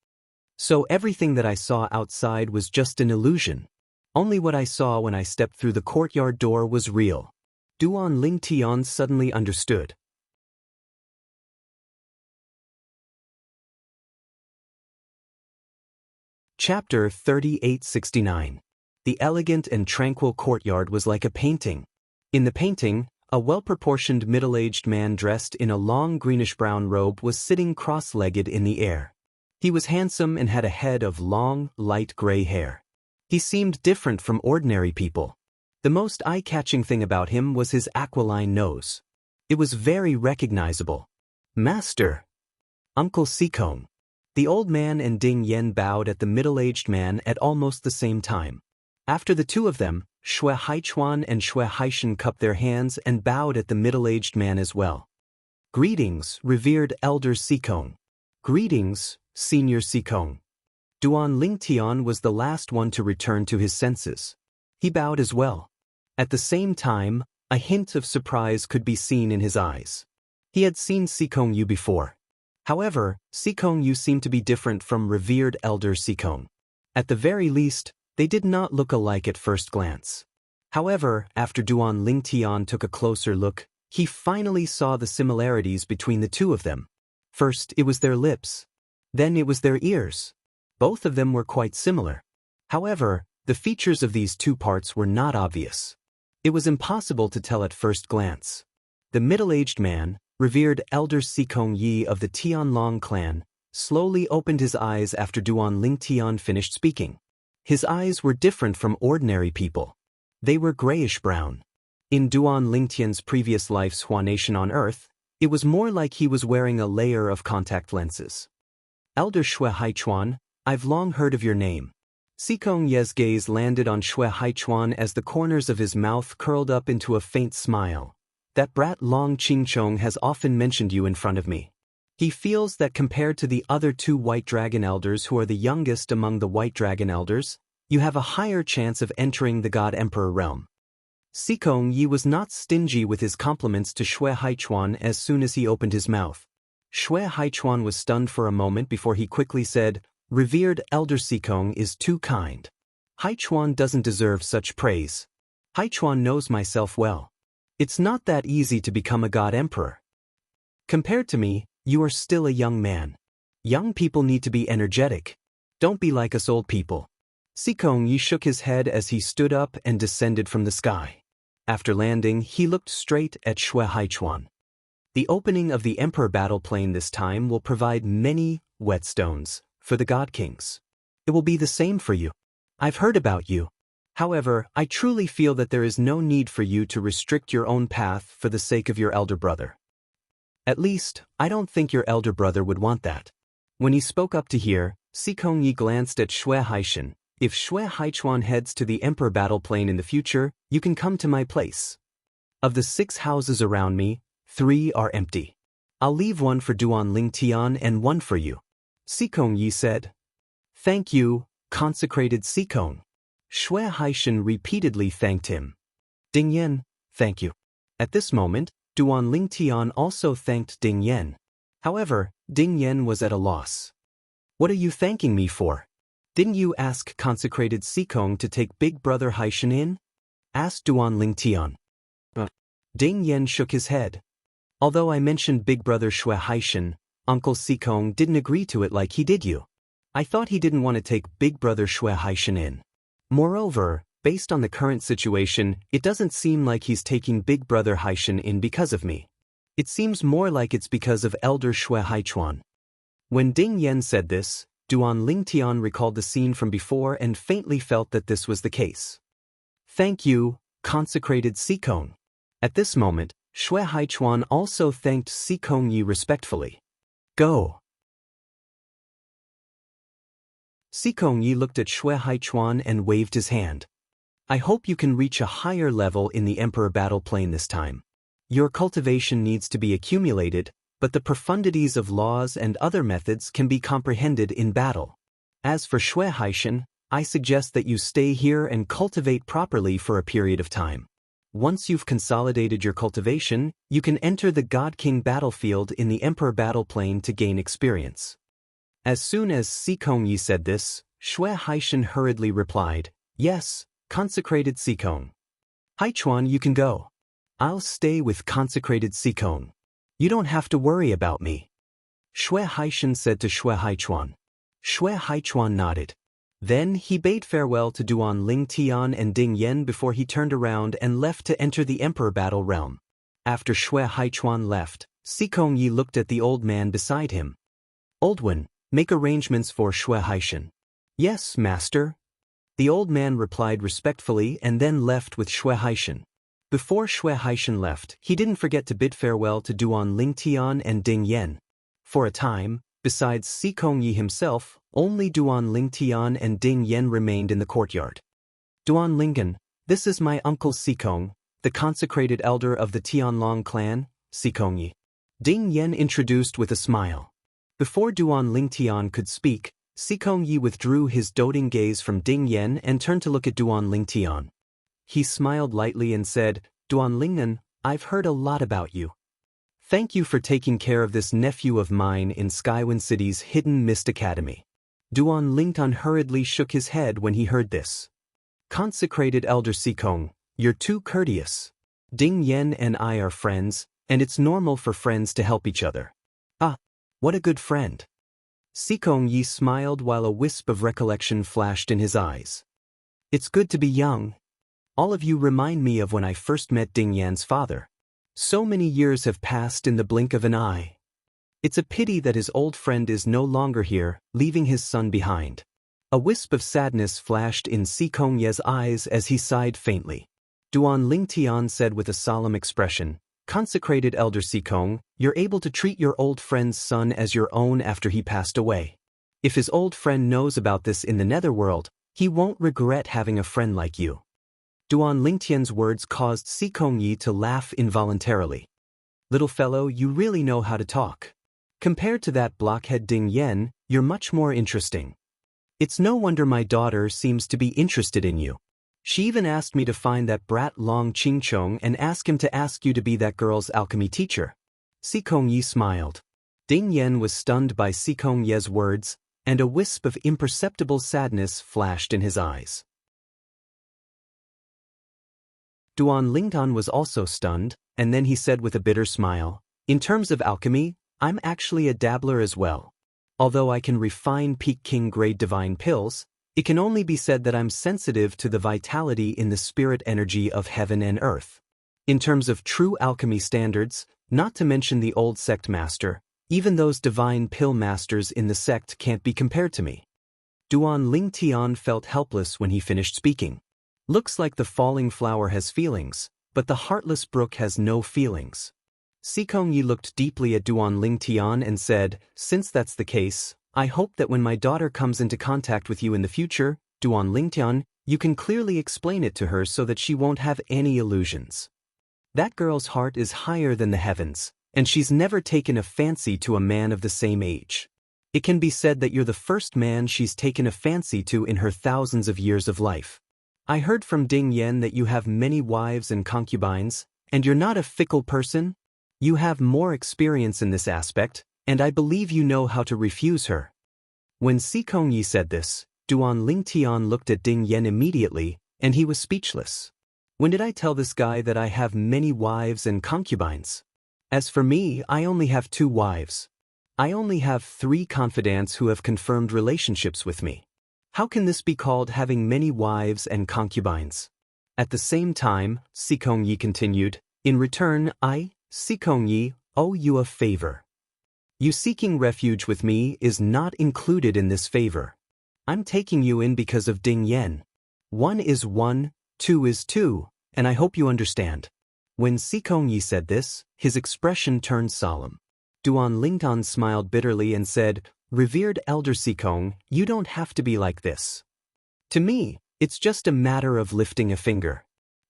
So everything that I saw outside was just an illusion. Only what I saw when I stepped through the courtyard door was real. Duan Lingtian suddenly understood. Chapter 3869. The elegant and tranquil courtyard was like a painting. In the painting, a well-proportioned middle-aged man dressed in a long greenish-brown robe was sitting cross-legged in the air. He was handsome and had a head of long, light gray hair. He seemed different from ordinary people. The most eye-catching thing about him was his aquiline nose. It was very recognizable. "Master!" "Uncle Sikong." The old man and Ding Yen bowed at the middle-aged man at almost the same time. After the two of them, Shui Haichuan and Shui Haishan cupped their hands and bowed at the middle-aged man as well. "Greetings, revered Elder Sikong." "Greetings, Senior Sikong." Duan Lingtian was the last one to return to his senses. He bowed as well. At the same time, a hint of surprise could be seen in his eyes. He had seen Sikong Yu before. However, Sikong Yu seemed to be different from revered Elder Sikong. At the very least, they did not look alike at first glance. However, after Duan Lingtian took a closer look, he finally saw the similarities between the two of them. First, it was their lips. Then it was their ears. Both of them were quite similar. However, the features of these two parts were not obvious. It was impossible to tell at first glance. The middle-aged man, revered Elder Sikong Yi of the Tianlong clan, slowly opened his eyes after Duan Lingtian finished speaking. His eyes were different from ordinary people. They were grayish-brown. In Duan Lingtian's previous life's Huanation on Earth, it was more like he was wearing a layer of contact lenses. "Elder Shui Haichuan, I've long heard of your name." Sikong Ye's gaze landed on Shui Haichuan as the corners of his mouth curled up into a faint smile. "That brat Long Qingchong has often mentioned you in front of me. He feels that compared to the other two White Dragon Elders who are the youngest among the White Dragon Elders, you have a higher chance of entering the God Emperor realm." Sikong Yi was not stingy with his compliments to Shui Haichuan as soon as he opened his mouth. Shui Haichuan was stunned for a moment before he quickly said, "Revered Elder Sikong is too kind. Haichuan doesn't deserve such praise. Haichuan knows myself well. It's not that easy to become a God Emperor. Compared to me, you are still a young man. Young people need to be energetic. Don't be like us old people." Sikong Yi shook his head as he stood up and descended from the sky. After landing, he looked straight at Shui Haichuan. "The opening of the Emperor battle plane this time will provide many whetstones for the God Kings. It will be the same for you. I've heard about you. However, I truly feel that there is no need for you to restrict your own path for the sake of your elder brother. At least, I don't think your elder brother would want that." When he spoke up to hear, Sikong Yi glanced at Shui Haishan. "If Shui Haichuan heads to the Emperor battle plane in the future, you can come to my place. Of the 6 houses around me, 3 are empty. I'll leave one for Duan Lingtian and one for you." Sikong Yi said. "Thank you, consecrated Sikong." Shui Haishan repeatedly thanked him. "Ding Yen, thank you." At this moment, Duan Lingtian also thanked Ding Yen. However, Ding Yen was at a loss. "What are you thanking me for? Didn't you ask consecrated Sikong to take Big Brother Haishan in?" asked Duan Lingtian. Ding Yen shook his head. "Although I mentioned Big Brother Shui Haishan, Uncle Sikong didn't agree to it like he did you. I thought he didn't want to take Big Brother Shui Haishan in. Moreover, based on the current situation, it doesn't seem like he's taking Big Brother Haishan in because of me. It seems more like it's because of Elder Shui Haichuan." When Ding Yen said this, Duan Lingtian recalled the scene from before and faintly felt that this was the case. "Thank you, consecrated Sikong." At this moment, Shui Haichuan also thanked Sikong Yi respectfully. "Go, Sikong Yi looked at Xue Haichuan and waved his hand. I hope you can reach a higher level in the Emperor battle plane this time. Your cultivation needs to be accumulated, but the profundities of laws and other methods can be comprehended in battle. As for Xue Haishan, I suggest that you stay here and cultivate properly for a period of time. Once you've consolidated your cultivation, you can enter the God King battlefield in the Emperor battle plane to gain experience. As soon as Sikong Yi said this, Xue Haishan hurriedly replied, Yes, consecrated Sikong. Haichuan, you can go. I'll stay with consecrated Sikong. You don't have to worry about me. Xue Haishan said to Xue Haichuan. Xue Haichuan nodded. Then he bade farewell to Duan Ling Tian and Ding Yen before he turned around and left to enter the Emperor battle realm. After Xue Haichuan left, Sikong Yi looked at the old man beside him. Old one, make arrangements for Xue Haishan. Yes, master. The old man replied respectfully and then left with Xue Haishan. Before Xue Haishan left, he didn't forget to bid farewell to Duan Ling Tian and Ding Yen. For a time, besides Sikong Yi himself, only Duan Ling Tian and Ding Yen remained in the courtyard. Duan Lingen, this is my uncle Sikong, the consecrated elder of the Tianlong clan, Sikong Yi. Ding Yen introduced with a smile. Before Duan Ling Tian could speak, Sikong Yi withdrew his doting gaze from Ding Yen and turned to look at Duan Ling Tian. He smiled lightly and said, Duan Lingen, I've heard a lot about you. Thank you for taking care of this nephew of mine in Skywind City's Hidden Mist Academy. Duan Lingtan hurriedly shook his head when he heard this. Consecrated Elder Sikong, you're too courteous. Ding Yen and I are friends, and it's normal for friends to help each other. Ah, what a good friend. Sikong Yi smiled while a wisp of recollection flashed in his eyes. It's good to be young. All of you remind me of when I first met Ding Yan's father. So many years have passed in the blink of an eye. It's a pity that his old friend is no longer here, leaving his son behind. A wisp of sadness flashed in Sikong Ye's eyes as he sighed faintly. Duan Ling Tian said with a solemn expression, Consecrated Elder Sikong, you're able to treat your old friend's son as your own after he passed away. If his old friend knows about this in the netherworld, he won't regret having a friend like you. Duan Lingtian's words caused Sikong Yi to laugh involuntarily. Little fellow, you really know how to talk. Compared to that blockhead Ding Yen, you're much more interesting. It's no wonder my daughter seems to be interested in you. She even asked me to find that brat Long Qingchong and ask him to ask you to be that girl's alchemy teacher. Sikong Yi smiled. Ding Yen was stunned by Sikong Ye's words, and a wisp of imperceptible sadness flashed in his eyes. Duan Lingtan was also stunned, and then he said with a bitter smile, In terms of alchemy, I'm actually a dabbler as well. Although I can refine Peking grade divine pills, it can only be said that I'm sensitive to the vitality in the spirit energy of heaven and earth. In terms of true alchemy standards, not to mention the old sect master, even those divine pill masters in the sect can't be compared to me. Duan Ling Tian felt helpless when he finished speaking. Looks like the falling flower has feelings, but the heartless brook has no feelings. Sikong Yi looked deeply at Duan Ling Tian and said, Since that's the case, I hope that when my daughter comes into contact with you in the future, Duan Ling Tian, you can clearly explain it to her so that she won't have any illusions. That girl's heart is higher than the heavens, and she's never taken a fancy to a man of the same age. It can be said that you're the first man she's taken a fancy to in her thousands of years of life. I heard from Ding Yen that you have many wives and concubines, and you're not a fickle person. You have more experience in this aspect, and I believe you know how to refuse her. When Sikong Yi said this, Duan Ling Tian looked at Ding Yen immediately, and he was speechless. When did I tell this guy that I have many wives and concubines? As for me, I only have 2 wives. I only have 3 confidants who have confirmed relationships with me. How can this be called having many wives and concubines? At the same time, Sikong Yi continued, In return, I, Sikong Yi, owe you a favor. You seeking refuge with me is not included in this favor. I'm taking you in because of Ding Yen. 1 is 1, 2 is 2, and I hope you understand. When Sikong Yi said this, his expression turned solemn. Duan Lingtan smiled bitterly and said, Revered Elder Sikong, you don't have to be like this. To me, it's just a matter of lifting a finger.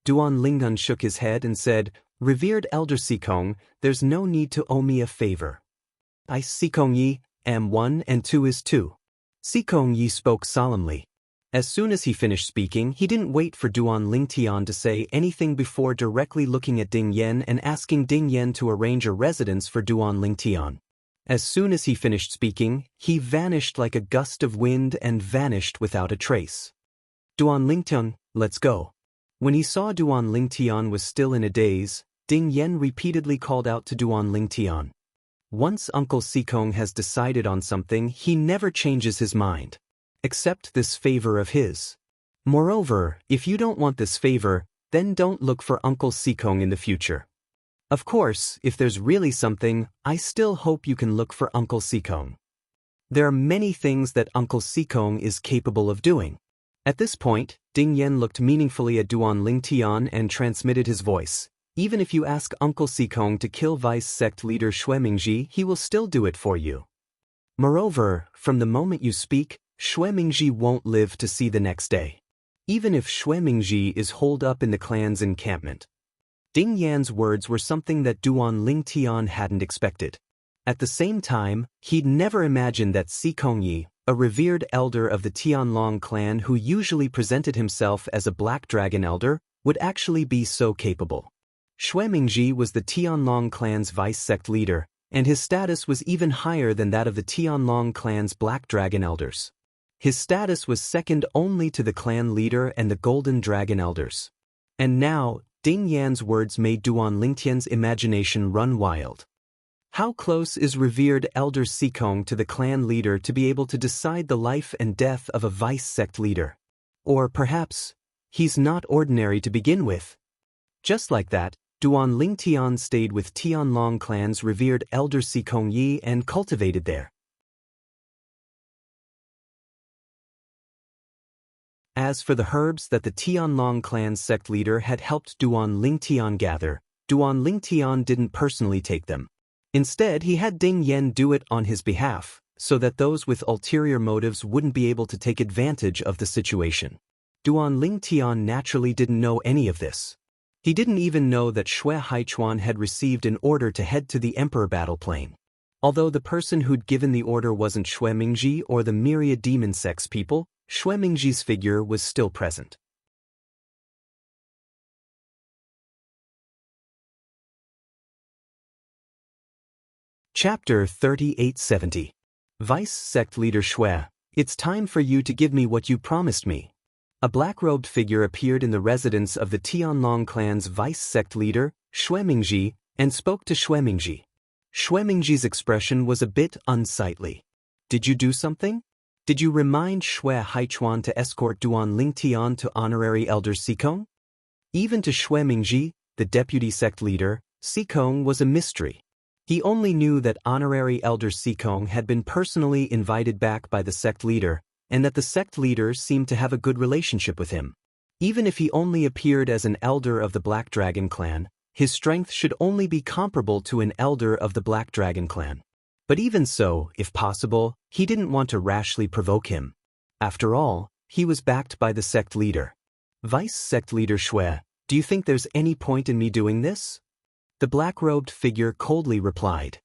Duan Lingun shook his head and said, Revered Elder Sikong, there's no need to owe me a favor. I Sikong Yi am 1 and 2 is 2. Sikong Yi spoke solemnly. As soon as he finished speaking, he didn't wait for Duan Lingtian to say anything before directly looking at Ding Yen and asking Ding Yen to arrange a residence for Duan Lingtian. As soon as he finished speaking, he vanished like a gust of wind and vanished without a trace. Duan Lingtian, let's go. When he saw Duan Lingtian was still in a daze, Ding Yen repeatedly called out to Duan Lingtian. Once Uncle Sikong has decided on something, he never changes his mind. Accept this favor of his. Moreover, if you don't want this favor, then don't look for Uncle Sikong in the future. Of course, if there's really something, I still hope you can look for Uncle Sikong. There are many things that Uncle Sikong is capable of doing. At this point, Ding Yen looked meaningfully at Duan Lingtian and transmitted his voice. Even if you ask Uncle Sikong to kill Vice Sect leader Xue Mingji, he will still do it for you. Moreover, from the moment you speak, Xue Mingji won't live to see the next day. Even if Xue Mingji is holed up in the clan's encampment. Ding Yan's words were something that Duan Lingtian hadn't expected. At the same time, he'd never imagined that Sikong Yi, a revered elder of the Tianlong clan who usually presented himself as a Black Dragon elder, would actually be so capable. Xue Mingji was the Tianlong clan's vice sect leader, and his status was even higher than that of the Tianlong clan's Black Dragon elders. His status was second only to the clan leader and the Golden Dragon elders. And now, Ding Yan's words made Duan Lingtian's imagination run wild. How close is revered Elder Sikong to the clan leader to be able to decide the life and death of a vice sect leader? Or perhaps, he's not ordinary to begin with. Just like that, Duan Lingtian stayed with Tianlong clan's revered Elder Sikong Yi and cultivated there. As for the herbs that the Tianlong clan's sect leader had helped Duan Lingtian gather, Duan Lingtian didn't personally take them. Instead, he had Ding Yen do it on his behalf, so that those with ulterior motives wouldn't be able to take advantage of the situation. Duan Lingtian naturally didn't know any of this. He didn't even know that Xue Haichuan had received an order to head to the Emperor battle plane. Although the person who'd given the order wasn't Xue Mingji or the myriad demon sex people, Xue Mingji's figure was still present. Chapter 3870. Vice Sect Leader Xue, it's time for you to give me what you promised me. A black-robed figure appeared in the residence of the Tianlong clan's Vice Sect leader, Xue Mingji, and spoke to Xue Mingji. Xue Mingji's expression was a bit unsightly. Did you do something? Did you remind Xue Haichuan to escort Duan Lingtian to Honorary Elder Sikong? Even to Xue Mingji, the deputy sect leader, Sikong was a mystery. He only knew that Honorary Elder Sikong had been personally invited back by the sect leader, and that the sect leader seemed to have a good relationship with him. Even if he only appeared as an elder of the Black Dragon clan, his strength should only be comparable to an elder of the Black Dragon clan. But even so, if possible, he didn't want to rashly provoke him. After all, he was backed by the sect leader. Vice Sect Leader Xue, do you think there's any point in me doing this? The black-robed figure coldly replied.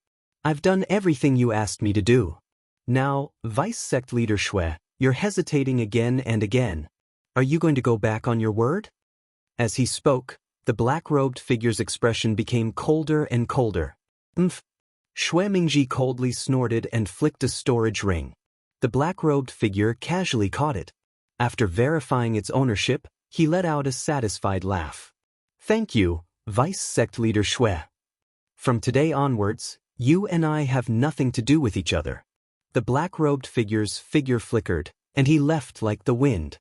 I've done everything you asked me to do. Now, Vice Sect Leader Xue, you're hesitating again and again. Are you going to go back on your word? As he spoke, the black-robed figure's expression became colder and colder. Xue Mingji coldly snorted and flicked a storage ring. The black-robed figure casually caught it. After verifying its ownership, he let out a satisfied laugh. Thank you, Vice Sect Leader Xue. From today onwards, you and I have nothing to do with each other. The black-robed figure's figure flickered, and he left like the wind.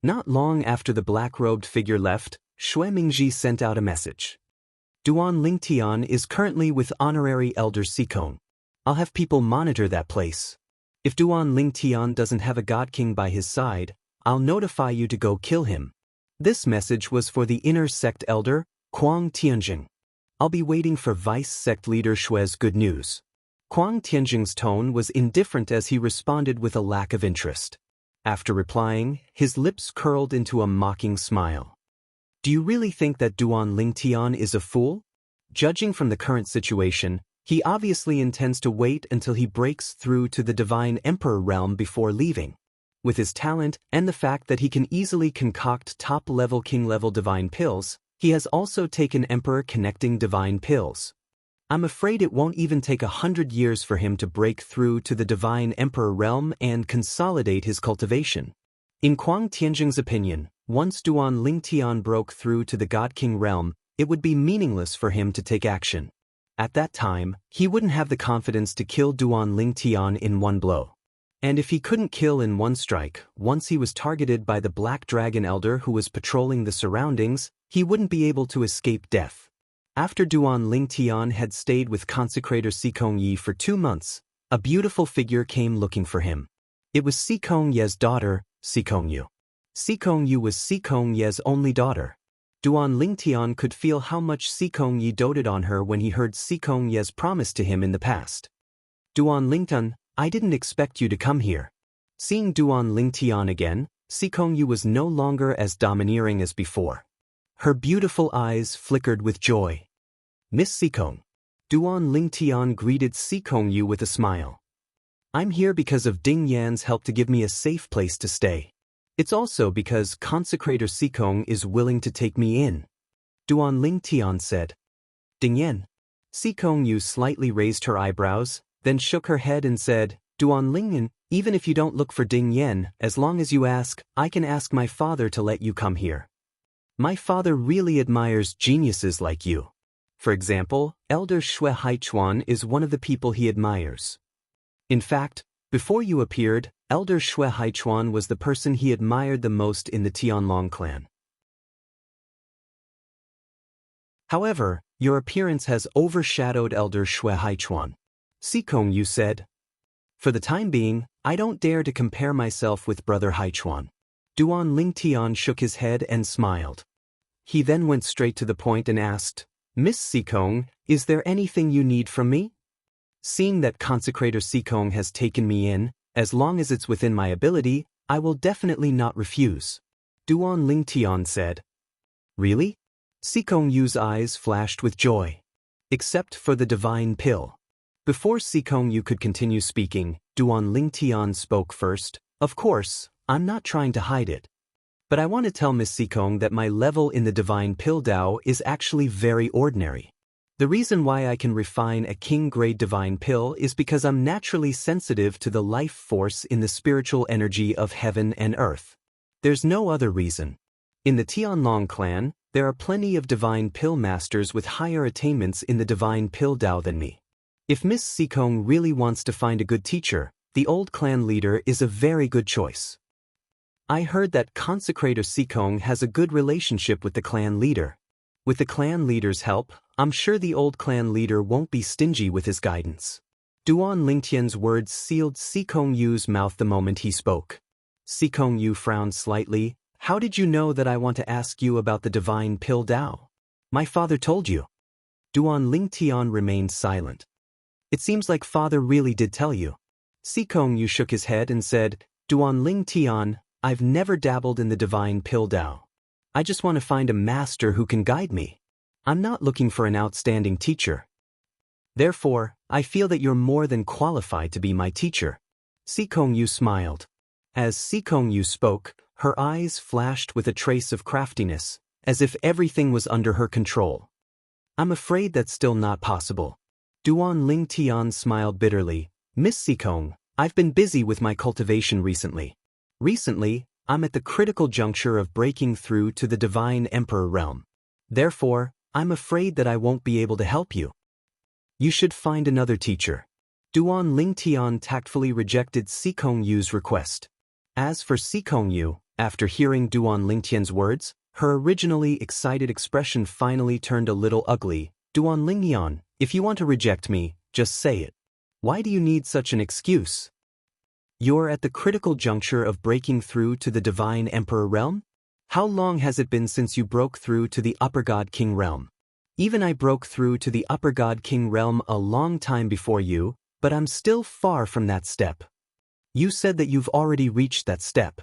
Not long after the black-robed figure left, Xue Mingji sent out a message. Duan Lingtian is currently with Honorary Elder Sikong. I'll have people monitor that place. If Duan Lingtian doesn't have a God King by his side, I'll notify you to go kill him. This message was for the inner sect elder, Kuang Tianjing. I'll be waiting for Vice Sect Leader Xue's good news. Huang Tianjing's tone was indifferent as he responded with a lack of interest. After replying, his lips curled into a mocking smile. Do you really think that Duan Lingtian is a fool? Judging from the current situation, he obviously intends to wait until he breaks through to the Divine Emperor realm before leaving. With his talent and the fact that he can easily concoct top-level king-level divine pills, he has also taken Emperor-connecting divine pills. I'm afraid it won't even take 100 years for him to break through to the Divine Emperor realm and consolidate his cultivation. In Huang Tianjing's opinion, once Duan Lingtian broke through to the God King realm, it would be meaningless for him to take action. At that time, he wouldn't have the confidence to kill Duan Lingtian in one blow. And if he couldn't kill in one strike, once he was targeted by the Black Dragon Elder who was patrolling the surroundings, he wouldn't be able to escape death. After Duan Lingtian had stayed with Consecrator Sikong Yi for 2 months, a beautiful figure came looking for him. It was Sikong Ye's daughter, Sikong Yu. Sikong Yu was Sikong Ye's only daughter. Duan Lingtian could feel how much Sikong Yi doted on her when he heard Sikong Ye's promise to him in the past. Duan Lingtian, I didn't expect you to come here. Seeing Duan Lingtian again, Sikong Yu was no longer as domineering as before. Her beautiful eyes flickered with joy. Miss Sikong. Duan Lingtian greeted Sikong Yu with a smile. I'm here because of Ding Yan's help to give me a safe place to stay. It's also because Consecrator Sikong is willing to take me in. Duan Lingtian said. Ding Yan. Sikong Yu slightly raised her eyebrows, then shook her head and said, Duan Lingyan, even if you don't look for Ding Yan, as long as you ask, I can ask my father to let you come here. My father really admires geniuses like you. For example, Elder Shui Haichuan is one of the people he admires. In fact, before you appeared, Elder Shui Haichuan was the person he admired the most in the Tianlong clan. However, your appearance has overshadowed Elder Shui Haichuan. Sikong Yu said. For the time being, I don't dare to compare myself with Brother Haichuan. Duan Lingtian shook his head and smiled. He then went straight to the point and asked, Miss Sikong, is there anything you need from me? Seeing that Consecrator Sikong has taken me in, as long as it's within my ability, I will definitely not refuse. Duan Lingtian said. Really? Sikong Yu's eyes flashed with joy. Except for the divine pill. Before Sikong Yu could continue speaking, Duan Lingtian spoke first. Of course, I'm not trying to hide it. But I want to tell Miss Sikong that my level in the Divine Pill Dao is actually very ordinary. The reason why I can refine a king-grade Divine Pill is because I'm naturally sensitive to the life force in the spiritual energy of heaven and earth. There's no other reason. In the Tianlong clan, there are plenty of Divine Pill Masters with higher attainments in the Divine Pill Dao than me. If Miss Sikong really wants to find a good teacher, the old clan leader is a very good choice. I heard that Consecrator Sikong has a good relationship with the clan leader. With the clan leader's help, I'm sure the old clan leader won't be stingy with his guidance. Duan Lingtian's words sealed Sikong Yu's mouth the moment he spoke. Sikong Yu frowned slightly. How did you know that I want to ask you about the Divine Pill Dao? My father told you. Duan Lingtian remained silent. It seems like father really did tell you. Sikong Yu shook his head and said, Duan Lingtian, I've never dabbled in the Divine Pill Dao. I just want to find a master who can guide me. I'm not looking for an outstanding teacher. Therefore, I feel that you're more than qualified to be my teacher. Sikong Yu smiled. As Sikong Yu spoke, her eyes flashed with a trace of craftiness, as if everything was under her control. I'm afraid that's still not possible. Duan Lingtian smiled bitterly. Miss Sikong, I've been busy with my cultivation recently. Recently, I'm at the critical juncture of breaking through to the Divine Emperor realm. Therefore, I'm afraid that I won't be able to help you. You should find another teacher. Duan Lingtian tactfully rejected Sikong Yu's request. As for Sikong Yu, after hearing Duan Lingtian's words, her originally excited expression finally turned a little ugly. Duan Lingyan, if you want to reject me, just say it. Why do you need such an excuse? You're at the critical juncture of breaking through to the Divine Emperor realm? How long has it been since you broke through to the Upper God King realm? Even I broke through to the Upper God King realm a long time before you, but I'm still far from that step. You said that you've already reached that step.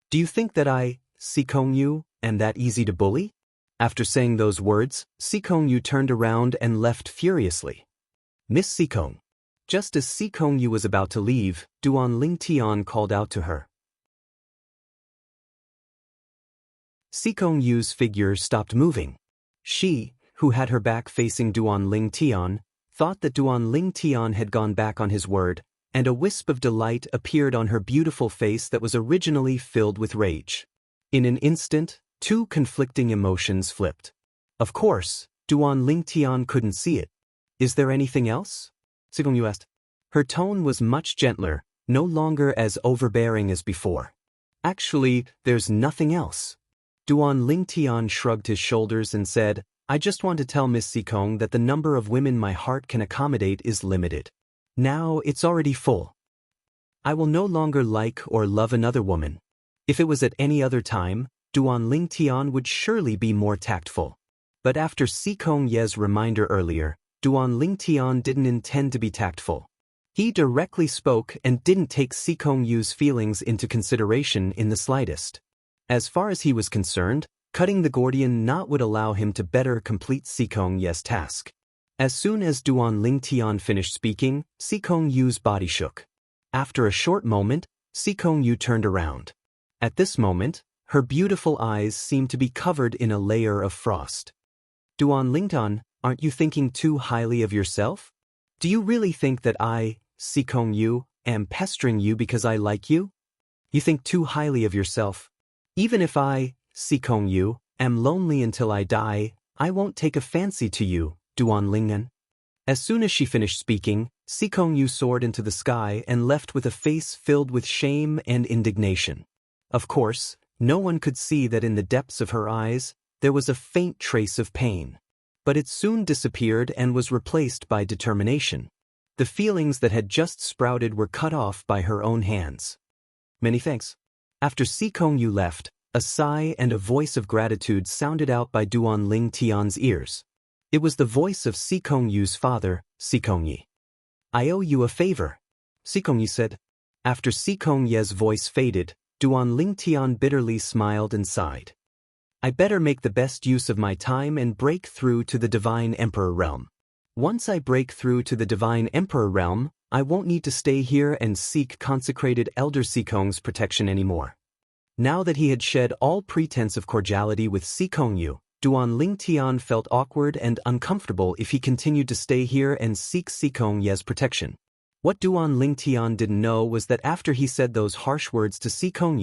Do you think that I, Sikong-yu, am that easy to bully? After saying those words, Sikong-yu turned around and left furiously. Miss Sikong. Just as Sikong-yu was about to leave, Duan Ling-tian called out to her. Sikong-yu's figure stopped moving. She, who had her back facing Duan Ling-tian, thought that Duan Ling-tian had gone back on his word, and a wisp of delight appeared on her beautiful face that was originally filled with rage. In an instant, two conflicting emotions flipped. Of course, Duan Ling-tian couldn't see it. Is there anything else? Sikong-yu asked. Her tone was much gentler, no longer as overbearing as before. Actually, there's nothing else. Duan Ling-tian shrugged his shoulders and said, I just want to tell Miss Sikong that the number of women my heart can accommodate is limited. Now it's already full. I will no longer like or love another woman. If it was at any other time, Duan Ling-tian would surely be more tactful. But after Sikong Ye's reminder earlier, Duan Ling-tian didn't intend to be tactful. He directly spoke and didn't take Sikong Yu's feelings into consideration in the slightest. As far as he was concerned, cutting the Gordian knot would allow him to better complete Sikong Ye's task. As soon as Duan Ling-tian finished speaking, Sikong Yu's body shook. After a short moment, Sikong Yu turned around. At this moment, her beautiful eyes seemed to be covered in a layer of frost. Duan Ling-tian, aren't you thinking too highly of yourself? Do you really think that I, Sikong Yu, am pestering you because I like you? You think too highly of yourself. Even if I, Sikong Yu, am lonely until I die, I won't take a fancy to you, Duan Ling-tian. As soon as she finished speaking, Sikong Yu soared into the sky and left with a face filled with shame and indignation. Of course, no one could see that in the depths of her eyes, there was a faint trace of pain. But it soon disappeared and was replaced by determination. The feelings that had just sprouted were cut off by her own hands. Many thanks. After Sikong Yu left, a sigh and a voice of gratitude sounded out by Duan Ling-tian's ears. It was the voice of Sikong Yu's father, Sikong Ye. I owe you a favor, Sikong Ye said. After Sikong Ye's voice faded, Duan Ling-tian bitterly smiled and sighed. I better make the best use of my time and break through to the Divine Emperor realm. Once I break through to the Divine Emperor realm, I won't need to stay here and seek consecrated Elder Sikong's protection anymore. Now that he had shed all pretense of cordiality with Sikong Yu, Duan Ling-tian felt awkward and uncomfortable if he continued to stay here and seek Sikong Ye's protection. What Duan Ling-tian didn't know was that after he said those harsh words to Sikong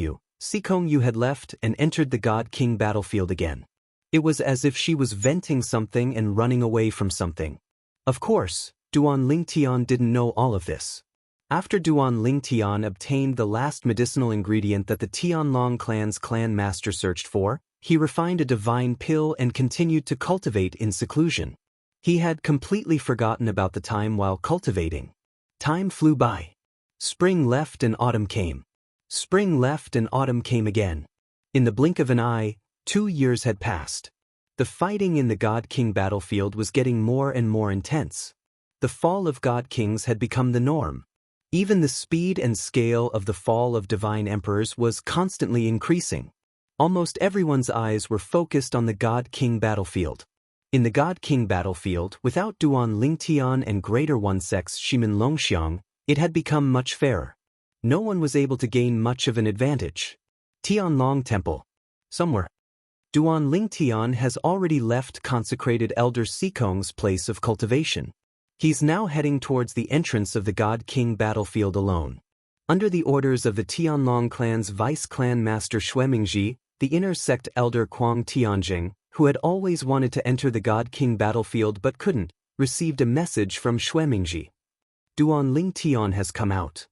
Yu had left and entered the God King battlefield again. It was as if she was venting something and running away from something. Of course, Duan Ling-tian didn't know all of this. After Duan Ling-tian obtained the last medicinal ingredient that the Tianlong clan's clan master searched for, he refined a divine pill and continued to cultivate in seclusion. He had completely forgotten about the time while cultivating. Time flew by. Spring left and autumn came. Spring left and autumn came again. In the blink of an eye, 2 years had passed. The fighting in the God King battlefield was getting more and more intense. The fall of God Kings had become the norm. Even the speed and scale of the fall of divine emperors was constantly increasing. Almost everyone's eyes were focused on the God King battlefield. In the God King battlefield, without Duan Ling-tian and Greater One Sect's Shimin Longxiang, it had become much fairer. No one was able to gain much of an advantage. Tianlong Temple. Somewhere. Duan Ling-tian has already left consecrated Elder Sikong's place of cultivation. He's now heading towards the entrance of the God King battlefield alone. Under the orders of the Tianlong clan's vice-clan master Xuemingji, the inner sect elder Kuang Tianjing, who had always wanted to enter the God King battlefield but couldn't, received a message from Xuemingji. Duan Ling-tian has come out.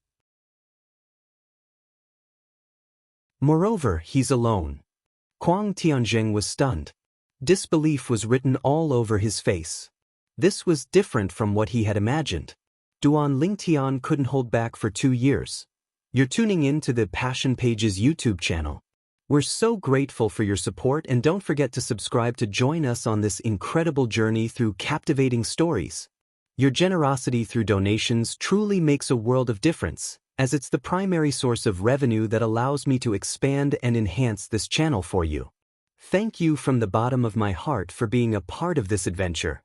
Moreover, he's alone. Kuang Tianjing was stunned. Disbelief was written all over his face. This was different from what he had imagined. Duan Ling-tian couldn't hold back for 2 years. You're tuning in to the Passion Pages YouTube channel. We're so grateful for your support, and don't forget to subscribe to join us on this incredible journey through captivating stories. Your generosity through donations truly makes a world of difference, as it's the primary source of revenue that allows me to expand and enhance this channel for you. Thank you from the bottom of my heart for being a part of this adventure.